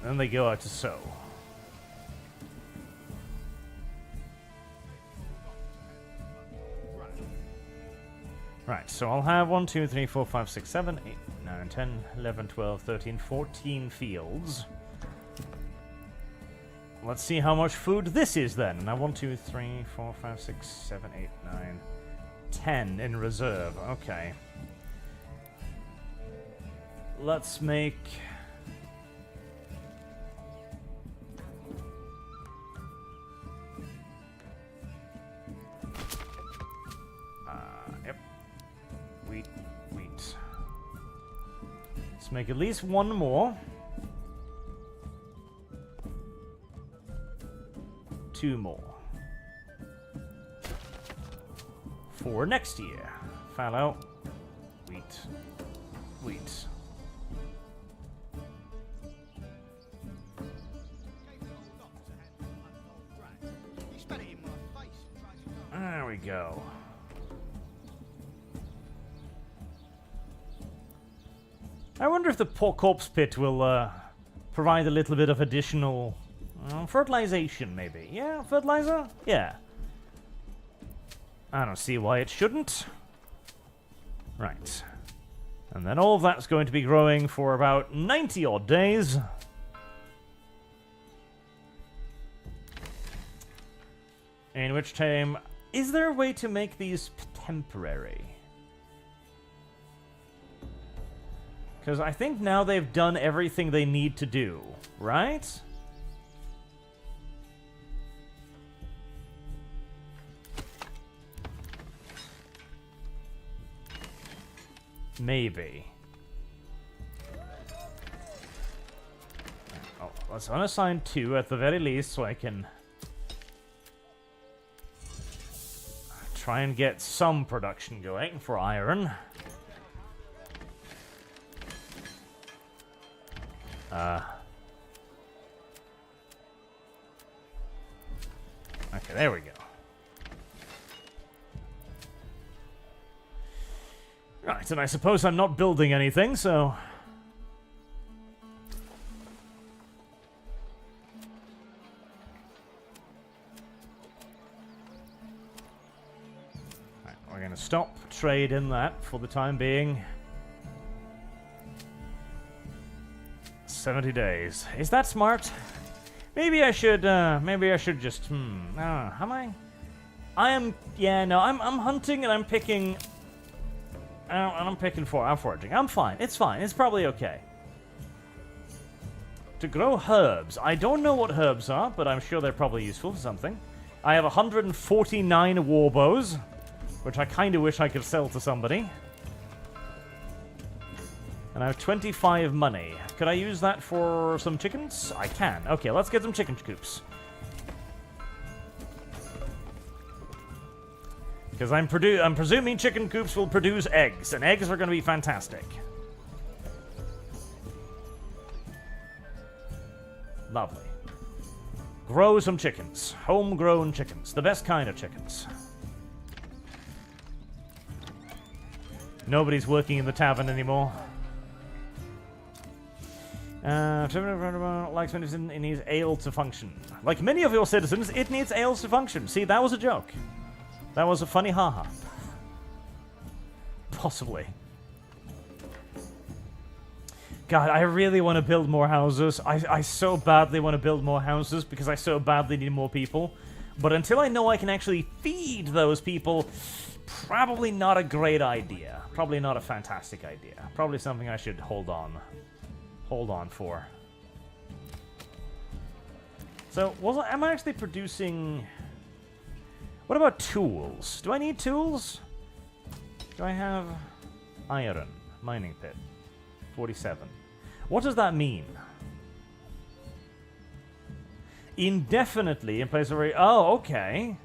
then they go out to sow. Right, so I'll have 1, 2, 3, 4, 5, 6, 7, 8, 9, 10, 11, 12, 13, 14 fields. Let's see how much food this is then. Now 1, 2, 3, 4, 5, 6, 7, 8, 9, 10 in reserve. Okay. Let's make... yep. Wheat. Let's make at least one more. 2 more. For next year. Fallow. Wheat. There we go. I wonder if the corpse pit will provide a little bit of additional fertilization, maybe. Yeah, fertilizer? Yeah. I don't see why it shouldn't. Right. And then all of that's going to be growing for about 90 odd days. In which time, is there a way to make these temporary? Because I think now they've done everything they need to do, right? Maybe. Oh, let's unassign 2 at the very least so I can try and get some production going for iron. Okay, there we go. Right, and I suppose I'm not building anything, so... Right, we're going to stop trade in that for the time being. 70 days. Is that smart? Maybe I should just, am I? I'm hunting and I'm picking... I'm foraging. I'm fine. It's fine. It's probably okay. To grow herbs. I don't know what herbs are, but I'm sure they're probably useful for something. I have 149 warbows, which I kind of wish I could sell to somebody. And I have 25 money. Could I use that for some chickens? I can. Okay, let's get some chicken coops. Because I'm presuming chicken coops will produce eggs, and eggs are going to be fantastic. Lovely. Grow some chickens. Homegrown chickens. The best kind of chickens. Nobody's working in the tavern anymore. Likes when it needs ale to function. Like many of your citizens, it needs ale to function. See, that was a joke. That was a funny haha. Possibly. God, I really want to build more houses. I so badly want to build more houses because I so badly need more people. But until I know I can actually feed those people, probably not a great idea. Probably not a fantastic idea. Probably something I should hold on for. So, am I actually producing... What about tools? Do I need tools? Do I have iron? Mining pit. 47. What does that mean? Indefinitely in place of... Oh, okay.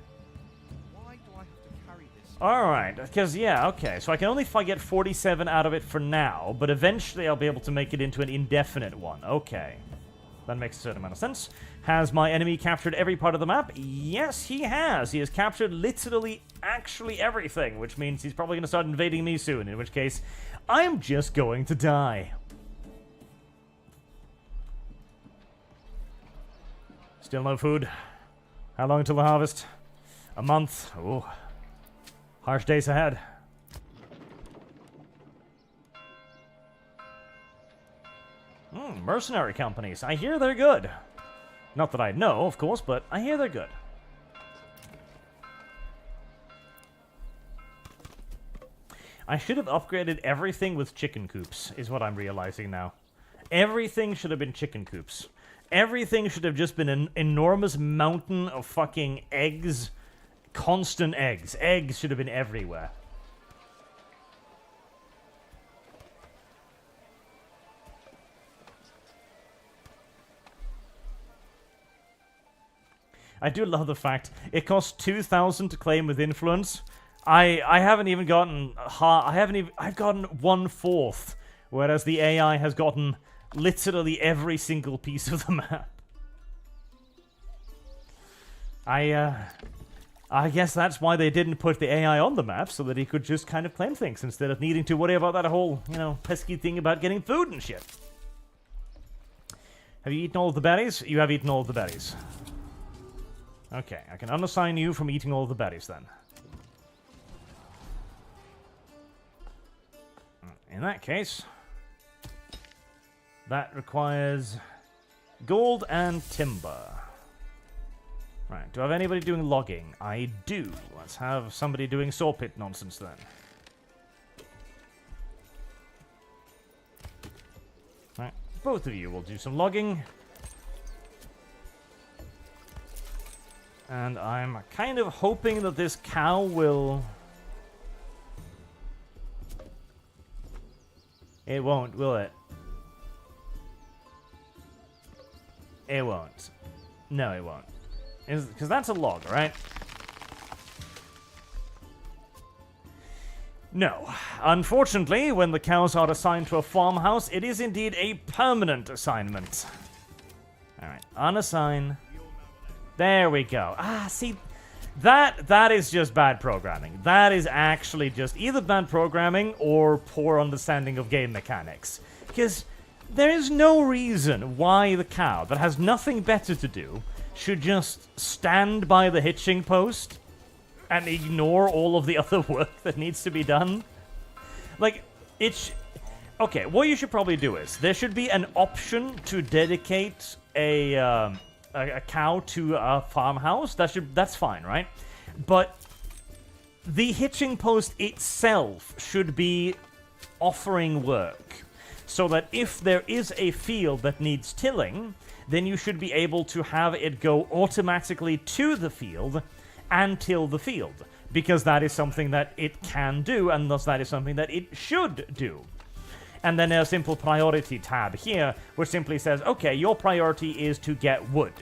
Why do I have to carry this?
Alright, because, yeah, okay. So I can only get 47 out of it for now, but eventually I'll be able to make it into an indefinite one. Okay. That makes a certain amount of sense. Has my enemy captured every part of the map? Yes, he has. He has captured literally, actually everything, which means he's probably going to start invading me soon, in which case, I'm just going to die. Still no food. How long until the harvest? A month. Ooh. Harsh days ahead. Mercenary companies. I hear they're good. Not that I know, of course, but I hear they're good. I should have upgraded everything with chicken coops, is what I'm realizing now. Everything should have been chicken coops. Everything should have just been an enormous mountain of fucking eggs. Constant eggs. Eggs should have been everywhere. I do love the fact it costs 2,000 to claim with influence. I haven't even gotten I've gotten 1/4, whereas the AI has gotten literally every single piece of the map. I guess that's why they didn't put the AI on the map, so that he could just kind of claim things instead of needing to worry about that whole, pesky thing about getting food and shit. Have you eaten all of the berries? You have eaten all of the berries. Okay, I can unassign you from eating all of the berries then. In that case, that requires gold and timber. Right, do I have anybody doing logging? I do. Let's have somebody doing saw pit nonsense then. Right, both of you will do some logging. And I'm kind of hoping that this cow will... It won't, will it? It won't. No, it won't. Because that's a log, right? No. Unfortunately, when the cows are assigned to a farmhouse, it is indeed a permanent assignment. Alright, unassign. There we go. Ah, see, that is just bad programming. That is actually just either bad programming or poor understanding of game mechanics. Because there is no reason why the cow that has nothing better to do should just stand by the hitching post and ignore all of the other work that needs to be done. Like, okay, what you should probably do is, there should be an option to dedicate a cow to a farmhouse. That's fine, right? But the hitching post itself should be offering work, so that if there is a field that needs tilling, then you should be able to have it go automatically to the field and till the field, because that is something that it can do, and thus that is something that it should do. And then a simple priority tab here, which simply says, okay, your priority is to get wood.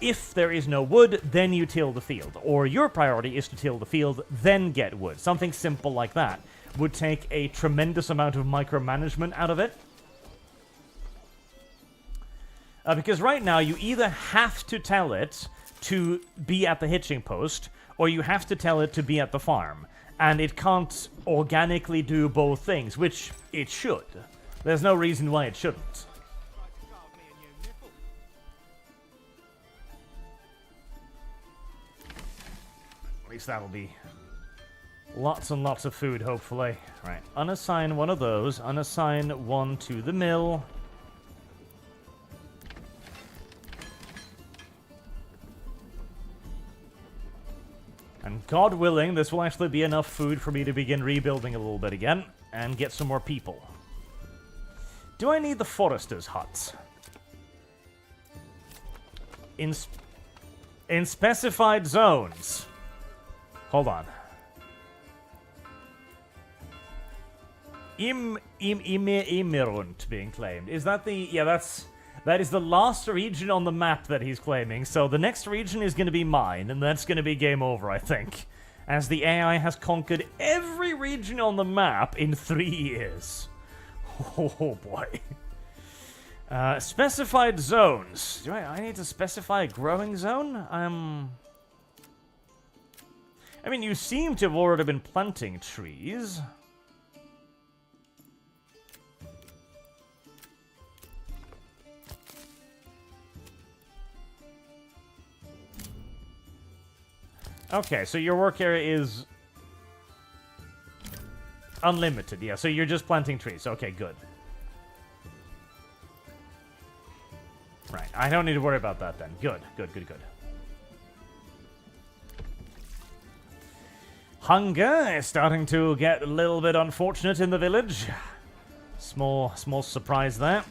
If there is no wood, then you till the field. Or your priority is to till the field, then get wood. Something simple like that would take a tremendous amount of micromanagement out of it. Because right now, you either have to tell it to be at the hitching post, or you have to tell it to be at the farm. And it can't organically do both things, which it should. There's no reason why it shouldn't. At least that'll be lots and lots of food, hopefully. Right, unassign one of those, unassign one to the mill. And God willing, this will actually be enough food for me to begin rebuilding a little bit again and get some more people. Do I need the forester's huts? In specified zones. Hold on. Immerunt being claimed. Is that the... Yeah, that is the last region on the map that he's claiming, so the next region is going to be mine, and that's going to be game over, I think. As the AI has conquered every region on the map in 3 years. Oh boy. Specified zones. Do I need to specify a growing zone? I mean, you seem to have already been planting trees. Okay, so your work area is unlimited, yeah, so you're just planting trees. Okay, good. Right, I don't need to worry about that then. Good, good, good, good. Hunger is starting to get a little bit unfortunate in the village. Small surprise there.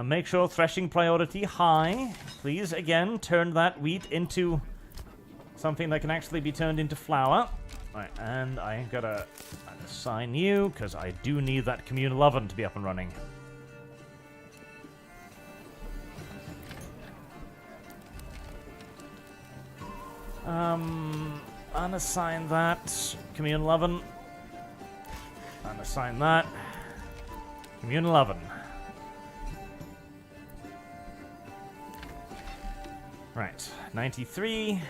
Make sure threshing priority high. Please, again, turn that wheat into something that can actually be turned into flour. Right, and I gotta assign you, because I do need that communal oven to be up and running. Unassign that. Communal oven. Unassign that. Communal oven. Right, 93.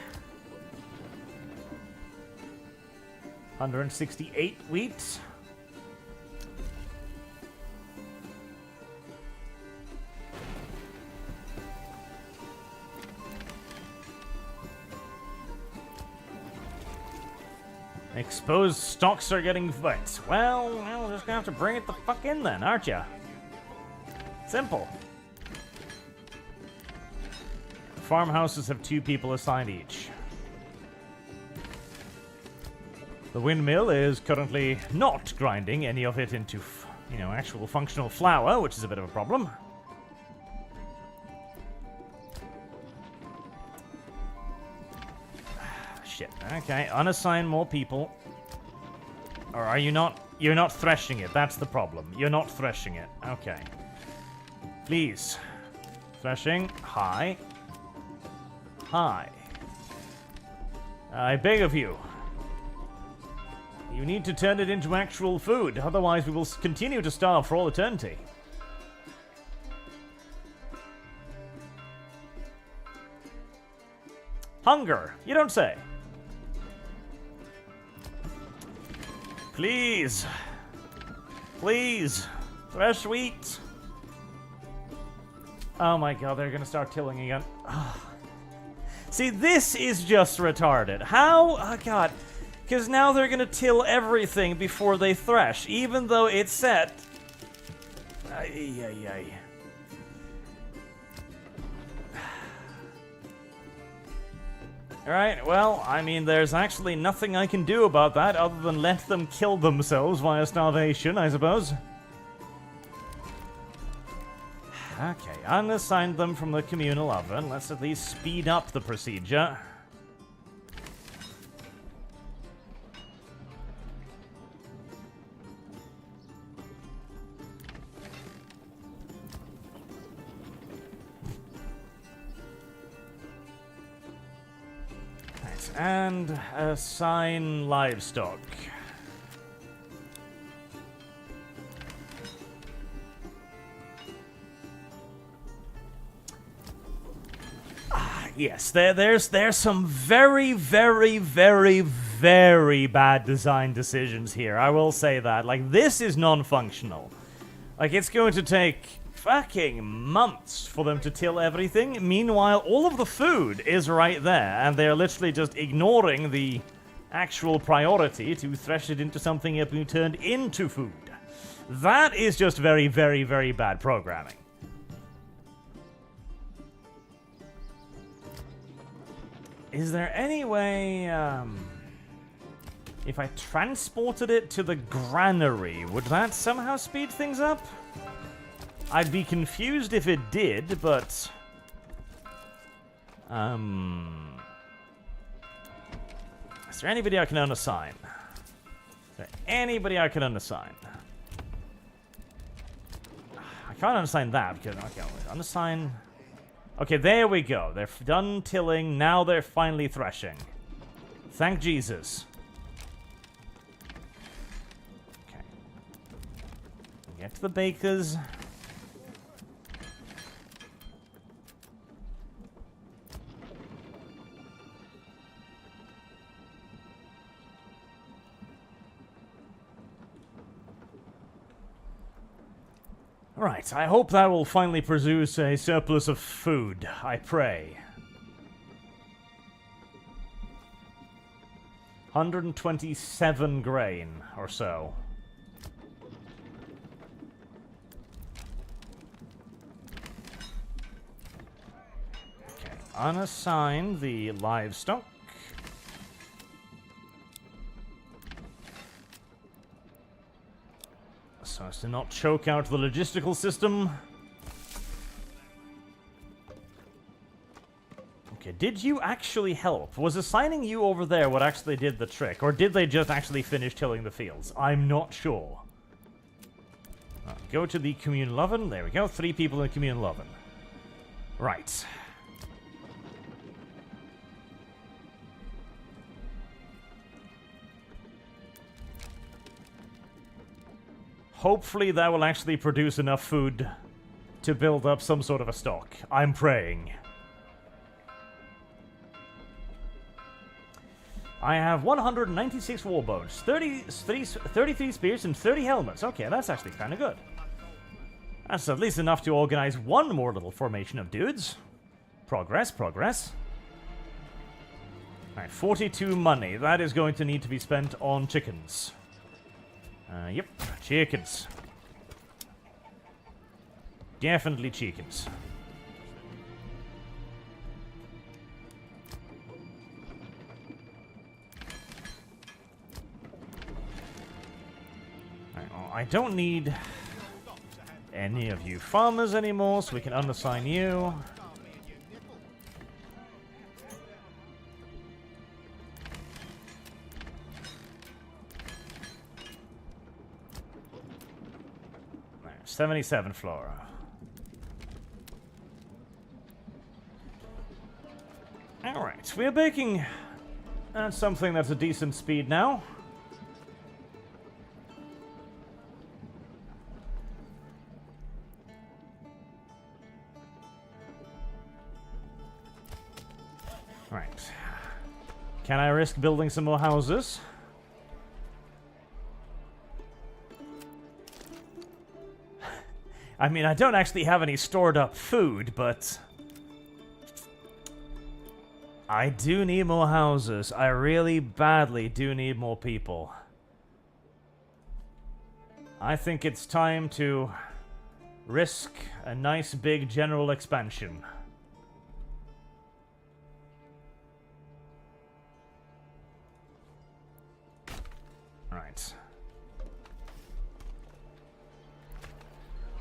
168 wheat. Exposed stocks are getting wet. Well, we're just gonna have to bring it the fuck in then, aren't ya? Simple. Farmhouses have 2 people assigned each. The windmill is currently not grinding any of it into, actual functional flour, which is a bit of a problem. Shit. Okay, unassign more people. Or are you not? You're not threshing it. That's the problem. You're not threshing it. Okay. Please. Threshing. High. High. I beg of you. You need to turn it into actual food, otherwise we will continue to starve for all eternity. Hunger, you don't say. Please. Please. Fresh wheat. Oh my god, they're gonna start tilling again. See, this is just retarded. How? Oh god. Because now they're gonna till everything before they thresh, even though it's set. Ay, ay, ay. Alright, well, I mean, there's actually nothing I can do about that other than let them kill themselves via starvation, I suppose. Okay, unassigned them from the communal oven. Let's at least speed up the procedure. Right, and assign livestock. Yes, there's some very, very, very, very bad design decisions here. I will say that. Like, this is non-functional. Like, it's going to take fucking months for them to till everything. Meanwhile, all of the food is right there, and they're literally just ignoring the actual priority to thresh it into something that will be turned into food. That is just very, very, very bad programming. Is there any way, if I transported it to the Granary, would that somehow speed things up? I'd be confused if it did, but... Is there anybody I can unassign? Is there anybody I can unassign? I can't unassign that, because... Okay, I'll unassign... Okay, there we go. They're done tilling. Now they're finally threshing. Thank Jesus. Okay. Get to the bakers. Right, I hope that will finally produce a surplus of food, I pray. 127 grain, or so. Okay, unassign the livestock. So as to not choke out the logistical system. Okay, did you actually help? Was assigning you over there what actually did the trick? Or did they just actually finish tilling the fields? I'm not sure. Go to the communal oven. There we go. 3 people in the communal oven. Right. Hopefully that will actually produce enough food to build up some sort of a stock. I'm praying. I have 196 war bones, 33 spears, and 30 helmets. Okay, that's actually kind of good. That's at least enough to organize one more little formation of dudes. Progress, progress. Alright, 42 money. That is going to need to be spent on chickens. Yep, chickens. Definitely chickens. Right, well, I don't need any of you farmers anymore, so we can unassign you. There, 77 flora. Alright, we are baking at something that's a decent speed now. Right. Can I risk building some more houses? I mean, I don't actually have any stored up food, but I do need more houses. I really badly do need more people. I think it's time to risk a nice big general expansion. Right.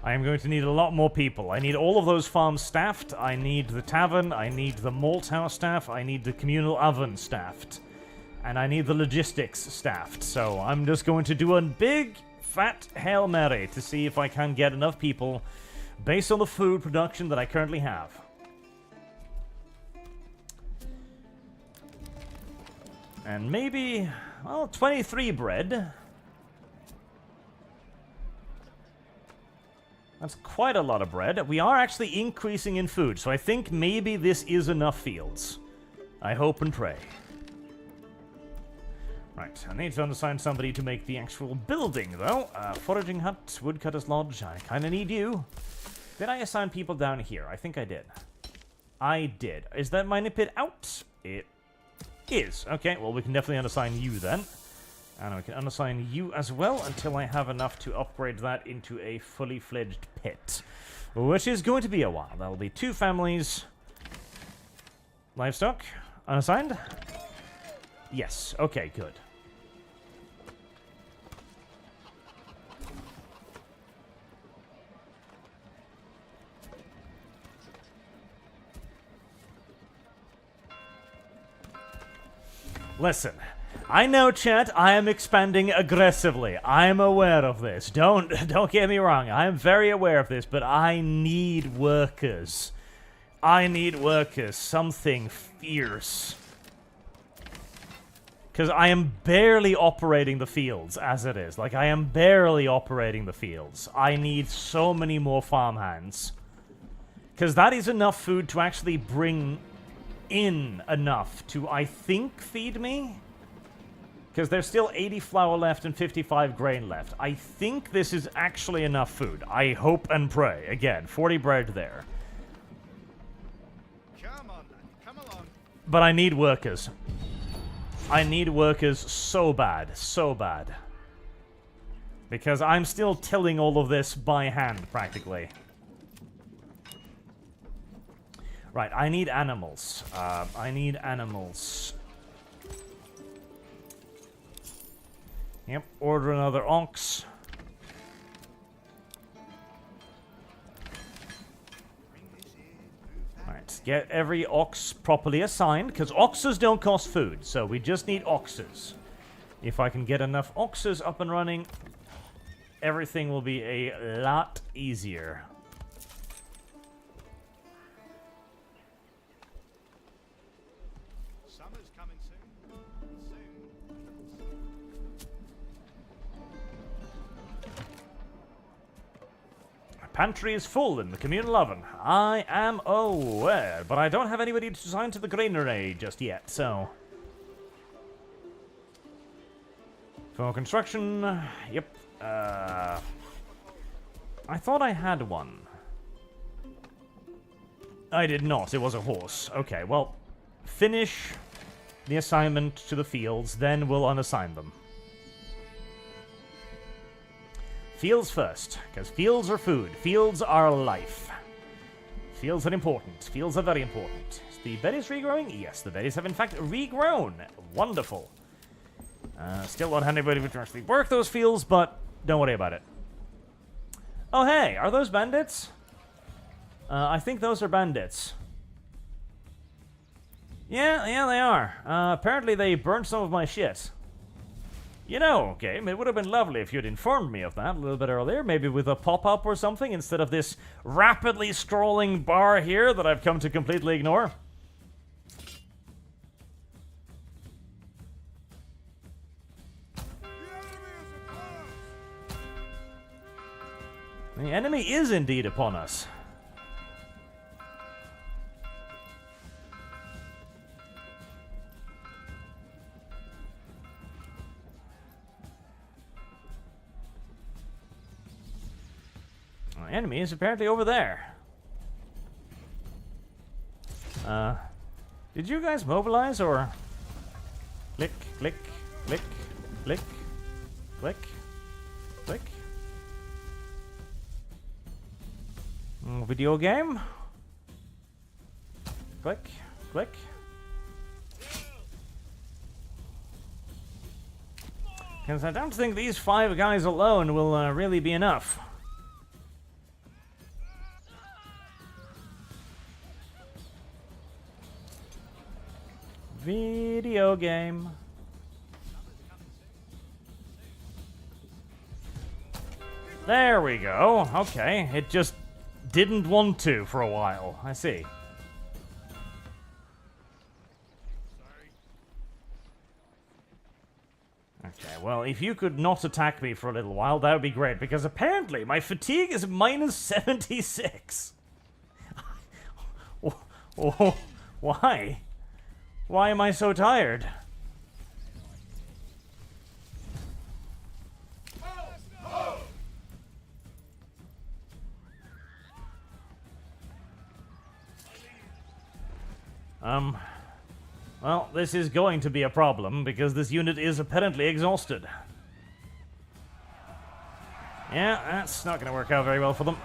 I am going to need a lot more people. I need all of those farms staffed. I need the tavern. I need the malt house staff. I need the communal oven staffed. And I need the logistics staffed. So I'm just going to do a big fat Hail Mary to see if I can get enough people based on the food production that I currently have. And maybe, well, 23 bread. That's quite a lot of bread. We are actually increasing in food, so I think maybe this is enough fields. I hope and pray. Right, I need to assign somebody to make the actual building, though. Foraging hut, woodcutter's lodge, I kind of need you. Did I assign people down here? I think I did. I did. Is that mining pit out? It is. Okay, well, we can definitely unassign you then. And we can unassign you as well until I have enough to upgrade that into a fully fledged pit. Which is going to be a while. That'll be 2 families. Livestock? Unassigned? Yes. Okay, good. Listen, I know, chat, I am expanding aggressively. I'm aware of this. Don't get me wrong. I am very aware of this, but I need workers. I need workers. Something fierce. Because I am barely operating the fields as it is. Like, I am barely operating the fields. I need so many more farmhands. Because that is enough food to actually bring in enough to, I think, feed me. Because there's still 80 flour left and 55 grain left. I think this is actually enough food. I hope and pray. Again, 40 bread there.
Come on, then. Come along.
But I need workers. I need workers so bad. So bad. Because I'm still tilling all of this by hand, practically. Right, I need animals. I need animals. Yep, order another ox. Right, get every ox properly assigned, because oxes don't cost food, so we just need oxes. If I can get enough oxes up and running, everything will be a lot easier.
Summer's coming soon. Soon.
Pantry is full in the communal oven. I am aware, but I don't have anybody to assign to the granary just yet, so... For construction, yep. I thought I had one. I did not, it was a horse. Okay, well, finish the assignment to the fields, then we'll unassign them. Fields first, because fields are food. Fields are life. Fields are important. Fields are very important. Is the berries regrowing? Yes, the berries have in fact regrown. Wonderful. Still don't have anybody to actually work those fields, but don't worry about it. Oh, hey, are those bandits? I think those are bandits. Yeah, they are. Apparently they burned some of my shit. You know, game, it would have been lovely if you'd informed me of that a little bit earlier, maybe with a pop-up or something, instead of this rapidly scrolling bar here that I've come to completely ignore. The enemy is indeed upon us. The enemy is apparently over there. Did you guys mobilize or... Click, click, click, click, click, click. Video game. Click, click. Because I don't think these 5 guys alone will really be enough. Video game. There we go. Okay, it just didn't want to for a while. I see. Okay, well, if you could not attack me for a little while, that would be great, because apparently my fatigue is minus 76. Oh, why? Why am I so tired? Well, this is going to be a problem, because this unit is apparently exhausted. Yeah, that's not going to work out very well for them.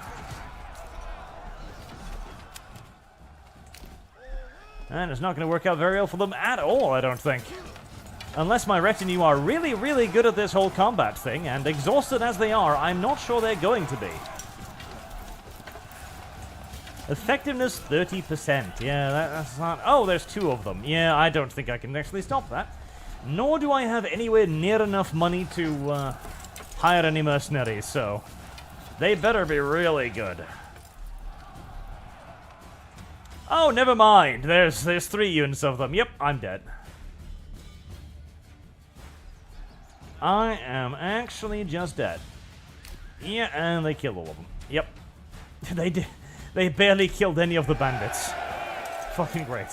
And it's not going to work out very well for them at all, I don't think. Unless my retinue are really, really good at this whole combat thing, and exhausted as they are, I'm not sure they're going to be. Effectiveness 30%. Yeah, that's not... Oh, there's 2 of them. Yeah, I don't think I can actually stop that. Nor do I have anywhere near enough money to hire any mercenaries, so... They better be really good. Oh, never mind. There's 3 units of them. Yep, I'm dead. I am actually just dead. Yeah, and they killed all of them. Yep. They did. They barely killed any of the bandits. Fucking great.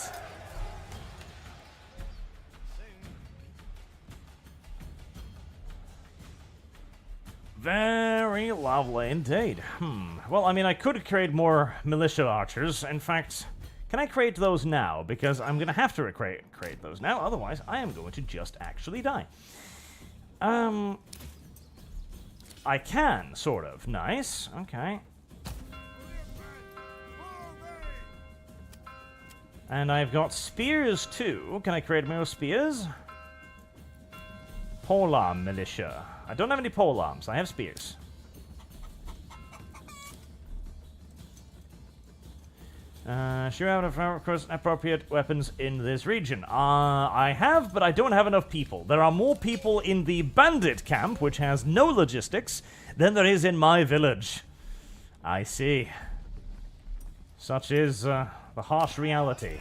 Very lovely indeed. Well, I mean, I could create more militia archers. In fact, can I create those now? Because I'm going to have to create those now. Otherwise, I am going to just actually die. I can, sort of. Nice. Okay. And I've got spears too. Can I create more spears? Polearm militia. I don't have any polearms. I have spears. Sure out of course appropriate weapons in this region. I have, but I don't have enough people. There are more people in the bandit camp, which has no logistics, than there is in my village. I see. Such is the harsh reality.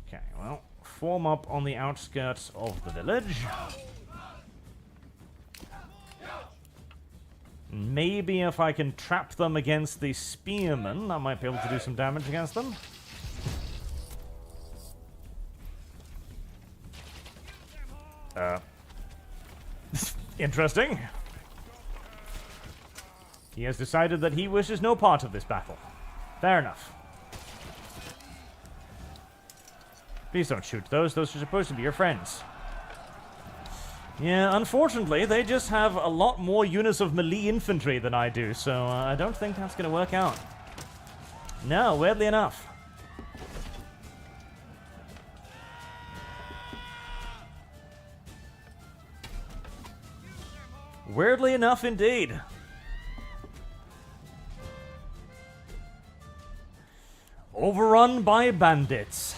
Okay, well, form up on the outskirts of the village. Maybe if I can trap them against the spearmen, I might be able to do some damage against them. Interesting. He has decided that he wishes no part of this battle. Fair enough. Please don't shoot those. Those are supposed to be your friends. Yeah, unfortunately, they just have a lot more units of melee infantry than I do, so I don't think that's going to work out. No, weirdly enough. Weirdly enough, indeed. Overrun by bandits.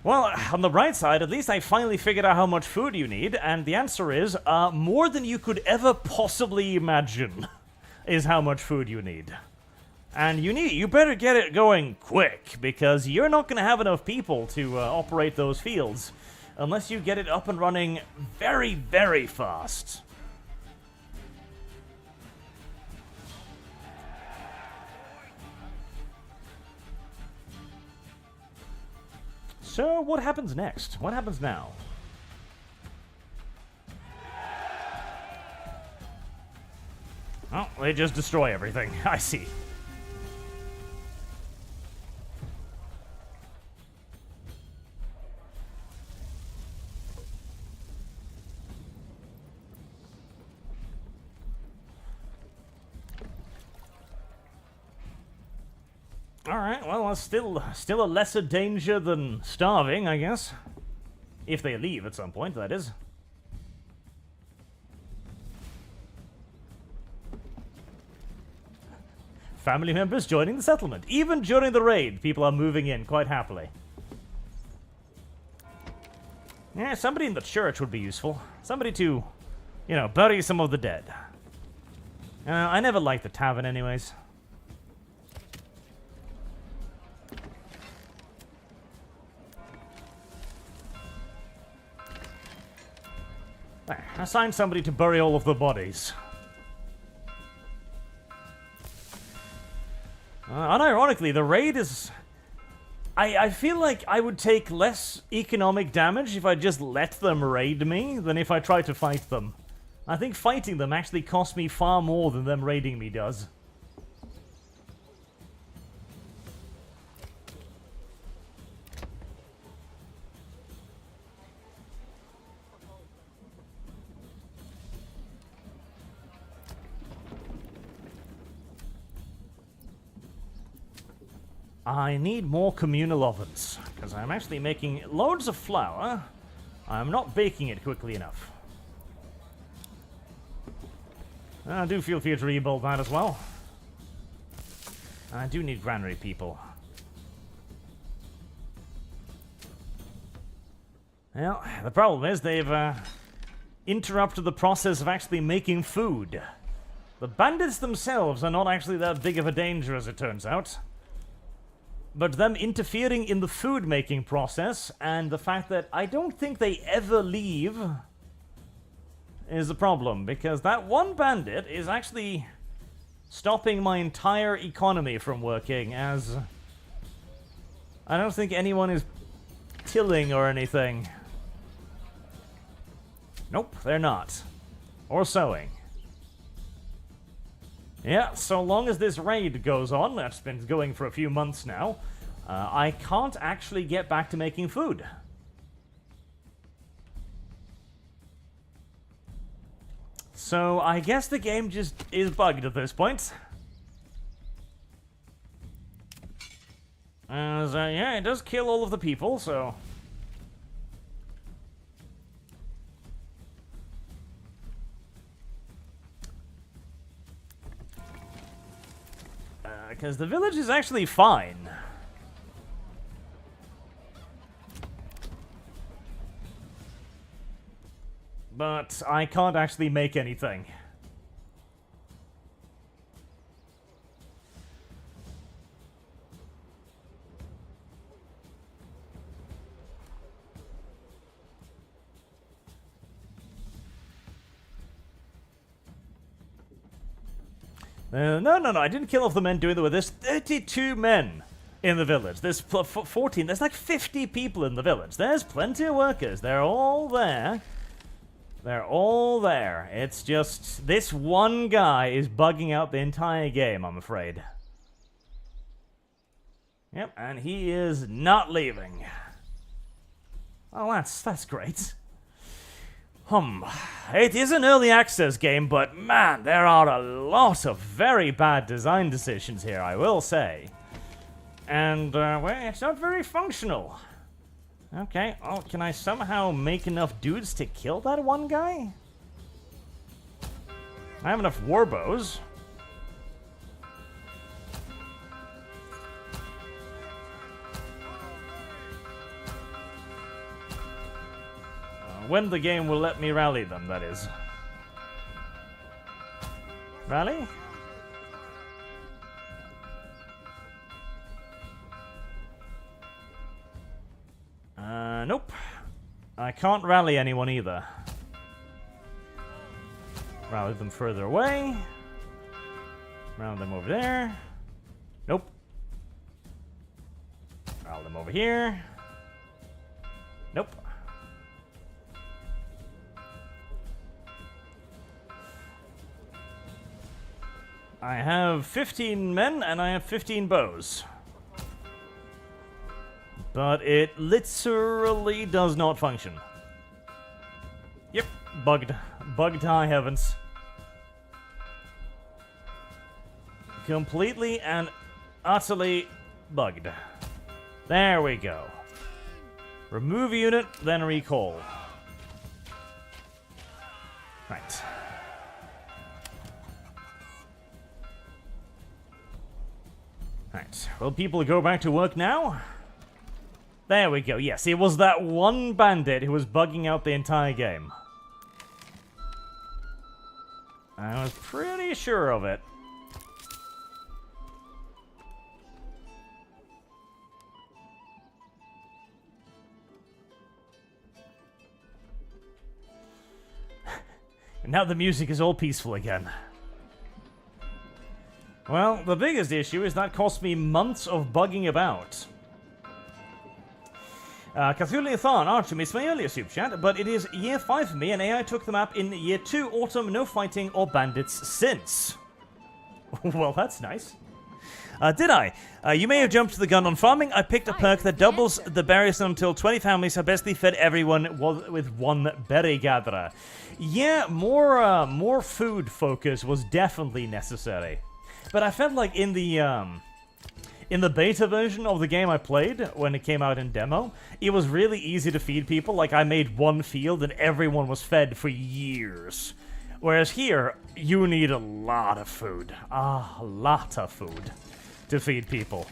Well, on the bright side, at least I finally figured out how much food you need, and the answer is, more than you could ever possibly imagine is how much food you need. And you better get it going quick, because you're not going to have enough people to operate those fields, unless you get it up and running very, very fast. So, what happens next? What happens now? Oh, they just destroy everything. I see. Alright, well, that's still a lesser danger than starving, I guess. If they leave at some point, that is. Family members joining the settlement. Even during the raid, people are moving in quite happily. Yeah, somebody in the church would be useful. Somebody to, you know, bury some of the dead. I never liked the tavern anyways. There, assign somebody to bury all of the bodies. Unironically, the raid is... I feel like I would take less economic damage if I just let them raid me than if I try to fight them. I think fighting them actually costs me far more than them raiding me does. I need more communal ovens, because I'm actually making loads of flour. I'm not baking it quickly enough. I do feel free to rebuild that as well. I do need Granary people. Well, the problem is they've interrupted the process of actually making food. The bandits themselves are not actually that big of a danger, as it turns out. But them interfering in the food-making process, and the fact that I don't think they ever leave, is a problem, because that one bandit is actually stopping my entire economy from working, as I don't think anyone is tilling or anything. Nope, they're not. Or sowing. Yeah, so long as this raid goes on, that's been going for a few months now, I can't actually get back to making food. So I guess the game just is bugged at this point. As, yeah, it does kill all of the people, so... Because the village is actually fine. But I can't actually make anything. No, I didn't kill off the men doing the work. There's 32 men in the village. There's 14. There's like 50 people in the village. There's plenty of workers. They're all there. They're all there. It's just this one guy is bugging out the entire game, I'm afraid. Yep, and he is not leaving. Oh, that's great. It is an early access game, but man, there are a lot of very bad design decisions here, I will say. And, well, it's not very functional. Okay, oh, can I somehow make enough dudes to kill that one guy? I have enough warbows. When the game will let me rally them, that is. Rally? Nope. I can't rally anyone either. Rally them further away. Rally them over there. Nope. Rally them over here. Nope. I have 15 men and I have 15 bows. But it literally does not function. Yep, bugged. Bugged high heavens. Completely and utterly bugged. There we go. Remove unit, then recall. Right. Right. Will people go back to work now? There we go. Yes, it was that one bandit who was bugging out the entire game. I was pretty sure of it. And now the music is all peaceful again. Well, the biggest issue is that cost me months of bugging about. Cthulhu-Than, Archer missed my earlier super chat, but it is year 5 for me, and AI took the map in year 2, autumn, no fighting or bandits since. Well, that's nice. Did I? You may have jumped the gun on farming. I picked a perk that doubles the berries until 20 families. I basically fed everyone with one berry gatherer. Yeah, more food focus was definitely necessary. But I felt like in the beta version of the game I played, when it came out in demo, it was really easy to feed people. Like, I made one field and everyone was fed for years. Whereas here, you need a lot of food. A lot of food to feed people.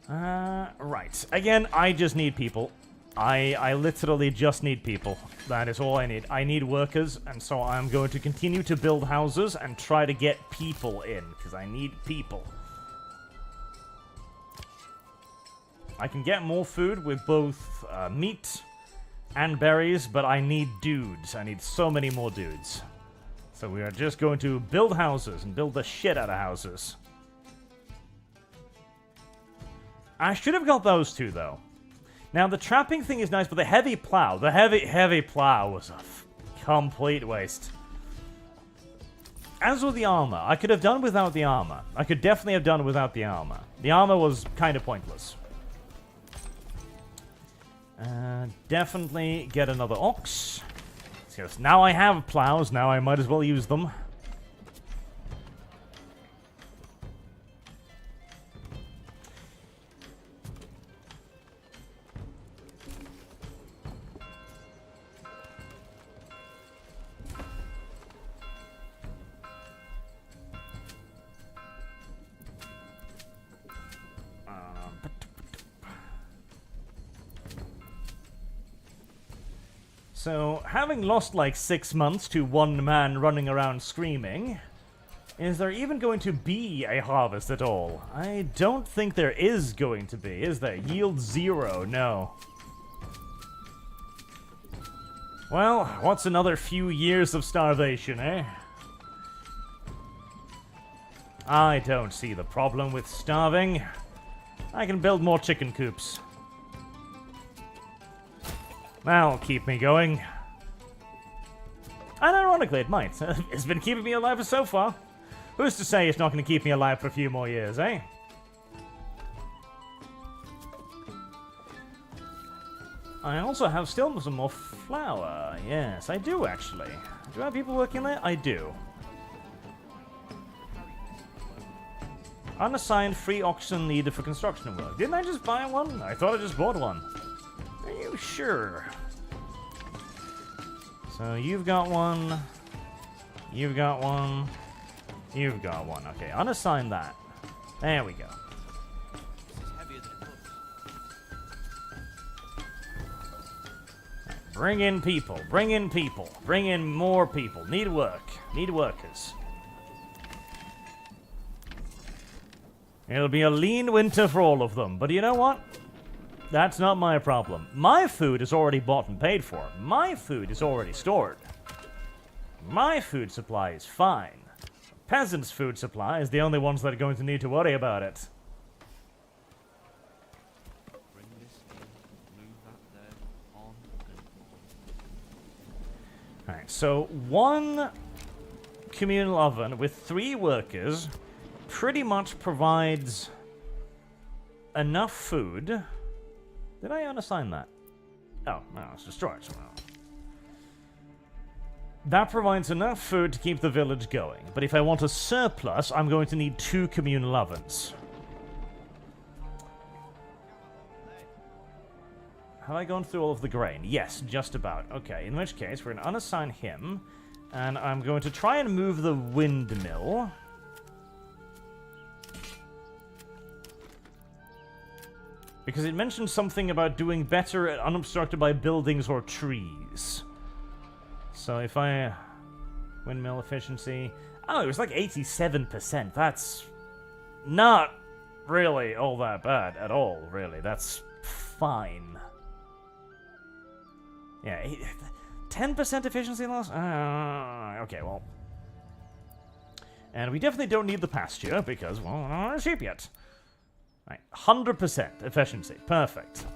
Right. Again, I just need people. I literally just need people. That is all I need. I need workers, and so I'm going to continue to build houses and try to get people in, because I need people. I can get more food with both meat and berries, but I need dudes. I need so many more dudes. So we are just going to build houses and build the shit out of houses. I should have got those two, though. Now, the trapping thing is nice, but the heavy plow, heavy plow was a complete waste. As with the armor, I could have done without the armor. I could definitely have done without the armor. The armor was kind of pointless. Definitely get another ox. Because now I have plows, now I might as well use them. So, having lost like 6 months to one man running around screaming, is there even going to be a harvest at all? I don't think there is going to be, is there? Yield 0, no. Well, what's another few years of starvation, eh? I don't see the problem with starving. I can build more chicken coops. That'll keep me going. And ironically, it might. It's been keeping me alive for so far. Who's to say it's not going to keep me alive for a few more years, eh? I also have still some more flour. Yes, I do, actually. Do I have people working there? I do. Unassigned free oxen needed for construction work. Didn't I just buy one? I thought I just bought one. Are you sure? So you've got one. You've got one. You've got one. Okay, unassign that. There we go.
This is heavier than it looks.
Right, bring in people. Bring in people. Bring in more people. Need work. Need workers. It'll be a lean winter for all of them, but you know what? That's not my problem. My food is already bought and paid for. My food is already stored. My food supply is fine. Peasants' food supply is the only ones that are going to need to worry about it.
Bring this in, move that there, on and on.
Alright, so one communal oven with 3 workers pretty much provides enough food. Did I unassign that? Oh, no, it's destroyed somehow. That provides enough food to keep the village going. But if I want a surplus, I'm going to need 2 communal ovens. Have I gone through all of the grain? Yes, just about. Okay, in which case, we're going to unassign him. And I'm going to try and move the windmill. Because it mentioned something about doing better at unobstructed by buildings or trees. So if I... Windmill efficiency... Oh, it was like 87%. That's not really all that bad at all, really. That's fine. Yeah, 10% efficiency loss? Okay, well. And we definitely don't need the pasture because, well, we're not a sheep yet. Right, 100% efficiency. Perfect.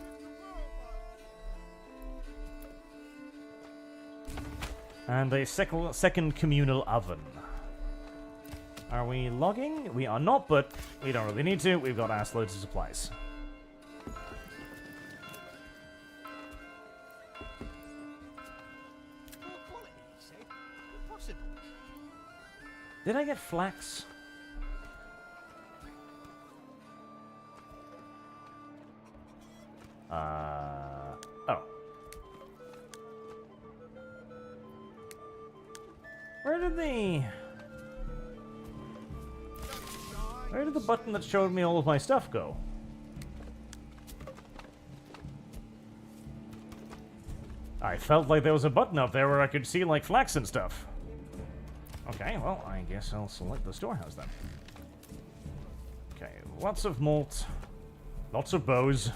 And a second communal oven. Are we logging? We are not, but we don't really need to. We've got ass loads of supplies. Did I get flax? Oh. Where did the button that showed me all of my stuff go? I felt like there was a button up there where I could see, like, flax and stuff. Okay, well, I guess I'll select the storehouse then. Okay, lots of malt. Lots of bows.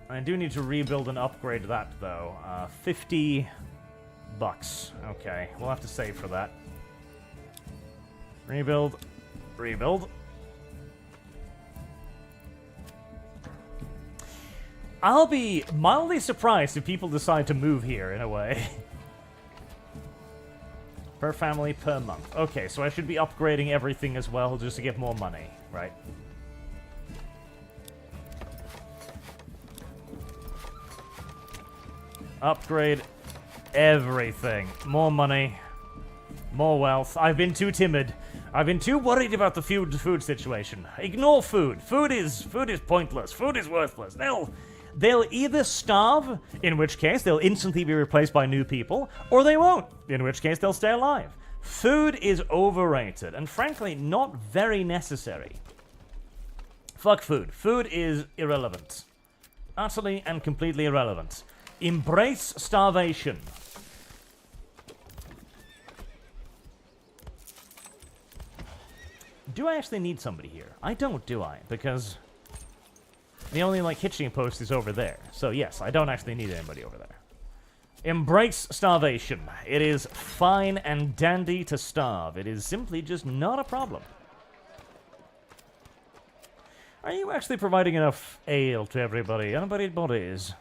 I do need to rebuild and upgrade that, though. 50 bucks. Okay, we'll have to save for that. Rebuild. Rebuild. I'll be mildly surprised if people decide to move here, in a way. Per family, per month. Okay, so I should be upgrading everything as well, just to get more money, right? Upgrade everything. More money. More wealth. I've been too timid. I've been too worried about the food situation. Ignore food. Food is pointless. Food is worthless. They'll either starve, in which case they'll instantly be replaced by new people, or they won't, in which case they'll stay alive. Food is overrated, and frankly, not very necessary. Fuck food. Food is irrelevant. Utterly and completely irrelevant. Embrace starvation. Do I actually need somebody here? I don't, do I? Because the only, like, hitching post is over there. So, yes, I don't actually need anybody over there. Embrace starvation. It is fine and dandy to starve. It is simply just not a problem. Are you actually providing enough ale to everybody? Unburied bodies.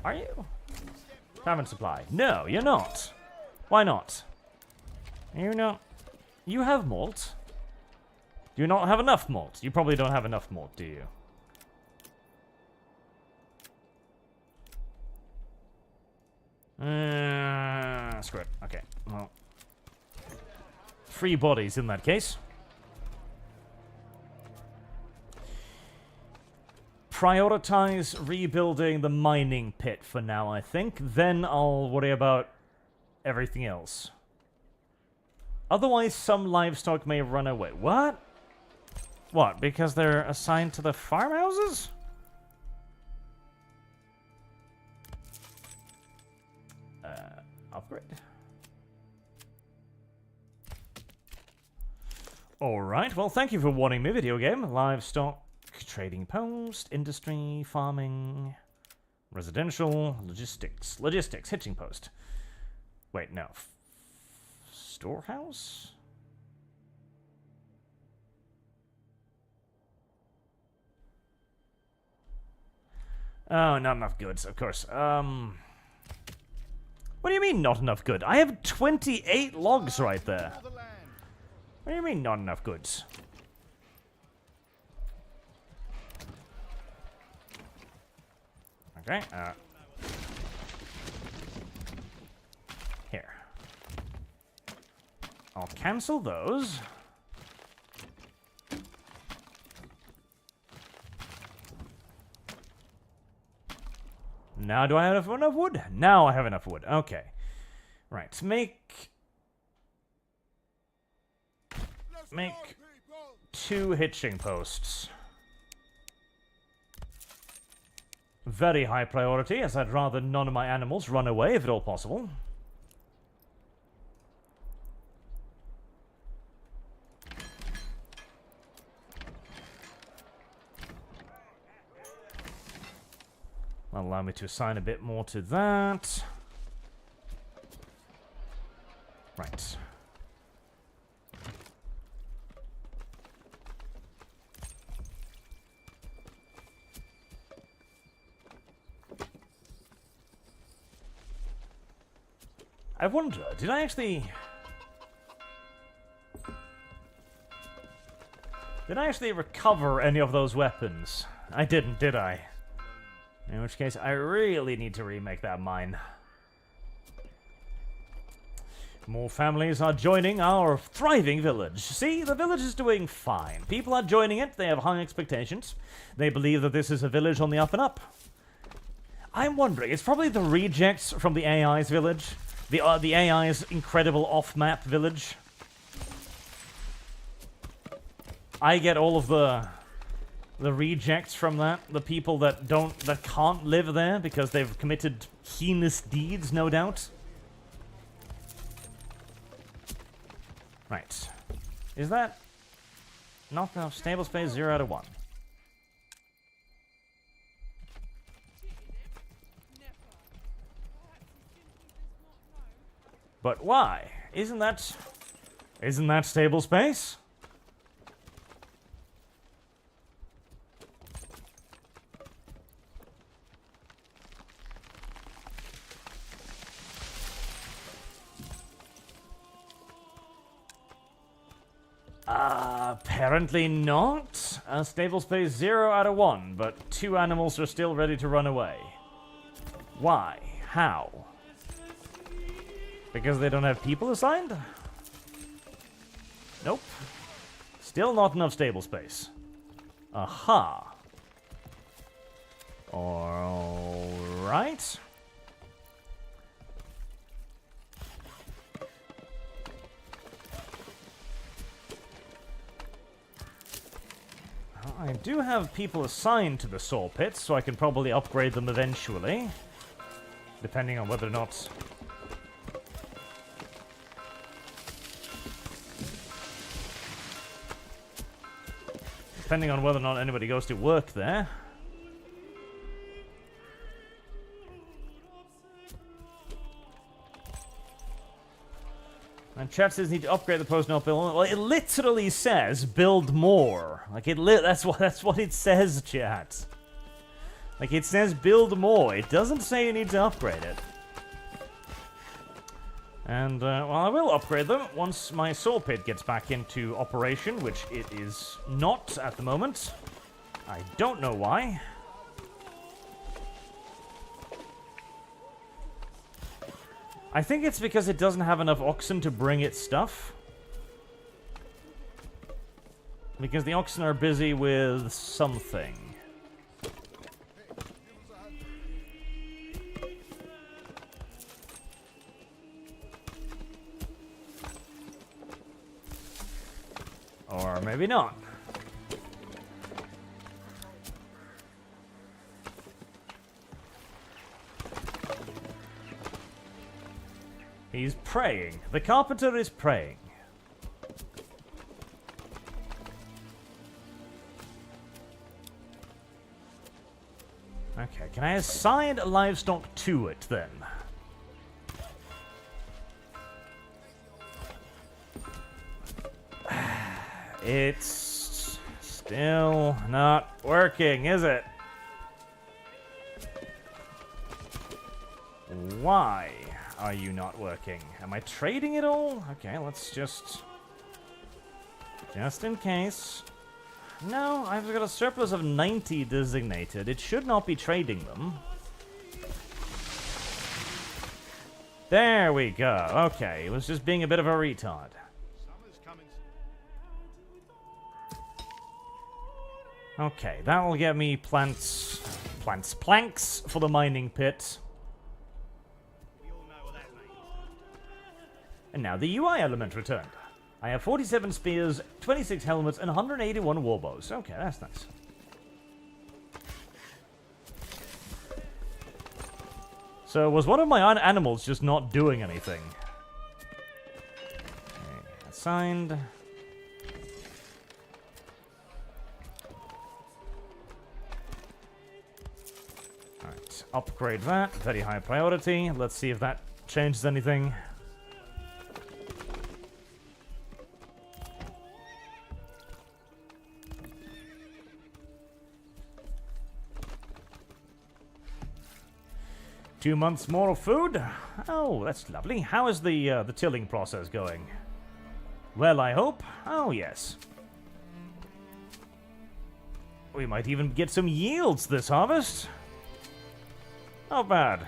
Are you? Famine supply. No, you're not. Why not? You're not. You have malt. Do you not have enough malt? You probably don't have enough malt, do you? Screw it. Okay, well. 3 bodies in that case. Prioritize rebuilding the mining pit for now, I think. Then I'll worry about everything else. Otherwise, some livestock may run away. What? What? Because they're assigned to the farmhouses? Upgrade. Alright, well, thank you for warning me, video game. Livestock, trading post, industry, farming, residential, logistics. Logistics, hitching post. Wait, no. Storehouse? Oh, not enough goods, of course. What do you mean, not enough good? I have 28 logs right there.
For the land.
What do you mean, not enough goods? Okay, here. I'll cancel those. Now do I have enough wood? Now I have enough wood. Okay. Right, make 2 hitching posts. Very high priority, as I'd rather none of my animals run away if at all possible. That'll allow me to assign a bit more to that. Right. I wonder, did I actually recover any of those weapons? I didn't, did I? In which case, I really need to remake that mine. More families are joining our thriving village. See, the village is doing fine. People are joining it, they have high expectations. They believe that this is a village on the up and up. I'm wondering, it's probably the rejects from the AI's village. The AI's incredible off-map village. I get all of the rejects from that. The people that can't live there because they've committed heinous deeds, no doubt. Right. Is that not enough stable space? 0 out of 1. But why? Isn't that stable space? Apparently not. Stable space 0 out of 1, but 2 animals are still ready to run away. Why? How? Because they don't have people assigned? Nope. Still not enough stable space. Aha. Alright. I do have people assigned to the saw pits, so I can probably upgrade them eventually. Depending on whether or not... Depending on whether or not anybody goes to work there. And chat says need to upgrade the post not build. Well, it literally says build more. Like that's what it says, chat. Like it says build more. It doesn't say you need to upgrade it. And well, I will upgrade them once my saw pit gets back into operation, which it is not at the moment. I don't know why. I think it's because it doesn't have enough oxen to bring its stuff. Because the oxen are busy with something. Or maybe not. He's praying. The carpenter is praying. Okay, can I assign livestock to it then? It's still not working, is it? Why? are you not working? Am I trading it all? Okay, let's just in case. No, I've got a surplus of 90 designated. It should not be trading them. There we go. Okay, it was just being a bit of a retard.
Summer's coming soon.
Okay, that will get me planks for the mining pit.
We all know what that means.
And now the UI element returned. I have 47 spears, 26 helmets, and 181 warbows. Okay, that's nice. So, was one of my animals just not doing anything? Okay, assigned. Alright, upgrade that. Very high priority. Let's see if that changes anything. Two months more of food? Oh, that's lovely. How is the tilling process going? Well, I hope. Oh, yes. We might even get some yields this harvest. Not bad.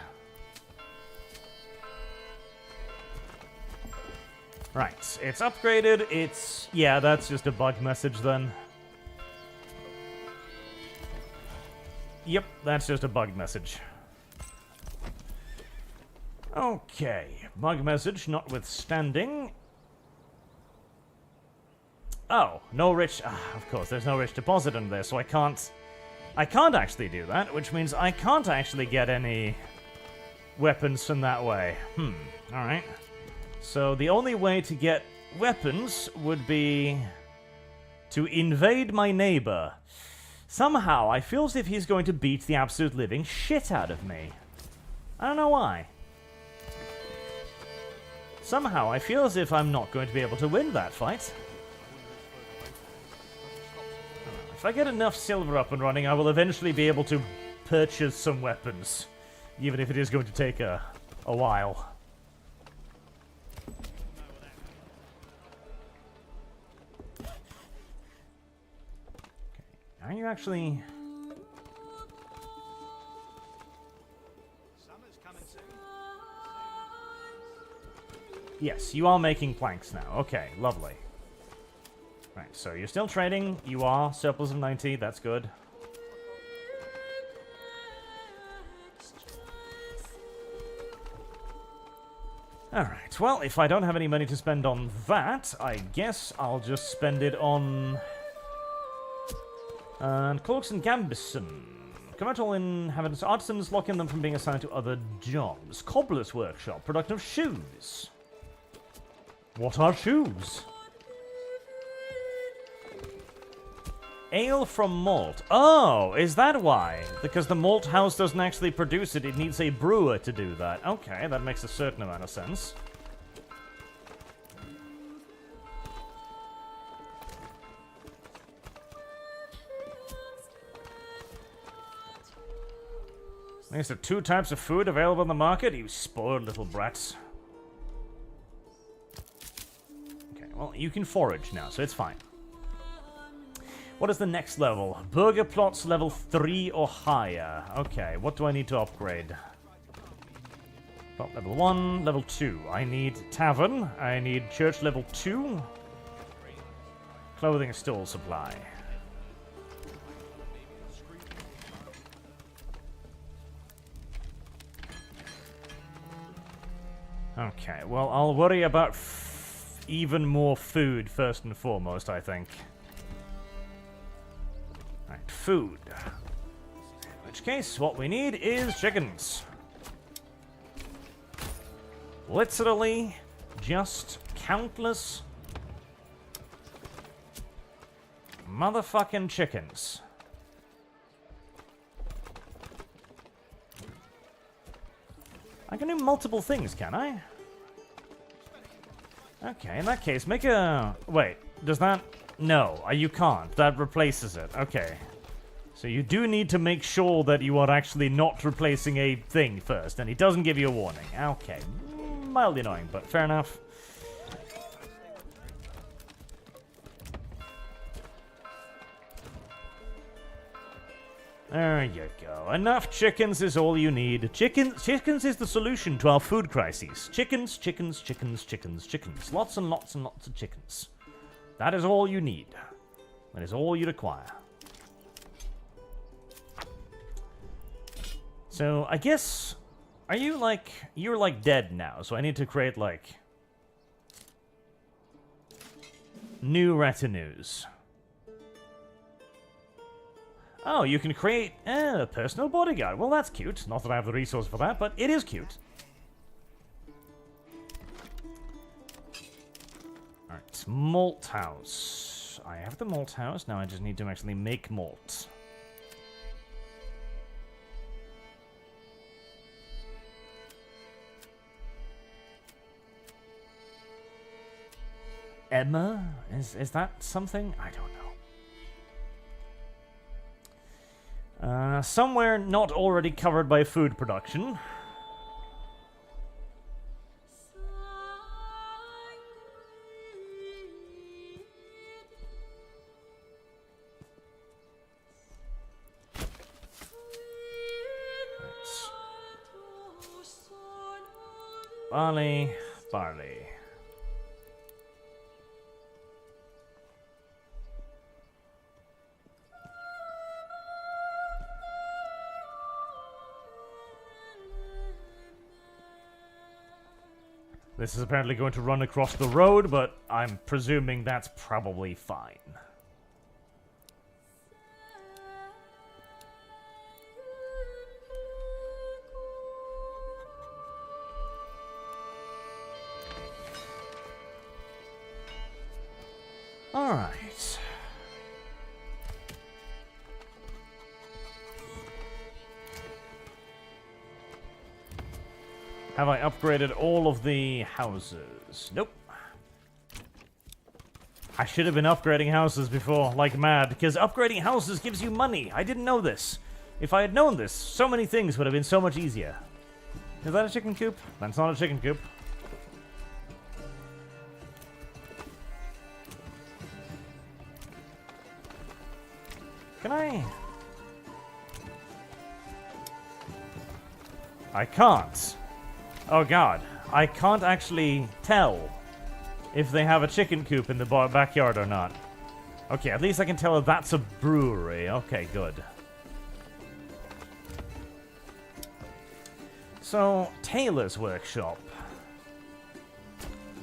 Right, it's upgraded. It's... yeah, that's just a bug message then. Yep, that's just a bug message. Okay, bug message notwithstanding. Oh, no rich... of course, there's no rich deposit in there, so I can't actually do that, which means I can't actually get any weapons from that way. Alright. So the only way to get weapons would be to invade my neighbor. Somehow, I feel as if he's going to beat the absolute living shit out of me. I don't know why. Somehow, I feel as if I'm not going to be able to win that fight. If I get enough silver up and running, I will eventually be able to purchase some weapons. Even if it is going to take a while. Okay. Are you actually...
Summer's coming soon.
Yes, you are making planks now. Okay, lovely. Right, so you're still trading. You are. Surplus of 90. That's good. Alright, well, if I don't have any money to spend on that, I guess I'll just spend it on... and Cloaks and Gambison. Commercial inhabitants, artisans, locking them from being assigned to other jobs. Cobbler's workshop, production of shoes. What are shoes? Ale from malt. Oh, is that why? Because the malt house doesn't actually produce it, it needs a brewer to do that. Okay, that makes a certain amount of sense. There's the 2 types of food available in the market, you spoiled little brats. Okay, well, you can forage now, so it's fine. What is the next level? Burger plots level 3 or higher. Okay, what do I need to upgrade? Plot level 1, level 2. I need tavern. I need church level 2. Clothing store supply. Okay, well, I'll worry about even more food first and foremost, I think. Right, food. In which case, what we need is chickens. Literally, just countless motherfucking chickens. I can do multiple things, can I? Okay, in that case, make a... Wait, does that... No, you can't. That replaces it. Okay. So you do need to make sure that you are actually not replacing a thing first, and it doesn't give you a warning. Okay. mildly annoying, but fair enough. There you go. Enough chickens is all you need. Chickens is the solution to our food crises. Chickens, chickens, chickens, chickens, chickens. Lots and lots and lots of chickens. That is all you need. That is all you require. So, I guess... Are you like... You're like dead now, so I need to create like... new retinues. Oh, you can create a personal bodyguard. Well, that's cute. Not that I have the resource for that, but it is cute. Alright, malt house. I have the malt house. Now I just need to actually make malt. Emma? Is that something? I don't know. Somewhere not already covered by food production. Barley, barley. This is apparently going to run across the road, but I'm presuming that's probably fine. All right. Have I upgraded all of the houses? Nope. I should have been upgrading houses before, like mad, because upgrading houses gives you money. I didn't know this. If I had known this, so many things would have been so much easier. Is that a chicken coop? That's not a chicken coop. Can I? I can't. Oh god, I can't actually tell if they have a chicken coop in the backyard or not. Okay, at least I can tell if that's a brewery. Okay, good. So, tailor's workshop.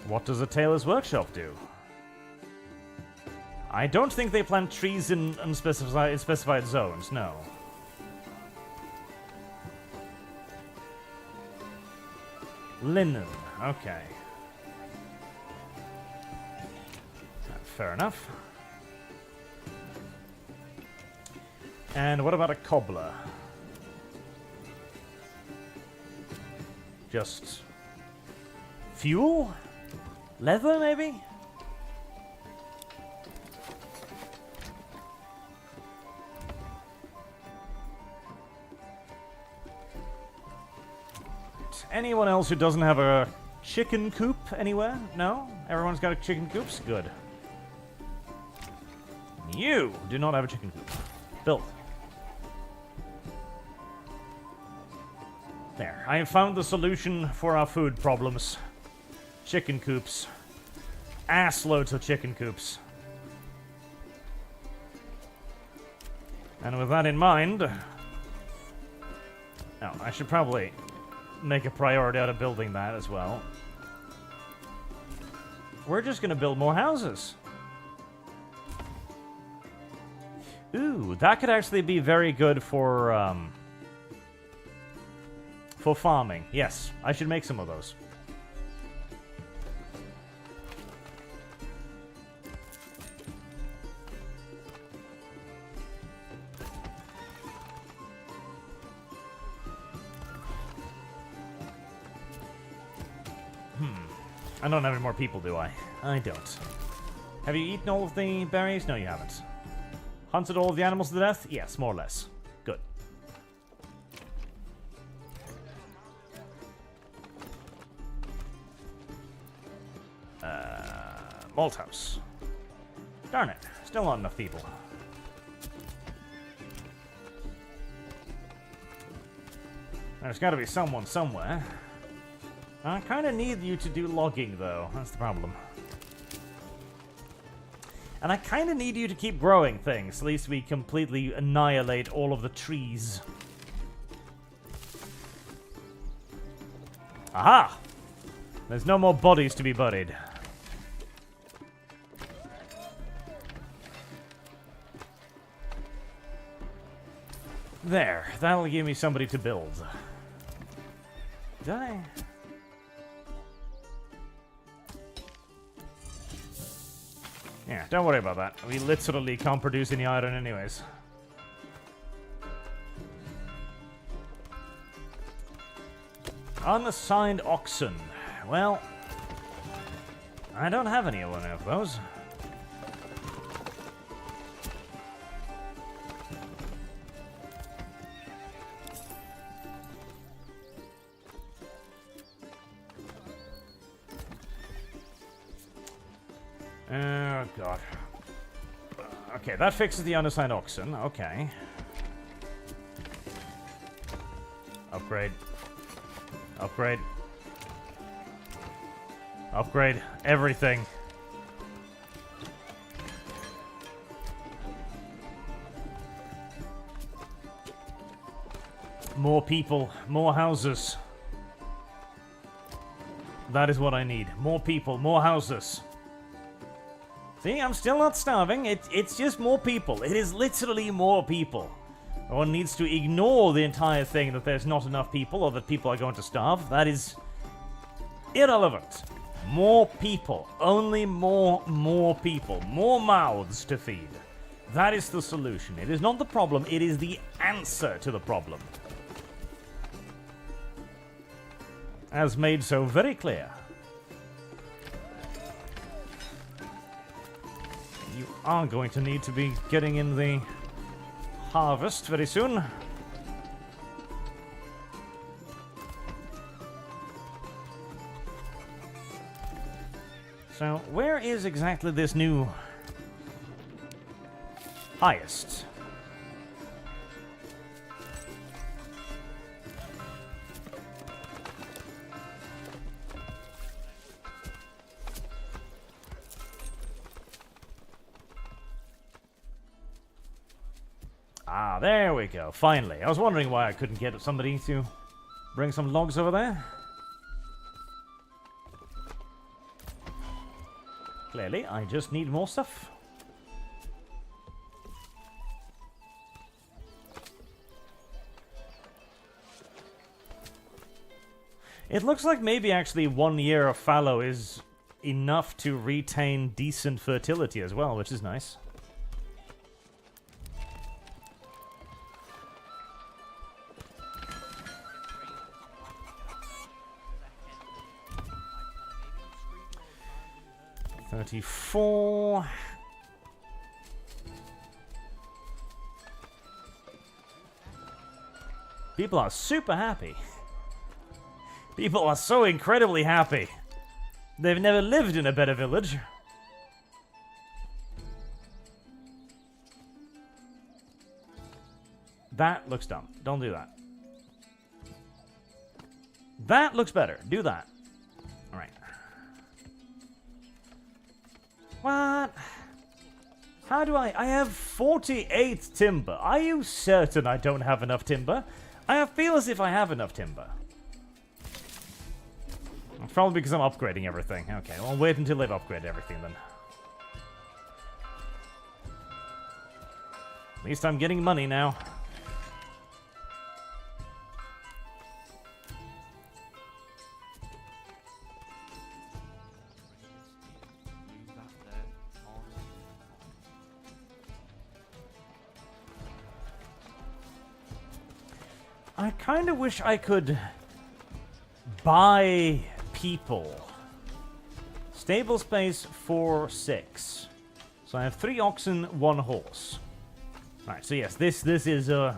What does a tailor's workshop do? I don't think they plant trees in specified zones, no. Linen, okay. Fair enough. And what about a cobbler? Just fuel? Leather, maybe? Anyone else who doesn't have a chicken coop anywhere? No? Everyone's got a chicken coops? Good. You do not have a chicken coop. Built. There. I have found the solution for our food problems. Chicken coops. Ass loads of chicken coops. And with that in mind... Oh, I should probably make a priority out of building that as well. We're just gonna build more houses. Ooh, that could actually be very good for farming. Yes, I should make some of those. I don't have any more people, do I? I don't. Have you eaten all of the berries? No, you haven't. Hunted all of the animals to death? Yes, more or less. Good. Malthouse. Darn it. Still not enough people. There's got to be someone somewhere. I kind of need you to do logging, though. That's the problem. And I kind of need you to keep growing things. At least we completely annihilate all of the trees. Aha! There's no more bodies to be buried. There. That'll give me somebody to build. Did I? Yeah, don't worry about that. We literally can't produce any iron anyways. Unassigned oxen. Well, I don't have any of those. Oh, God. Okay, that fixes the unassigned oxen. Okay. Upgrade. Upgrade. Upgrade. Everything. More people. More houses. That is what I need. More people. More houses. See, I'm still not starving. It's just more people. It is literally more people. One needs to ignore the entire thing that there's not enough people or that people are going to starve. That is irrelevant. More people. Only more people. More mouths to feed. That is the solution. It is not the problem. It is the answer to the problem. As made so very clear. You are going to need to be getting in the harvest very soon. So, where is exactly this new highest? Ah, there we go. Finally. I was wondering why I couldn't get somebody to bring some logs over there. Clearly, I just need more stuff. It looks like maybe actually 1 year of fallow is enough to retain decent fertility as well, which is nice. $34. People are super happy. People are so incredibly happy. They've never lived in a better village. That looks dumb. Don't do that. That looks better. Do that. Alright. What? How do I have 48 timber. Are you certain I don't have enough timber? I feel as if I have enough timber. Probably because I'm upgrading everything. Okay, well, wait until they've upgraded everything then. At least I'm getting money now. I kind of wish I could buy people. Stable space 4-6. So I have 3 oxen, 1 horse. Alright, so yes, this is a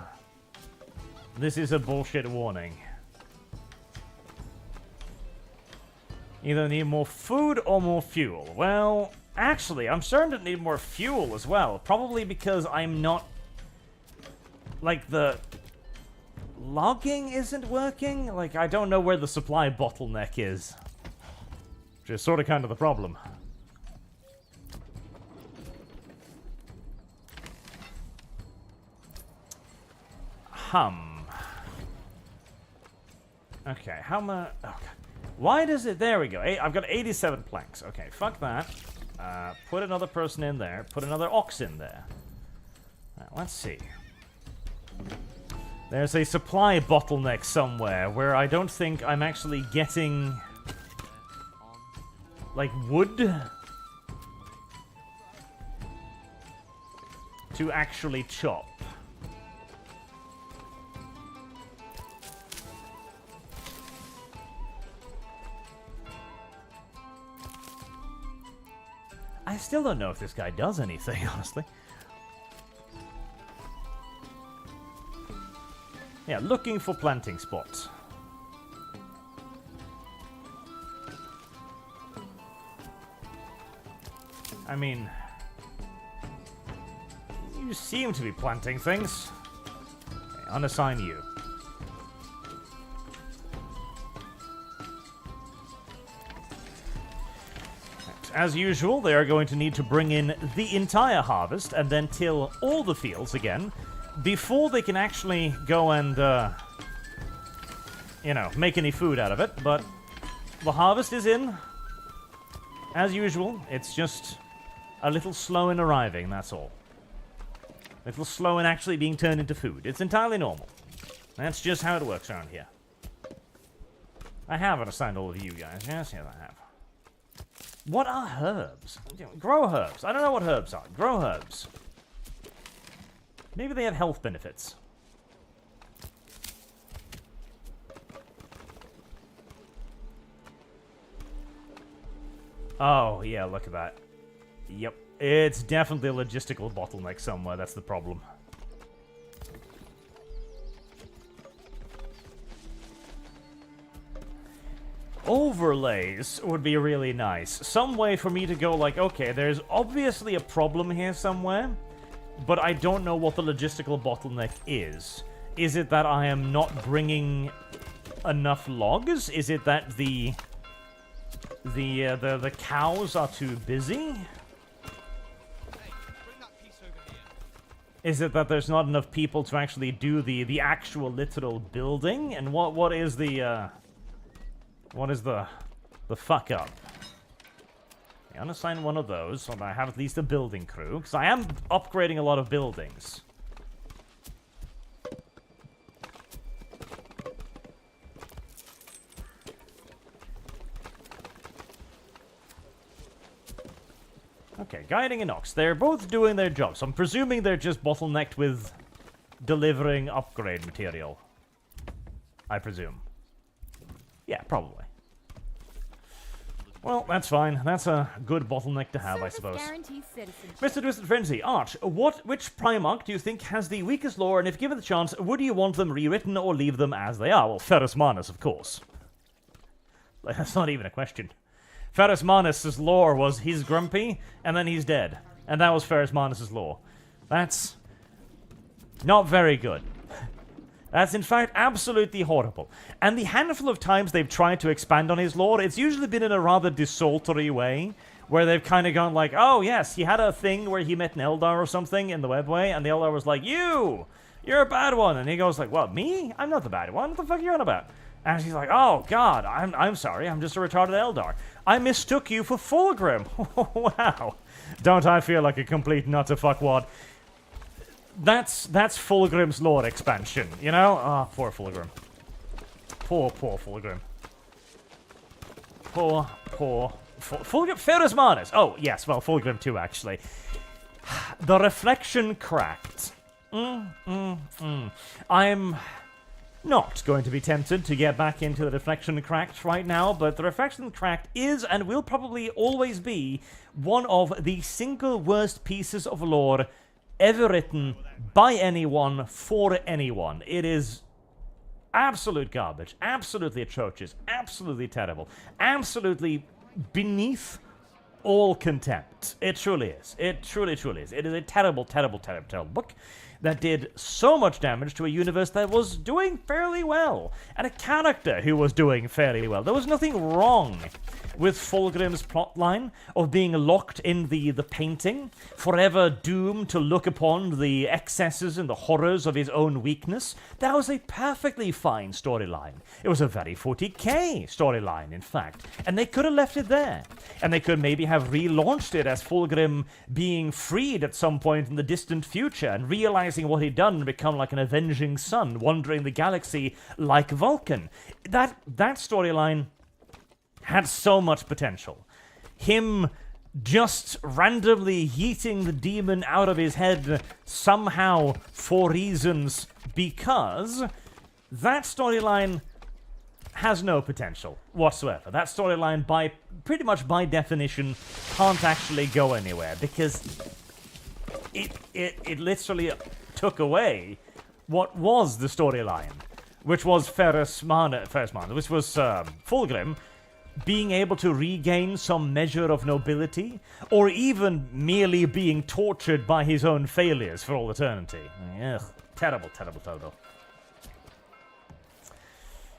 bullshit warning. Either need more food or more fuel. Well, actually, I'm starting to need more fuel as well. Probably because I'm not... Like, the... logging isn't working? Like, I don't know where the supply bottleneck is. Which is sort of kind of the problem. Okay, how much... Oh, God. Why does it... There we go. I've got 87 planks. Okay, fuck that. Put another person in there. Put another ox in there. Now, let's see. There's a supply bottleneck somewhere where I don't think I'm actually getting... like, wood? To actually chop. I still don't know if this guy does anything, honestly. Yeah, looking for planting spots. I mean... you seem to be planting things. Okay, unassign you. As usual, they are going to need to bring in the entire harvest and then till all the fields again before they can actually go and, you know, make any food out of it. But the harvest is in. As usual, it's just a little slow in arriving, that's all. A little slow in actually being turned into food. It's entirely normal. That's just how it works around here. I haven't assigned all of you guys. Yes, I have. What are herbs? Grow herbs. I don't know what herbs are. Grow herbs. Maybe they have health benefits. Oh, yeah, look at that. Yep. It's definitely a logistical bottleneck somewhere. That's the problem. Overlays would be really nice. Some way for me to go like, okay, there's obviously a problem here somewhere, but I don't know what the logistical bottleneck is. Is it that I am not bringing enough logs? Is it that the cows are too busy? Is it that there's not enough people to actually do the actual literal building? And what is the fuck up? Okay, unassign one of those so that I have at least a building crew, because I am upgrading a lot of buildings. Okay, guiding and ox. They're both doing their jobs. I'm presuming they're just bottlenecked with delivering upgrade material. I presume. Yeah, probably. Well, that's fine. That's a good bottleneck to have, I suppose. Mr. Twisted Frenzy, Arch, which Primarch do you think has the weakest lore, and if given the chance, would you want them rewritten or leave them as they are? Well, Ferrus Manus, of course. Like, that's not even a question. Ferrus Manus' lore was he's grumpy, and then he's dead. And that was Ferrus Manus' lore. That's not very good. That's, in fact, absolutely horrible. And the handful of times they've tried to expand on his lore, it's usually been in a rather desultory way, where they've kind of gone like, oh, yes, he had a thing where he met an Eldar or something in the webway, and the Eldar was like, you're a bad one. And he goes like, what, me? I'm not the bad one. What the fuck are you on about? And she's like, oh, God, I'm sorry. I'm just a retarded Eldar. I mistook you for Fulgrim. Wow. Don't I feel like a complete nutter fuckwad? That's Fulgrim's lore expansion, you know? Ah, oh, poor Fulgrim. Poor Fulgrim. Poor Fulgrim. Ferrus Manus. Oh, yes, well, Fulgrim too, actually. The reflection cracked. I'm not going to be tempted to get back into the reflection cracked right now, but the reflection cracked is and will probably always be one of the single worst pieces of lore ever written by anyone for anyone. It is Absolute garbage. Absolutely atrocious. Absolutely terrible. Absolutely beneath all contempt. It truly is. It truly, truly is. It is a terrible, terrible, terrible, terrible book that did so much damage to a universe that was doing fairly well, and a character who was doing fairly well. There was nothing wrong with Fulgrim's plotline of being locked in the painting, forever doomed to look upon the excesses and the horrors of his own weakness. That was a perfectly fine storyline. It was a very 40k storyline, in fact, and they could have left it there. And they could maybe have relaunched it as Fulgrim being freed at some point in the distant future and realizing what he'd done and become like an avenging sun, wandering the galaxy like Vulcan. That storyline had so much potential. Him just randomly yeeting the demon out of his head somehow for reasons, because that storyline has no potential whatsoever. That storyline, pretty much by definition, can't actually go anywhere, because it literally took away what was the storyline, which was Manor, which was Fulgrim being able to regain some measure of nobility, or even merely being tortured by his own failures for all eternity. Ugh, terrible, terrible, terrible.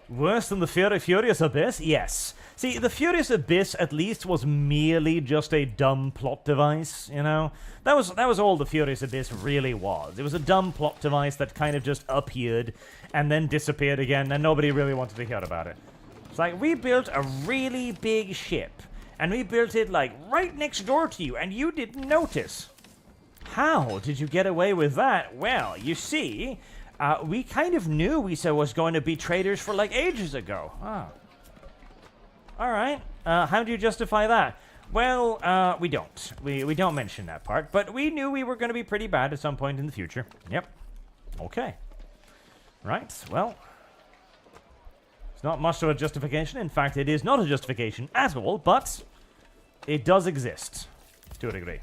Worse than the Furious Abyss? Yes. See, the Furious Abyss at least was merely just a dumb plot device, you know? That was all the Furious Abyss really was. It was a dumb plot device that kind of just appeared and then disappeared again, and nobody really wanted to hear about it. It's like, we built a really big ship, and we built it, like, right next door to you, and you didn't notice. How did you get away with that? Well, you see, we kind of knew we was going to be traitors for, like, ages ago. Oh. Alright, how do you justify that? Well, we don't. We don't mention that part, but we knew we were going to be pretty bad at some point in the future. Yep. Okay. Right, well, it's not much of a justification. In fact, it is not a justification at all, but it does exist to a degree.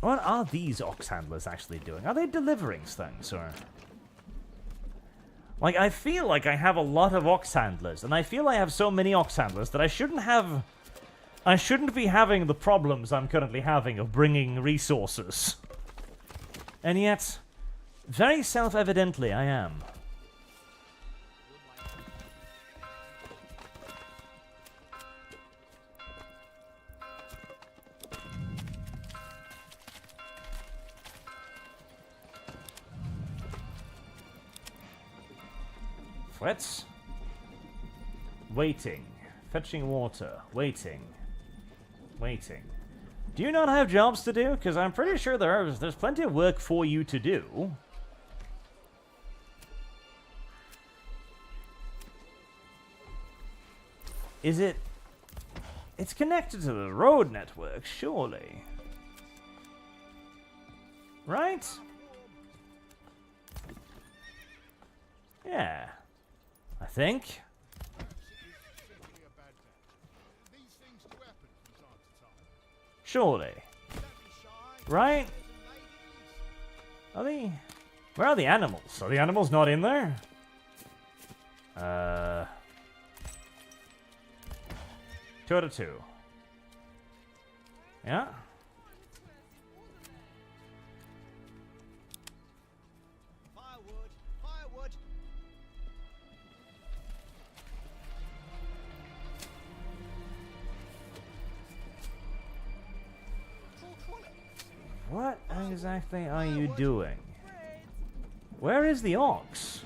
What are these ox handlers actually doing? Are they delivering things, or? Like, I feel like I have a lot of ox handlers, and I feel I have so many ox handlers that I shouldn't be having the problems I'm currently having of bringing resources. And yet, very self-evidently, I am. Threats. Waiting. Fetching water. Waiting. Waiting. Do you not have jobs to do? Because I'm pretty sure there's plenty of work for you to do. Is it... It's connected to the road network, surely. Right? Yeah. I think. Surely. Right? Are they... Where are the animals? Are the animals not in there? 2 out of 2. Yeah?
Firewood! Firewood!
What exactly are you doing? Where is the ox?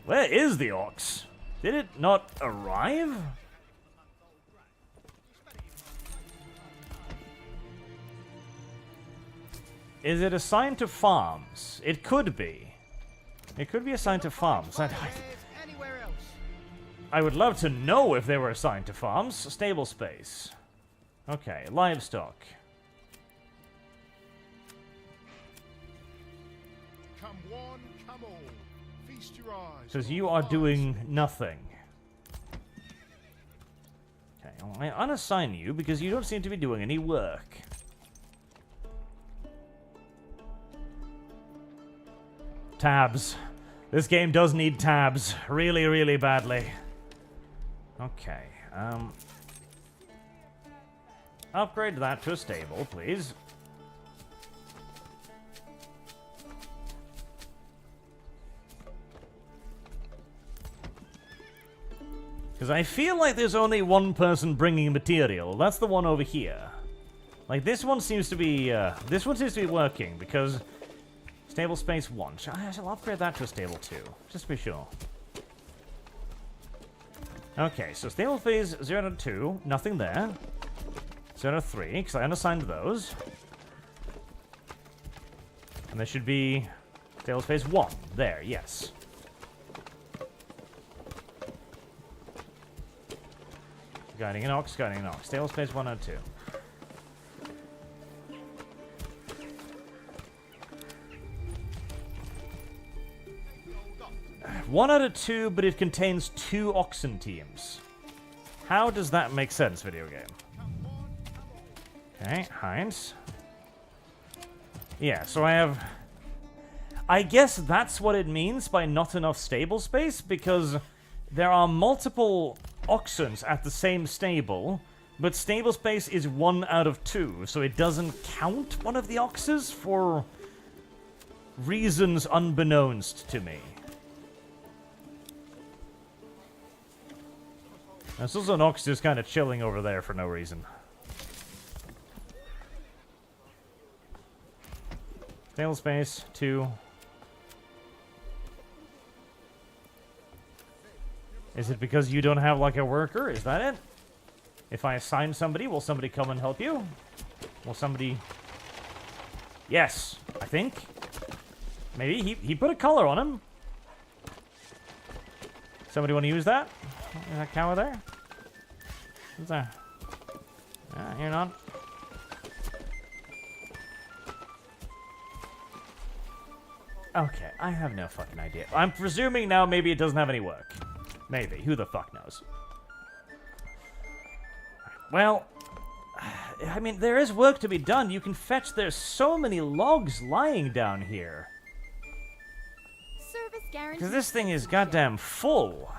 Where is the ox? Did it not arrive? Is it assigned to farms? It could be. It could be assigned to farms.
Anywhere else?
I would love to know if they were assigned to farms. Stable space. Okay, livestock.
Come one, come all. Feast your eyes.
Says you are doing nothing. Okay, well, I unassign you because you don't seem to be doing any work. Tabs. This game does need tabs. Really, really badly. Okay, upgrade that to a stable, please. Because I feel like there's only one person bringing material. That's the one over here. Like, this one seems to be working, because... Stable space 1. I shall upgrade that to a stable 2, just to be sure. Okay, so stable phase 0 to 2, nothing there. 0 to 3, because I unassigned those. And there should be stable phase 1. There, yes. Guiding an ox, guiding an ox. Stable space 1 out of 2. 1 out of 2, but it contains 2 oxen teams. How does that make sense, video game? Okay, Heinz. Yeah, so I have... I guess that's what it means by not enough stable space, because there are multiple oxens at the same stable, but stable space is 1 out of 2, so it doesn't count one of the oxes for reasons unbeknownst to me. There's also an ox just kind of chilling over there for no reason. Stable space, 2. Is it because you don't have, like, a worker? Is that it? If I assign somebody, will somebody come and help you? Will somebody... Yes, I think. Maybe. He put a color on him. Somebody want to use that? Is that cow there? What's that? You're not. Okay, I have no fucking idea. I'm presuming now maybe it doesn't have any work. Maybe. Who the fuck knows? Well, I mean, there is work to be done. You can fetch... There's so many logs lying down here.
Service guarantee.
Because this thing is goddamn full.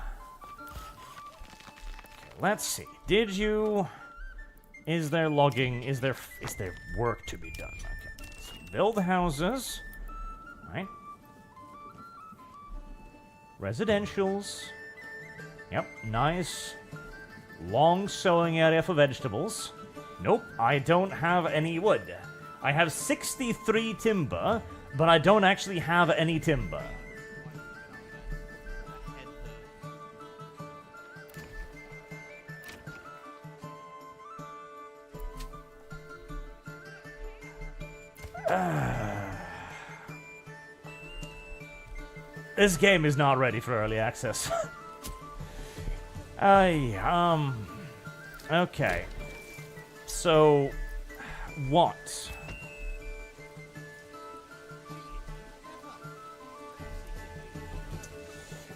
Let's see. Did you... Is there logging? Is there work to be done? Okay. So build houses. Right. Residentials. Yep. Nice. Long sowing area for vegetables. Nope. I don't have any wood. I have 63 timber, but I don't actually have any timber. This game is not ready for early access. Okay. So, what?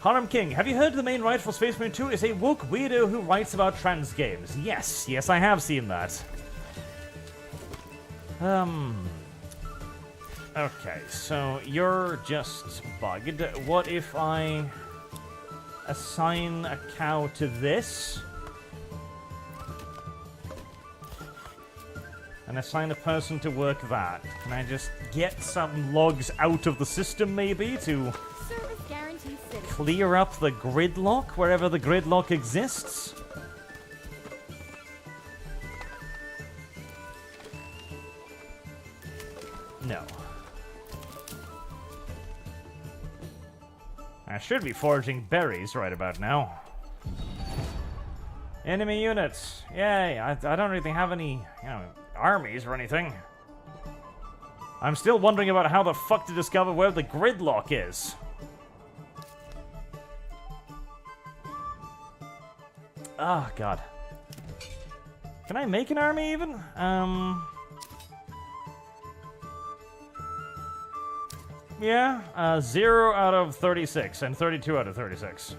Harem King, have you heard the main writer for Space Marine 2 is a woke weirdo who writes about trans games? Yes, I have seen that. Okay, so you're just bugged. What if I assign a cow to this? And assign a person to work that? Can I just get some logs out of the system, maybe, to
Service guarantee city.
clear up the gridlock, wherever the gridlock exists? No. I should be foraging berries right about now. Enemy units. Yay, I don't really have any, armies or anything. I'm still wondering about how the fuck to discover where the gridlock is. Oh, God. Can I make an army even? Yeah, 0 out of 36 and 32 out of 36.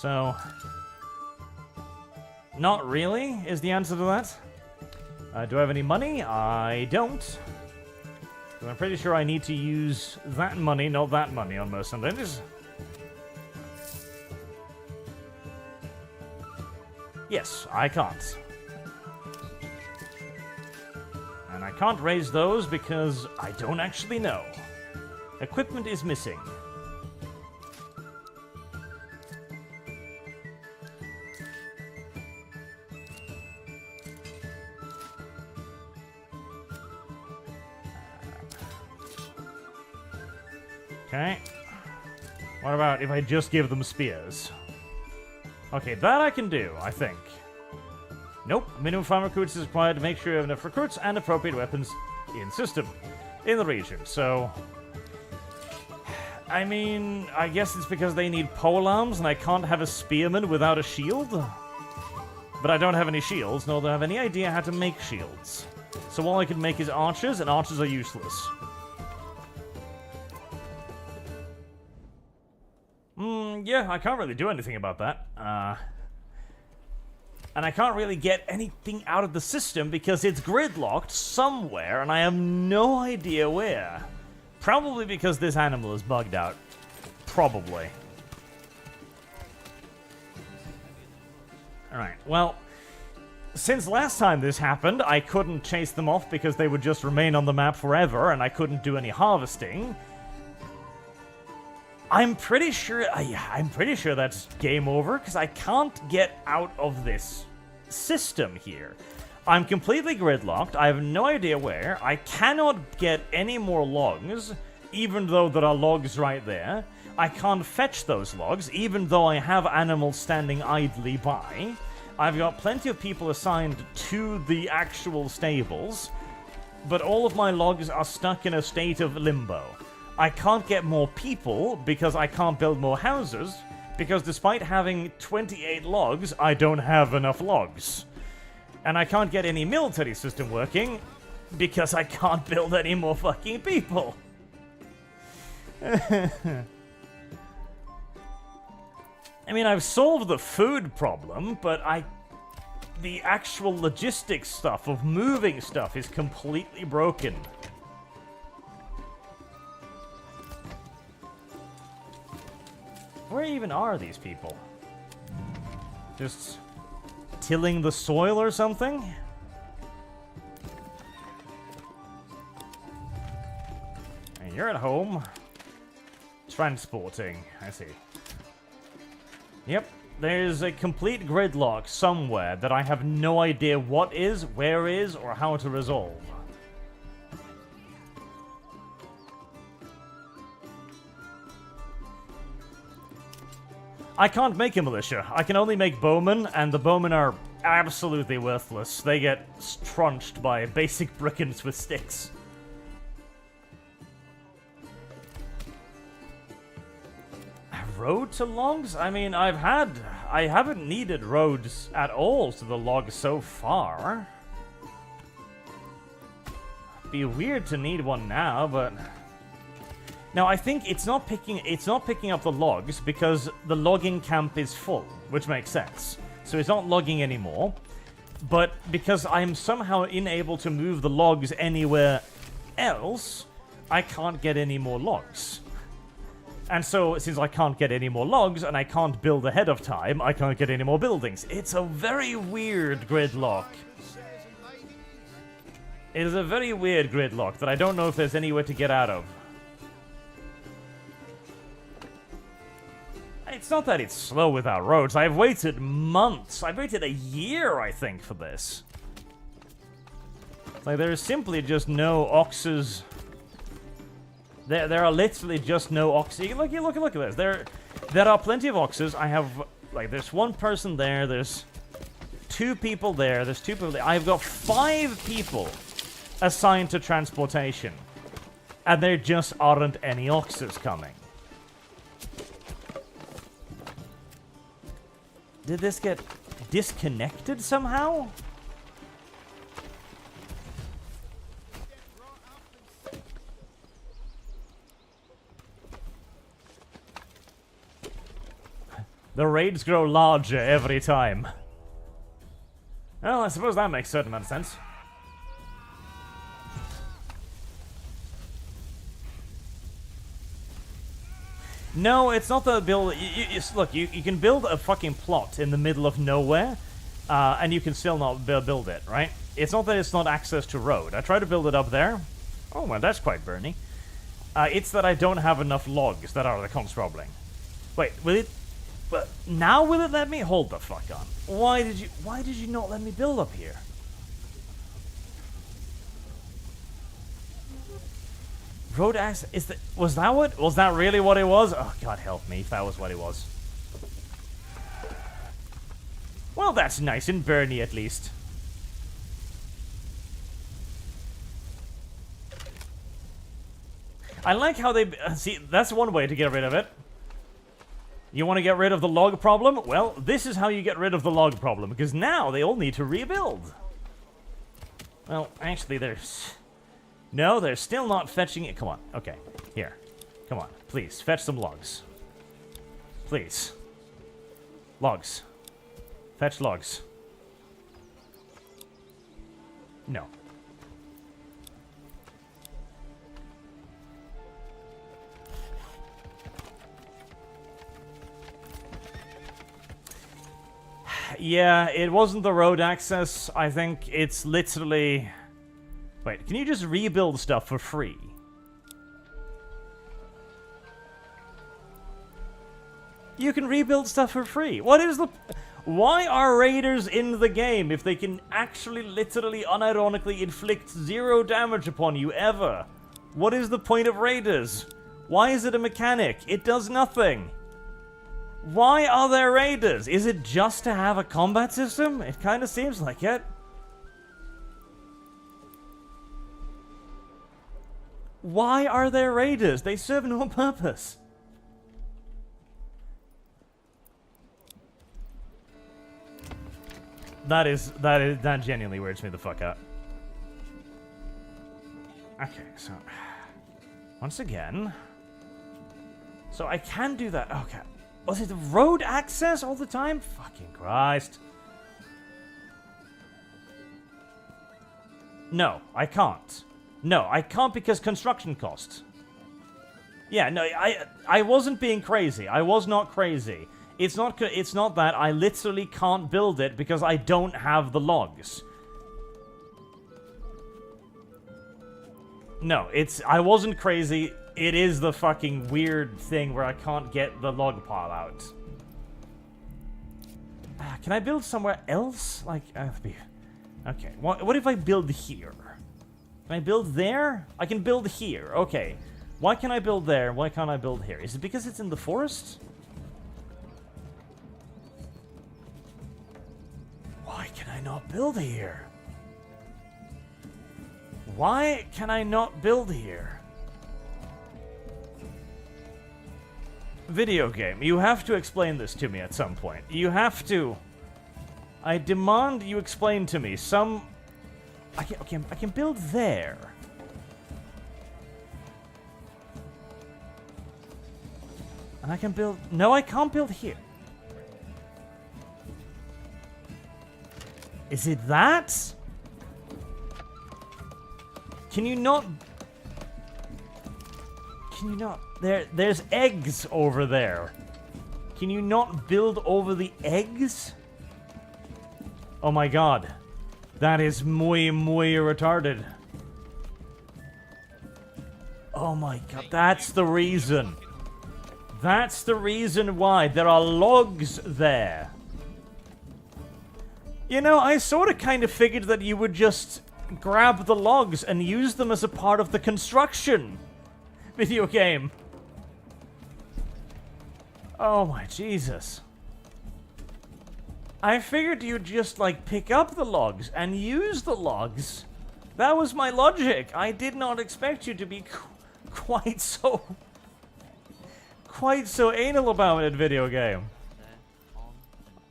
So, not really is the answer to that. Do I have any money? I don't. But I'm pretty sure I need to use that money, not that money, on mercenaries. Yes, I can't. And I can't raise those because I don't actually know. Equipment is missing. Okay. What about if I just give them spears? Okay, that I can do, I think. Nope. Minimum 5 recruits is required to make sure you have enough recruits and appropriate weapons in system. In the region, so... I mean, I guess it's because they need polearms and I can't have a spearman without a shield? But I don't have any shields, nor do I have any idea how to make shields. So all I can make is archers, and archers are useless. Yeah, I can't really do anything about that. And I can't really get anything out of the system because it's gridlocked somewhere, and I have no idea where. Probably because this animal is bugged out. Probably. Alright, well, since last time this happened, I couldn't chase them off because they would just remain on the map forever, and I couldn't do any harvesting. I'm pretty sure that's game over, because I can't get out of this system here. I'm completely gridlocked, I have no idea where, I cannot get any more logs, even though there are logs right there. I can't fetch those logs, even though I have animals standing idly by. I've got plenty of people assigned to the actual stables, but all of my logs are stuck in a state of limbo. I can't get more people because I can't build more houses, because despite having 28 logs, I don't have enough logs. And I can't get any military system working because I can't build any more fucking people. I mean, I've solved the food problem, but the actual logistics stuff of moving stuff is completely broken. Where even are these people? Just tilling the soil or something? And you're at home. Transporting, I see. Yep, there's a complete gridlock somewhere that I have no idea what is, where is, or how to resolve. I can't make a militia. I can only make bowmen, and the bowmen are absolutely worthless. They get trunched by basic brickens with sticks. Road to logs? I mean, I haven't needed roads at all to the logs so far. Be weird to need one now, but... Now, I think it's not picking up the logs because the logging camp is full, which makes sense. So it's not logging anymore. But because I'm somehow unable to move the logs anywhere else, I can't get any more logs. And so, since I can't get any more logs and I can't build ahead of time, I can't get any more buildings. It's a very weird gridlock. It is a very weird gridlock that I don't know if there's any way to get out of. It's not that it's slow without roads. I've waited months. I've waited a year, I think, for this. Like, there's simply just no oxes. There are literally just no oxes. Look at this. There are plenty of oxes. I have, like, there's one person there. There's 2 people there. There's 2 people there. I've got 5 people assigned to transportation. And there just aren't any oxes coming. Did this get disconnected somehow? The raids grow larger every time. Well, I suppose that makes a certain amount of sense. No, it's not the build. Look, you can build a fucking plot in the middle of nowhere, and you can still not build it, right? It's not that it's not access to road. I tried to build it up there. Oh, well, that's quite burny. It's that I don't have enough logs that are the cons problem. Wait, will it? But now will it let me? Hold the fuck on. Why did you not let me build up here? Road access was that really what it was? Oh, God help me if that was what it was. Well, that's nice and burny at least. I like how they see. That's one way to get rid of it. You want to get rid of the log problem? Well, this is how you get rid of the log problem, because now they all need to rebuild. Well, actually, no, they're still not fetching it. Come on. Okay. Here. Come on. Please, fetch some logs. Please. Logs. Fetch logs. No. Yeah, it wasn't the road access. I think it's literally... Wait, can you just rebuild stuff for free? You can rebuild stuff for free. What is the... Why are raiders in the game if they can actually literally unironically inflict 0 damage upon you ever? What is the point of raiders? Why is it a mechanic? It does nothing. Why are there raiders? Is it just to have a combat system? It kind of seems like it. Why are there raiders? They serve no purpose. That genuinely weirds me the fuck out. Okay, so once again, so I can do that. Okay. Was it road access all the time? Fucking Christ. No, I can't. No, I can't because construction costs. Yeah, no, I wasn't being crazy. I was not crazy. It's not that I literally can't build it because I don't have the logs. No, I wasn't crazy. It is the fucking weird thing where I can't get the log pile out. Can I build somewhere else? Like, okay. What if I build here? Can I build there? I can build here. Okay. Why can I build there? Why can't I build here? Is it because it's in the forest? Why can I not build here? Why can I not build here? Video game, you have to explain this to me at some point. You have to. I demand you explain to me some... I can build there. And I can build... No, I can't build here. Is it that? Can you not... Can you not... There's eggs over there. Can you not build over the eggs? Oh my god. That is muy retarded. Oh my god, that's the reason. That's the reason why there are logs there. You know, I sort of kind of figured that you would just grab the logs and use them as a part of the construction video game. Oh my Jesus. I figured you'd just, like, pick up the logs and use the logs. That was my logic. I did not expect you to be quite so anal about it, video game.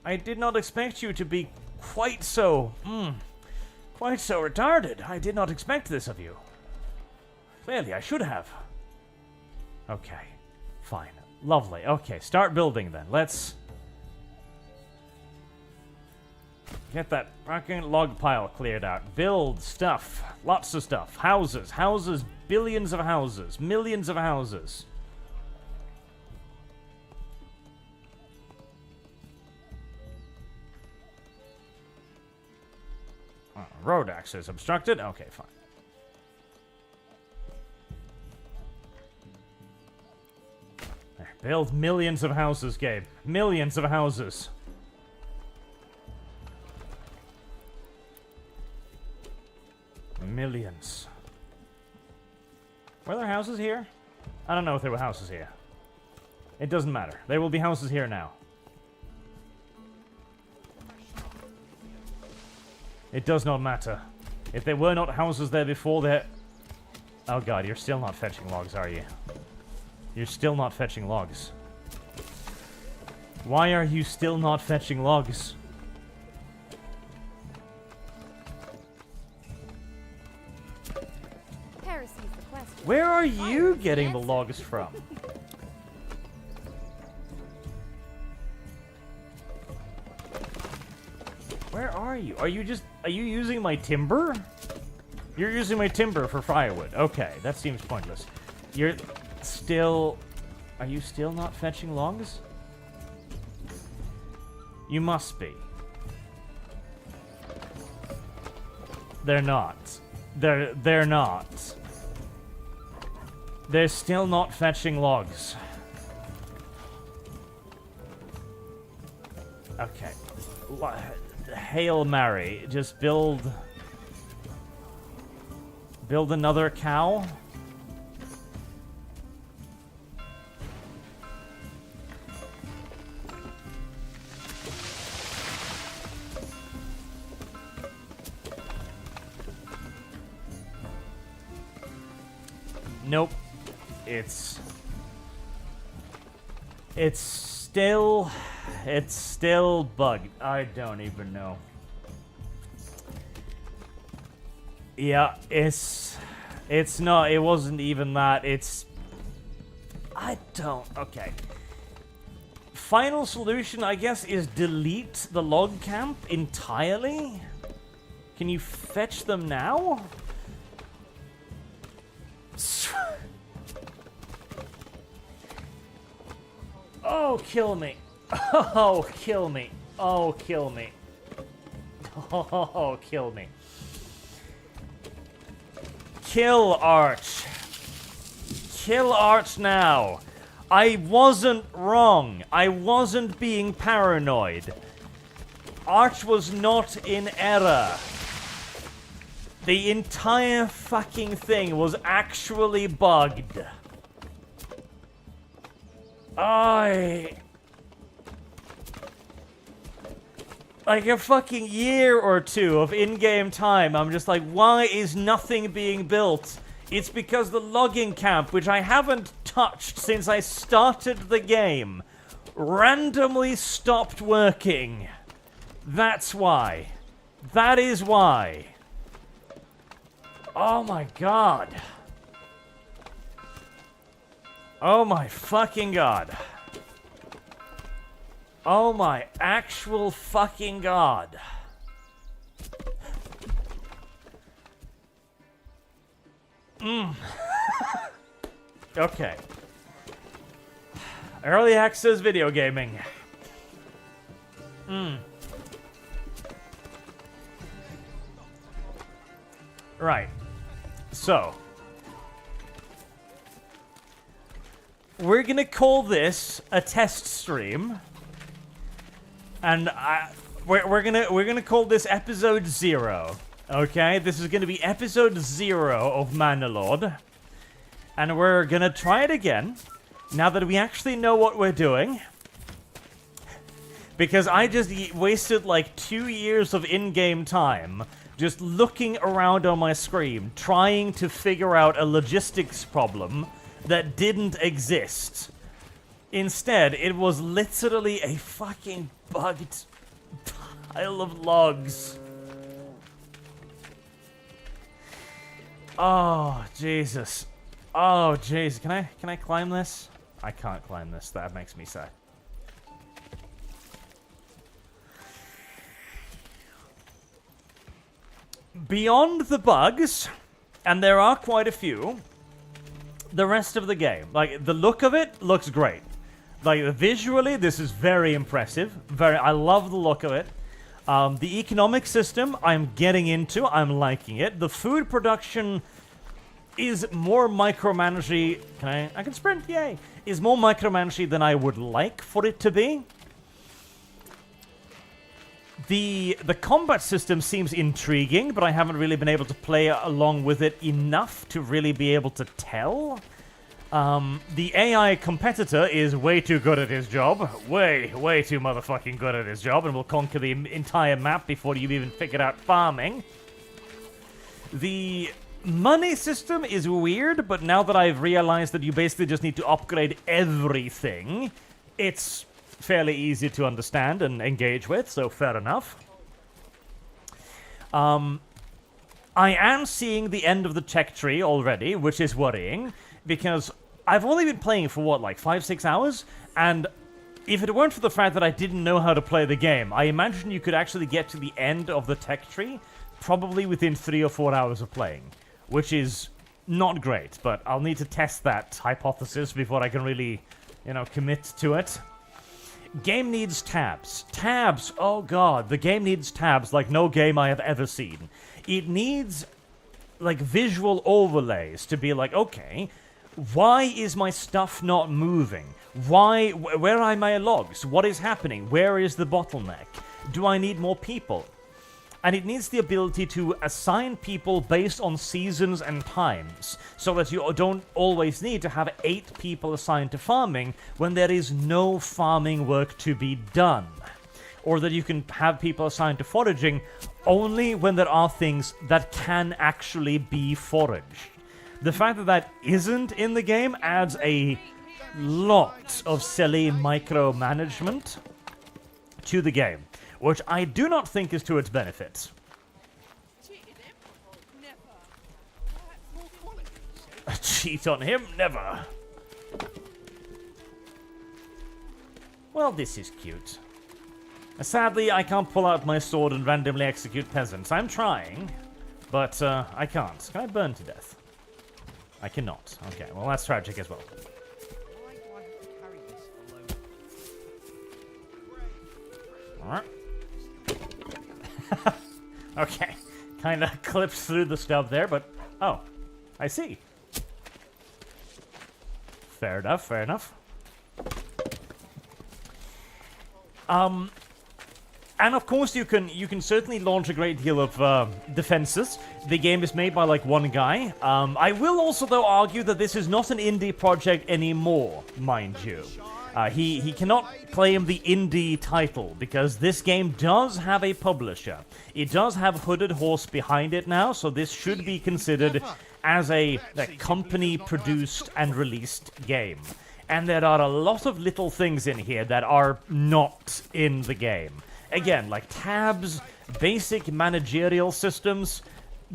I did not expect you to be quite so retarded. I did not expect this of you. Clearly, I should have. Okay, fine. Lovely. Okay, start building then. Let's Get that fucking log pile cleared out. Build stuff. Lots of stuff. Houses. Houses. Billions of houses. Millions of houses. Road access obstructed? Okay, fine. There. Build millions of houses, Gabe. Millions of houses. Millions. Were there houses here? I don't know if there were houses here. It doesn't matter. There will be houses here now. It does not matter. If there were not houses there before, there... Oh god, you're still not fetching logs, are you? You're still not fetching logs. Why are you still not fetching logs?
Heresy's the question.
Where are you
Fire is
getting the
answer.
logs from? Where are you? Are you using my timber? You're using my timber for firewood. Okay, that seems pointless. You're still... Are you still not fetching logs? You must be. They're not. They're not. They're still not fetching logs. Okay. Hail Mary. Just build another cow. Nope. It's still bugged. I don't even know. Yeah, it's not, it wasn't even that. Okay. Final solution, I guess, is delete the log camp entirely? Can you fetch them now? Oh, kill me. Oh, kill me. Oh, kill me. Oh, kill me. Kill Arch. Kill Arch now. I wasn't wrong. I wasn't being paranoid. Arch was not in error. The entire fucking thing was actually bugged. Like a fucking year or two of in-game time, I'm just like, why is nothing being built? It's because the logging camp, which I haven't touched since I started the game, randomly stopped working. That's why. That is why. Oh my god. Oh my fucking god. Oh my actual fucking god. Okay. Early access video gaming. Right. So. We're gonna call this a test stream. And we're gonna call this episode 0. Okay, this is gonna be episode 0 of Manor. And we're gonna try it again, now that we actually know what we're doing. Because I just wasted like 2 years of in-game time just looking around on my screen, trying to figure out a logistics problem that didn't exist. Instead, it was literally a fucking bugged pile of logs. Oh, Jesus. Oh, jeez. Can I climb this? I can't climb this. That makes me sad. beyond the bugs, and there are quite a few, the rest of the game, like, the look of it looks great. Like, visually, this is very impressive. I love the look of it. The economic system, I'm getting into. I'm liking it. The food production is more micromanagey. I can sprint, yay! Is more micromanagey than I would like for it to be. The combat system seems intriguing, but I haven't really been able to play along with it enough to really be able to tell. The AI competitor is way too good at his job. Way too motherfucking good at his job, and will conquer the entire map before you've even figured out farming. The money system is weird, but now that I've realized that you basically just need to upgrade everything, it's fairly easy to understand and engage with, so fair enough. I am seeing the end of the tech tree already, which is worrying, because I've only been playing for, what, like 5-6 hours? And if it weren't for the fact that I didn't know how to play the game, I imagine you could actually get to the end of the tech tree probably within 3 or 4 hours of playing, which is not great, but I'll need to test that hypothesis before I can really, commit to it. Game needs tabs. Tabs! Oh god, the game needs tabs like no game I have ever seen. It needs, like, visual overlays to be like, okay, why is my stuff not moving? Where are my logs? What is happening? Where is the bottleneck? Do I need more people? And it needs the ability to assign people based on seasons and times, so that you don't always need to have 8 people assigned to farming when there is no farming work to be done. Or that you can have people assigned to foraging only when there are things that can actually be foraged. The fact that that isn't in the game adds a lot of silly micromanagement to the game, which I do not think is to its benefit. Cheat on him? Never. Well, this is cute. Sadly, I can't pull out my sword and randomly execute peasants. I'm trying, but I can't. Can I burn to death? I cannot. Okay, well, that's tragic as well.
Why do I have to carry this alone?
Alright. Okay. Kind of clips through the stub there, but... Oh. I see. Fair enough, fair enough. And of course you can certainly launch a great deal of defenses. The game is made by like one guy. I will also though argue that this is not an indie project anymore, mind you. He cannot claim the indie title because this game does have a publisher. It does have Hooded Horse behind it now, so this should be considered as a company-produced and released game. And there are a lot of little things in here that are not in the game. Again, like tabs, basic managerial systems,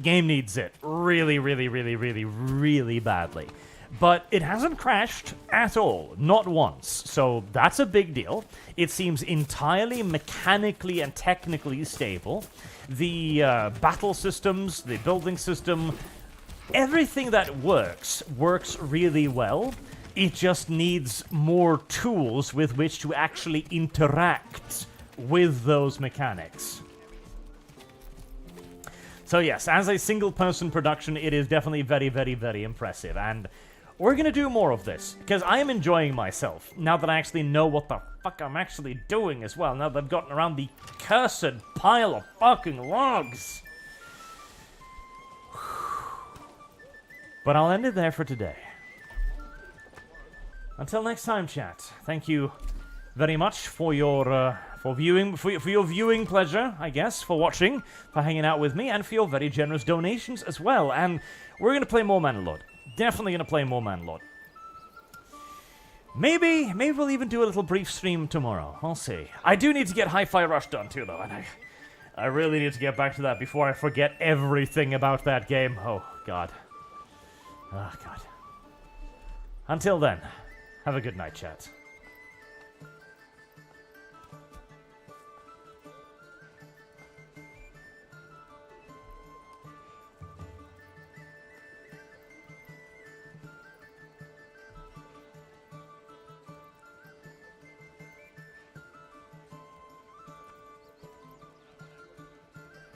game needs it really, really, really, really, really badly. But it hasn't crashed at all, not once, so that's a big deal. It seems entirely mechanically and technically stable. The battle systems, the building system, everything that works really well. It just needs more tools with which to actually interact with those mechanics. So yes, as a single-person production, it is definitely very, very, very impressive, and we're gonna do more of this, because I am enjoying myself, now that I actually know what the fuck I'm actually doing as well, now that I've gotten around the cursed pile of fucking logs. But I'll end it there for today. Until next time, chat, thank you very much for your viewing pleasure, I guess, for watching, for hanging out with me, and for your very generous donations as well. And we're going to play more Manor. Definitely going to play more Manor. Maybe we'll even do a little brief stream tomorrow. I'll see. I do need to get Hi-Fi Rush done too, though, and I really need to get back to that before I forget everything about that game. Oh, God. Oh, God. Until then, have a good night, chat.